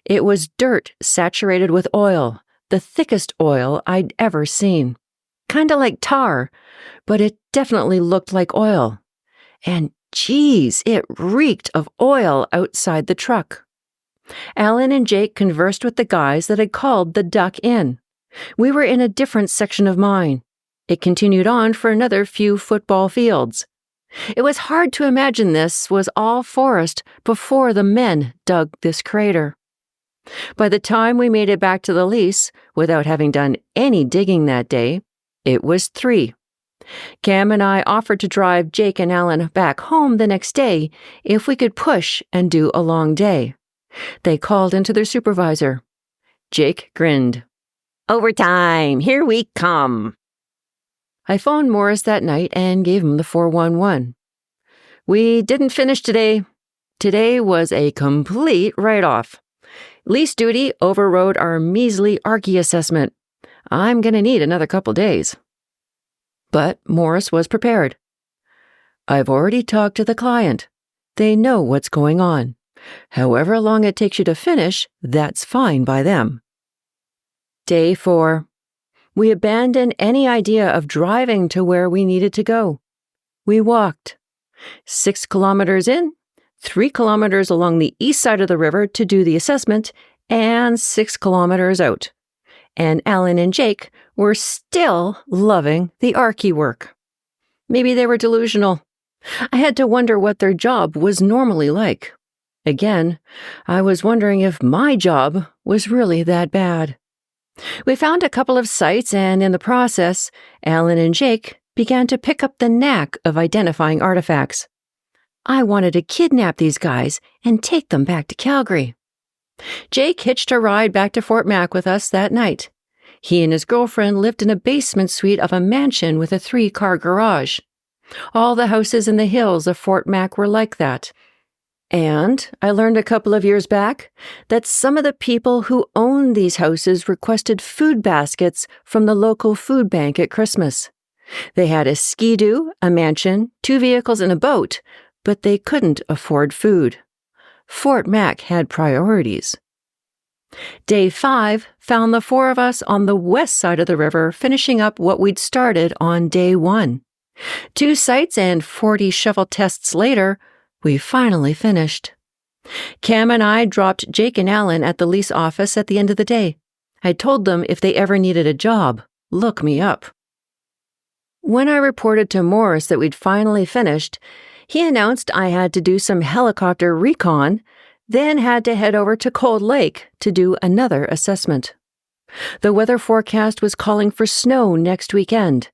It was dirt saturated with oil, the thickest oil I'd ever seen. Kinda like tar, but it definitely looked like oil. And geez, it reeked of oil outside the truck. Alan and Jake conversed with the guys that had called the duck in. We were in a different section of mine. It continued on for another few football fields. It was hard to imagine this was all forest before the men dug this crater. By the time we made it back to the lease, without having done any digging that day, it was 3. Cam and I offered to drive Jake and Alan back home the next day if we could push and do a long day. They called into their supervisor. Jake grinned. Overtime, here we come. I phoned Morris that night and gave him the 411. We didn't finish today. Today was a complete write-off. Lease duty overrode our measly Archae assessment. I'm going to need another couple days. But Morris was prepared. I've already talked to the client. They know what's going on. However long it takes you to finish, that's fine by them. Day 4. We abandoned any idea of driving to where we needed to go. We walked. 6 kilometers in, 3 kilometers along the east side of the river to do the assessment, and 6 kilometers out. And Alan and Jake were still loving the Archae work. Maybe they were delusional. I had to wonder what their job was normally like. Again, I was wondering if my job was really that bad. We found a couple of sites, and in the process, Alan and Jake began to pick up the knack of identifying artifacts. I wanted to kidnap these guys and take them back to Calgary. Jake hitched a ride back to Fort Mac with us that night. He and his girlfriend lived in a basement suite of a mansion with a 3-car garage. All the houses in the hills of Fort Mac were like that. And I learned a couple of years back that some of the people who owned these houses requested food baskets from the local food bank at Christmas. They had a ski-doo, a mansion, 2 vehicles, and a boat, but they couldn't afford food. Fort Mac had priorities. Day 5 found the 4 of us on the west side of the river finishing up what we'd started on day 1. 2 sites and 40 shovel tests later, we finally finished. Cam and I dropped Jake and Alan at the lease office at the end of the day. I told them if they ever needed a job, look me up. When I reported to Morris that we'd finally finished, he announced I had to do some helicopter recon, then had to head over to Cold Lake to do another assessment. The weather forecast was calling for snow next weekend.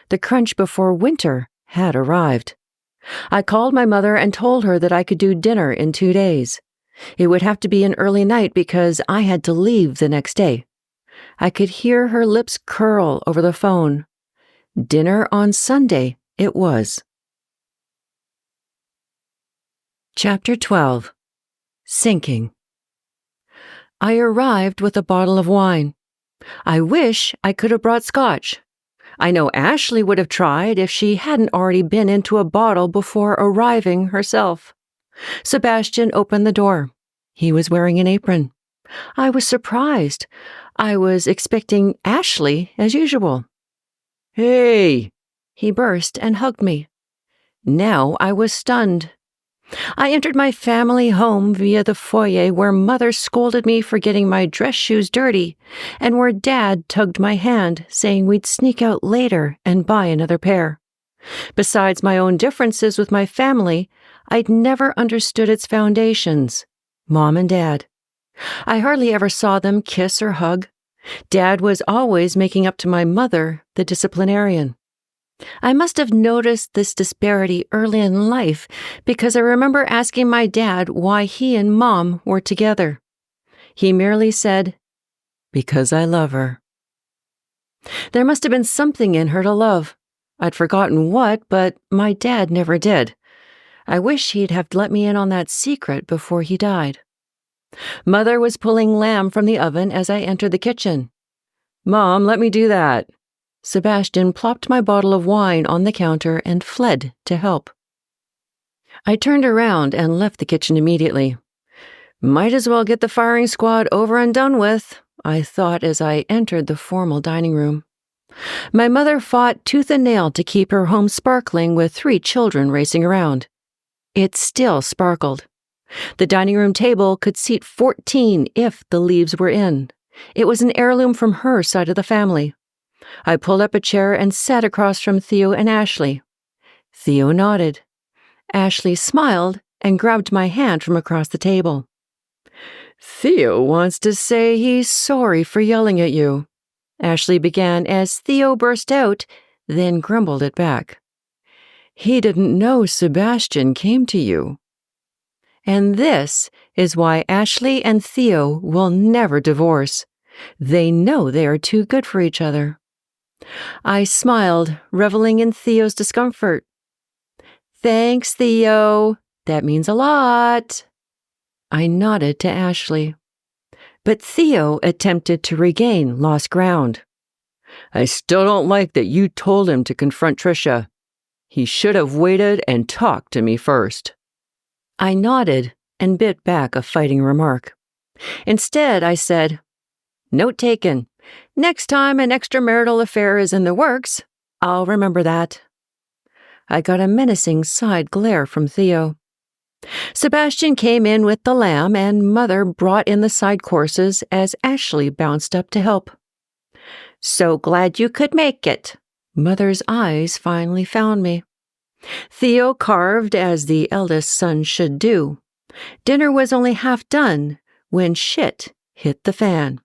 The crunch before winter had arrived. I called my mother and told her that I could do dinner in 2 days. It would have to be an early night because I had to leave the next day. I could hear her lips curl over the phone. Dinner on Sunday it was. Chapter 12. Sinking. I arrived with a bottle of wine. I wish I could have brought scotch. I know Ashley would have tried if she hadn't already been into a bottle before arriving herself. Sebastian opened the door. He was wearing an apron. I was surprised. I was expecting Ashley as usual. "Hey!" He burst and hugged me. Now I was stunned. I entered my family home via the foyer where Mother scolded me for getting my dress shoes dirty and where Dad tugged my hand, saying we'd sneak out later and buy another pair. Besides my own differences with my family, I'd never understood its foundations, Mom and Dad. I hardly ever saw them kiss or hug. Dad was always making up to my mother, the disciplinarian. I must have noticed this disparity early in life because I remember asking my dad why he and Mom were together. He merely said, "Because I love her." There must have been something in her to love. I'd forgotten what, but my dad never did. I wish he'd have let me in on that secret before he died. Mother was pulling lamb from the oven as I entered the kitchen. "Mom, let me do that." Sebastian plopped my bottle of wine on the counter and fled to help. I turned around and left the kitchen immediately. Might as well get the firing squad over and done with, I thought as I entered the formal dining room. My mother fought tooth and nail to keep her home sparkling with 3 children racing around. It still sparkled. The dining room table could seat 14 if the leaves were in. It was an heirloom from her side of the family. I pulled up a chair and sat across from Theo and Ashley. Theo nodded. Ashley smiled and grabbed my hand from across the table. "Theo wants to say he's sorry for yelling at you," Ashley began as Theo burst out, then grumbled it back. "He didn't know Sebastian came to you." And this is why Ashley and Theo will never divorce. They know they are too good for each other. I smiled, reveling in Theo's discomfort. "Thanks, Theo. That means a lot." I nodded to Ashley. But Theo attempted to regain lost ground. "I still don't like that you told him to confront Trisha. He should have waited and talked to me first." I nodded and bit back a fighting remark. Instead, I said, "Note taken. Next time an extramarital affair is in the works, I'll remember that." I got a menacing side glare from Theo. Sebastian came in with the lamb and Mother brought in the side courses as Ashley bounced up to help. "So glad you could make it." Mother's eyes finally found me. Theo carved as the eldest son should do. Dinner was only half done when shit hit the fan.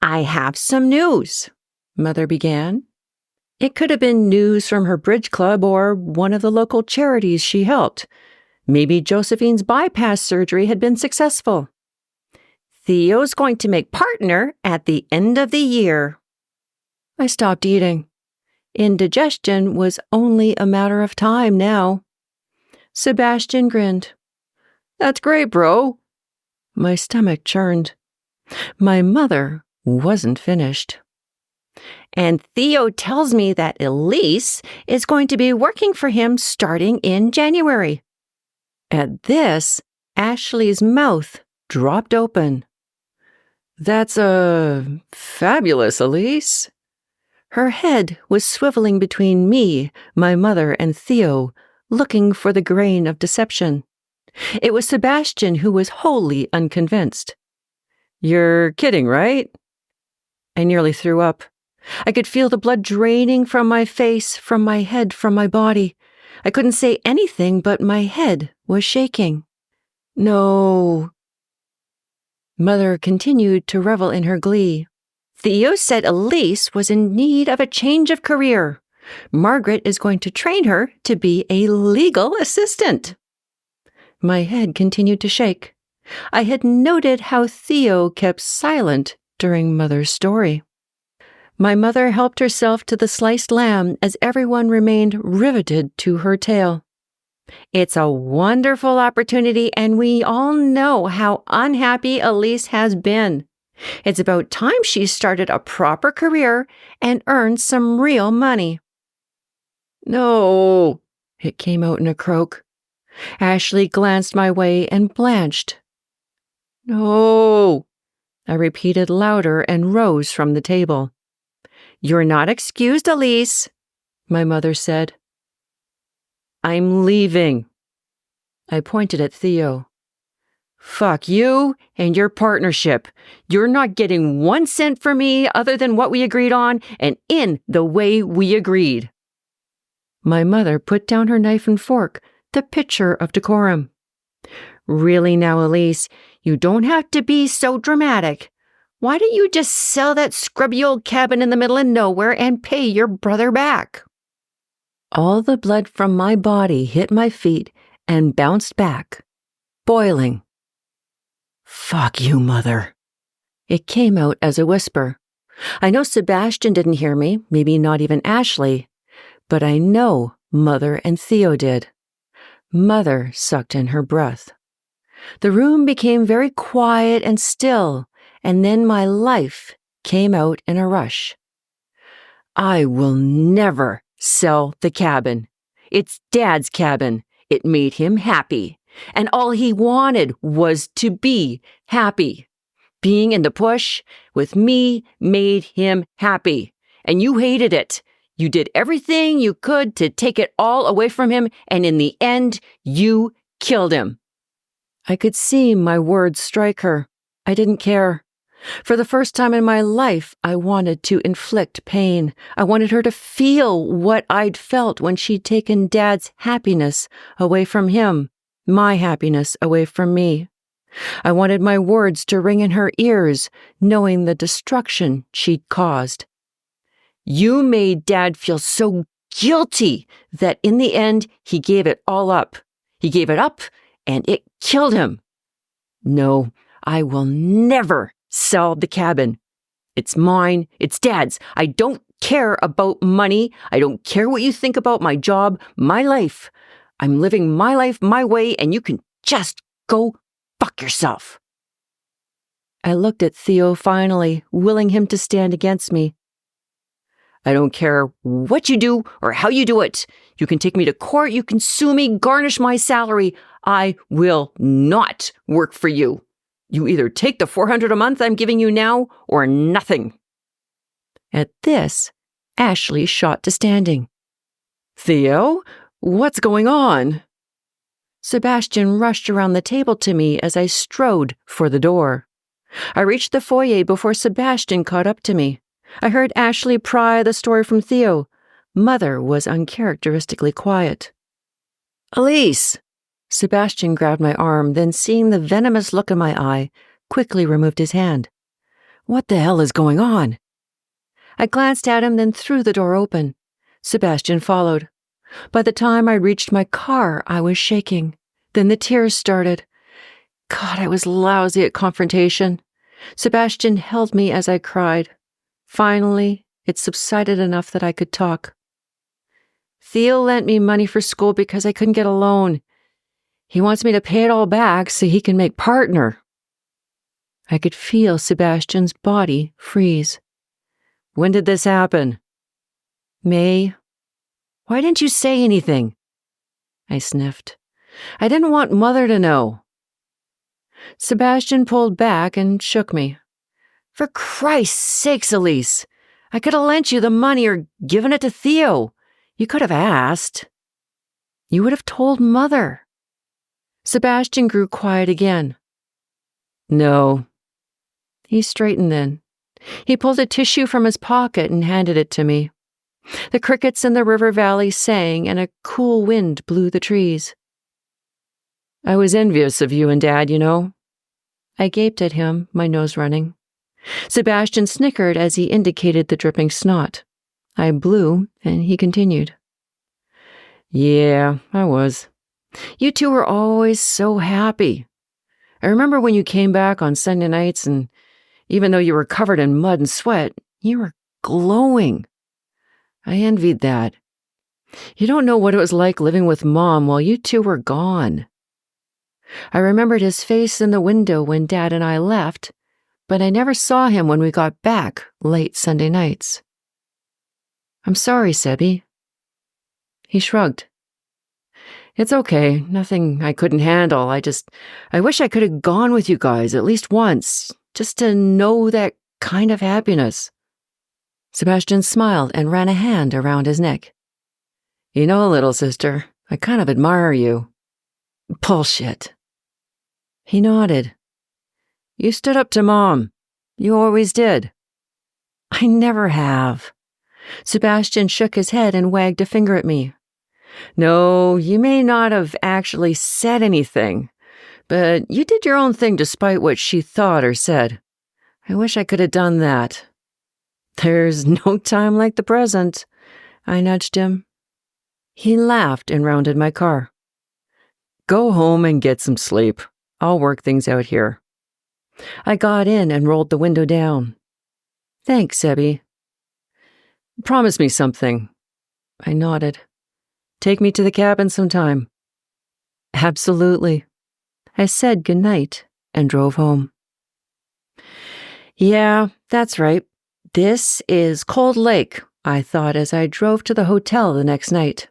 "I have some news," Mother began. It could have been news from her bridge club or one of the local charities she helped. Maybe Josephine's bypass surgery had been successful. "Theo's going to make partner at the end of the year." I stopped eating. Indigestion was only a matter of time now. Sebastian grinned. "That's great, bro." My stomach churned. My mother wasn't finished. "And Theo tells me that Elise is going to be working for him starting in January." At this, Ashley's mouth dropped open. "That's fabulous, Elise." Her head was swiveling between me, my mother, and Theo, looking for the grain of deception. It was Sebastian who was wholly unconvinced. "You're kidding, right?" I nearly threw up. I could feel the blood draining from my face, from my head, from my body. I couldn't say anything, but my head was shaking. "No." Mother continued to revel in her glee. "Theo said Elise was in need of a change of career. Margaret is going to train her to be a legal assistant." My head continued to shake. I had noted how Theo kept silent during Mother's story. My mother helped herself to the sliced lamb as everyone remained riveted to her tale. "It's a wonderful opportunity, and we all know how unhappy Elise has been. It's about time she started a proper career and earned some real money." "No," it came out in a croak. Ashley glanced my way and blanched. "No," I repeated louder and rose from the table. "You're not excused, Elise," my mother said. "I'm leaving." I pointed at Theo. "Fuck you and your partnership. You're not getting 1 cent from me other than what we agreed on and in the way we agreed." My mother put down her knife and fork, the picture of decorum. "Really now, Elise, you don't have to be so dramatic. Why don't you just sell that scrubby old cabin in the middle of nowhere and pay your brother back?" All the blood from my body hit my feet and bounced back, boiling. Fuck you, Mother. It came out as a whisper. I know Sebastian didn't hear me, maybe not even Ashley, but I know Mother and Theo did. Mother sucked in her breath. The room became very quiet and still, and then my life came out in a rush. I will never sell the cabin. It's Dad's cabin. It made him happy, and all he wanted was to be happy. Being in the bush with me made him happy, and you hated it. You did everything you could to take it all away from him, and in the end, you killed him. I could see my words strike her. I didn't care. For the first time in my life, I wanted to inflict pain. I wanted her to feel what I'd felt when she'd taken Dad's happiness away from him, my happiness away from me. I wanted my words to ring in her ears, knowing the destruction she'd caused. You made Dad feel so guilty that in the end, he gave it all up. He gave it up, and it killed him. No, I will never sell the cabin. It's mine. It's Dad's. I don't care about money. I don't care what you think about my job, my life. I'm living my life my way, and you can just go fuck yourself. I looked at Theo finally, willing him to stand against me. I don't care what you do or how you do it. You can take me to court, you can sue me, garnish my salary. I will not work for you. You either take the $400 a month I'm giving you now or nothing. At this, Ashley shot to standing. Theo, what's going on? Sebastian rushed around the table to me as I strode for the door. I reached the foyer before Sebastian caught up to me. I heard Ashley pry the story from Theo. Mother was uncharacteristically quiet. Elise! Sebastian grabbed my arm, then seeing the venomous look in my eye, quickly removed his hand. What the hell is going on? I glanced at him, then threw the door open. Sebastian followed. By the time I reached my car, I was shaking. Then the tears started. God, I was lousy at confrontation. Sebastian held me as I cried. Finally, it subsided enough that I could talk. Theo lent me money for school because I couldn't get a loan. He wants me to pay it all back so he can make partner. I could feel Sebastian's body freeze. When did this happen? May. Why didn't you say anything? I sniffed. I didn't want Mother to know. Sebastian pulled back and shook me. For Christ's sakes, Elise, I could have lent you the money or given it to Theo. You could have asked. You would have told Mother. Sebastian grew quiet again. No. He straightened then. He pulled a tissue from his pocket and handed it to me. The crickets in the river valley sang and a cool wind blew the trees. I was envious of you and Dad, you know. I gaped at him, my nose running. Sebastian snickered as he indicated the dripping snot. I blew, and he continued. Yeah, I was. You two were always so happy. I remember when you came back on Sunday nights, and even though you were covered in mud and sweat, you were glowing. I envied that. You don't know what it was like living with Mom while you two were gone. I remembered his face in the window when Dad and I left, but I never saw him when we got back late Sunday nights. I'm sorry, Sebi. He shrugged. It's okay, nothing I couldn't handle. I wish I could have gone with you guys at least once, just to know that kind of happiness. Sebastian smiled and ran a hand around his neck. You know, little sister, I kind of admire you. Bullshit. He nodded. You stood up to Mom. You always did. I never have. Sebastian shook his head and wagged a finger at me. No, you may not have actually said anything, but you did your own thing despite what she thought or said. I wish I could have done that. There's no time like the present. I nudged him. He laughed and rounded my car. Go home and get some sleep. I'll work things out here. I got in and rolled the window down. "Thanks, Sebby." "Promise me something." I nodded. "Take me to the cabin sometime." "Absolutely." I said goodnight and drove home. Yeah, that's right. This is Cold Lake, I thought as I drove to the hotel the next night.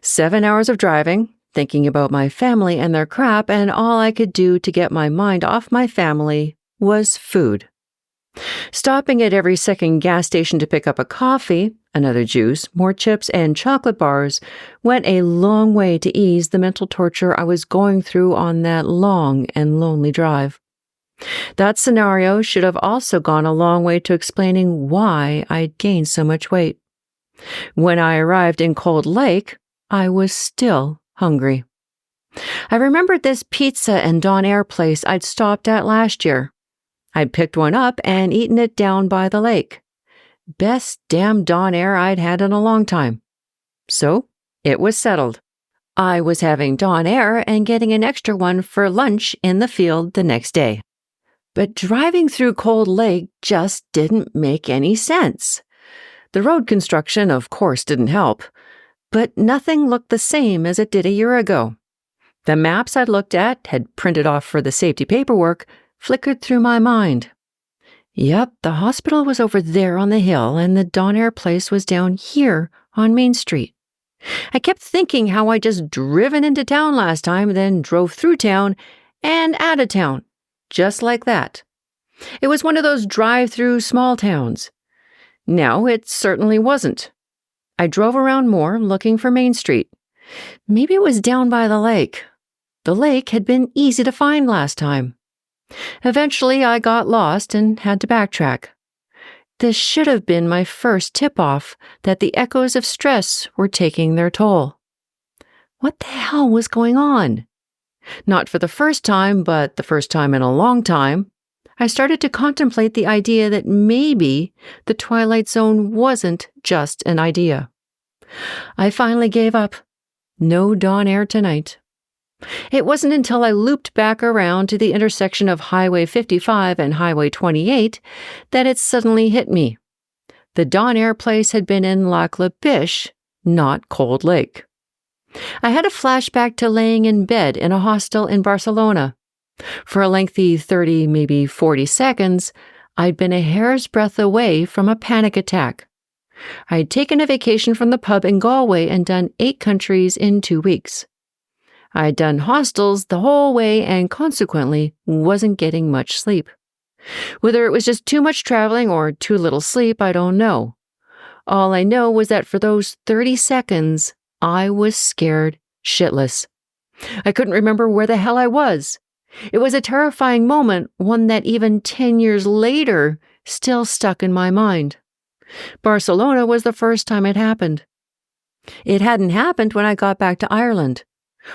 7 hours of driving, thinking about my family and their crap, and all I could do to get my mind off my family was food. Stopping at every second gas station to pick up a coffee, another juice, more chips, and chocolate bars went a long way to ease the mental torture I was going through on that long and lonely drive. That scenario should have also gone a long way to explaining why I'd gained so much weight. When I arrived in Cold Lake, I was still hungry. I remembered this pizza and Donair place I'd stopped at last year. I'd picked one up and eaten it down by the lake. Best damn Donair I'd had in a long time. So, it was settled. I was having Donair and getting an extra one for lunch in the field the next day. But driving through Cold Lake just didn't make any sense. The road construction, of course, didn't help, but nothing looked the same as it did a year ago. The maps I'd looked at, had printed off for the safety paperwork, flickered through my mind. Yep, the hospital was over there on the hill, and the Donair place was down here on Main Street. I kept thinking how I'd just driven into town last time, then drove through town and out of town, just like that. It was one of those drive-through small towns. No, it certainly wasn't. I drove around more, looking for Main Street. Maybe it was down by the lake. The lake had been easy to find last time. Eventually, I got lost and had to backtrack. This should have been my first tip-off that the echoes of stress were taking their toll. What the hell was going on? Not for the first time, but the first time in a long time, I started to contemplate the idea that maybe the Twilight Zone wasn't just an idea. I finally gave up. No Donair tonight. It wasn't until I looped back around to the intersection of Highway 55 and Highway 28 that it suddenly hit me. The Donair place had been in Lac La Biche, not Cold Lake. I had a flashback to laying in bed in a hostel in Barcelona. For a lengthy 30, maybe 40 seconds, I'd been a hair's breadth away from a panic attack. I'd taken a vacation from the pub in Galway and done 8 countries in 2 weeks. I'd done hostels the whole way and consequently wasn't getting much sleep. Whether it was just too much traveling or too little sleep, I don't know. All I know was that for those 30 seconds, I was scared shitless. I couldn't remember where the hell I was. It was a terrifying moment, one that even 10 years later still stuck in my mind. Barcelona was the first time it happened. It hadn't happened when I got back to Ireland,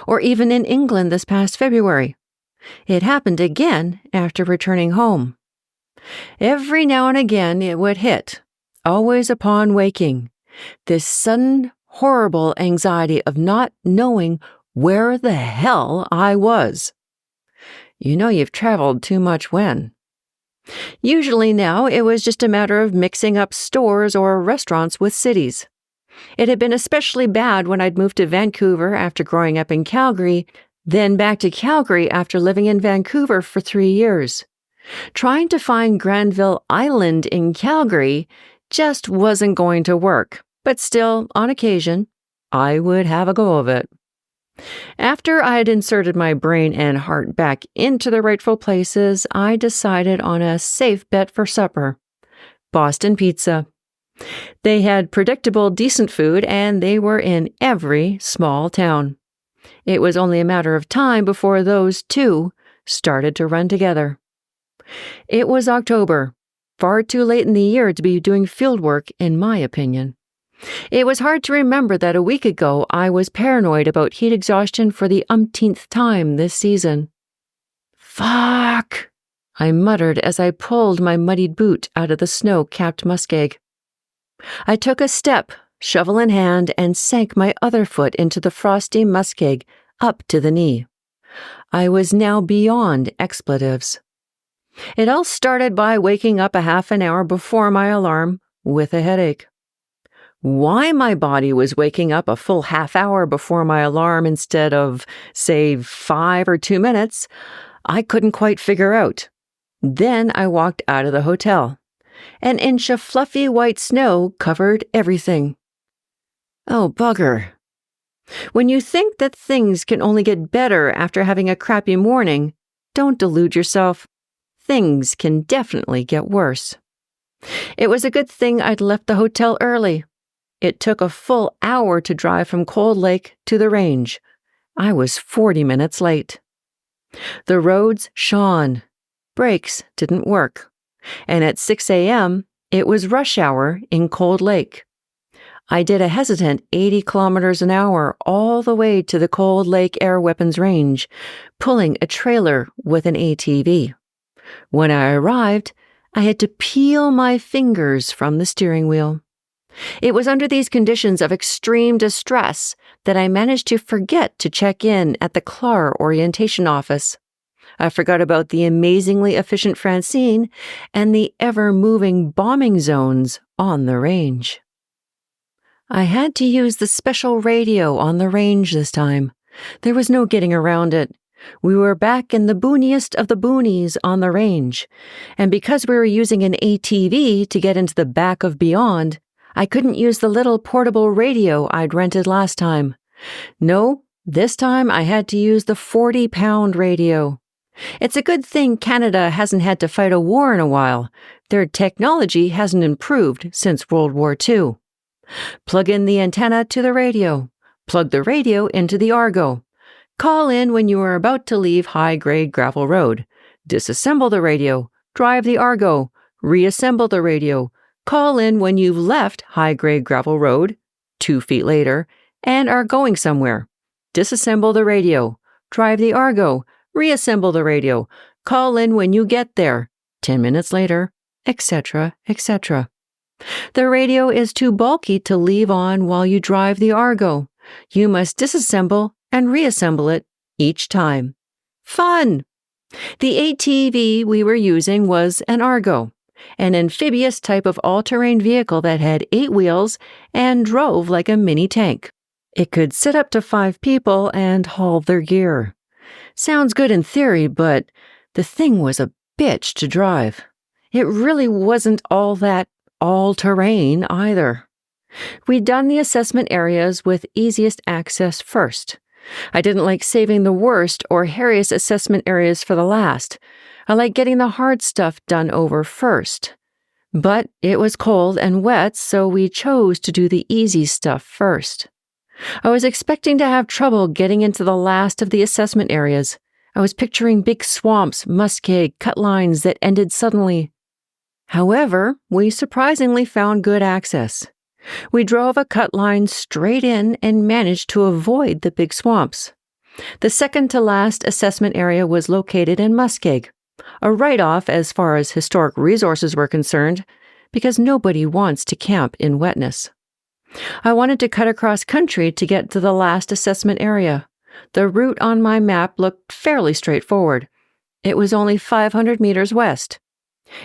or even in England this past February. It happened again after returning home. Every now and again it would hit, always upon waking, this sudden, horrible anxiety of not knowing where the hell I was. You know you've traveled too much when. Usually now it was just a matter of mixing up stores or restaurants with cities. It had been especially bad when I'd moved to Vancouver after growing up in Calgary, then back to Calgary after living in Vancouver for 3 years. Trying to find Granville Island in Calgary just wasn't going to work, but still, on occasion, I would have a go of it. After I had inserted my brain and heart back into the rightful places, I decided on a safe bet for supper: Boston pizza. They had predictable, decent food, and they were in every small town. It was only a matter of time before those two started to run together. It was October, far too late in the year to be doing field work, in my opinion. It was hard to remember that a week ago I was paranoid about heat exhaustion for the umpteenth time this season. Fuck, I muttered as I pulled my muddied boot out of the snow-capped muskeg. I took a step, shovel in hand, and sank my other foot into the frosty muskeg up to the knee. I was now beyond expletives. It all started by waking up a half an hour before my alarm with a headache. Why my body was waking up a full half hour before my alarm instead of, say, 5 or 2 minutes, I couldn't quite figure out. Then I walked out of the hotel. An inch of fluffy white snow covered everything. Oh, bugger. When you think that things can only get better after having a crappy morning, don't delude yourself. Things can definitely get worse. It was a good thing I'd left the hotel early. It took a full hour to drive from Cold Lake to the range. I was 40 minutes late. The roads shone. Brakes didn't work. And at 6 a.m., it was rush hour in Cold Lake. I did a hesitant 80 kilometers an hour all the way to the Cold Lake Air Weapons Range, pulling a trailer with an ATV. When I arrived, I had to peel my fingers from the steering wheel. It was under these conditions of extreme distress that I managed to forget to check in at the CLAR orientation office. I forgot about the amazingly efficient Francine and the ever-moving bombing zones on the range. I had to use the special radio on the range this time. There was no getting around it. We were back in the booniest of the boonies on the range, and because we were using an ATV to get into the back of beyond, I couldn't use the little portable radio I'd rented last time. No, this time I had to use the 40-pound radio. It's a good thing Canada hasn't had to fight a war in a while. Their technology hasn't improved since World War II. Plug in the antenna to the radio. Plug the radio into the Argo. Call in when you are about to leave high-grade gravel road. Disassemble the radio. Drive the Argo. Reassemble the radio. Call in when you've left high-grade gravel road, 2 feet later, and are going somewhere. Disassemble the radio. Drive the Argo. Reassemble the radio. Call in when you get there, 10 minutes later, etc., etc. The radio is too bulky to leave on while you drive the Argo. You must disassemble and reassemble it each time. Fun! The ATV we were using was an Argo, an amphibious type of all-terrain vehicle that had 8 wheels and drove like a mini tank. It could sit up to 5 people and haul their gear. Sounds good in theory, but the thing was a bitch to drive. It really wasn't all that all-terrain either. We'd done the assessment areas with easiest access first. I didn't like saving the worst or hairiest assessment areas for the last. I like getting the hard stuff done over first. But it was cold and wet, so we chose to do the easy stuff first. I was expecting to have trouble getting into the last of the assessment areas. I was picturing big swamps, muskeg, cut lines that ended suddenly. However, we surprisingly found good access. We drove a cut line straight in and managed to avoid the big swamps. The second to last assessment area was located in Muskeg, a write-off as far as historic resources were concerned, because nobody wants to camp in wetness. I wanted to cut across country to get to the last assessment area. The route on my map looked fairly straightforward. It was only 500 meters west.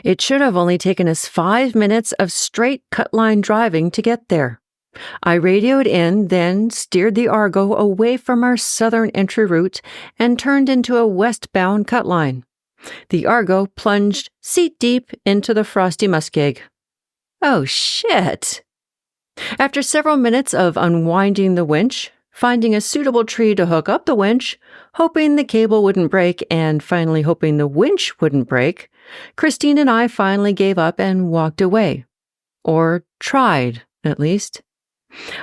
It should have only taken us 5 minutes of straight cut-line driving to get there. I radioed in, then steered the Argo away from our southern entry route and turned into a westbound cut-line. The Argo plunged seat-deep into the frosty muskeg. Oh, shit! After several minutes of unwinding the winch, finding a suitable tree to hook up the winch, hoping the cable wouldn't break, and finally hoping the winch wouldn't break, Christine and I finally gave up and walked away. Or tried, at least.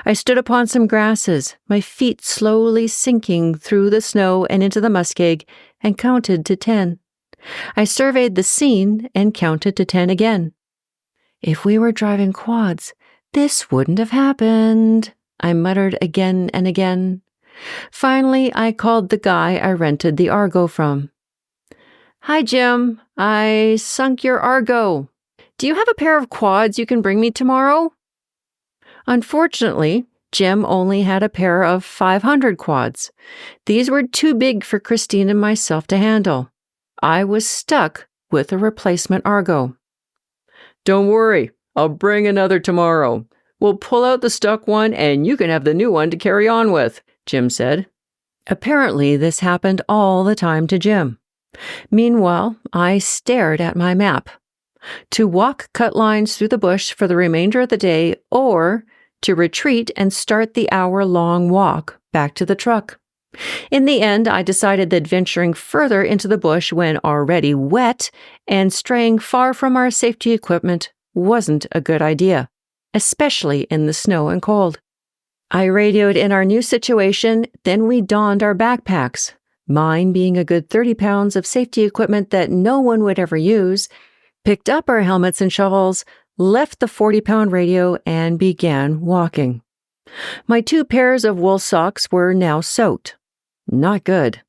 I stood upon some grasses, my feet slowly sinking through the snow and into the muskeg, and counted to 10. I surveyed the scene and counted to 10 again. If we were driving quads, this wouldn't have happened, I muttered again and again. Finally, I called the guy I rented the Argo from. Hi, Jim. I sunk your Argo. Do you have a pair of quads you can bring me tomorrow? Unfortunately, Jim only had a pair of 500 quads. These were too big for Christine and myself to handle. I was stuck with a replacement Argo. Don't worry, I'll bring another tomorrow. We'll pull out the stuck one and you can have the new one to carry on with, Jim said. Apparently, this happened all the time to Jim. Meanwhile, I stared at my map. To walk cut lines through the bush for the remainder of the day, or to retreat and start the hour-long walk back to the truck. In the end, I decided that venturing further into the bush when already wet and straying far from our safety equipment wasn't a good idea, especially in the snow and cold. I radioed in our new situation, then we donned our backpacks, mine being a good 30 pounds of safety equipment that no one would ever use, picked up our helmets and shovels, left the 40-pound radio, and began walking. My 2 pairs of wool socks were now soaked. Not good.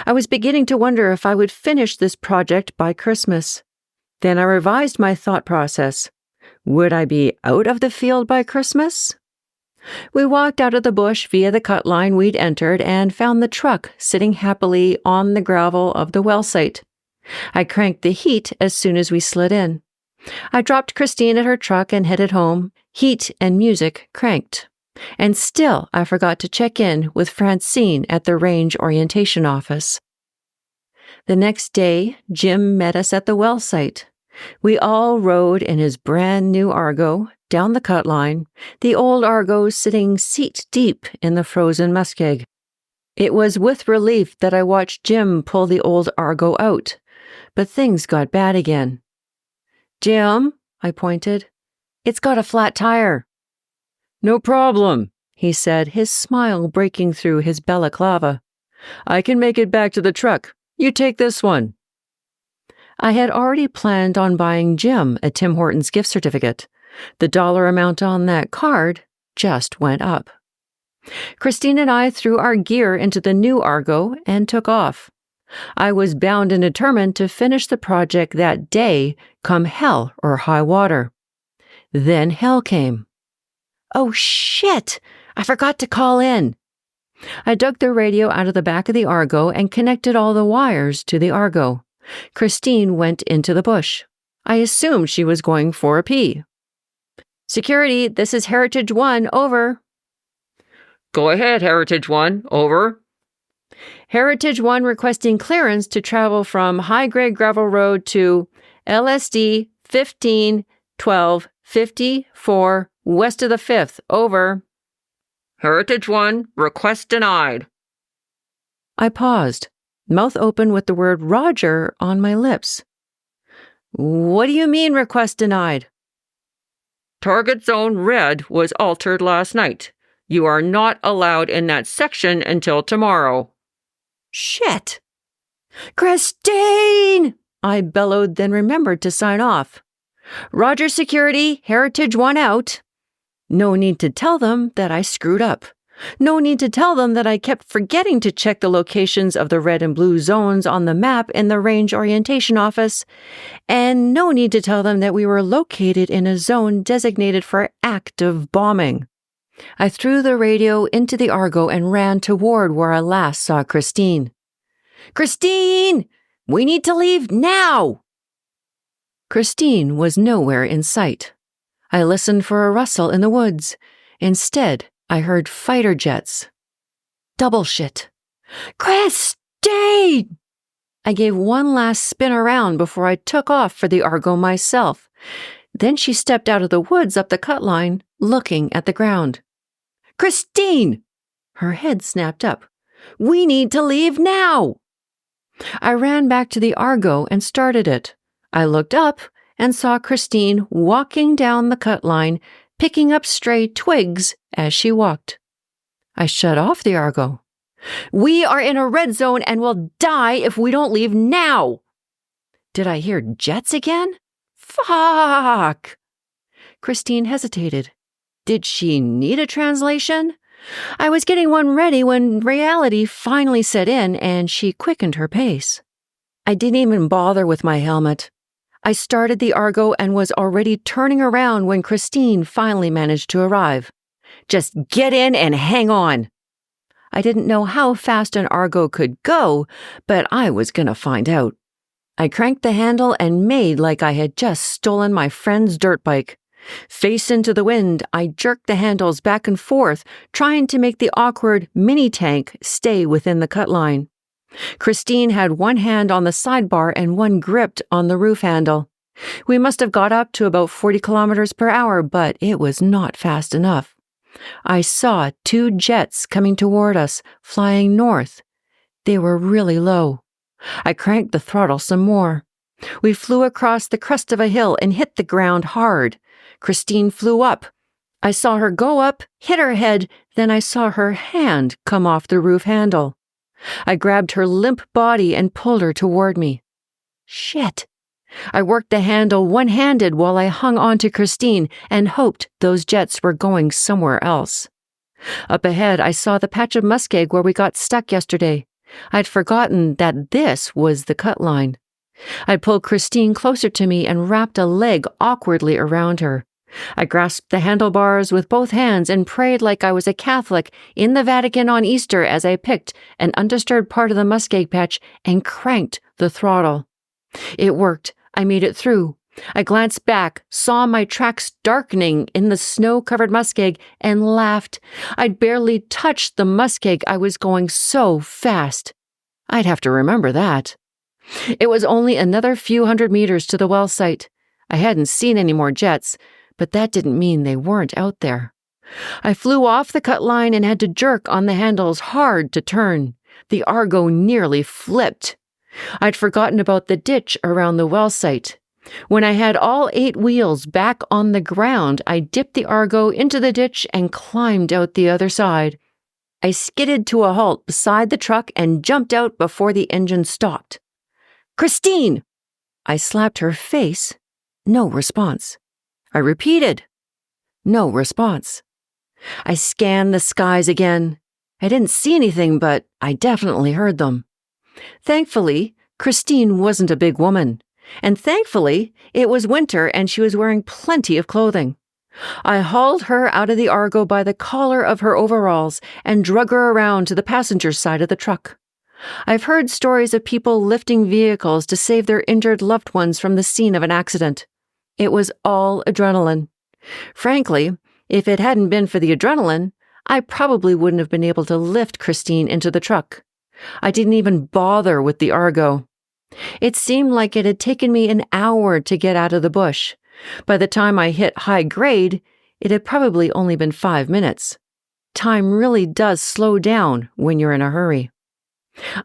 I was beginning to wonder if I would finish this project by Christmas. Then I revised my thought process. Would I be out of the field by Christmas? We walked out of the bush via the cut line we'd entered and found the truck sitting happily on the gravel of the well site. I cranked the heat as soon as we slid in. I dropped Christine at her truck and headed home, heat and music cranked. And still I forgot to check in with Francine at the range orientation office. The next day, Jim met us at the well site. We all rode in his brand new Argo down the cut line, the old Argo sitting seat deep in the frozen muskeg. It was with relief that I watched Jim pull the old Argo out, but things got bad again. "Jim," I pointed, "it's got a flat tire." "No problem," he said, his smile breaking through his balaclava. "I can make it back to the truck. You take this one." I had already planned on buying Jim a Tim Hortons gift certificate. The dollar amount on that card just went up. Christine and I threw our gear into the new Argo and took off. I was bound and determined to finish the project that day, come hell or high water. Then hell came. Oh shit! I forgot to call in. I dug the radio out of the back of the Argo and connected all the wires to the Argo. Christine went into the bush. I assumed she was going for a pee. "Security, this is Heritage 1, over." "Go ahead, Heritage 1, over." "Heritage 1 requesting clearance to travel from high-grade gravel road to LSD 15-12-54 west of the 5th, over." "Heritage 1, request denied." I paused, mouth open with the word Roger on my lips. "What do you mean, request denied?" "Target zone red was altered last night. You are not allowed in that section until tomorrow." Shit! "Christine!" I bellowed, then remembered to sign off. "Roger, security, Heritage 1 out." No need to tell them that I screwed up. No need to tell them that I kept forgetting to check the locations of the red and blue zones on the map in the range orientation office. And no need to tell them that we were located in a zone designated for active bombing. I threw the radio into the Argo and ran toward where I last saw Christine. "Christine! We need to leave now!" Christine was nowhere in sight. I listened for a rustle in the woods. Instead, I heard fighter jets. Double shit. "Christine!" I gave one last spin around before I took off for the Argo myself. Then she stepped out of the woods up the cut line, looking at the ground. "Christine!" Her head snapped up. "We need to leave now!" I ran back to the Argo and started it. I looked up and saw Christine walking down the cut line, picking up stray twigs as she walked. I shut off the Argo. "We are in a red zone and will die if we don't leave now!" Did I hear jets again? Fuck! Christine hesitated. Did she need a translation? I was getting one ready when reality finally set in and she quickened her pace. I didn't even bother with my helmet. I started the Argo and was already turning around when Christine finally managed to arrive. "Just get in and hang on." I didn't know how fast an Argo could go, but I was going to find out. I cranked the handle and made like I had just stolen my friend's dirt bike. Face into the wind, I jerked the handles back and forth, trying to make the awkward mini tank stay within the cut line. Christine had one hand on the sidebar and one gripped on the roof handle. We must have got up to about 40 kilometers per hour, but it was not fast enough. I saw 2 jets coming toward us, flying north. They were really low. I cranked the throttle some more. We flew across the crest of a hill and hit the ground hard. Christine flew up. I saw her go up, hit her head, then I saw her hand come off the roof handle. I grabbed her limp body and pulled her toward me. Shit! I worked the handle one-handed while I hung on to Christine and hoped those jets were going somewhere else. Up ahead, I saw the patch of muskeg where we got stuck yesterday. I'd forgotten that this was the cut line. I pulled Christine closer to me and wrapped a leg awkwardly around her. I grasped the handlebars with both hands and prayed like I was a Catholic in the Vatican on Easter as I picked an undisturbed part of the muskeg patch and cranked the throttle. It worked. I made it through. I glanced back, saw my tracks darkening in the snow-covered muskeg, and laughed. I'd barely touched the muskeg. I was going so fast. I'd have to remember that. It was only another few hundred meters to the well site. I hadn't seen any more jets, but that didn't mean they weren't out there. I flew off the cut line and had to jerk on the handles hard to turn. The Argo nearly flipped. I'd forgotten about the ditch around the well site. When I had all 8 wheels back on the ground, I dipped the Argo into the ditch and climbed out the other side. I skidded to a halt beside the truck and jumped out before the engine stopped. "Christine!" I slapped her face. No response. I repeated. No response. I scanned the skies again. I didn't see anything, but I definitely heard them. Thankfully, Christine wasn't a big woman. And thankfully, it was winter and she was wearing plenty of clothing. I hauled her out of the Argo by the collar of her overalls and drug her around to the passenger side of the truck. I've heard stories of people lifting vehicles to save their injured loved ones from the scene of an accident. It was all adrenaline. Frankly, if it hadn't been for the adrenaline, I probably wouldn't have been able to lift Christine into the truck. I didn't even bother with the Argo. It seemed like it had taken me an hour to get out of the bush. By the time I hit high grade, it had probably only been 5 minutes. Time really does slow down when you're in a hurry.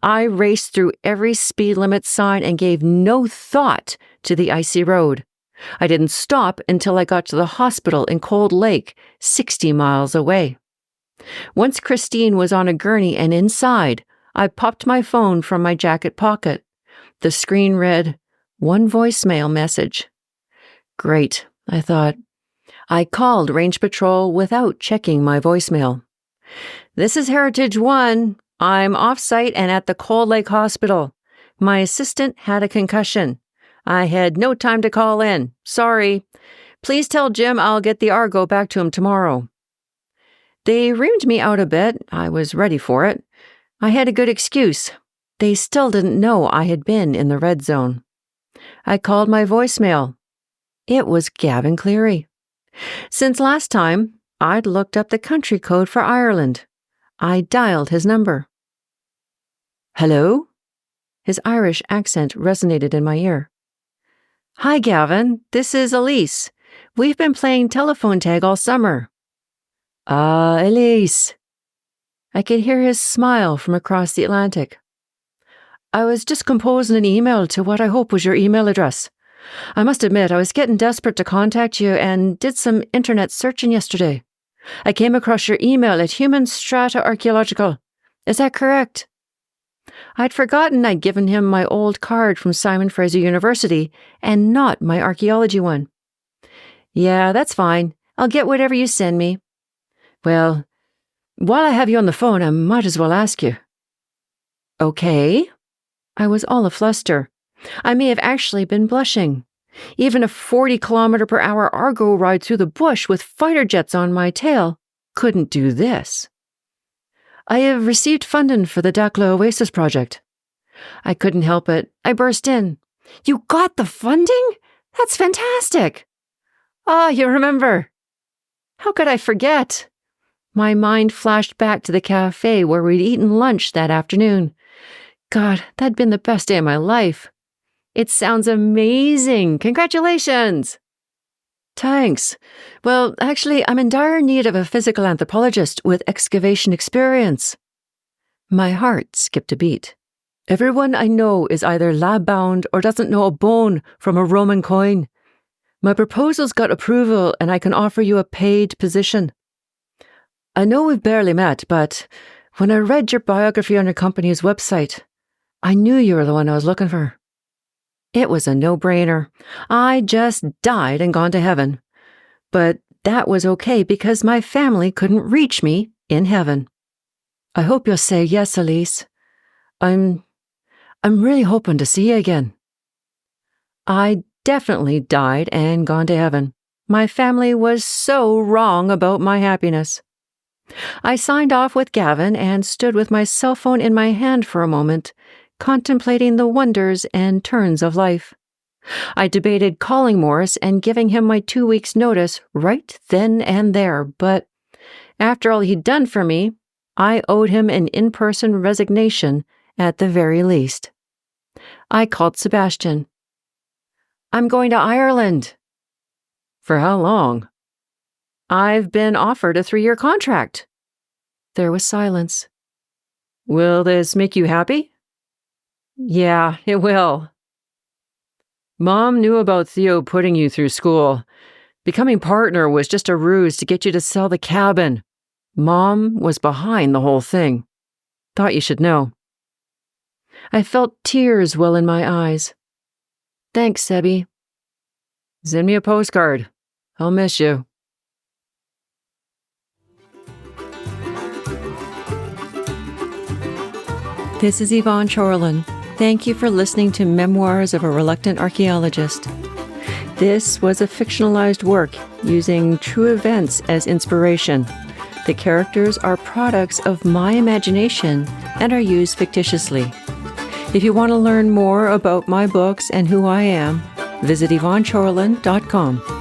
I raced through every speed limit sign and gave no thought to the icy road. I didn't stop until I got to the hospital in Cold Lake, 60 miles away. Once Christine was on a gurney and inside, I popped my phone from my jacket pocket. The screen read, "One voicemail message." Great, I thought. I called Range Patrol without checking my voicemail. "This is Heritage 1. I'm off-site and at the Cold Lake Hospital. My assistant had a concussion. I had no time to call in. Sorry. Please tell Jim I'll get the Argo back to him tomorrow." They reamed me out a bit. I was ready for it. I had a good excuse. They still didn't know I had been in the red zone. I called my voicemail. It was Gavin Cleary. Since last time, I'd looked up the country code for Ireland. I dialed his number. "Hello?" His Irish accent resonated in my ear. "Hi, Gavin. This is Elise. We've been playing telephone tag all summer." "Ah, Elise." I could hear his smile from across the Atlantic. "I was just composing an email to what I hope was your email address. I must admit, I was getting desperate to contact you and did some internet searching yesterday. I came across your email at Human Strata Archaeological. Is that correct?" I'd forgotten I'd given him my old card from Simon Fraser University and not my archaeology one. "Yeah, that's fine. I'll get whatever you send me." "Well, while I have you on the phone, I might as well ask you." "Okay." I was all afluster. I may have actually been blushing. Even a 40-kilometer-per-hour Argo ride through the bush with fighter jets on my tail couldn't do this. "I have received funding for the Dakla Oasis project." I couldn't help it. I burst in. You got the funding? That's fantastic. Ah, you remember. How could I forget? My mind flashed back to the cafe where we'd eaten lunch that afternoon. God, that'd been the best day of my life. It sounds amazing. Congratulations. Thanks. Well, actually, I'm in dire need of a physical anthropologist with excavation experience. My heart skipped a beat. Everyone I know is either lab-bound or doesn't know a bone from a Roman coin. My proposal's got approval and I can offer you a paid position. I know we've barely met, but when I read your biography on your company's website, I knew you were the one I was looking for. It was a no-brainer. I just died and gone to heaven. But that was okay because my family couldn't reach me in heaven. I hope you'll say yes, Elise. I'm really hoping to see you again. I definitely died and gone to heaven. My family was so wrong about my happiness. I signed off with Gavin and stood with my cell phone in my hand for a moment, contemplating the wonders and turns of life. I debated calling Morris and giving him my 2 weeks' notice right then and there, but after all he'd done for me, I owed him an in-person resignation at the very least. I called Sebastian. I'm going to Ireland. For how long? I've been offered a 3-year contract. There was silence. Will this make you happy? Yeah, it will. Mom knew about Theo putting you through school. Becoming partner was just a ruse to get you to sell the cabin. Mom was behind the whole thing. Thought you should know. I felt tears well in my eyes. Thanks, Sebby. Send me a postcard. I'll miss you. This is Yvonne Chorlin. Thank you for listening to Memoirs of a Reluctant Archaeologist. This was a fictionalized work using true events as inspiration. The characters are products of my imagination and are used fictitiously. If you want to learn more about my books and who I am, visit YvonneChorlin.com.